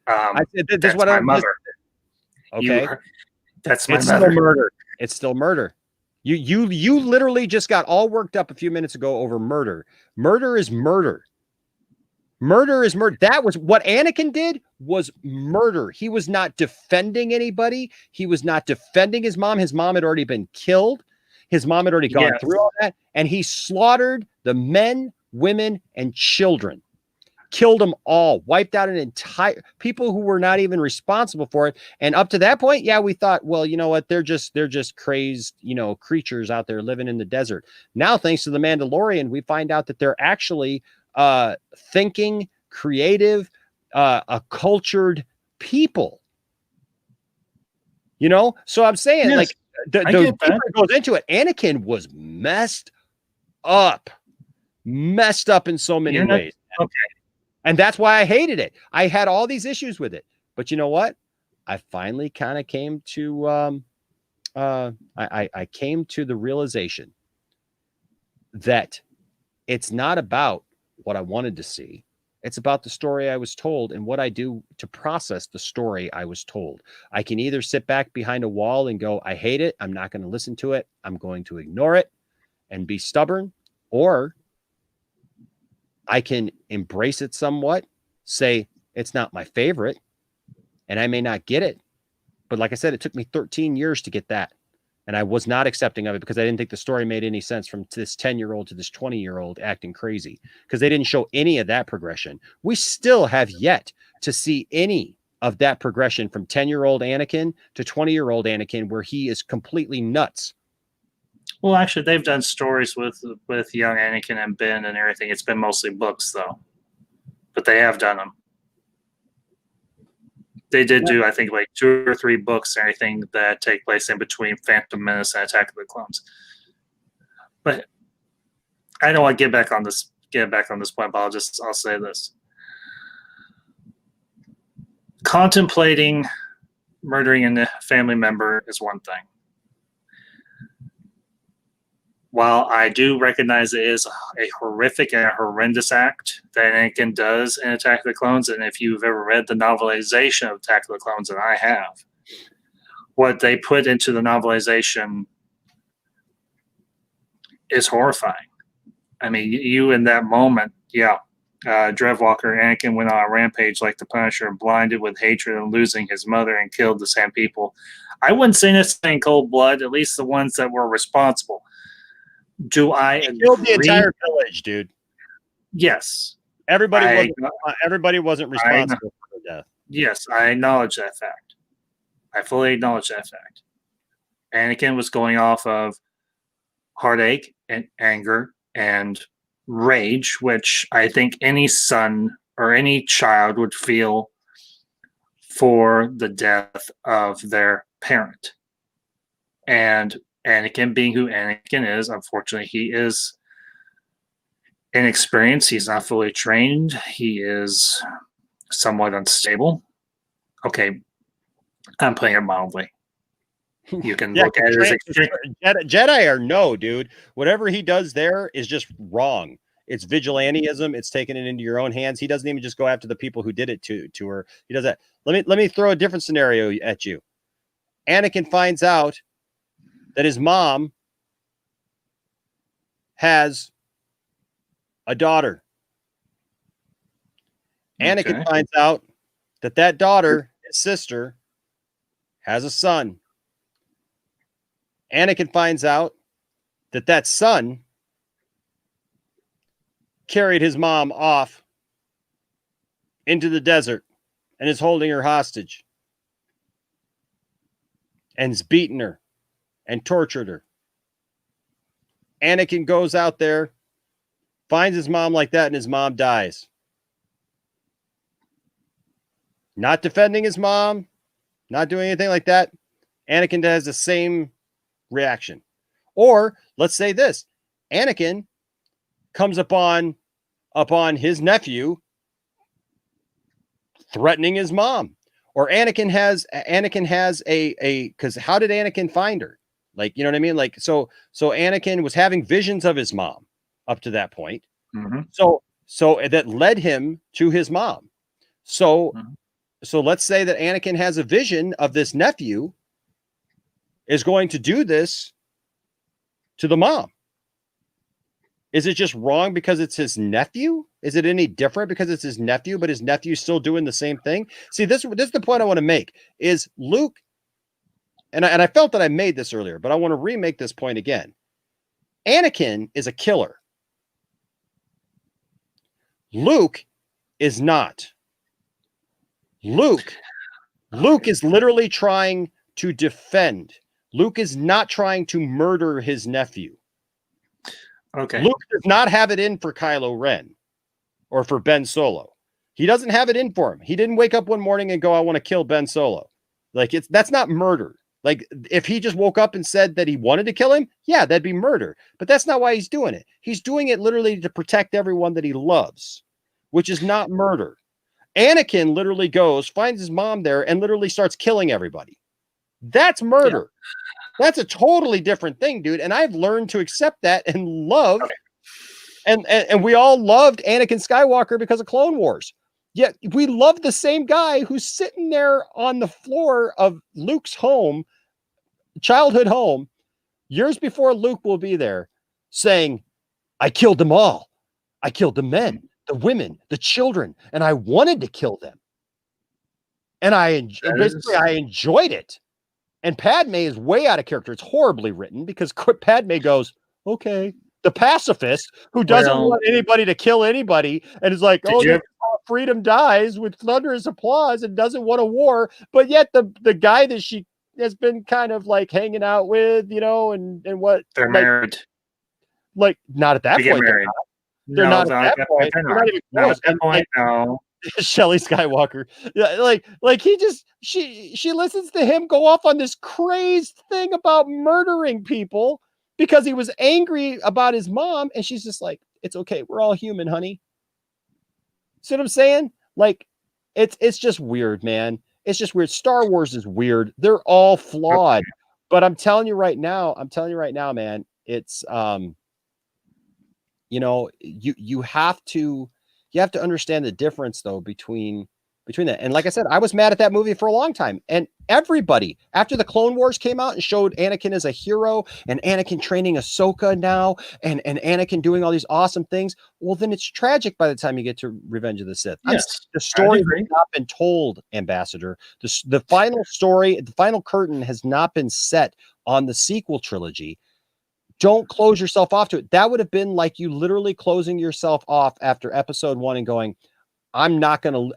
Speaker 4: That's my mother.
Speaker 11: Okay,
Speaker 4: that's my
Speaker 11: mother.
Speaker 4: Still
Speaker 11: murder. It's still murder. You literally just got all worked up a few minutes ago over murder. Murder is murder. Murder is murder. That was what Anakin did, was murder. He was not defending anybody. He was not defending his mom. His mom had already been killed. His mom had already gone through all that, and he slaughtered the men, women, and children. Killed them all, wiped out an entire people who were not even responsible for it. And up to that point, we thought, well, you know what? They're just crazed, creatures out there living in the desert. Now, thanks to the Mandalorian, we find out that they're actually thinking, creative, a cultured people. So I'm saying, like, the deeper it goes into it, Anakin was messed up in so many ways.
Speaker 4: Okay.
Speaker 11: And that's why I hated it. I had all these issues with it. But you know what? I finally kind of came to I came to the realization that it's not about what I wanted to see. It's about the story I was told and what I do to process the story I was told. I can either sit back behind a wall and go, I hate it. I'm not going to listen to it. I'm going to ignore it and be stubborn. Or I can embrace it somewhat, say it's not my favorite, and I may not get it. But like I said, it took me 13 years to get that. And I was not accepting of it because I didn't think the story made any sense from this 10-year-old to this 20-year-old acting crazy, because they didn't show any of that progression. We still have yet to see any of that progression from 10-year-old Anakin to 20-year-old Anakin, where he is completely nuts.
Speaker 4: Well, actually, they've done stories with young Anakin and Ben and everything. It's been mostly books, though. But they have done them. They did do, I think, like 2 or 3 books or anything that take place in between Phantom Menace and Attack of the Clones. But I don't want to get back on this point, but I'll say this. Contemplating murdering a family member is one thing. While I do recognize it is a horrific and a horrendous act that Anakin does in Attack of the Clones, and if you've ever read the novelization of Attack of the Clones, and I have, what they put into the novelization is horrifying. I mean, you in that moment, Dreadwalker, Anakin went on a rampage like the Punisher, blinded with hatred and losing his mother, and killed the same people. I wouldn't say necessarily in cold blood, at least the ones that were responsible. Do I
Speaker 11: killed the entire village, dude?
Speaker 4: Yes.
Speaker 11: Everybody wasn't responsible for the death.
Speaker 4: Yes, I acknowledge that fact. I fully acknowledge that fact. Anakin was going off of heartache and anger and rage, which I think any son or any child would feel for the death of their parent. And Anakin, being who Anakin is, unfortunately, he is inexperienced. He's not fully trained. He is somewhat unstable. Okay, I'm putting it mildly. You can look at it as
Speaker 11: Jedi or no, dude. Whatever he does there is just wrong. It's vigilantism. It's taking it into your own hands. He doesn't even just go after the people who did it to her. He does that. Let me throw a different scenario at you. Anakin finds out that his mom has a daughter. Anakin finds out that that daughter, his sister, has a son. Anakin finds out that that son carried his mom off into the desert and is holding her hostage and is beating her and tortured her. Anakin goes out there, finds his mom like that, and his mom dies. Not defending his mom, not doing anything like that. Anakin has the same reaction. Or let's say this: Anakin comes upon his nephew threatening his mom. Or Anakin has a because how did Anakin find her? Like, you know what I mean? Like, so Anakin was having visions of his mom up to that point.
Speaker 4: Mm-hmm.
Speaker 11: So that led him to his mom. So let's say that Anakin has a vision of this nephew is going to do this to the mom. Is it just wrong because it's his nephew? Is it any different because it's his nephew, but his nephew's still doing the same thing? See, this is the point I want to make is Luke. And I felt that I made this earlier, but I want to remake this point again. Anakin is a killer. Luke is not. Luke is literally trying to defend. Luke is not trying to murder his nephew.
Speaker 4: Okay.
Speaker 11: Luke does not have it in for Kylo Ren or for Ben Solo. He doesn't have it in for him. He didn't wake up one morning and go, I want to kill Ben Solo. Like, that's not murder. Like, if he just woke up and said that he wanted to kill him, yeah, that'd be murder. But that's not why he's doing it. He's doing it literally to protect everyone that he loves, which is not murder. Anakin literally goes, finds his mom there, and literally starts killing everybody. That's murder. Yeah. That's a totally different thing, dude. And I've learned to accept that and love. Okay. And we all loved Anakin Skywalker because of Clone Wars. Yet we love the same guy who's sitting there on the floor of Luke's home, childhood home, years before Luke will be there, saying, I killed them all. I killed the men, the women, the children, and I wanted to kill them. And I enjoyed it. And Padme is way out of character. It's horribly written because Padme goes, okay. The pacifist who doesn't want anybody to kill anybody and is like, freedom dies with thunderous applause and doesn't want a war. But yet the guy that she has been kind of like hanging out with, you know, and what
Speaker 4: they're married.
Speaker 11: Like, not at that point. They're not at that point. They're not even close. At that point, no. Shelley Skywalker. Yeah, like he just she listens to him go off on this crazed thing about murdering people. because he was angry about his mom, and she's just like, it's okay, we're all human, honey. See what I'm saying? Like, it's just weird, man. It's just weird. Star Wars is weird. They're all flawed. But I'm telling you right now, man, it's you have to understand the difference though between that. And like I said, I was mad at that movie for a long time. And everybody, after the Clone Wars came out and showed Anakin as a hero and Anakin training Ahsoka now and Anakin doing all these awesome things, well, then it's tragic by the time you get to Revenge of the Sith.
Speaker 4: Yes,
Speaker 11: the story has not been told, Ambassador. The final story, the final curtain has not been set on the sequel trilogy. Don't close yourself off to it. That would have been like you literally closing yourself off after episode 1 and going, I'm not gonna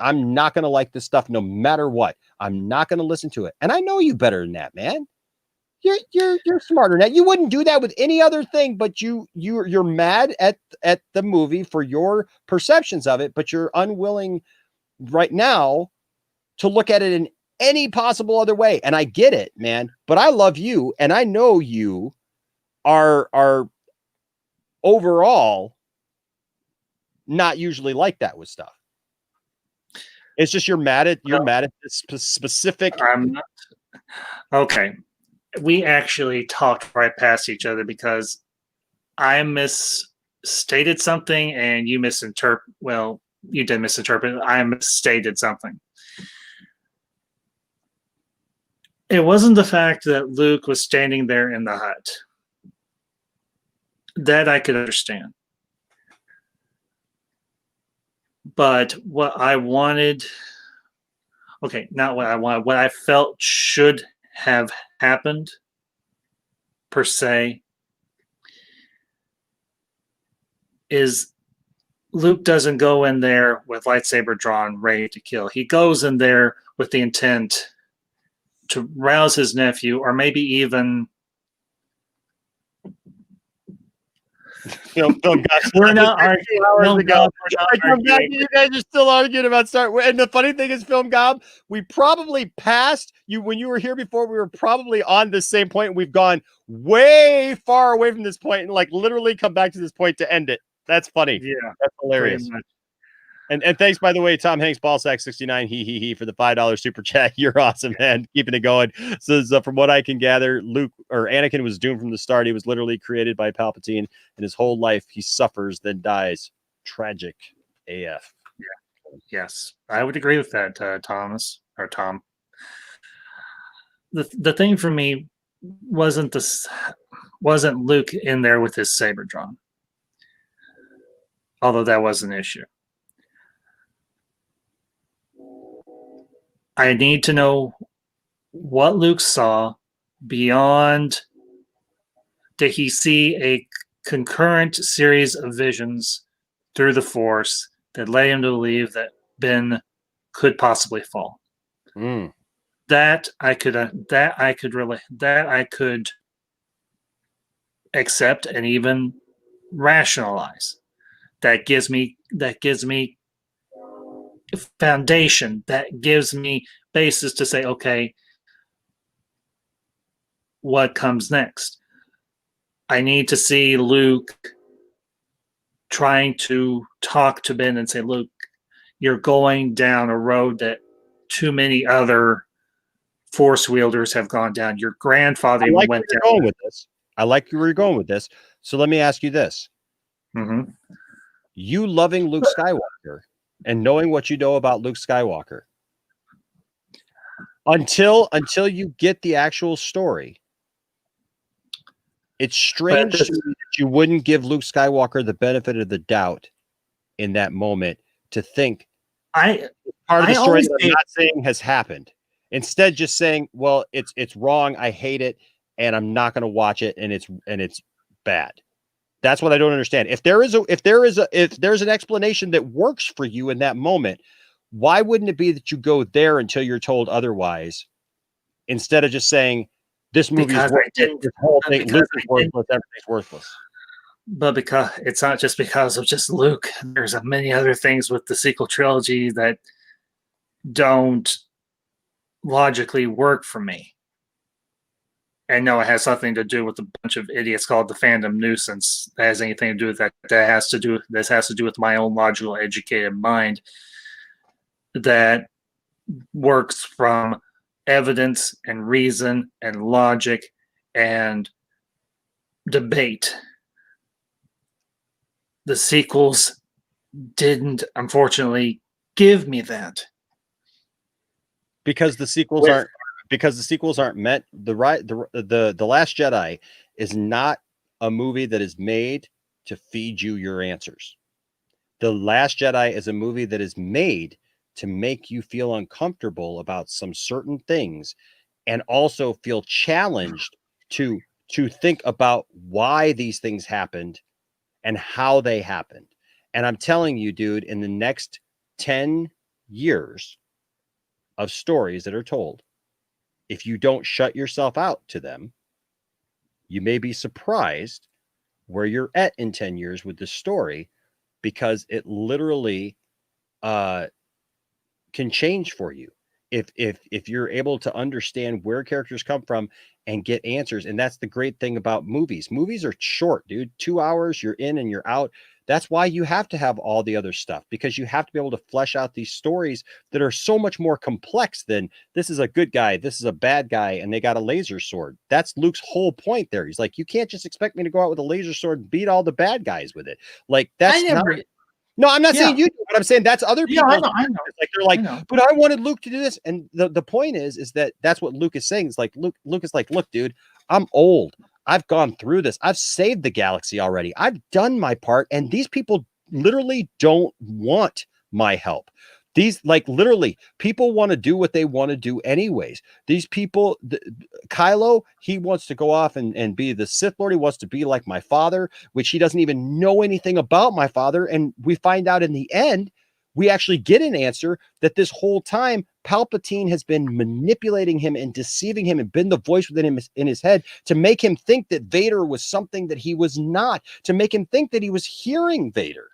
Speaker 11: like this stuff no matter what. I'm not gonna listen to it. And I know you better than that, man. You're smarter than that. You wouldn't do that with any other thing, but you're mad at the movie for your perceptions of it, but you're unwilling right now to look at it in any possible other way. And I get it, man. But I love you, and I know you are overall not usually like that with stuff. It's just you're mad at this specific.
Speaker 4: I'm not. Okay, we actually talked right past each other because I misstated something and you misinterpret. Well, you did misinterpret. I misstated something. It wasn't the fact that Luke was standing there in the hut. That I could understand. But what I wanted, okay, not what I wanted, what I felt should have happened, per se, is Luke doesn't go in there with lightsaber drawn, ready to kill. He goes in there with the intent to rouse his nephew, or maybe even
Speaker 11: We're not arguing. You guys are still arguing about Star Wars. And the funny thing is, Film Gob, we probably passed you when you were here before. We were probably on this same point. We've gone way far away from this point and like literally come back to this point to end it. That's funny.
Speaker 4: Yeah,
Speaker 11: that's hilarious. And thanks, by the way, Tom Hanks, Ballsack 69, he for the $5 super chat. You're awesome, man. Keeping it going. So from what I can gather, Anakin was doomed from the start. He was literally created by Palpatine, and his whole life he suffers, then dies. Tragic AF.
Speaker 4: Yeah. Yes, I would agree with that, Tom. The thing for me wasn't Luke in there with his saber drawn, although that was an issue. I need to know what Luke saw beyond. Did he see a concurrent series of visions through the Force that led him to believe that Ben could possibly fall? That I could accept and even rationalize. That gives me foundation, that gives me basis to say, okay, what comes next? I need to see Luke trying to talk to Ben and say, Luke, you're going down a road that too many other Force wielders have gone down. Your grandfather went down.
Speaker 11: I like where you're going with this. So let me ask you this.
Speaker 4: Mm-hmm.
Speaker 11: You loving Luke Skywalker and knowing what you know about Luke Skywalker, until you get the actual story, it's strange to me that you wouldn't give Luke Skywalker the benefit of the doubt in that moment to think part of the story that I'm not saying has happened. Instead, just saying, well, it's wrong, I hate it, and I'm not going to watch it, and it's bad. That's what I don't understand. If there's an explanation that works for you in that moment, why wouldn't it be that you go there until you're told otherwise, instead of just saying this movie is worthless, this whole thing, Luke is worthless, everything's worthless.
Speaker 4: But because it's not just because of just Luke. There's many other things with the sequel trilogy that don't logically work for me. And no, it has nothing to do with a bunch of idiots called the fandom nuisance. That has anything to do with that. This has to do with my own logical, educated mind that works from evidence and reason and logic and debate. The sequels didn't, unfortunately, give me that.
Speaker 11: Because the sequels aren't meant. The Last Jedi is not a movie that is made to feed you your answers. The Last Jedi is a movie that is made to make you feel uncomfortable about some certain things, and also feel challenged to think about why these things happened and how they happened. And I'm telling you, dude, in the next 10 years of stories that are told, if you don't shut yourself out to them, you may be surprised where you're at in 10 years with the story, because it literally can change for you if you're able to understand where characters come from and get answers. And that's the great thing about movies. Movies are short, dude. 2 hours, you're in and you're out. That's why you have to have all the other stuff, because you have to be able to flesh out these stories that are so much more complex than this is a good guy, this is a bad guy, and they got a laser sword. That's Luke's whole point there. He's like, you can't just expect me to go out with a laser sword and beat all the bad guys with it. Like, that's not. No, I'm not saying you do, but I'm saying that's other people.
Speaker 4: Yeah, I know.
Speaker 11: Like, they're like, but I wanted Luke to do this. And the point is that that's what Luke is saying. It's like, Luke is like, look, dude, I'm old. I've gone through this. I've saved the galaxy already. I've done my part. And these people literally don't want my help. These, like, literally, people want to do what they want to do anyways. These people, Kylo, he wants to go off and be the Sith Lord. He wants to be like my father, which he doesn't even know anything about my father. And we find out in the end, we actually get an answer that this whole time, Palpatine has been manipulating him and deceiving him and been the voice within him in his head to make him think that Vader was something that he was not, to make him think that he was hearing Vader.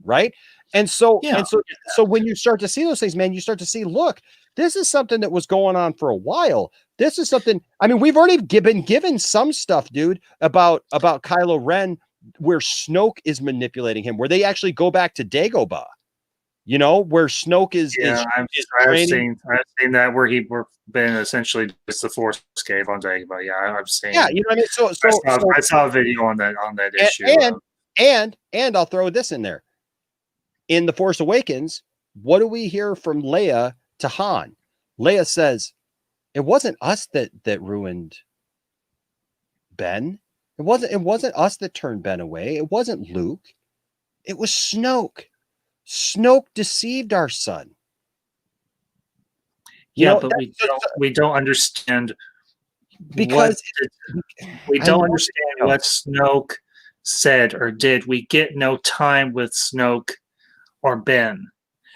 Speaker 11: Right. And so, so when you start to see those things, man, you start to see, look, this is something that was going on for a while. This is something, I mean, we've already been given some stuff, dude, about Kylo Ren, where Snoke is manipulating him, where they actually go back to Dagobah, you know, where Snoke is.
Speaker 4: I've seen that where we're been essentially just the Force cave on Dagobah. Yeah, I've seen.
Speaker 11: Yeah, you know what I mean.
Speaker 4: I saw a video on that issue.
Speaker 11: And I'll throw this in there. In The Force Awakens, what do we hear from Leia to Han? Leia says, it wasn't us that ruined Ben. It wasn't us that turned Ben away. It wasn't Luke. It was Snoke. Snoke deceived our son.
Speaker 4: But we don't understand,
Speaker 11: because
Speaker 4: we don't understand what Snoke said or did. We get no time with Snoke or Ben.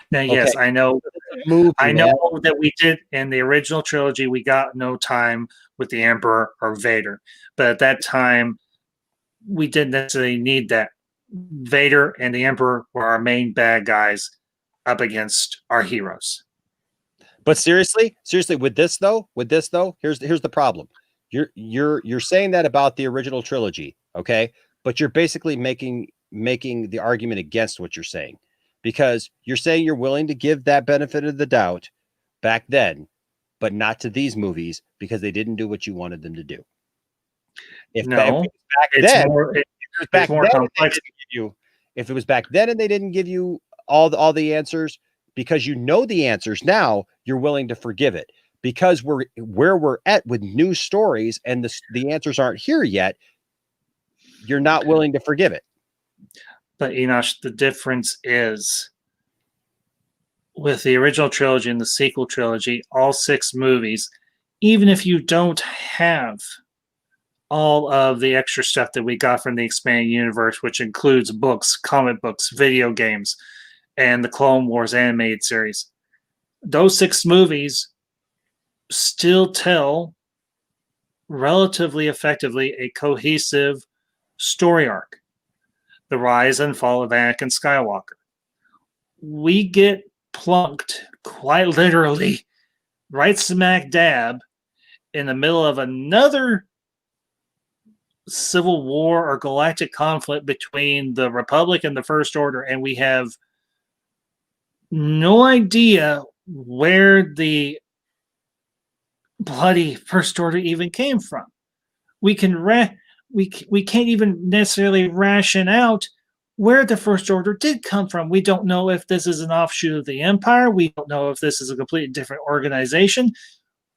Speaker 4: Now, yes, I know. That we did in the original trilogy. We got no time with the Emperor or Vader, but at that time, we didn't necessarily need that. Vader and the Emperor were our main bad guys up against our heroes.
Speaker 11: But seriously, with this though, here's the problem. You're saying that about the original trilogy, okay? But you're basically making the argument against what you're saying. Because you're saying you're willing to give that benefit of the doubt back then, but not to these movies because they didn't do what you wanted them to do. If it was back then and they didn't give you all the answers, because you know the answers now, you're willing to forgive it. Because where we're at with new stories and the answers aren't here yet, you're not willing to forgive it.
Speaker 4: But Enosh, the difference is with the original trilogy and the sequel trilogy, all 6 movies, even if you don't have all of the extra stuff that we got from the expanded universe, which includes books, comic books, video games, and the Clone Wars animated series, those 6 movies still tell relatively effectively a cohesive story arc. The rise and fall of Anakin Skywalker. We get plunked quite literally right smack dab in the middle of another civil war or galactic conflict between the Republic and the First Order, and we have no idea where the bloody First Order even came from. We can't even necessarily ration out where the First Order did come from. We don't know if this is an offshoot of the Empire. We don't know if this is a completely different organization.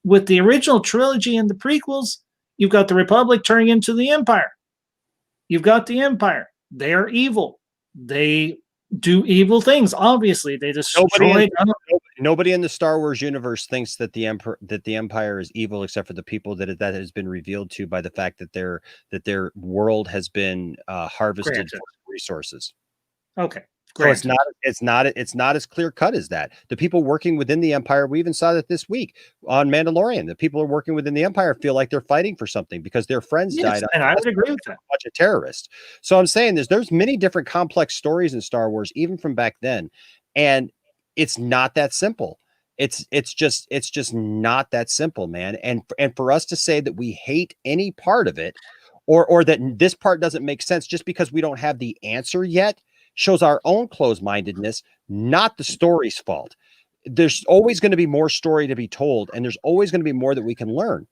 Speaker 4: With the original trilogy and the prequels, you've got the Republic turning into the Empire. You've got the Empire. They are evil. They do evil things. Obviously, they destroy.
Speaker 11: Nobody in the Star Wars universe thinks that the Empire is evil, except for the people that has been revealed to by the fact that their world has been harvested for resources.
Speaker 4: Okay.
Speaker 11: So it's not as clear cut as that. The people working within the Empire, we even saw that this week on Mandalorian. The people who are working within the Empire feel like they're fighting for something because their friends died.
Speaker 4: And I would agree with that.
Speaker 11: A bunch of terrorists. So I'm saying there's many different complex stories in Star Wars, even from back then, and it's not that simple. It's just not that simple, man. And for us to say that we hate any part of it, or that this part doesn't make sense just because we don't have the answer yet, shows our own closed-mindedness, not the story's fault. There's always going to be more story to be told, and there's always going to be more that we can learn.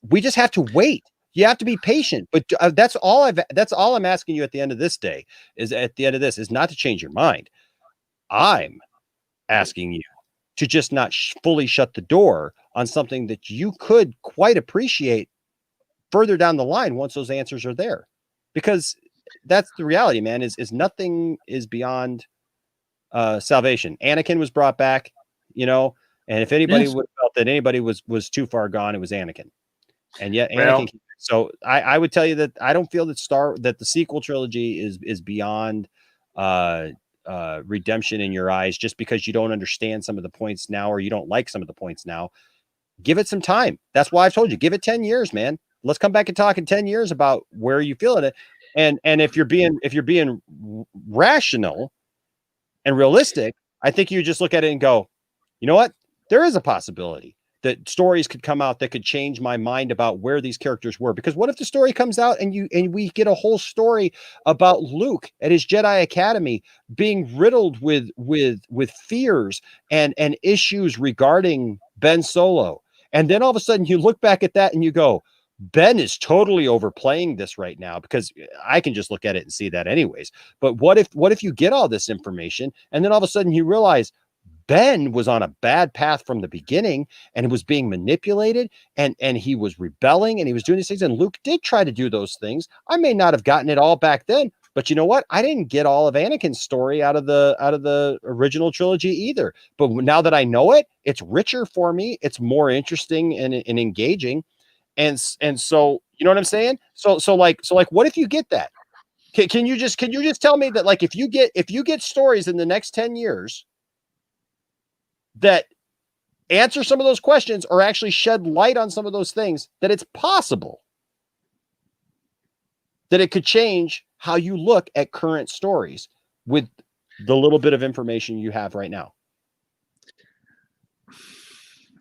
Speaker 11: We just have to wait. You have to be patient. But that's all I'm asking you at the end of this day is not to change your mind. I'm asking you to just not fully shut the door on something that you could quite appreciate further down the line once those answers are there, because that's the reality, man, is nothing is beyond salvation. Anakin was brought back, and if anybody would have felt that anybody was too far gone, it was Anakin. And yet Anakin. So I would tell you that I don't feel that the sequel trilogy is beyond redemption in your eyes just because you don't understand some of the points now, or you don't like some of the points now. Give it some time. That's why I've told you, give it 10 years, man. Let's come back and talk in 10 years about where you feel it. And if you're being rational and realistic, I think you just look at it and go, you know what? There is a possibility that stories could come out that could change my mind about where these characters were. Because what if the story comes out and we get a whole story about Luke at his Jedi Academy being riddled with fears and issues regarding Ben Solo, and then all of a sudden you look back at that and you go, Ben is totally overplaying this right now, because I can just look at it and see that anyways. But what if you get all this information and then all of a sudden you realize Ben was on a bad path from the beginning and was being manipulated and he was rebelling and he was doing these things, and Luke did try to do those things. I may not have gotten it all back then, but you know what? I didn't get all of Anakin's story out of the original trilogy either. But now that I know it, it's richer for me. It's more interesting and engaging. And so, you know what I'm saying? So like, what if you get that? Can you just tell me that, like, if you get stories in the next 10 years that answer some of those questions or actually shed light on some of those things, that it's possible that it could change how you look at current stories with the little bit of information you have right now?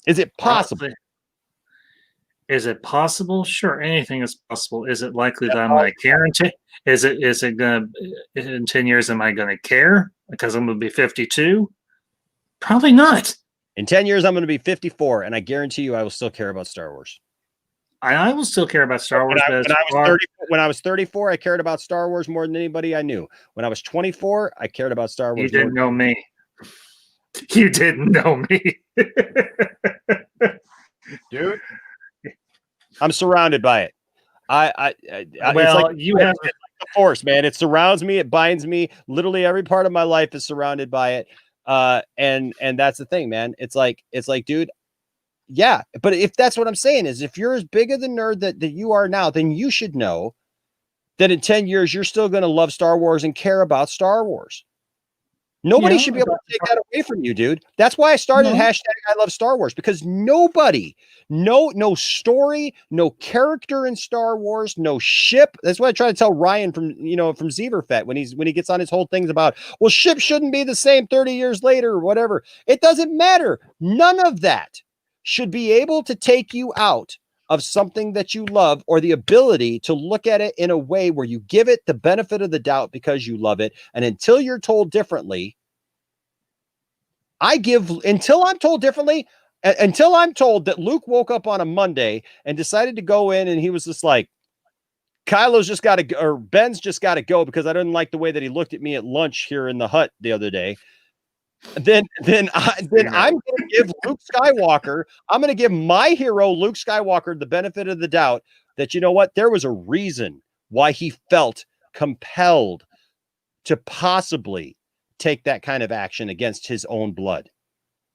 Speaker 11: Is it possible?
Speaker 4: Is it possible? Sure, anything is possible. Is it likely that I'm going to guarantee? Is it going to, in 10 years, am I going to care because I'm going to be 52? Probably not.
Speaker 11: In 10 years, I'm going to be 54, and I guarantee you I will still care about Star Wars.
Speaker 4: I will still care about Star Wars.
Speaker 11: When I was 34, I cared about Star Wars more than anybody I knew. When I was 24, I cared about Star Wars.
Speaker 4: You didn't know me. You didn't know me.
Speaker 11: Dude. I'm surrounded by it.
Speaker 4: You have
Speaker 11: the force, man. It surrounds me. It binds me. Literally every part of my life is surrounded by it. And that's the thing, man. It's like, dude, yeah. But if that's what I'm saying is, if you're as big of the nerd that you are now, then you should know that in 10 years, you're still going to love Star Wars and care about Star Wars. Nobody should be able to take that away from you, dude. That's why I started hashtag I love Star Wars, because nobody, no story, no character in Star Wars, no ship. That's what I try to tell Ryan from Zeverfet when he gets on his whole things about, well, ships shouldn't be the same 30 years later or whatever. It doesn't matter. None of that. should be able to take you out of something that you love, or the ability to look at it in a way where you give it the benefit of the doubt because you love it. And until you're told differently, until I'm told differently, until I'm told that Luke woke up on a Monday and decided to go in and he was just like, Kylo's just got to, or Ben's just got to go because I didn't like the way that he looked at me at lunch here in the hut the other day. Then I'm going to give Luke Skywalker, I'm going to give my hero, Luke Skywalker, the benefit of the doubt that, you know what, there was a reason why he felt compelled to possibly take that kind of action against his own blood.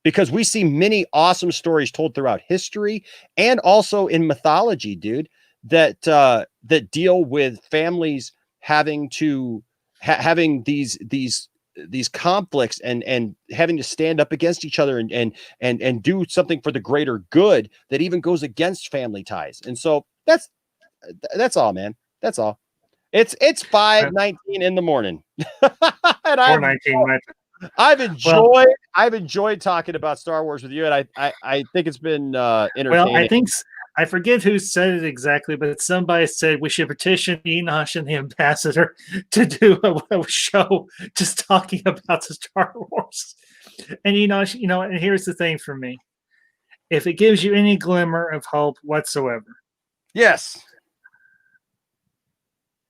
Speaker 11: Because we see many awesome stories told throughout history and also in mythology, dude, that that deal with families having to having these conflicts and having to stand up against each other and do something for the greater good that even goes against family ties. And so that's all, man. That's all. It's 5:19 in the morning. And I've enjoyed talking about Star Wars with you, and I think it's been entertaining.
Speaker 4: Well, I forget who said it exactly, but somebody said we should petition Enosh and the Ambassador to do a show just talking about the Star Wars. And Enosh, and here's the thing for me. If it gives you any glimmer of hope whatsoever.
Speaker 11: Yes.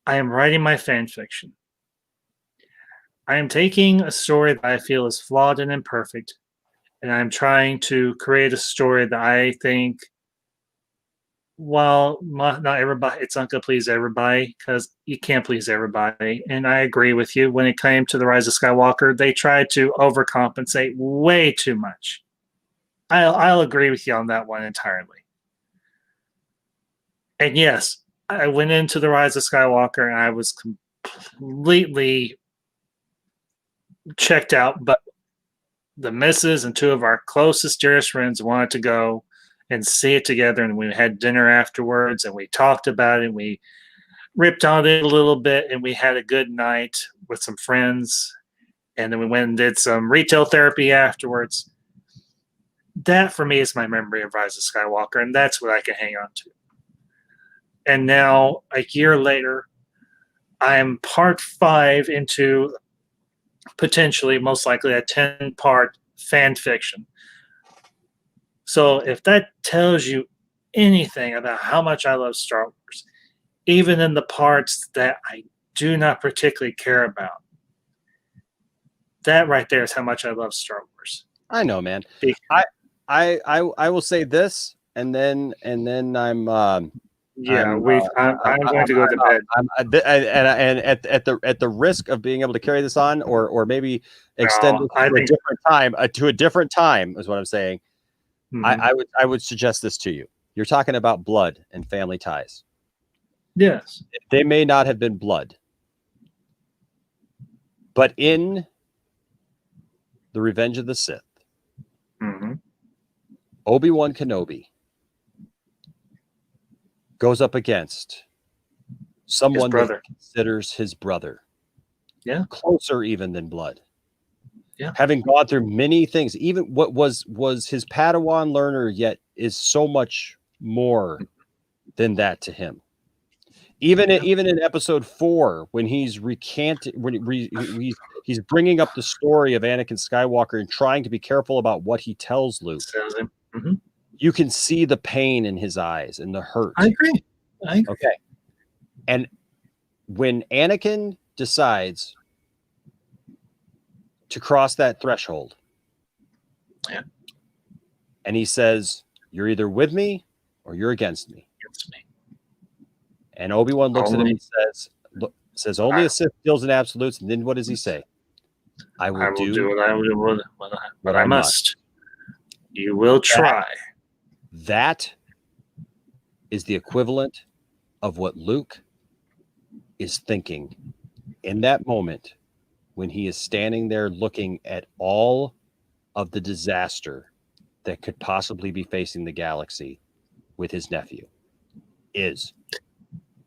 Speaker 4: I am writing my fan fiction. I am taking a story that I feel is flawed and imperfect, and I'm trying to create a story that I think, well, not everybody, it's not going to please everybody because you can't please everybody. And I agree with you. When it came to The Rise of Skywalker, they tried to overcompensate way too much. I'll agree with you on that one entirely. And yes, I went into The Rise of Skywalker and I was completely checked out, but the missus and two of our closest, dearest friends wanted to go and see it together, and we had dinner afterwards, and we talked about it, and we ripped on it a little bit, and we had a good night with some friends, and then we went and did some retail therapy afterwards. That, for me, is my memory of Rise of Skywalker, and that's what I can hang on to. And now, a year later, I am part 5 into potentially, most likely, a 10-part fan fiction. So if that tells you anything about how much I love Star Wars, even in the parts that I do not particularly care about, that right there is how much I love Star Wars.
Speaker 11: I know, man. I will say this, and then I'm going to go to bed. At the risk of being able to carry this on, or maybe extend it to a different time, is what I'm saying. Mm-hmm. I would suggest this to you. You're talking about blood and family ties.
Speaker 4: Yes.
Speaker 11: They may not have been blood, but in The Revenge of the Sith,
Speaker 4: mm-hmm.
Speaker 11: Obi-Wan Kenobi goes up against someone that he considers his brother.
Speaker 4: Yeah.
Speaker 11: Closer even than blood.
Speaker 4: Yeah.
Speaker 11: Having gone through many things, even what was his Padawan learner, yet is so much more than that to him. Even in episode 4, when he's recanting, he's bringing up the story of Anakin Skywalker and trying to be careful about what he tells Luke.
Speaker 4: Mm-hmm.
Speaker 11: You can see the pain in his eyes and the hurt.
Speaker 4: I agree.
Speaker 11: Okay. And when Anakin decides to cross that threshold,
Speaker 4: yeah,
Speaker 11: and he says, "You're either with me or you're against me." And Obi-Wan looks at him and says, "Only a Sith deals in absolutes." And then what does he say? I will do
Speaker 4: what I must. You will try.
Speaker 11: That is the equivalent of what Luke is thinking in that moment when he is standing there looking at all of the disaster that could possibly be facing the galaxy with his nephew.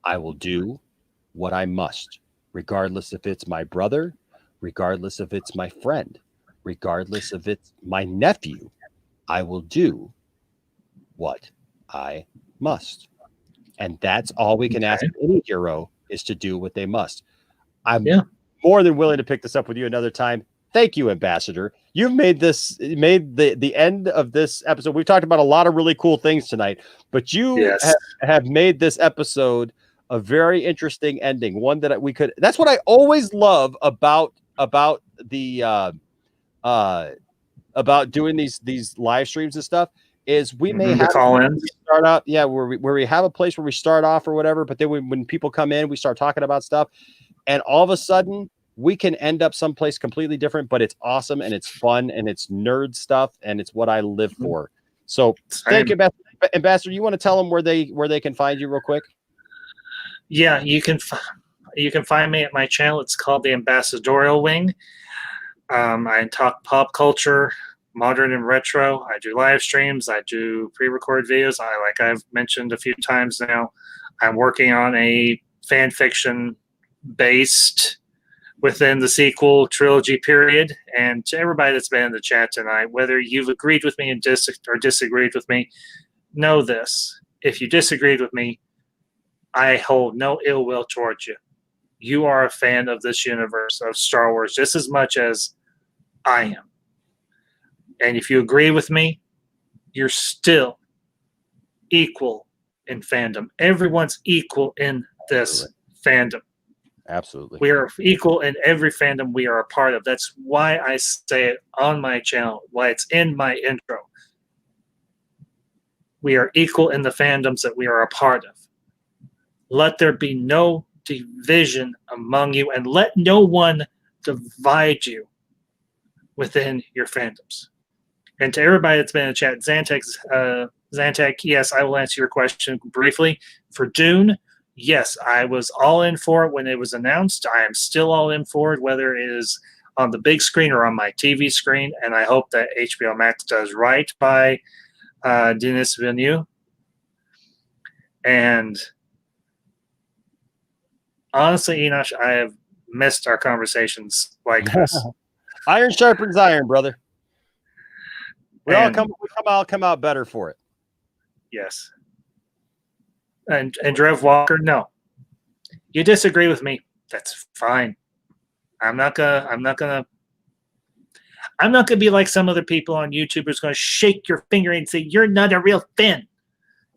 Speaker 11: I will do what I must, regardless if it's my brother, regardless if it's my friend, regardless if it's my nephew. I will do what I must. And that's all we can ask any hero, is to do what they must. I'm more than willing to pick this up with you another time. Thank you, Ambassador. You've made the end of this episode. We've talked about a lot of really cool things tonight, but you have made this episode a very interesting ending. One that we could. That's what I always love about the about doing these live streams and stuff. Is we may have start out, where we have a place where we start off or whatever, but then when people come in, we start talking about stuff, and all of a sudden we can end up someplace completely different, but it's awesome and it's fun and it's nerd stuff and it's what I live for. So thank you, Ambassador. You want to tell them where they can find you real quick?
Speaker 4: Yeah, you can find me at my channel. It's called the Ambassadorial Wing. I talk pop culture, modern and retro. I do live streams. I do pre-record videos. Like I've mentioned a few times now, I'm working on a fan fiction based within the sequel trilogy period. And to everybody that's been in the chat tonight, whether you've agreed with me and or disagreed with me, know this. If you disagreed with me, I hold no ill will towards you. You are a fan of this universe of Star Wars just as much as I am. And if you agree with me, you're still equal in fandom. Everyone's equal in this fandom.
Speaker 11: Absolutely.
Speaker 4: We are equal in every fandom we are a part of. That's why I say it on my channel, why it's in my intro. We are equal in the fandoms that we are a part of. Let there be no division among you, and let no one divide you within your fandoms. And to everybody that's been in the chat, Zantek, yes, I will answer your question briefly. For Dune, yes, I was all in for it when it was announced. I am still all in for it, whether it is on the big screen or on my TV screen. And I hope that HBO Max does right by Denis Villeneuve. And honestly, Enosh, I have missed our conversations like this.
Speaker 11: Iron sharpens iron, brother. We all come out better for it.
Speaker 4: Yes. And Drev Walker, no. You disagree with me, that's fine. I'm not gonna be like some other people on YouTube who's gonna shake your finger and say you're not a real fan.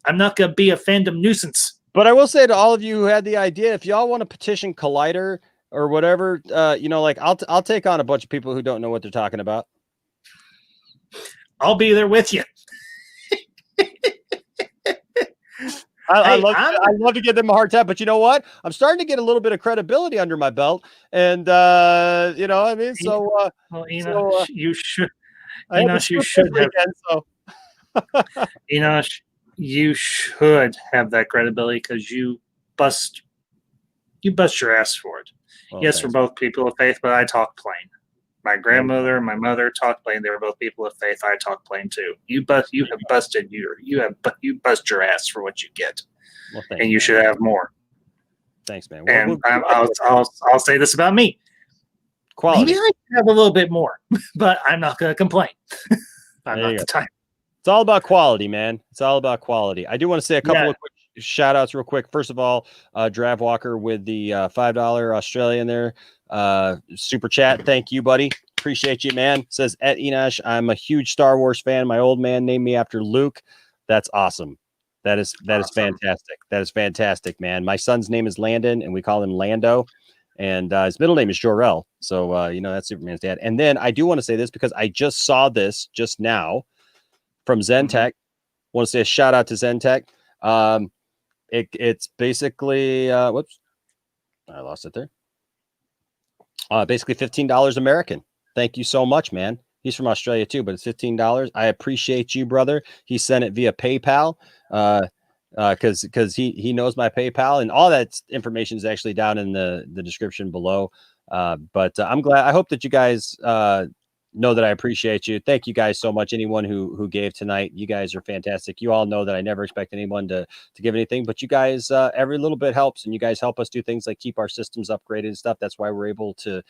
Speaker 4: I'm not gonna be a fandom nuisance.
Speaker 11: But I will say to all of you who had the idea, if y'all want to petition Collider or whatever, like I'll take on a bunch of people who don't know what they're talking about.
Speaker 4: I'll be there with you.
Speaker 11: I love to give them a hard time, but you know what? I'm starting to get a little bit of credibility under my belt, and you know what I mean. So,
Speaker 4: you should. Enosh, you should have. Enosh, you should have that credibility because you bust your ass for it. Well, yes, we're both people of faith, but I talk plain. My grandmother and my mother talk plain. They were both people of faith. I talk plain too. You bust your ass for what you get, and you should have more.
Speaker 11: Thanks, man.
Speaker 4: And I'll say this about me.
Speaker 11: Quality.
Speaker 4: Maybe I have a little bit more, but I'm not going to complain. I'm not the type.
Speaker 11: It's all about quality, man. It's all about quality. I do want to say a couple of quick shout outs real quick. First of all, Drav Walker with the $5 Australian there. Super chat. Thank you, buddy. Appreciate you, man. Says at Enosh, I'm a huge Star Wars fan. My old man named me after Luke. That's awesome. That is fantastic. That is fantastic, man. My son's name is Landon, and we call him Lando. And his middle name is Jor-El. So that's Superman's dad. And then I do want to say this because I just saw this just now from Zentech. Want to say a shout out to Zentech. It's basically whoops, I lost it there. Basically $15 American. Thank you so much, man. He's from Australia too, but it's $15. I appreciate you, brother. He sent it via PayPal because he knows my PayPal, and all that information is actually down in the description below. But I'm glad. I hope that you guys know that I appreciate you. Thank you guys so much. Anyone who gave tonight, you guys are fantastic. You all know that I never expect anyone to give anything, but you guys, every little bit helps, and you guys help us do things like keep our systems upgraded and stuff. That's why we're able to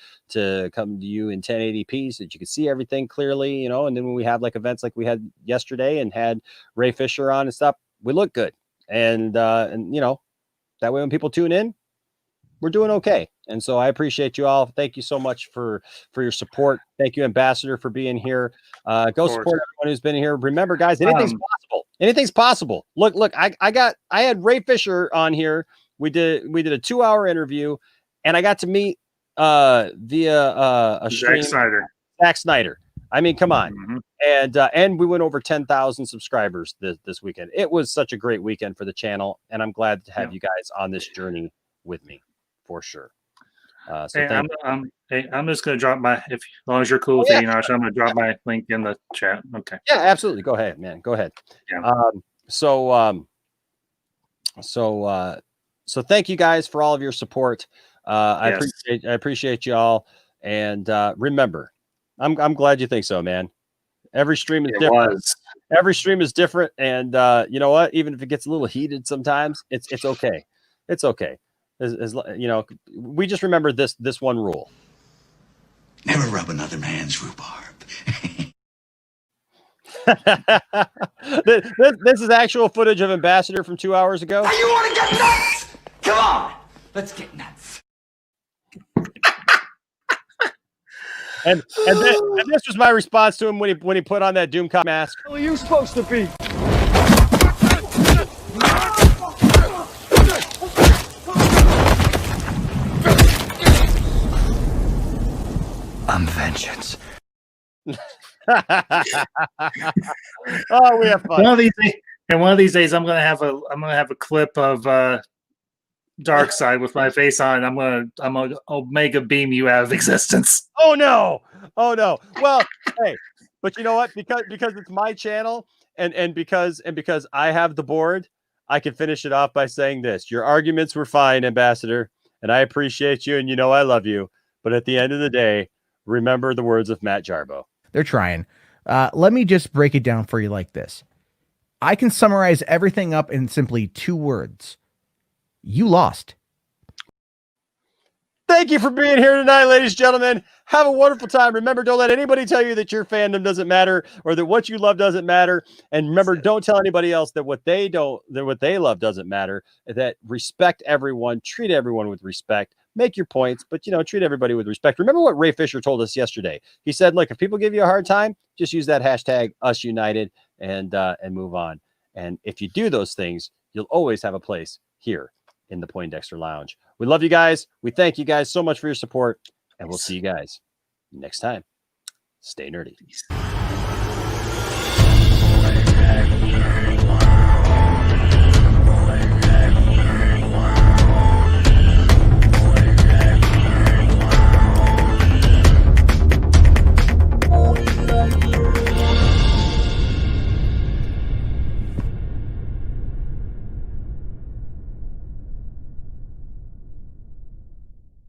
Speaker 11: come to you in 1080p so that you can see everything clearly, you know. And then when we have like events like we had yesterday and had Ray Fisher on and stuff, we look good. And you know, that way when people tune in, we're doing okay. And so I appreciate you all. Thank you so much for your support. Thank you, Ambassador, for being here. Go support everyone who's been here. Remember, guys, anything's possible. Anything's possible. Look, I had Ray Fisher on here. We did a 2-hour interview, and I got to meet via a stream ZACK SNYDER. I mean, come on. And we went over 10,000 subscribers this weekend. It was such a great weekend for the channel, and I'm glad to have you guys on this journey with me, for sure. So
Speaker 4: I'm just going to drop my, as long as you're cool with it, Enosh, I'm going to drop my link in the chat. Okay.
Speaker 11: Yeah, absolutely. Go ahead, man. Go ahead.
Speaker 4: Yeah.
Speaker 11: So thank you guys for all of your support. I appreciate you all. And remember, I'm glad you think so, man. Every stream is different. Every stream is different. And you know what? Even if it gets a little heated sometimes, it's okay. It's okay. As you know, we just remember this one rule:
Speaker 12: never rub another man's rhubarb.
Speaker 11: This is actual footage of Ambassador from 2 hours ago.
Speaker 12: Now you want to get nuts? Come on, let's get nuts.
Speaker 11: and this was my response to him when he put on that Doomcop mask.
Speaker 13: Who are you supposed to be?
Speaker 12: I'm vengeance.
Speaker 11: Oh, we have fun.
Speaker 4: One of these days, I'm gonna have a clip of Darkseid with my face on. I'm gonna Omega beam you out of existence.
Speaker 11: Oh no! Well, hey, but you know what? Because it's my channel, and because I have the board, I can finish it off by saying this: your arguments were fine, Ambassador, and I appreciate you, and you know I love you. But at the end of the day, remember the words of Matt Jarbo.
Speaker 14: They're trying. Let me just break it down for you like this. I can summarize everything up in simply 2 words. You lost.
Speaker 11: Thank you for being here tonight, ladies and gentlemen. Have a wonderful time. Remember, don't let anybody tell you that your fandom doesn't matter or that what you love doesn't matter. And remember, don't tell anybody else that what they love doesn't matter. That respect everyone, treat everyone with respect. Make your points, but, you know, treat everybody with respect. Remember what Ray Fisher told us yesterday. He said, look, if people give you a hard time, just use that hashtag #UsUnited and move on. And if you do those things, you'll always have a place here in the Poindexter Lounge. We love you guys. We thank you guys so much for your support, and we'll see you guys next time. Stay nerdy.